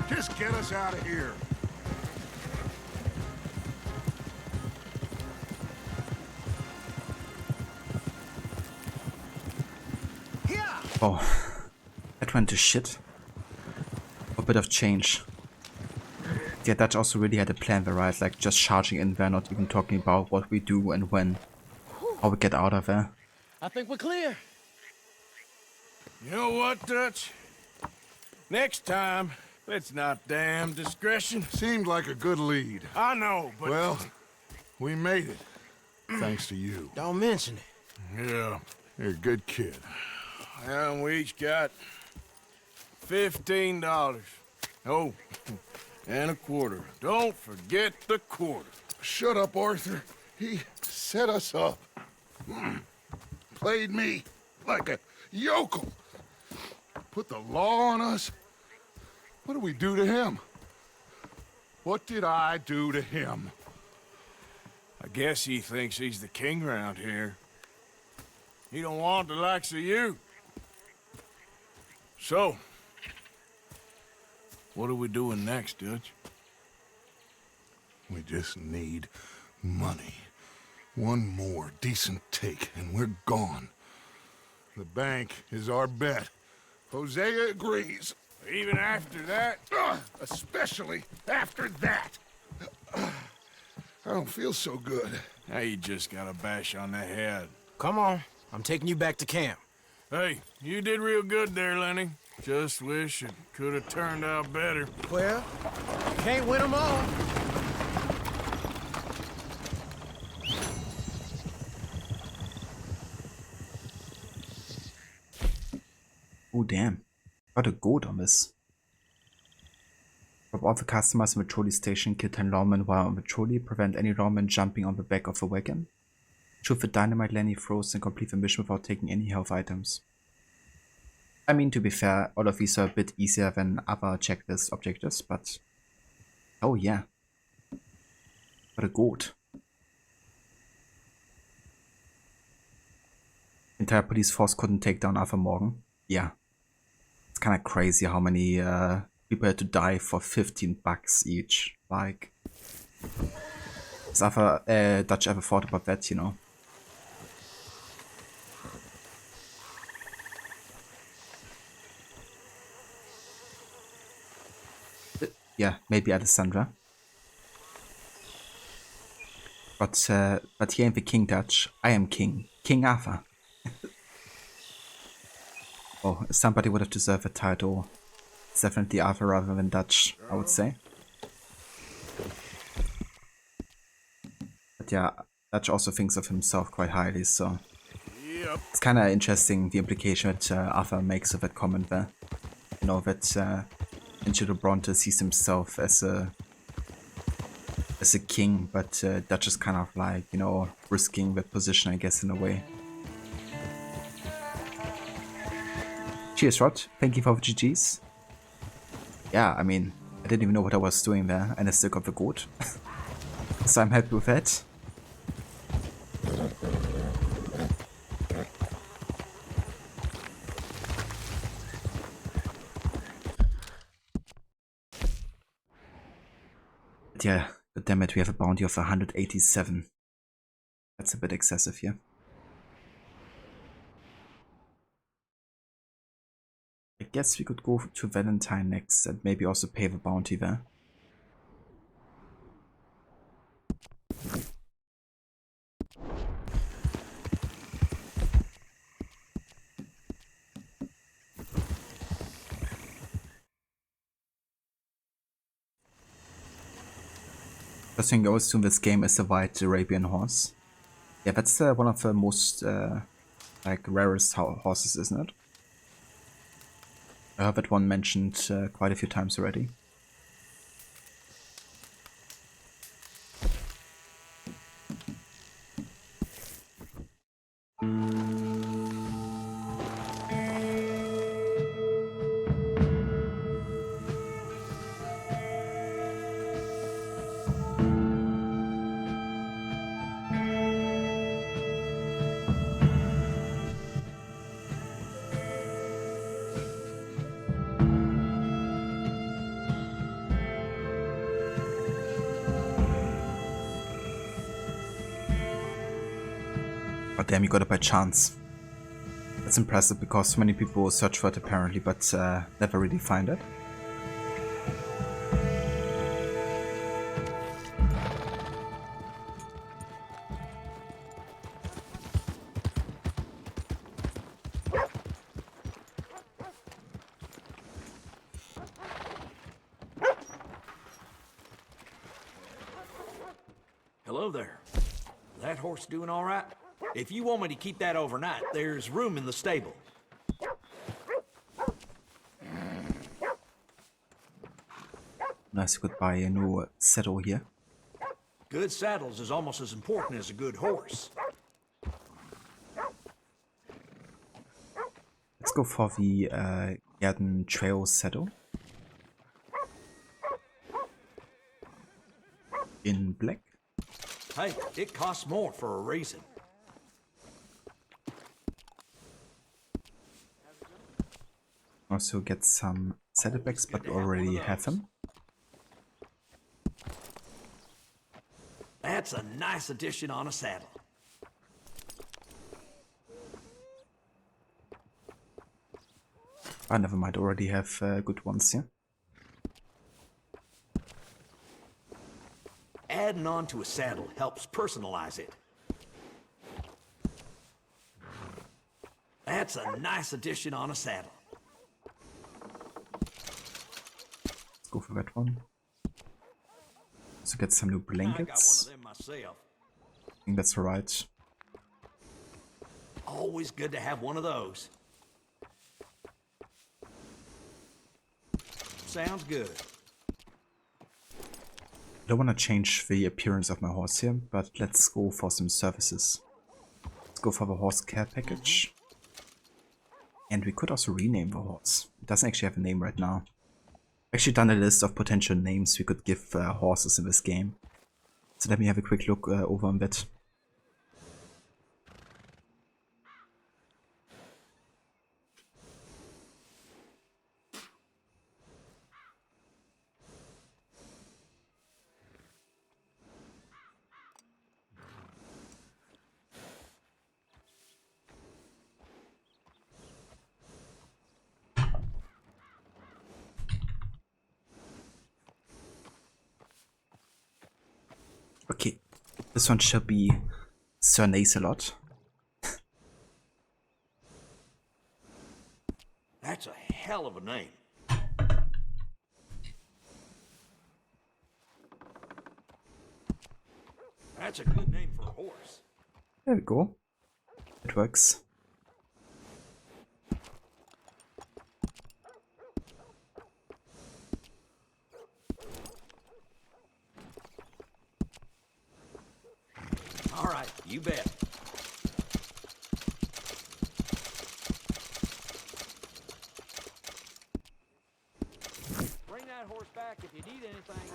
Just get us out of here. Oh, that went to shit. A bit of change. Yeah, Dutch also really had a plan there, right? Like just charging in there, not even talking about what we do and when. How we get out of there. I think we're clear. You know what, Dutch? Next time, let's not damn discretion. Seemed like a good lead. I know, but... Well, we made it. Thanks to you. Don't mention it. Yeah, you're a good kid. And we each got $15. Oh, and a quarter. Don't forget the quarter. Shut up, Arthur. He set us up. Played me like a yokel. Put the law on us. What did we do to him? What did I do to him? I guess he thinks he's the king around here. He don't want the likes of you. So, what are we doing next, Dutch? We just need money. One more decent take, and we're gone. The bank is our bet. Hosea agrees. Even after that? Especially after that. I don't feel so good. Now you just got a bash on the head. Come on. I'm taking you back to camp. Hey, you did real good there, Lenny. Just wish it could have turned out better. Well, can't win them all. Oh damn. Got a goat on this. Rob all the customers in the trolley station, kill 10 lawmen while on the trolley, prevent any lawmen jumping on the back of the wagon. Shoot the dynamite Lenny throws and complete the mission without taking any health items. I mean, to be fair, all of these are a bit easier than other checklist objectives, but... Oh yeah. What a goat. Entire police force couldn't take down Arthur Morgan. Yeah. It's kind of crazy how many people had to die for 15 bucks each. Like... Has Dutch ever thought about that, you know? Yeah, maybe Alessandra. But he ain't the King, Dutch. I am King. King Arthur. Oh, somebody would have deserved a title. It's definitely Arthur rather than Dutch, I would say. But yeah, Dutch also thinks of himself quite highly, so... Yep. It's kind of interesting, the implication that Arthur makes of that comment there. You know, that Angelo Bronte sees himself as a king, but Dutch is kind of like, you know, risking that position, I guess, in a way. Cheers, Rod. Thank you for the GGs. Yeah, I mean, I didn't even know what I was doing there, and I still got the goat. So I'm happy with that. But yeah, but damn it, we have a bounty of 187. That's a bit excessive here. I guess we could go to Valentine next and maybe also pay the bounty there. First thing you always do in this game is the white Arabian horse. Yeah, that's one of the most like rarest horses, isn't it? I heard that one mentioned quite a few times already. Oh damn, you got it by chance. That's impressive because so many people search for it apparently, but never really find it. Hello there. That horse doing all right? If you want me to keep that overnight, there's room in the stable. Nice, you could buy a new saddle here. Good saddles is almost as important as a good horse. Let's go for the Garden Trail saddle. In black. Hey, it costs more for a reason. Also get some saddlebags, but we already have them. That's a nice addition on a saddle. Ah, never mind, already have good ones here. Adding on to a saddle helps personalize it. That's a nice addition on a saddle. Let's go for that one. Also get some new blankets. I got one of them myself. I think that's alright. Always good to have one of those. Sounds good. I don't want to change the appearance of my horse here, but let's go for some services. Let's go for the horse care package. And we could also rename the horse. It doesn't actually have a name right now. I've actually done a list of potential names we could give horses in this game. So let me have a quick look over on that. Okay, this one shall be Sir Nacelot. That's a hell of a name. That's a good name for a horse. There we go. It works. All right, you bet. Bring that horse back if you need anything.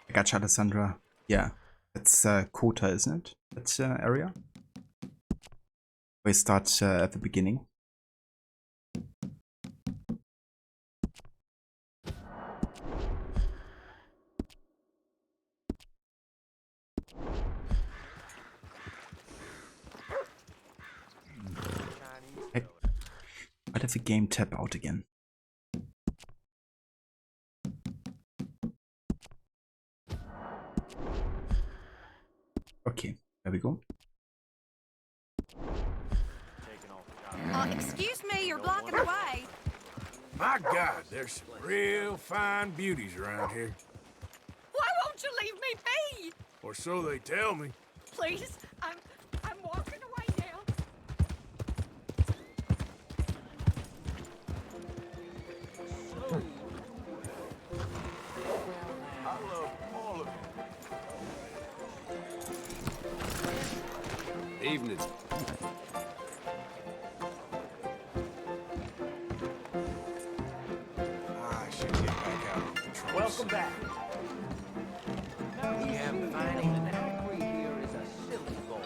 I gotcha, Alessandra. Yeah, it's Kota, isn't it? That area? We start at the beginning. Hey, why did the game tap out again? Okay, there we go. Excuse me, you're blocking the way. My God, there's some real fine beauties around here. Why won't you leave me be? Or so they tell me. Please, I'm walking away now. I love all of you. Evening. I should get back out on the tracks. Welcome back. We have finding the Macquarie here is a silly boy.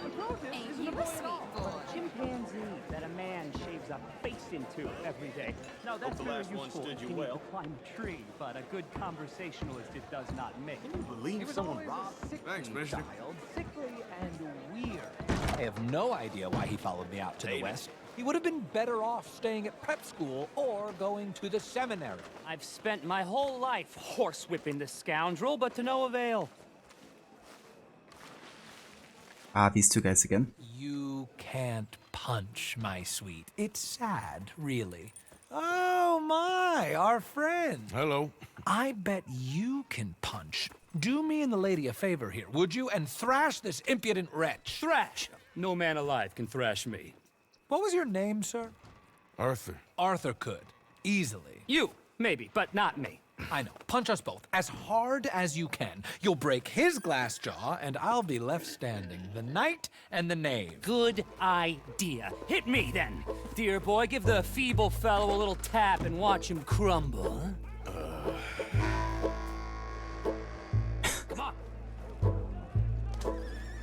Ain't you a sweet boy? Chimpanzee that a man shaves a face bust into every day. Now that's the very last one useful stood if you you well. need to climb a tree, but a good conversationalist it does not make. Can you believe He was someone always robbed? a sickly Thanks, mister. child, sickly and weird. I have no idea why he followed me out to the west. He would have been better off staying at prep school or going to the seminary. I've spent my whole life horsewhipping this scoundrel, but to no avail. Ah, these two guys again. You can't punch, my sweet. It's sad, really. Oh my, our friend. Hello. I bet you can punch. Do me and the lady a favor here, would you? And thrash this impudent wretch. Thrash! No man alive can thrash me. What was your name, sir? Arthur. Arthur could. Easily. You, maybe, but not me. I know. Punch us both. As hard as you can. You'll break his glass jaw, and I'll be left standing. The knight and the knave. Good idea. Hit me, then. Dear boy, give the feeble fellow a little tap and watch him crumble. Come on.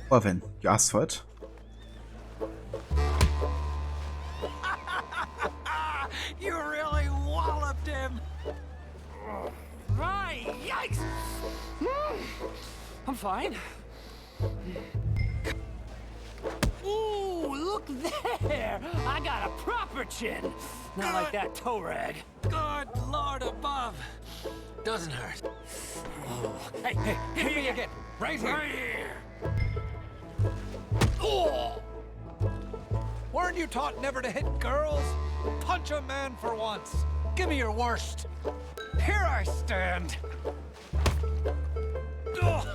Well then, you asked for it. You really walloped him. Right, yikes! I'm fine. Ooh, look there! I got a proper chin. Not like that toe rag. Good Lord above. Doesn't hurt. Oh. Hey, Hit me again. Right here. Right here. Oh! Weren't you taught never to hit girls? Punch a man for once. Give me your worst. Here I stand. Ugh.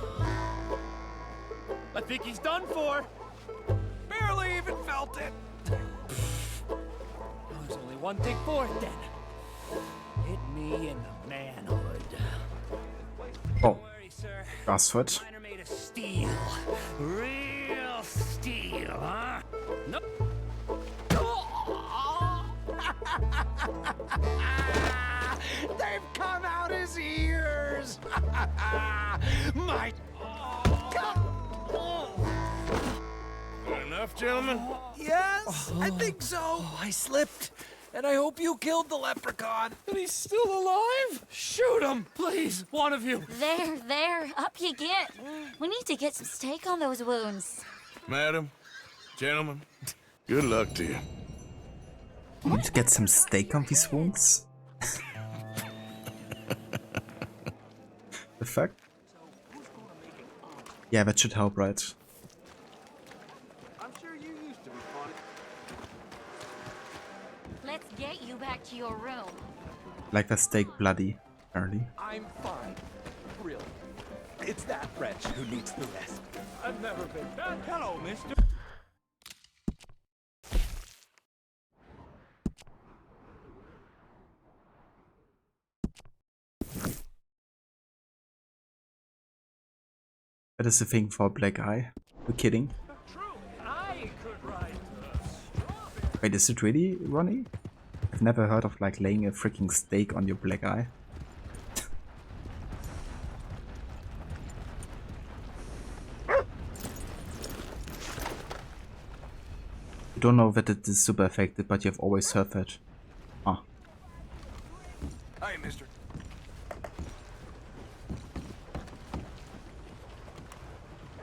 I think he's done for. Barely even felt it. There's only one thing for it, then. Hit me in the manhood. Oh, Worry, sir. asked for it. Mine are made of steel. Real steel, huh? Nope. They've come out his ears. My. Good enough, gentlemen? Yes, I think so. I slipped, and I hope you killed the leprechaun. And he's still alive? Shoot him, please, one of you. There, up you get. We need to get some steak on those wounds. Madam, gentlemen, good luck to you. You need to get some steak on these wounds? The fuck? Yeah, that should help, right? I'm sure you used to be funny. Let's get you back to your room. Like the steak bloody, apparently. I'm fine. Really. It's that wretch who needs the rest. I've never been bad. Hello, mister. That is a thing for a black eye. You're kidding? I could ride Wait, is it really, Ronnie? I've never heard of like laying a freaking steak on your black eye. You don't know that it is super effective, but you've always heard that. Ah. Hey, mister.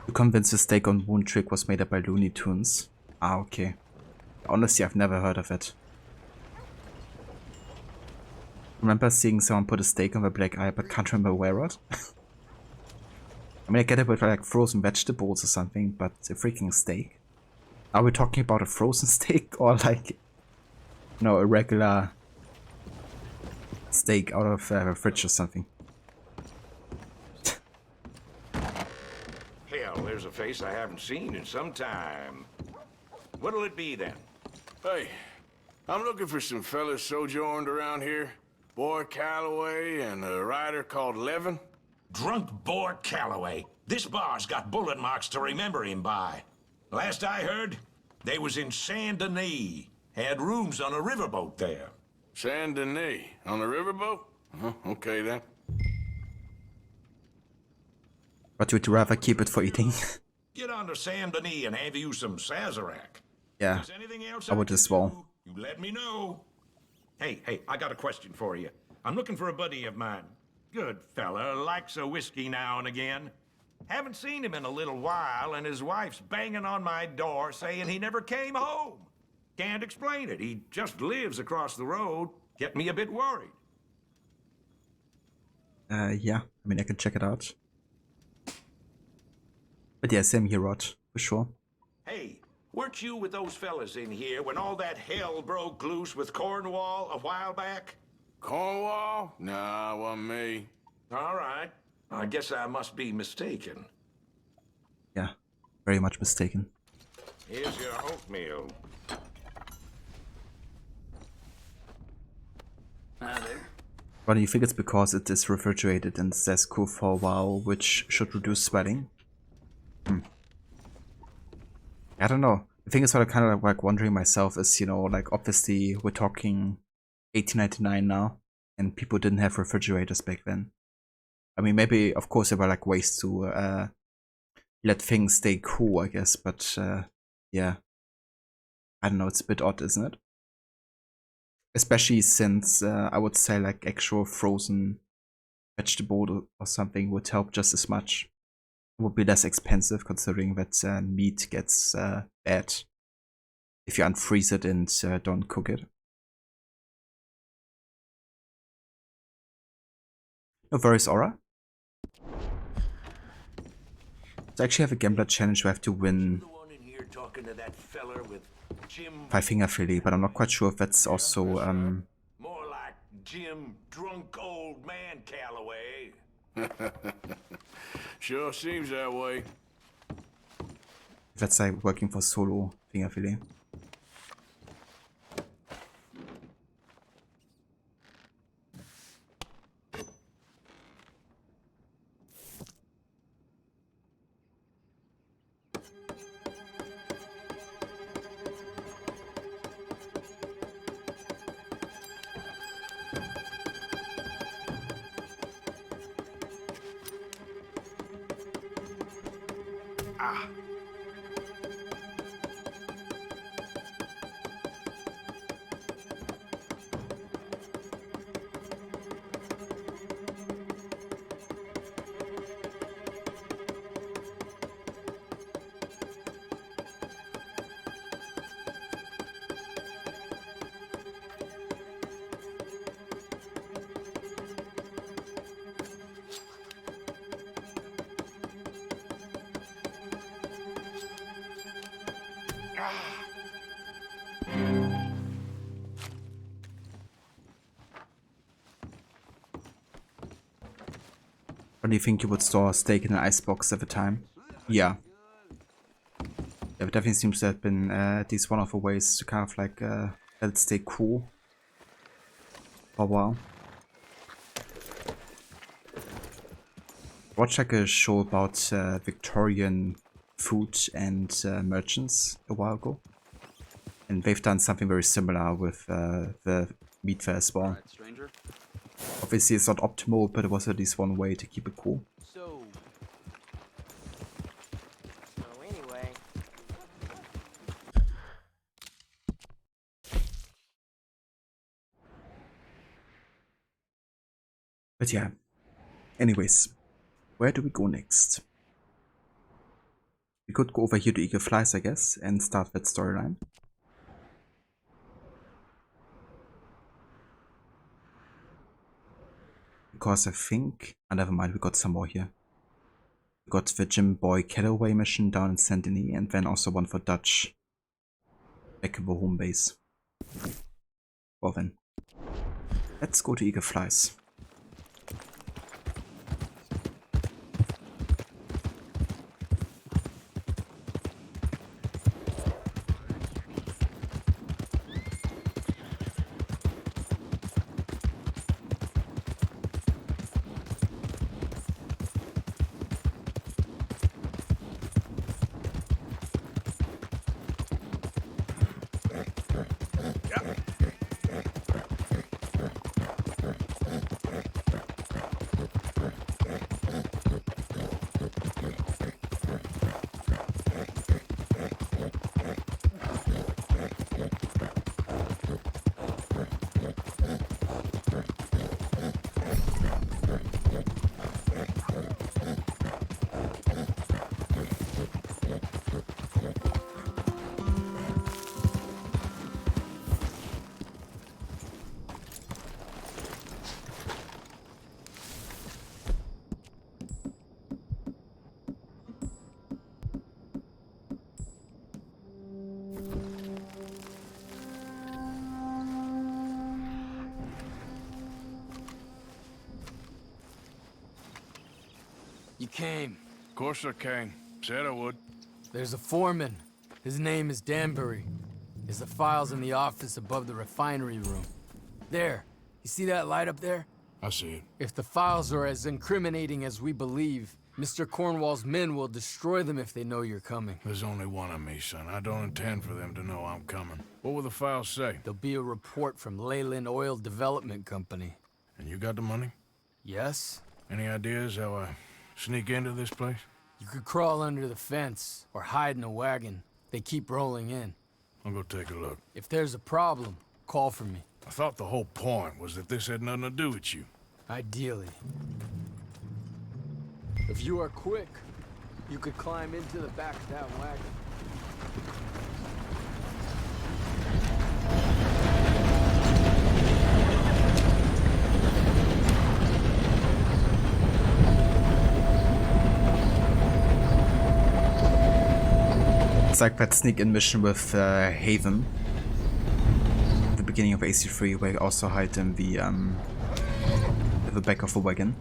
You convinced the steak on wound trick was made up by Looney Tunes. Ah, okay. Honestly, I've never heard of it. Remember seeing someone put a steak on their black eye, but can't remember where it. I mean, I get it with like frozen vegetables or something, but a freaking steak? Are we talking about a frozen steak or like, you know, a regular steak out of a fridge or something? Hell, there's a face I haven't seen in some time. What'll it be then? Hey, I'm looking for some fellas sojourned around here. Boy Calloway and a rider called Levin. Drunk Boar Calloway. This bar's got bullet marks to remember him by. Last I heard, they was in Saint Denis. Had rooms on a riverboat there. Saint Denis? On a riverboat? Okay then. But would you rather keep it for eating? Get on to Saint Denis and have you some Sazerac. Yeah, If there's anything else I would as well. You let me know. Hey, I got a question for you. I'm looking for a buddy of mine. Good fella, likes a whiskey now and again. Haven't seen him in a little while, and his wife's banging on my door saying he never came home. Can't explain it. He just lives across the road. Get me a bit worried. Yeah, I mean, I can check it out. But yeah, same here, Rod, for sure. Hey, weren't you with those fellas in here when all that hell broke loose with Cornwall a while back? Cornwall? Nah, wasn't me. All right. I guess I must be mistaken. Yeah, very much mistaken. Here's your oatmeal. But do you think it's because it is refrigerated and stays cool for a while, which should reduce sweating? I don't know. The thing is what I kind of like wondering myself is, you know, like obviously we're talking 1899 now, and people didn't have refrigerators back then. I mean, maybe, of course, there were like ways to let things stay cool, I guess, but yeah. I don't know, it's a bit odd, isn't it? Especially since I would say like actual frozen vegetable or something would help just as much. It would be less expensive considering that meat gets bad if you unfreeze it and don't cook it. No worries, Aura. So I actually have a gambler challenge where I have to win 5-finger fillet, but I'm not quite sure if that's also More like Jim, drunk old man Calloway. Sure seems that way. if that's like working for solo finger fillet. Or do you think you would store steak in an icebox at the time? Yeah. Yeah, it definitely seems to have been at least one of the ways to kind of like let it stay cool for a while. I watched like a show about Victorian food and merchants a while ago. And they've done something very similar with the meat fair as well. Obviously it's not optimal, but it was at least one way to keep it cool. So anyway. But yeah. Anyways, where do we go next? We could go over here to Eagle Flies, I guess, and start that storyline. Because I think... oh, never mind, we got some more here. We got the Jim Boy Calloway mission down in Saint Denis, and then also one for Dutch back in the home base. Well then, let's go to Eagle Flies. came. Of course I came. Said I would. There's a foreman. His name is Danbury. There's the files in the office above the refinery room. There. You see that light up there? I see it. If the files are as incriminating as we believe, Mr. Cornwall's men will destroy them if they know you're coming. There's only one of me, son. I don't intend for them to know I'm coming. What will the files say? There'll be a report from Leyland Oil Development Company. And you got the money? Yes? Any ideas how I sneak into this place? You could crawl under the fence or hide in a wagon. They keep rolling in. I'll go take a look. If there's a problem, call for me. I thought the whole point was that this had nothing to do with you. Ideally. If you are quick, you could climb into the back of that wagon. It's like that sneak-in mission with Haven. At the beginning of AC3, where you also hide in the back of the wagon.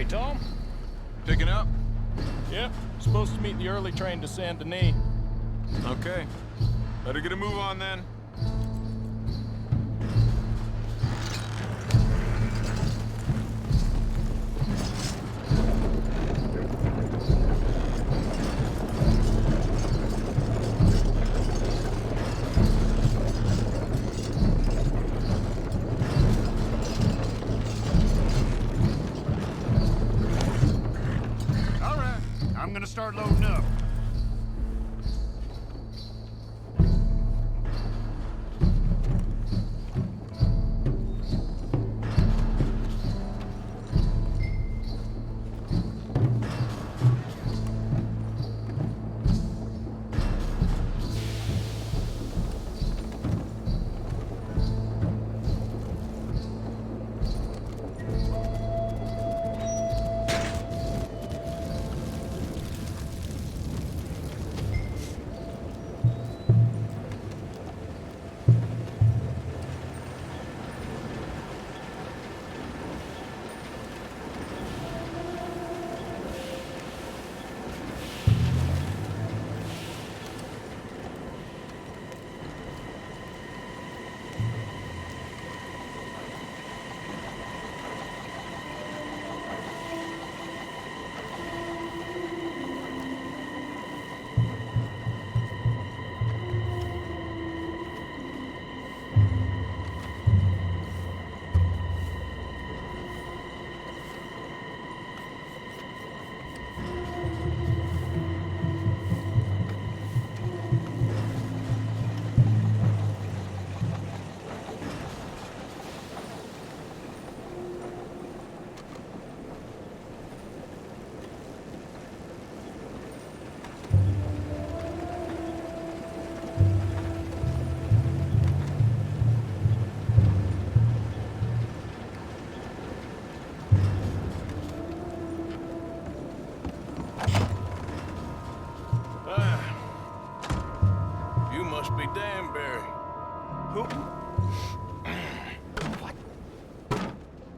Tom? Picking up? Yep. Supposed to meet the early train to Saint Denis. Okay. Better get a move on then. Start loading up.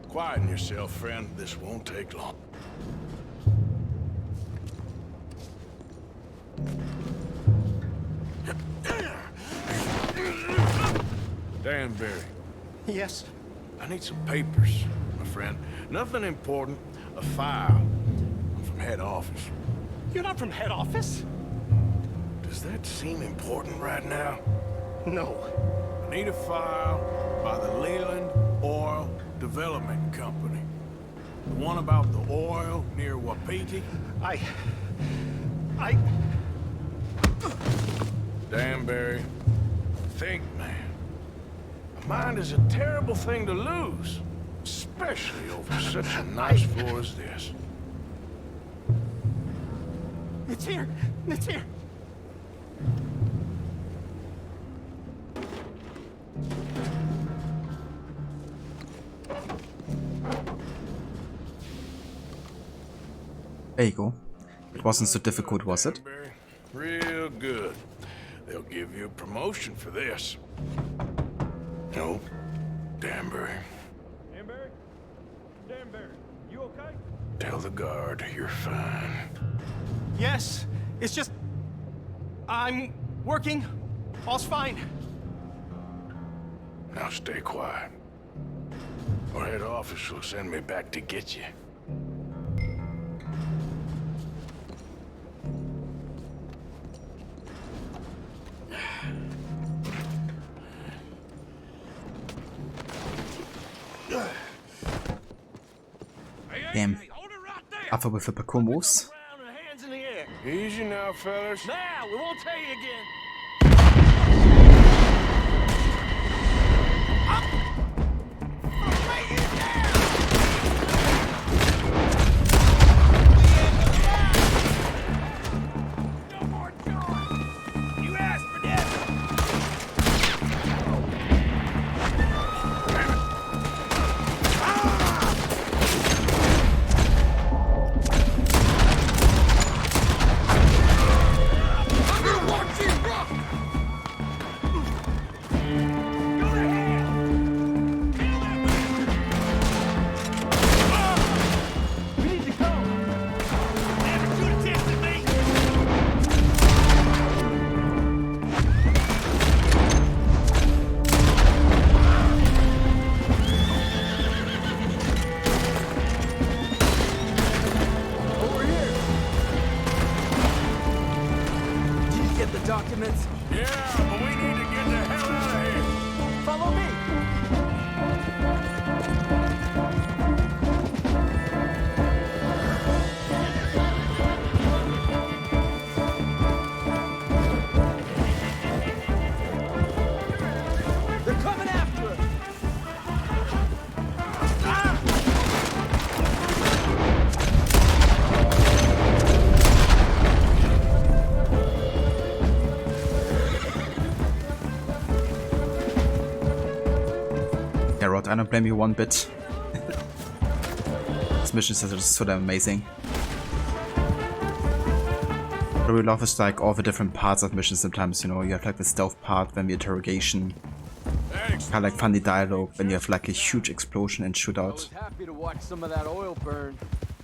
Quieten yourself, friend. This won't take long. Danbury. Yes? I need some papers, my friend. Nothing important. A file. I'm from head office. You're not from head office? Does that seem important right now? No. I need a file by the Leyland Oil Development Company. one about the oil near Wapiti? I... Danbury, think, man. A mind is a terrible thing to lose, especially over such a nice floor as this. It's here! It's here! There you go. It wasn't so difficult, was it? Real good. They'll give you a promotion for this. No, Danbury. Danbury? Danbury, you okay? Tell the guard you're fine. Yes, it's just... I'm working. All's fine. Now stay quiet. Or head office will send me back to get you. Damn. After with the parkour moves. Easy now, fellas. Now, we won't tell you again. Documents? Yeah, but we need to get the hell out of here. Follow me. They're coming after us. Yeah, Rod, I don't blame you one bit. These missions are just so damn amazing. What I really love is like all the different parts of missions sometimes, you know, you have like the stealth part, then the interrogation. Kind of like funny dialogue, then you have like a huge explosion and shootout. Happy to watch some of that oil burn.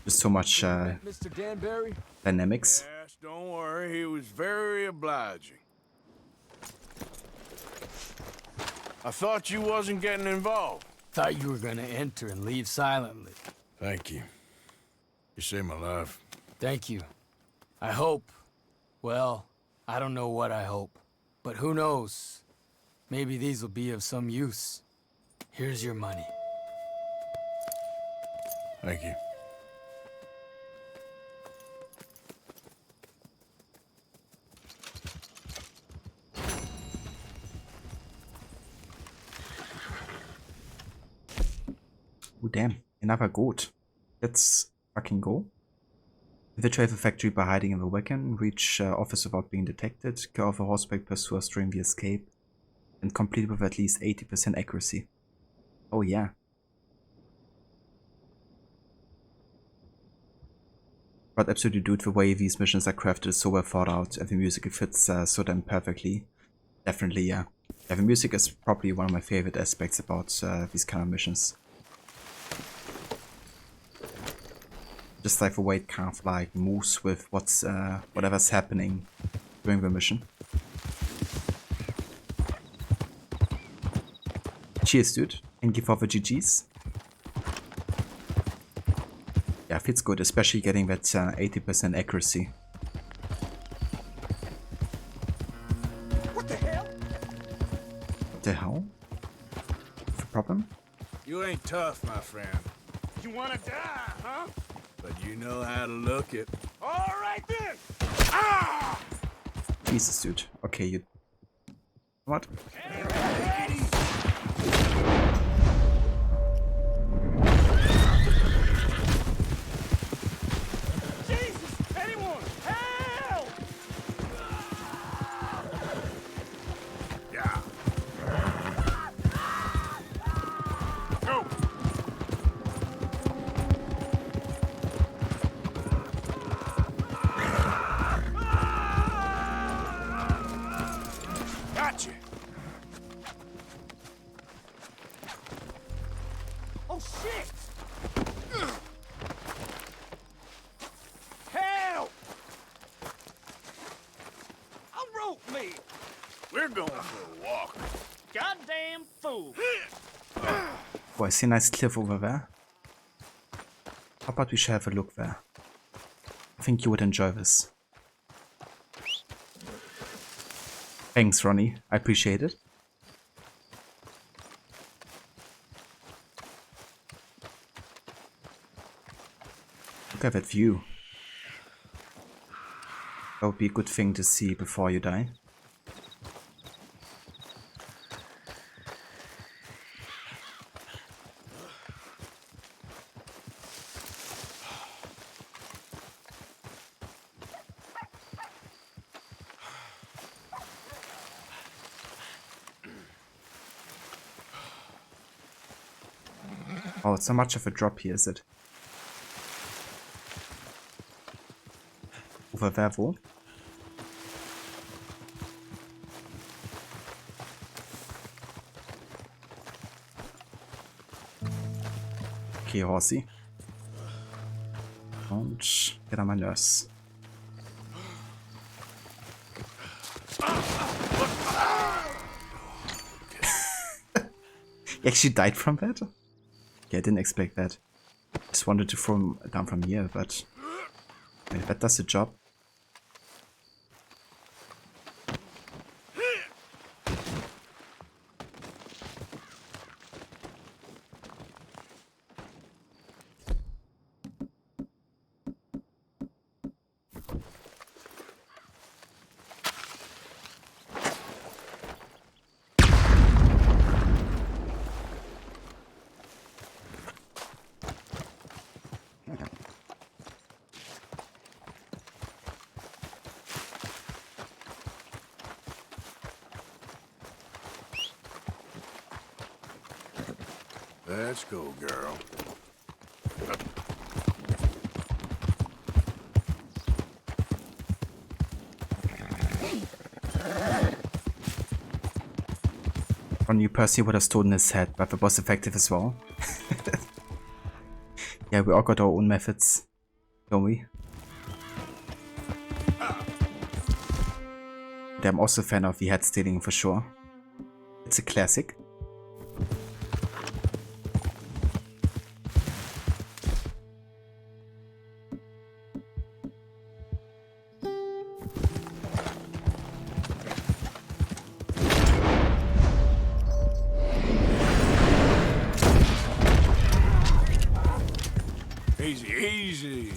There's so much Mr. Danbury? dynamics. Yes, don't worry, he was very obliging. I thought you wasn't getting involved. Thought you were gonna enter and leave silently. Thank you. You saved my life. Thank you. I hope. Well, I don't know what I hope. But who knows? Maybe these will be of some use. Here's your money. Thank you. Oh damn, another goat. Let's fucking go. Infiltrate the factory by hiding in the wagon, reach office without being detected, kill off a horseback pursuers during the escape, and complete with at least 80% accuracy. Oh yeah. But absolutely dude, the way these missions are crafted is so well thought out, and the music fits so damn perfectly. Definitely, yeah. Yeah, the music is probably one of my favorite aspects about these kind of missions. Just like the way it kind of like moves with what's whatever's happening during the mission. Cheers, dude. Thank you for the GGs. Yeah, feels good, especially getting that 80% accuracy. What the hell? What the hell? What's the problem? You ain't tough, my friend. You wanna die, huh? But you know how to look it. All right then. Ah! Jesus, dude. Okay, you... What? Jesus! Anyone! Help! Yeah. Go! Gotcha! Oh shit! Help! Unrope me! We're going for a walk. Goddamn fool! Oh, I see a nice cliff over there. How about we should have a look there? I think you would enjoy this. Thanks, Ronnie. I appreciate it. Look at that view. That would be a good thing to see before you die. Oh, it's so much of a drop here, is it? Over there, wo? Okay, Horsey. Und get on my nurse. He actually died from that? Okay, I didn't expect that. Just wanted to throw him down from here, but if that does the job. Let's go, girl. Ron, you Percy would have stolen his head, but it was effective as well. Yeah, we all got our own methods, don't we? But I'm also a fan of the head stealing for sure. It's a classic. Easy, easy.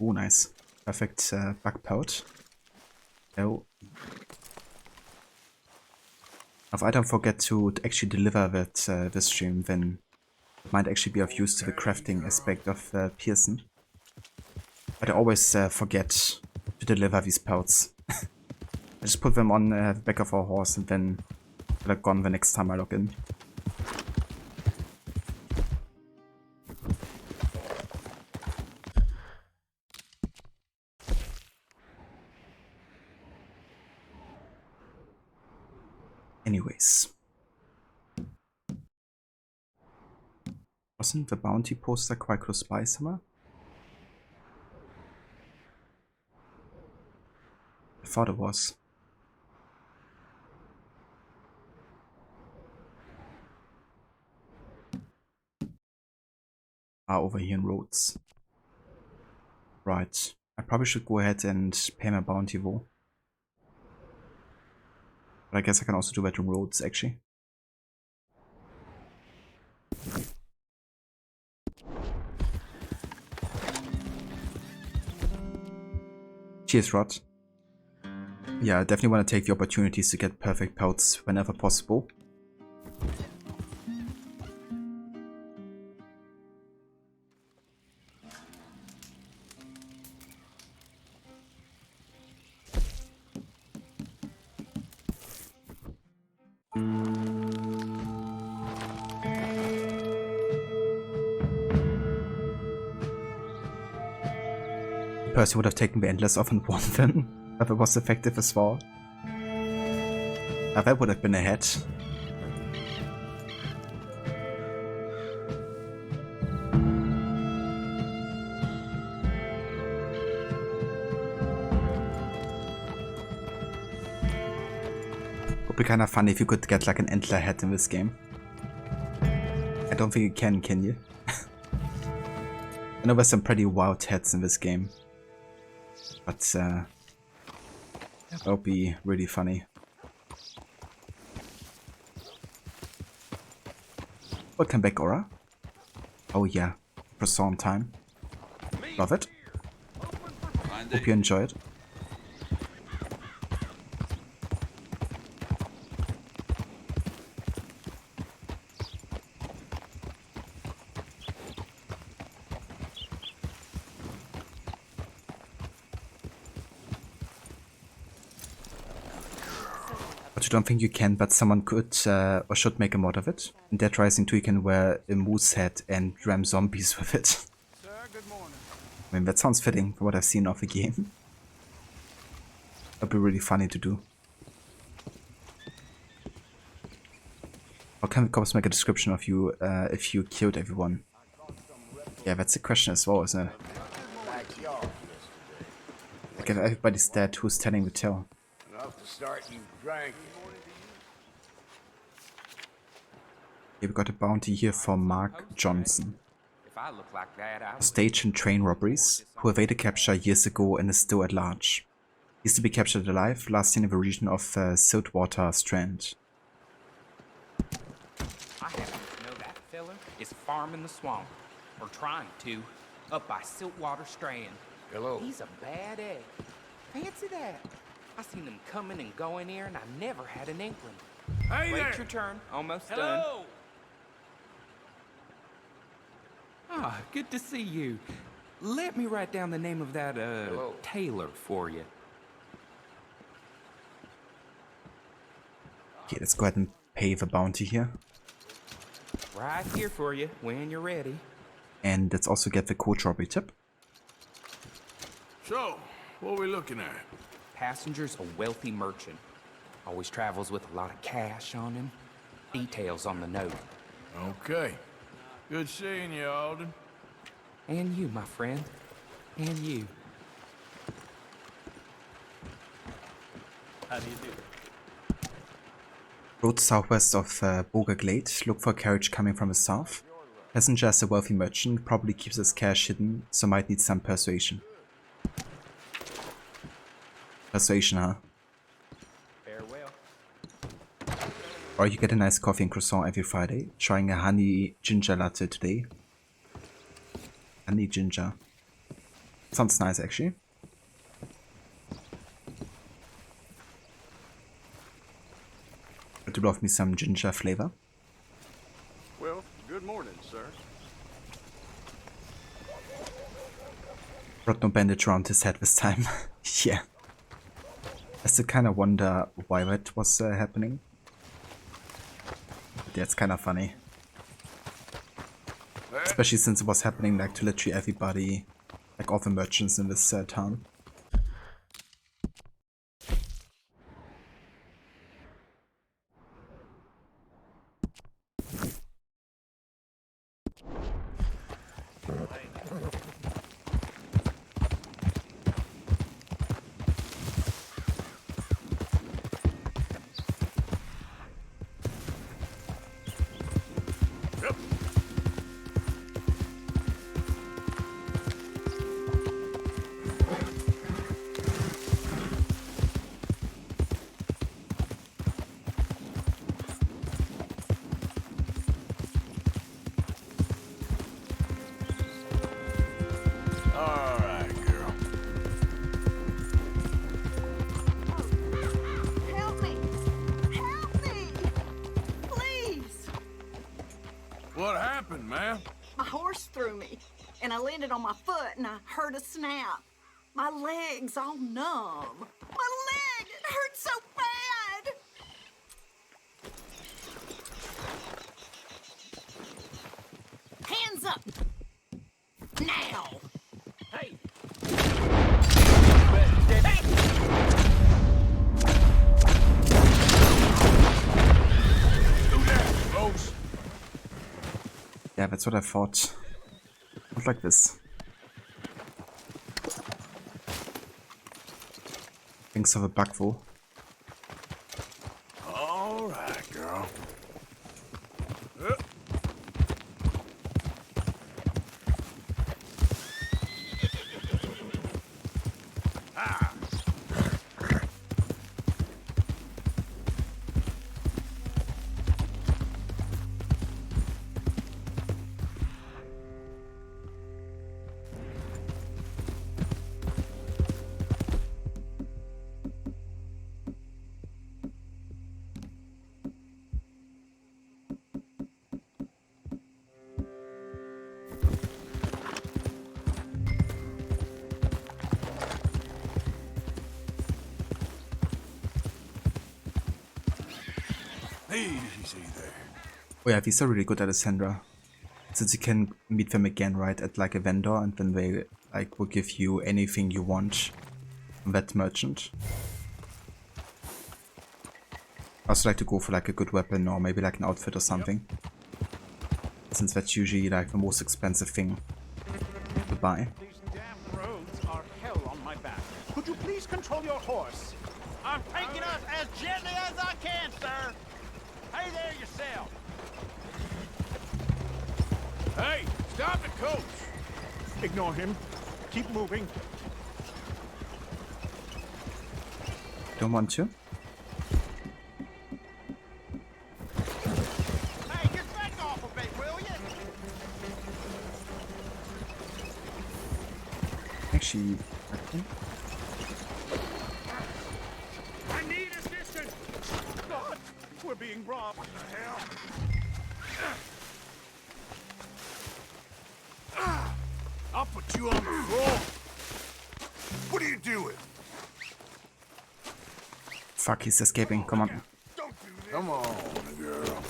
Oh, nice. Perfect bug pouch. Oh. If I don't forget to actually deliver that this stream, then it might actually be of use to the crafting aspect of Pearson. But I always forget to deliver these pelts. I just put them on the back of our horse and then they're gone the next time I log in. Anyways. Wasn't the bounty poster quite close by somewhere? I thought it was. Over here in Rhodes. Right. I probably should go ahead and pay my bounty though. But I guess I can also do that in Rhodes actually. Cheers, Rod. Yeah, I definitely want to take the opportunities to get perfect pelts whenever possible. Percy would have taken the Endless off and won then, if it was effective as well. That would have been a hit. Would be kind of funny if you could get like an Endler head in this game. I don't think you can you? I know there's some pretty wild heads in this game. But that would be really funny. Welcome back, Aura. Oh yeah, Pearson time. Love it. Hope you enjoyed. But you don't think you can, but someone could or should make a mod of it. In Dead Rising 2 you can wear a moose head and ram zombies with it. Sir, good morning. I mean, that sounds fitting for what I've seen of the game. That'd be really funny to do. How can the cops make a description of you if you killed everyone? Yeah, that's the question as well, isn't it? Like if everybody's dead, who's telling the tale? Enough to start you drinking. Yeah, we got a bounty here for Mark Johnson. Stage and train robberies, who evaded capture years ago and is still at large. He's to be captured alive, last seen in the region of Siltwater Strand. I happen to know that fella is farming the swamp, or trying to, up by Siltwater Strand. Hello. He's a bad egg. Fancy that. I seen him coming and going here, and I never had an inkling. Hey Wait there. your turn. Almost done. Hello. Ah, good to see you. Let me write down the name of that, tailor for you. Okay, let's go ahead and pay the bounty here. Right here for you, when you're ready. And let's also get the coach robbery tip. So, what are we looking at? Passenger's a wealthy merchant. Always travels with a lot of cash on him. Details on the note. Okay. Good seeing you, Alden. And you, my friend. And you. How do you do? Road southwest of Boga Glade. Look for a carriage coming from the south. Passenger is a wealthy merchant, probably keeps his cash hidden, so might need some persuasion. Persuasion, huh? Farewell. Or you get a nice coffee and croissant every Friday. Trying a honey ginger latte today. Honey ginger. Sounds nice, actually. I do love me some ginger flavor. Well, good morning, sir. Brought no bandage around his head this time. Yeah. I still kind of wonder why that was happening. But yeah, it's kind of funny. Especially since it was happening like to literally everybody, like all the merchants in this town. All right, girl. Help me! Help me! Please! What happened, man? My horse threw me, and I landed on my foot, and I heard a snap. My leg's all numb. My leg! It hurts so bad! Hands up! Now! Hey! Yeah, that's what I thought. Not like this. Thanks of a bug though. All right, girl. Easy there. Oh yeah, these are really good, Alessandra. Since you can meet them again, right, at like a vendor, and then they like will give you anything you want from that merchant. I also like to go for like a good weapon or maybe like an outfit or something. Since that's usually like the most expensive thing to buy. These damn roads are hell on my back. Could you please control your horse? I'm taking us as gently as I can, sir. Hey there yourself. Hey, stop the coach! Ignore him. Keep moving. Don't want to? Hey, get back off a bit, will you? Actually, I think. I need assistance. God, we're being robbed. What the hell? I'll put you on the floor. What are you doing? Fuck, he's escaping. Come on. Come on, girl.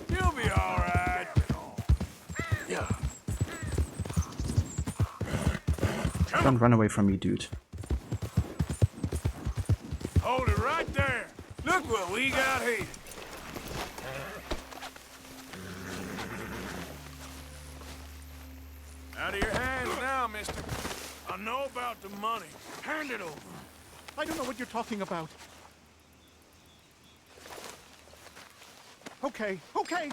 You'll be all right. Yeah. Don't run away from me, dude. Hold it right there. Look what we got here. Out of your hands now, mister. I know about the money. Hand it over. I don't know what you're talking about. Okay,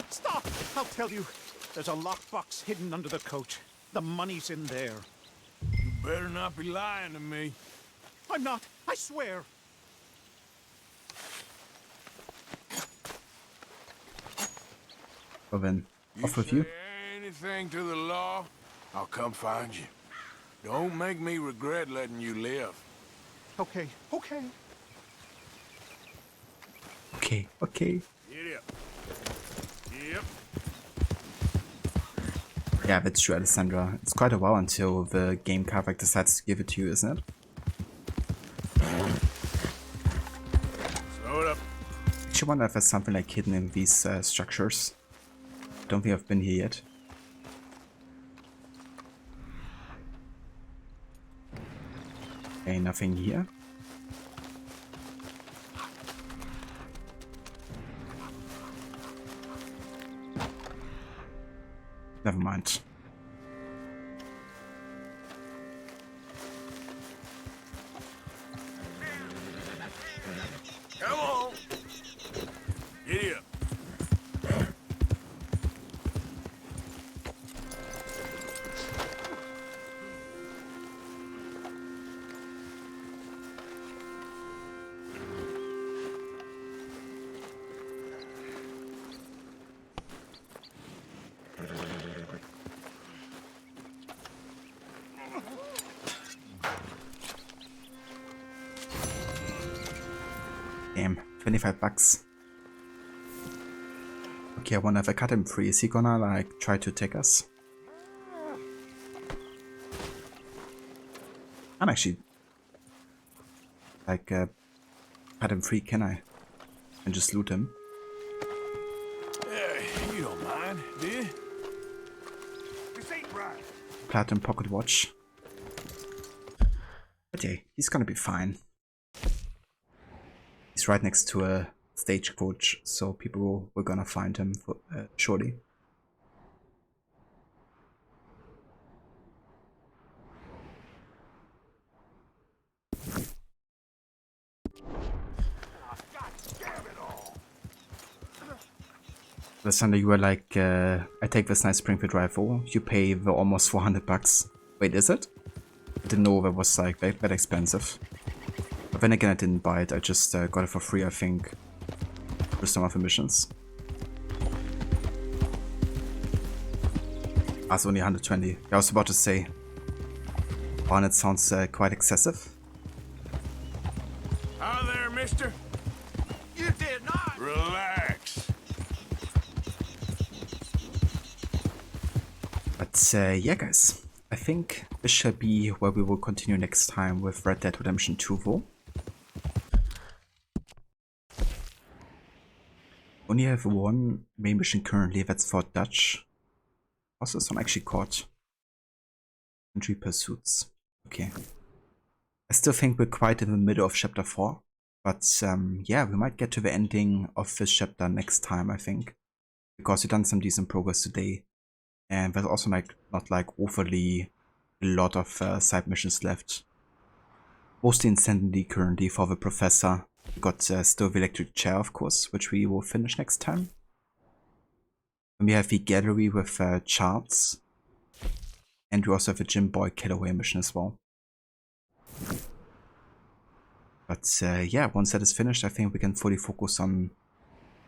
stop! I'll tell you. There's a lockbox hidden under the coach. The money's in there. You better not be lying to me. I'm not. I swear. Well then, off with you. Anything to the law? I'll come find you. Don't make me regret letting you live. Okay. Okay. Get up. Yep. Yeah, that's true, Alessandra. It's quite a while until the game Carfax decides to give it to you, isn't it? Slow it up. I actually wonder if there's something like hidden in these structures. Don't think I've been here yet. Okay, nothing here. Never mind. Come on. Get up. $25. Okay, I wonder if I cut him free. Is he gonna like try to take us? I'm actually like cut him free, can I? And just loot him. Hey, you don't mind, do you? This ain't right. Platinum pocket watch. But yeah, he's gonna be fine. He's right next to a stagecoach, so people were gonna find him for, shortly. The Sunday you were like, I take this nice Springfield rifle, you pay the almost $400. Wait, is it? I didn't know that was like that expensive. But then again, I didn't buy it, I just got it for free, I think, for some of the missions. Ah, it's only 120. I was about to say, 100 sounds quite excessive. Hi there, mister. You did not. Relax. But yeah, guys, I think this shall be where we will continue next time with Red Dead Redemption 2 though. Only have one main mission currently, that's for Dutch. Also, this one actually caught Entry Pursuits. Okay. I still think we're quite in the middle of chapter 4. But yeah, we might get to the ending of this chapter next time, I think. Because we've done some decent progress today. And there's also like not like overly a lot of side missions left. Mostly Insanity currently for the Professor. We got still the Electric Chair, of course, which we will finish next time. And we have the Gallery with charts. And we also have a Jim Boy Killerway mission as well. But yeah, once that is finished, I think we can fully focus on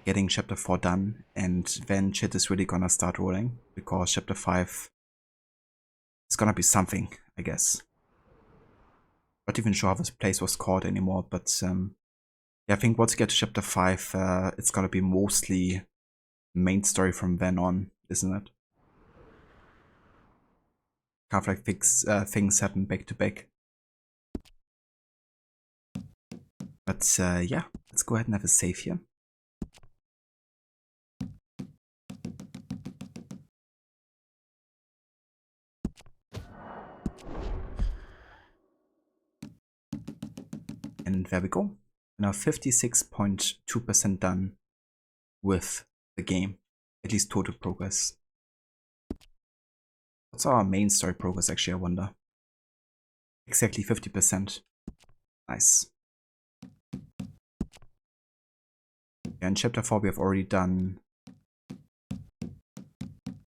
getting chapter 4 done. And then shit is really gonna start rolling. Because chapter 5 is gonna be something, I guess. Not even sure how this place was called anymore, but yeah, I think once we get to chapter 5, it's gonna be mostly main story from then on, isn't it? Kind of like things happen back to back. But yeah, let's go ahead and have a save here. And there we go. We're now 56.2% done with the game. At least total progress. What's our main story progress actually, I wonder? Exactly 50%. Nice. Yeah, in chapter 4 we have already done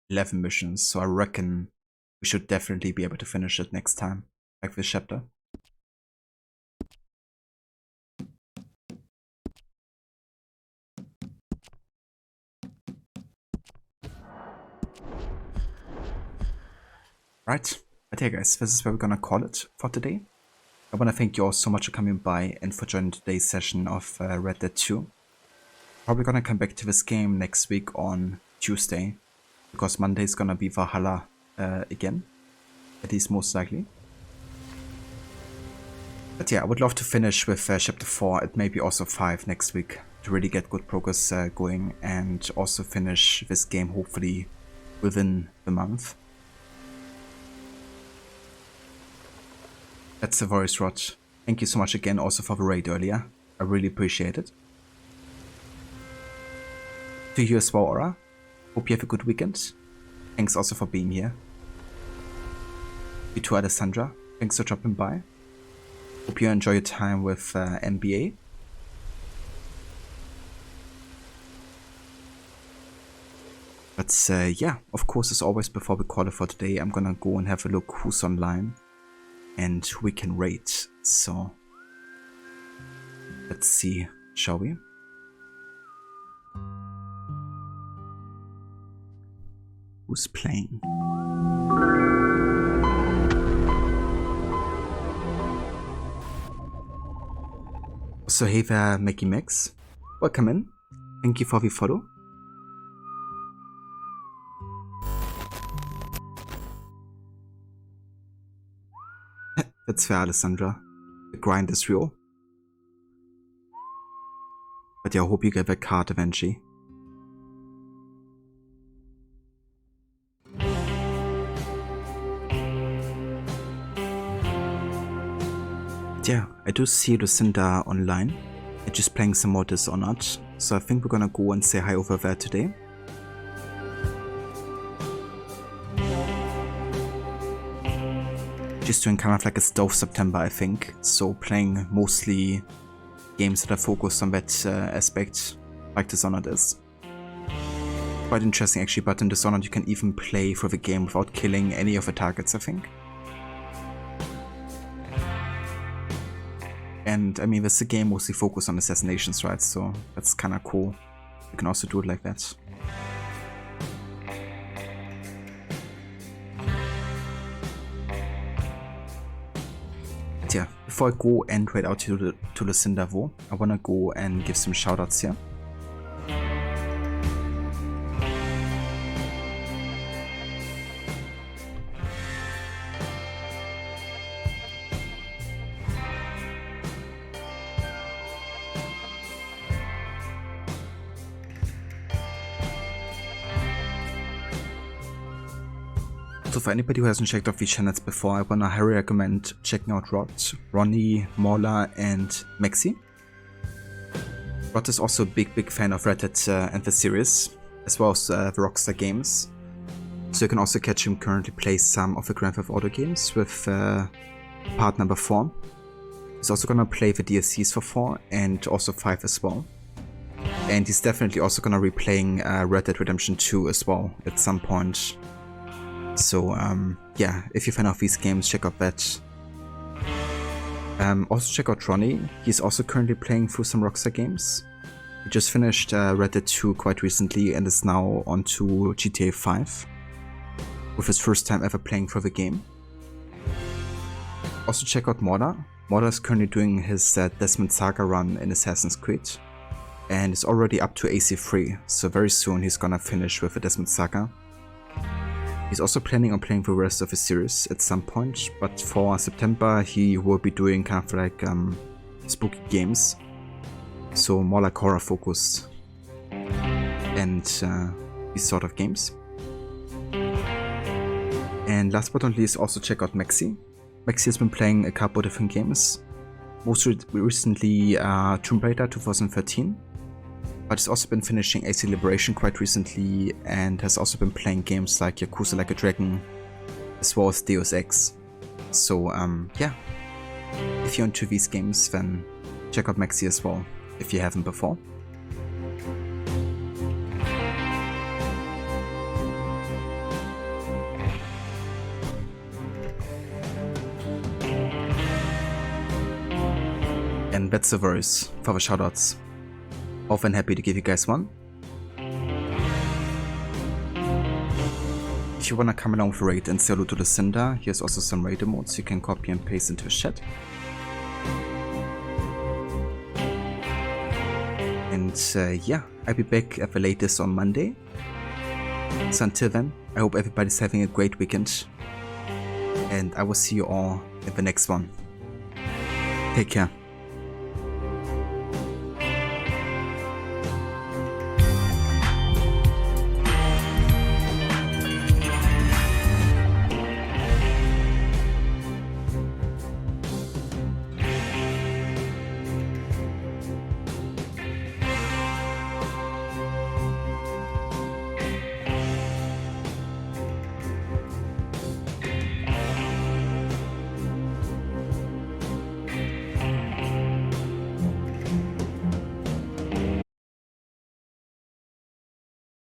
11 missions, so I reckon we should definitely be able to finish it next time, like this chapter. Right, but yeah guys, this is where we're gonna call it for today. I wanna thank you all so much for coming by and for joining today's session of Red Dead 2. Probably gonna come back to this game next week on Tuesday, because Monday is gonna be Valhalla again, at least most likely. But yeah, I would love to finish with chapter 4 and maybe also 5 next week to really get good progress going and also finish this game hopefully within the month. That's the voice rod. Thank you so much again also for the raid earlier. I really appreciate it. To you as well, Aura. Hope you have a good weekend. Thanks also for being here. You too, Alessandra. Thanks for dropping by. Hope you enjoy your time with NBA. But yeah, of course, as always, before we call it for today, I'm gonna go and have a look who's online and who we can rate. So let's see, shall we? Who's playing? So hey there, Mackie Max. welcome in. Thank you for the follow. That's fair, Alessandra. The grind is real. But yeah, I hope you get that card eventually. Yeah, I do see Lucinda online and just playing some more Dishonored, so I think we're gonna go and say hi over there today. Just doing kind of like a stealth September, I think, so playing mostly games that are focused on that aspect, like Dishonored is. Quite interesting actually, but in Dishonored you can even play through the game without killing any of the targets, I think. And I mean, this is a game mostly focused on assassinations, right? So that's kind of cool. You can also do it like that. But yeah, before I go and head out to Lucinda though, I want to go and give some shoutouts here. So for anybody who hasn't checked out these channels before, I wanna highly recommend checking out Rod, Ronnie, Mauler, and Maxi. Rod is also a big fan of Red Dead and the series, as well as the Rockstar games. So you can also catch him currently play some of the Grand Theft Auto games with part number 4. He's also gonna play the DLCs for 4 and also 5 as well. And he's definitely also gonna be playing Red Dead Redemption 2 as well at some point. So yeah, if you're a fan of these games, check out that. Also check out Ronnie. He's also currently playing through some Rockstar games. He just finished Red Dead 2 quite recently and is now on to GTA 5 with his first time ever playing through the game. Also check out Morda. Morda is currently doing his Desmond Saga run in Assassin's Creed and is already up to AC3, so very soon he's gonna finish with the Desmond Saga. He's also planning on playing the rest of the series at some point, but for September he will be doing kind of like spooky games, so more like horror focused and these sort of games. And last but not least, also check out Maxi. Maxi has been playing a couple different games, most recently Tomb Raider 2013. But he's also been finishing AC Liberation quite recently and has also been playing games like Yakuza Like a Dragon as well as Deus Ex. So yeah, if you're into these games then check out Maxi as well if you haven't before. And that's the verse for the shoutouts. Often happy to give you guys one. If you wanna come along with a raid and say hello to Lucinda, here's also some raid emotes you can copy and paste into the chat. And yeah, I'll be back at the latest on Monday. So until then, I hope everybody's having a great weekend. And I will see you all in the next one. Take care.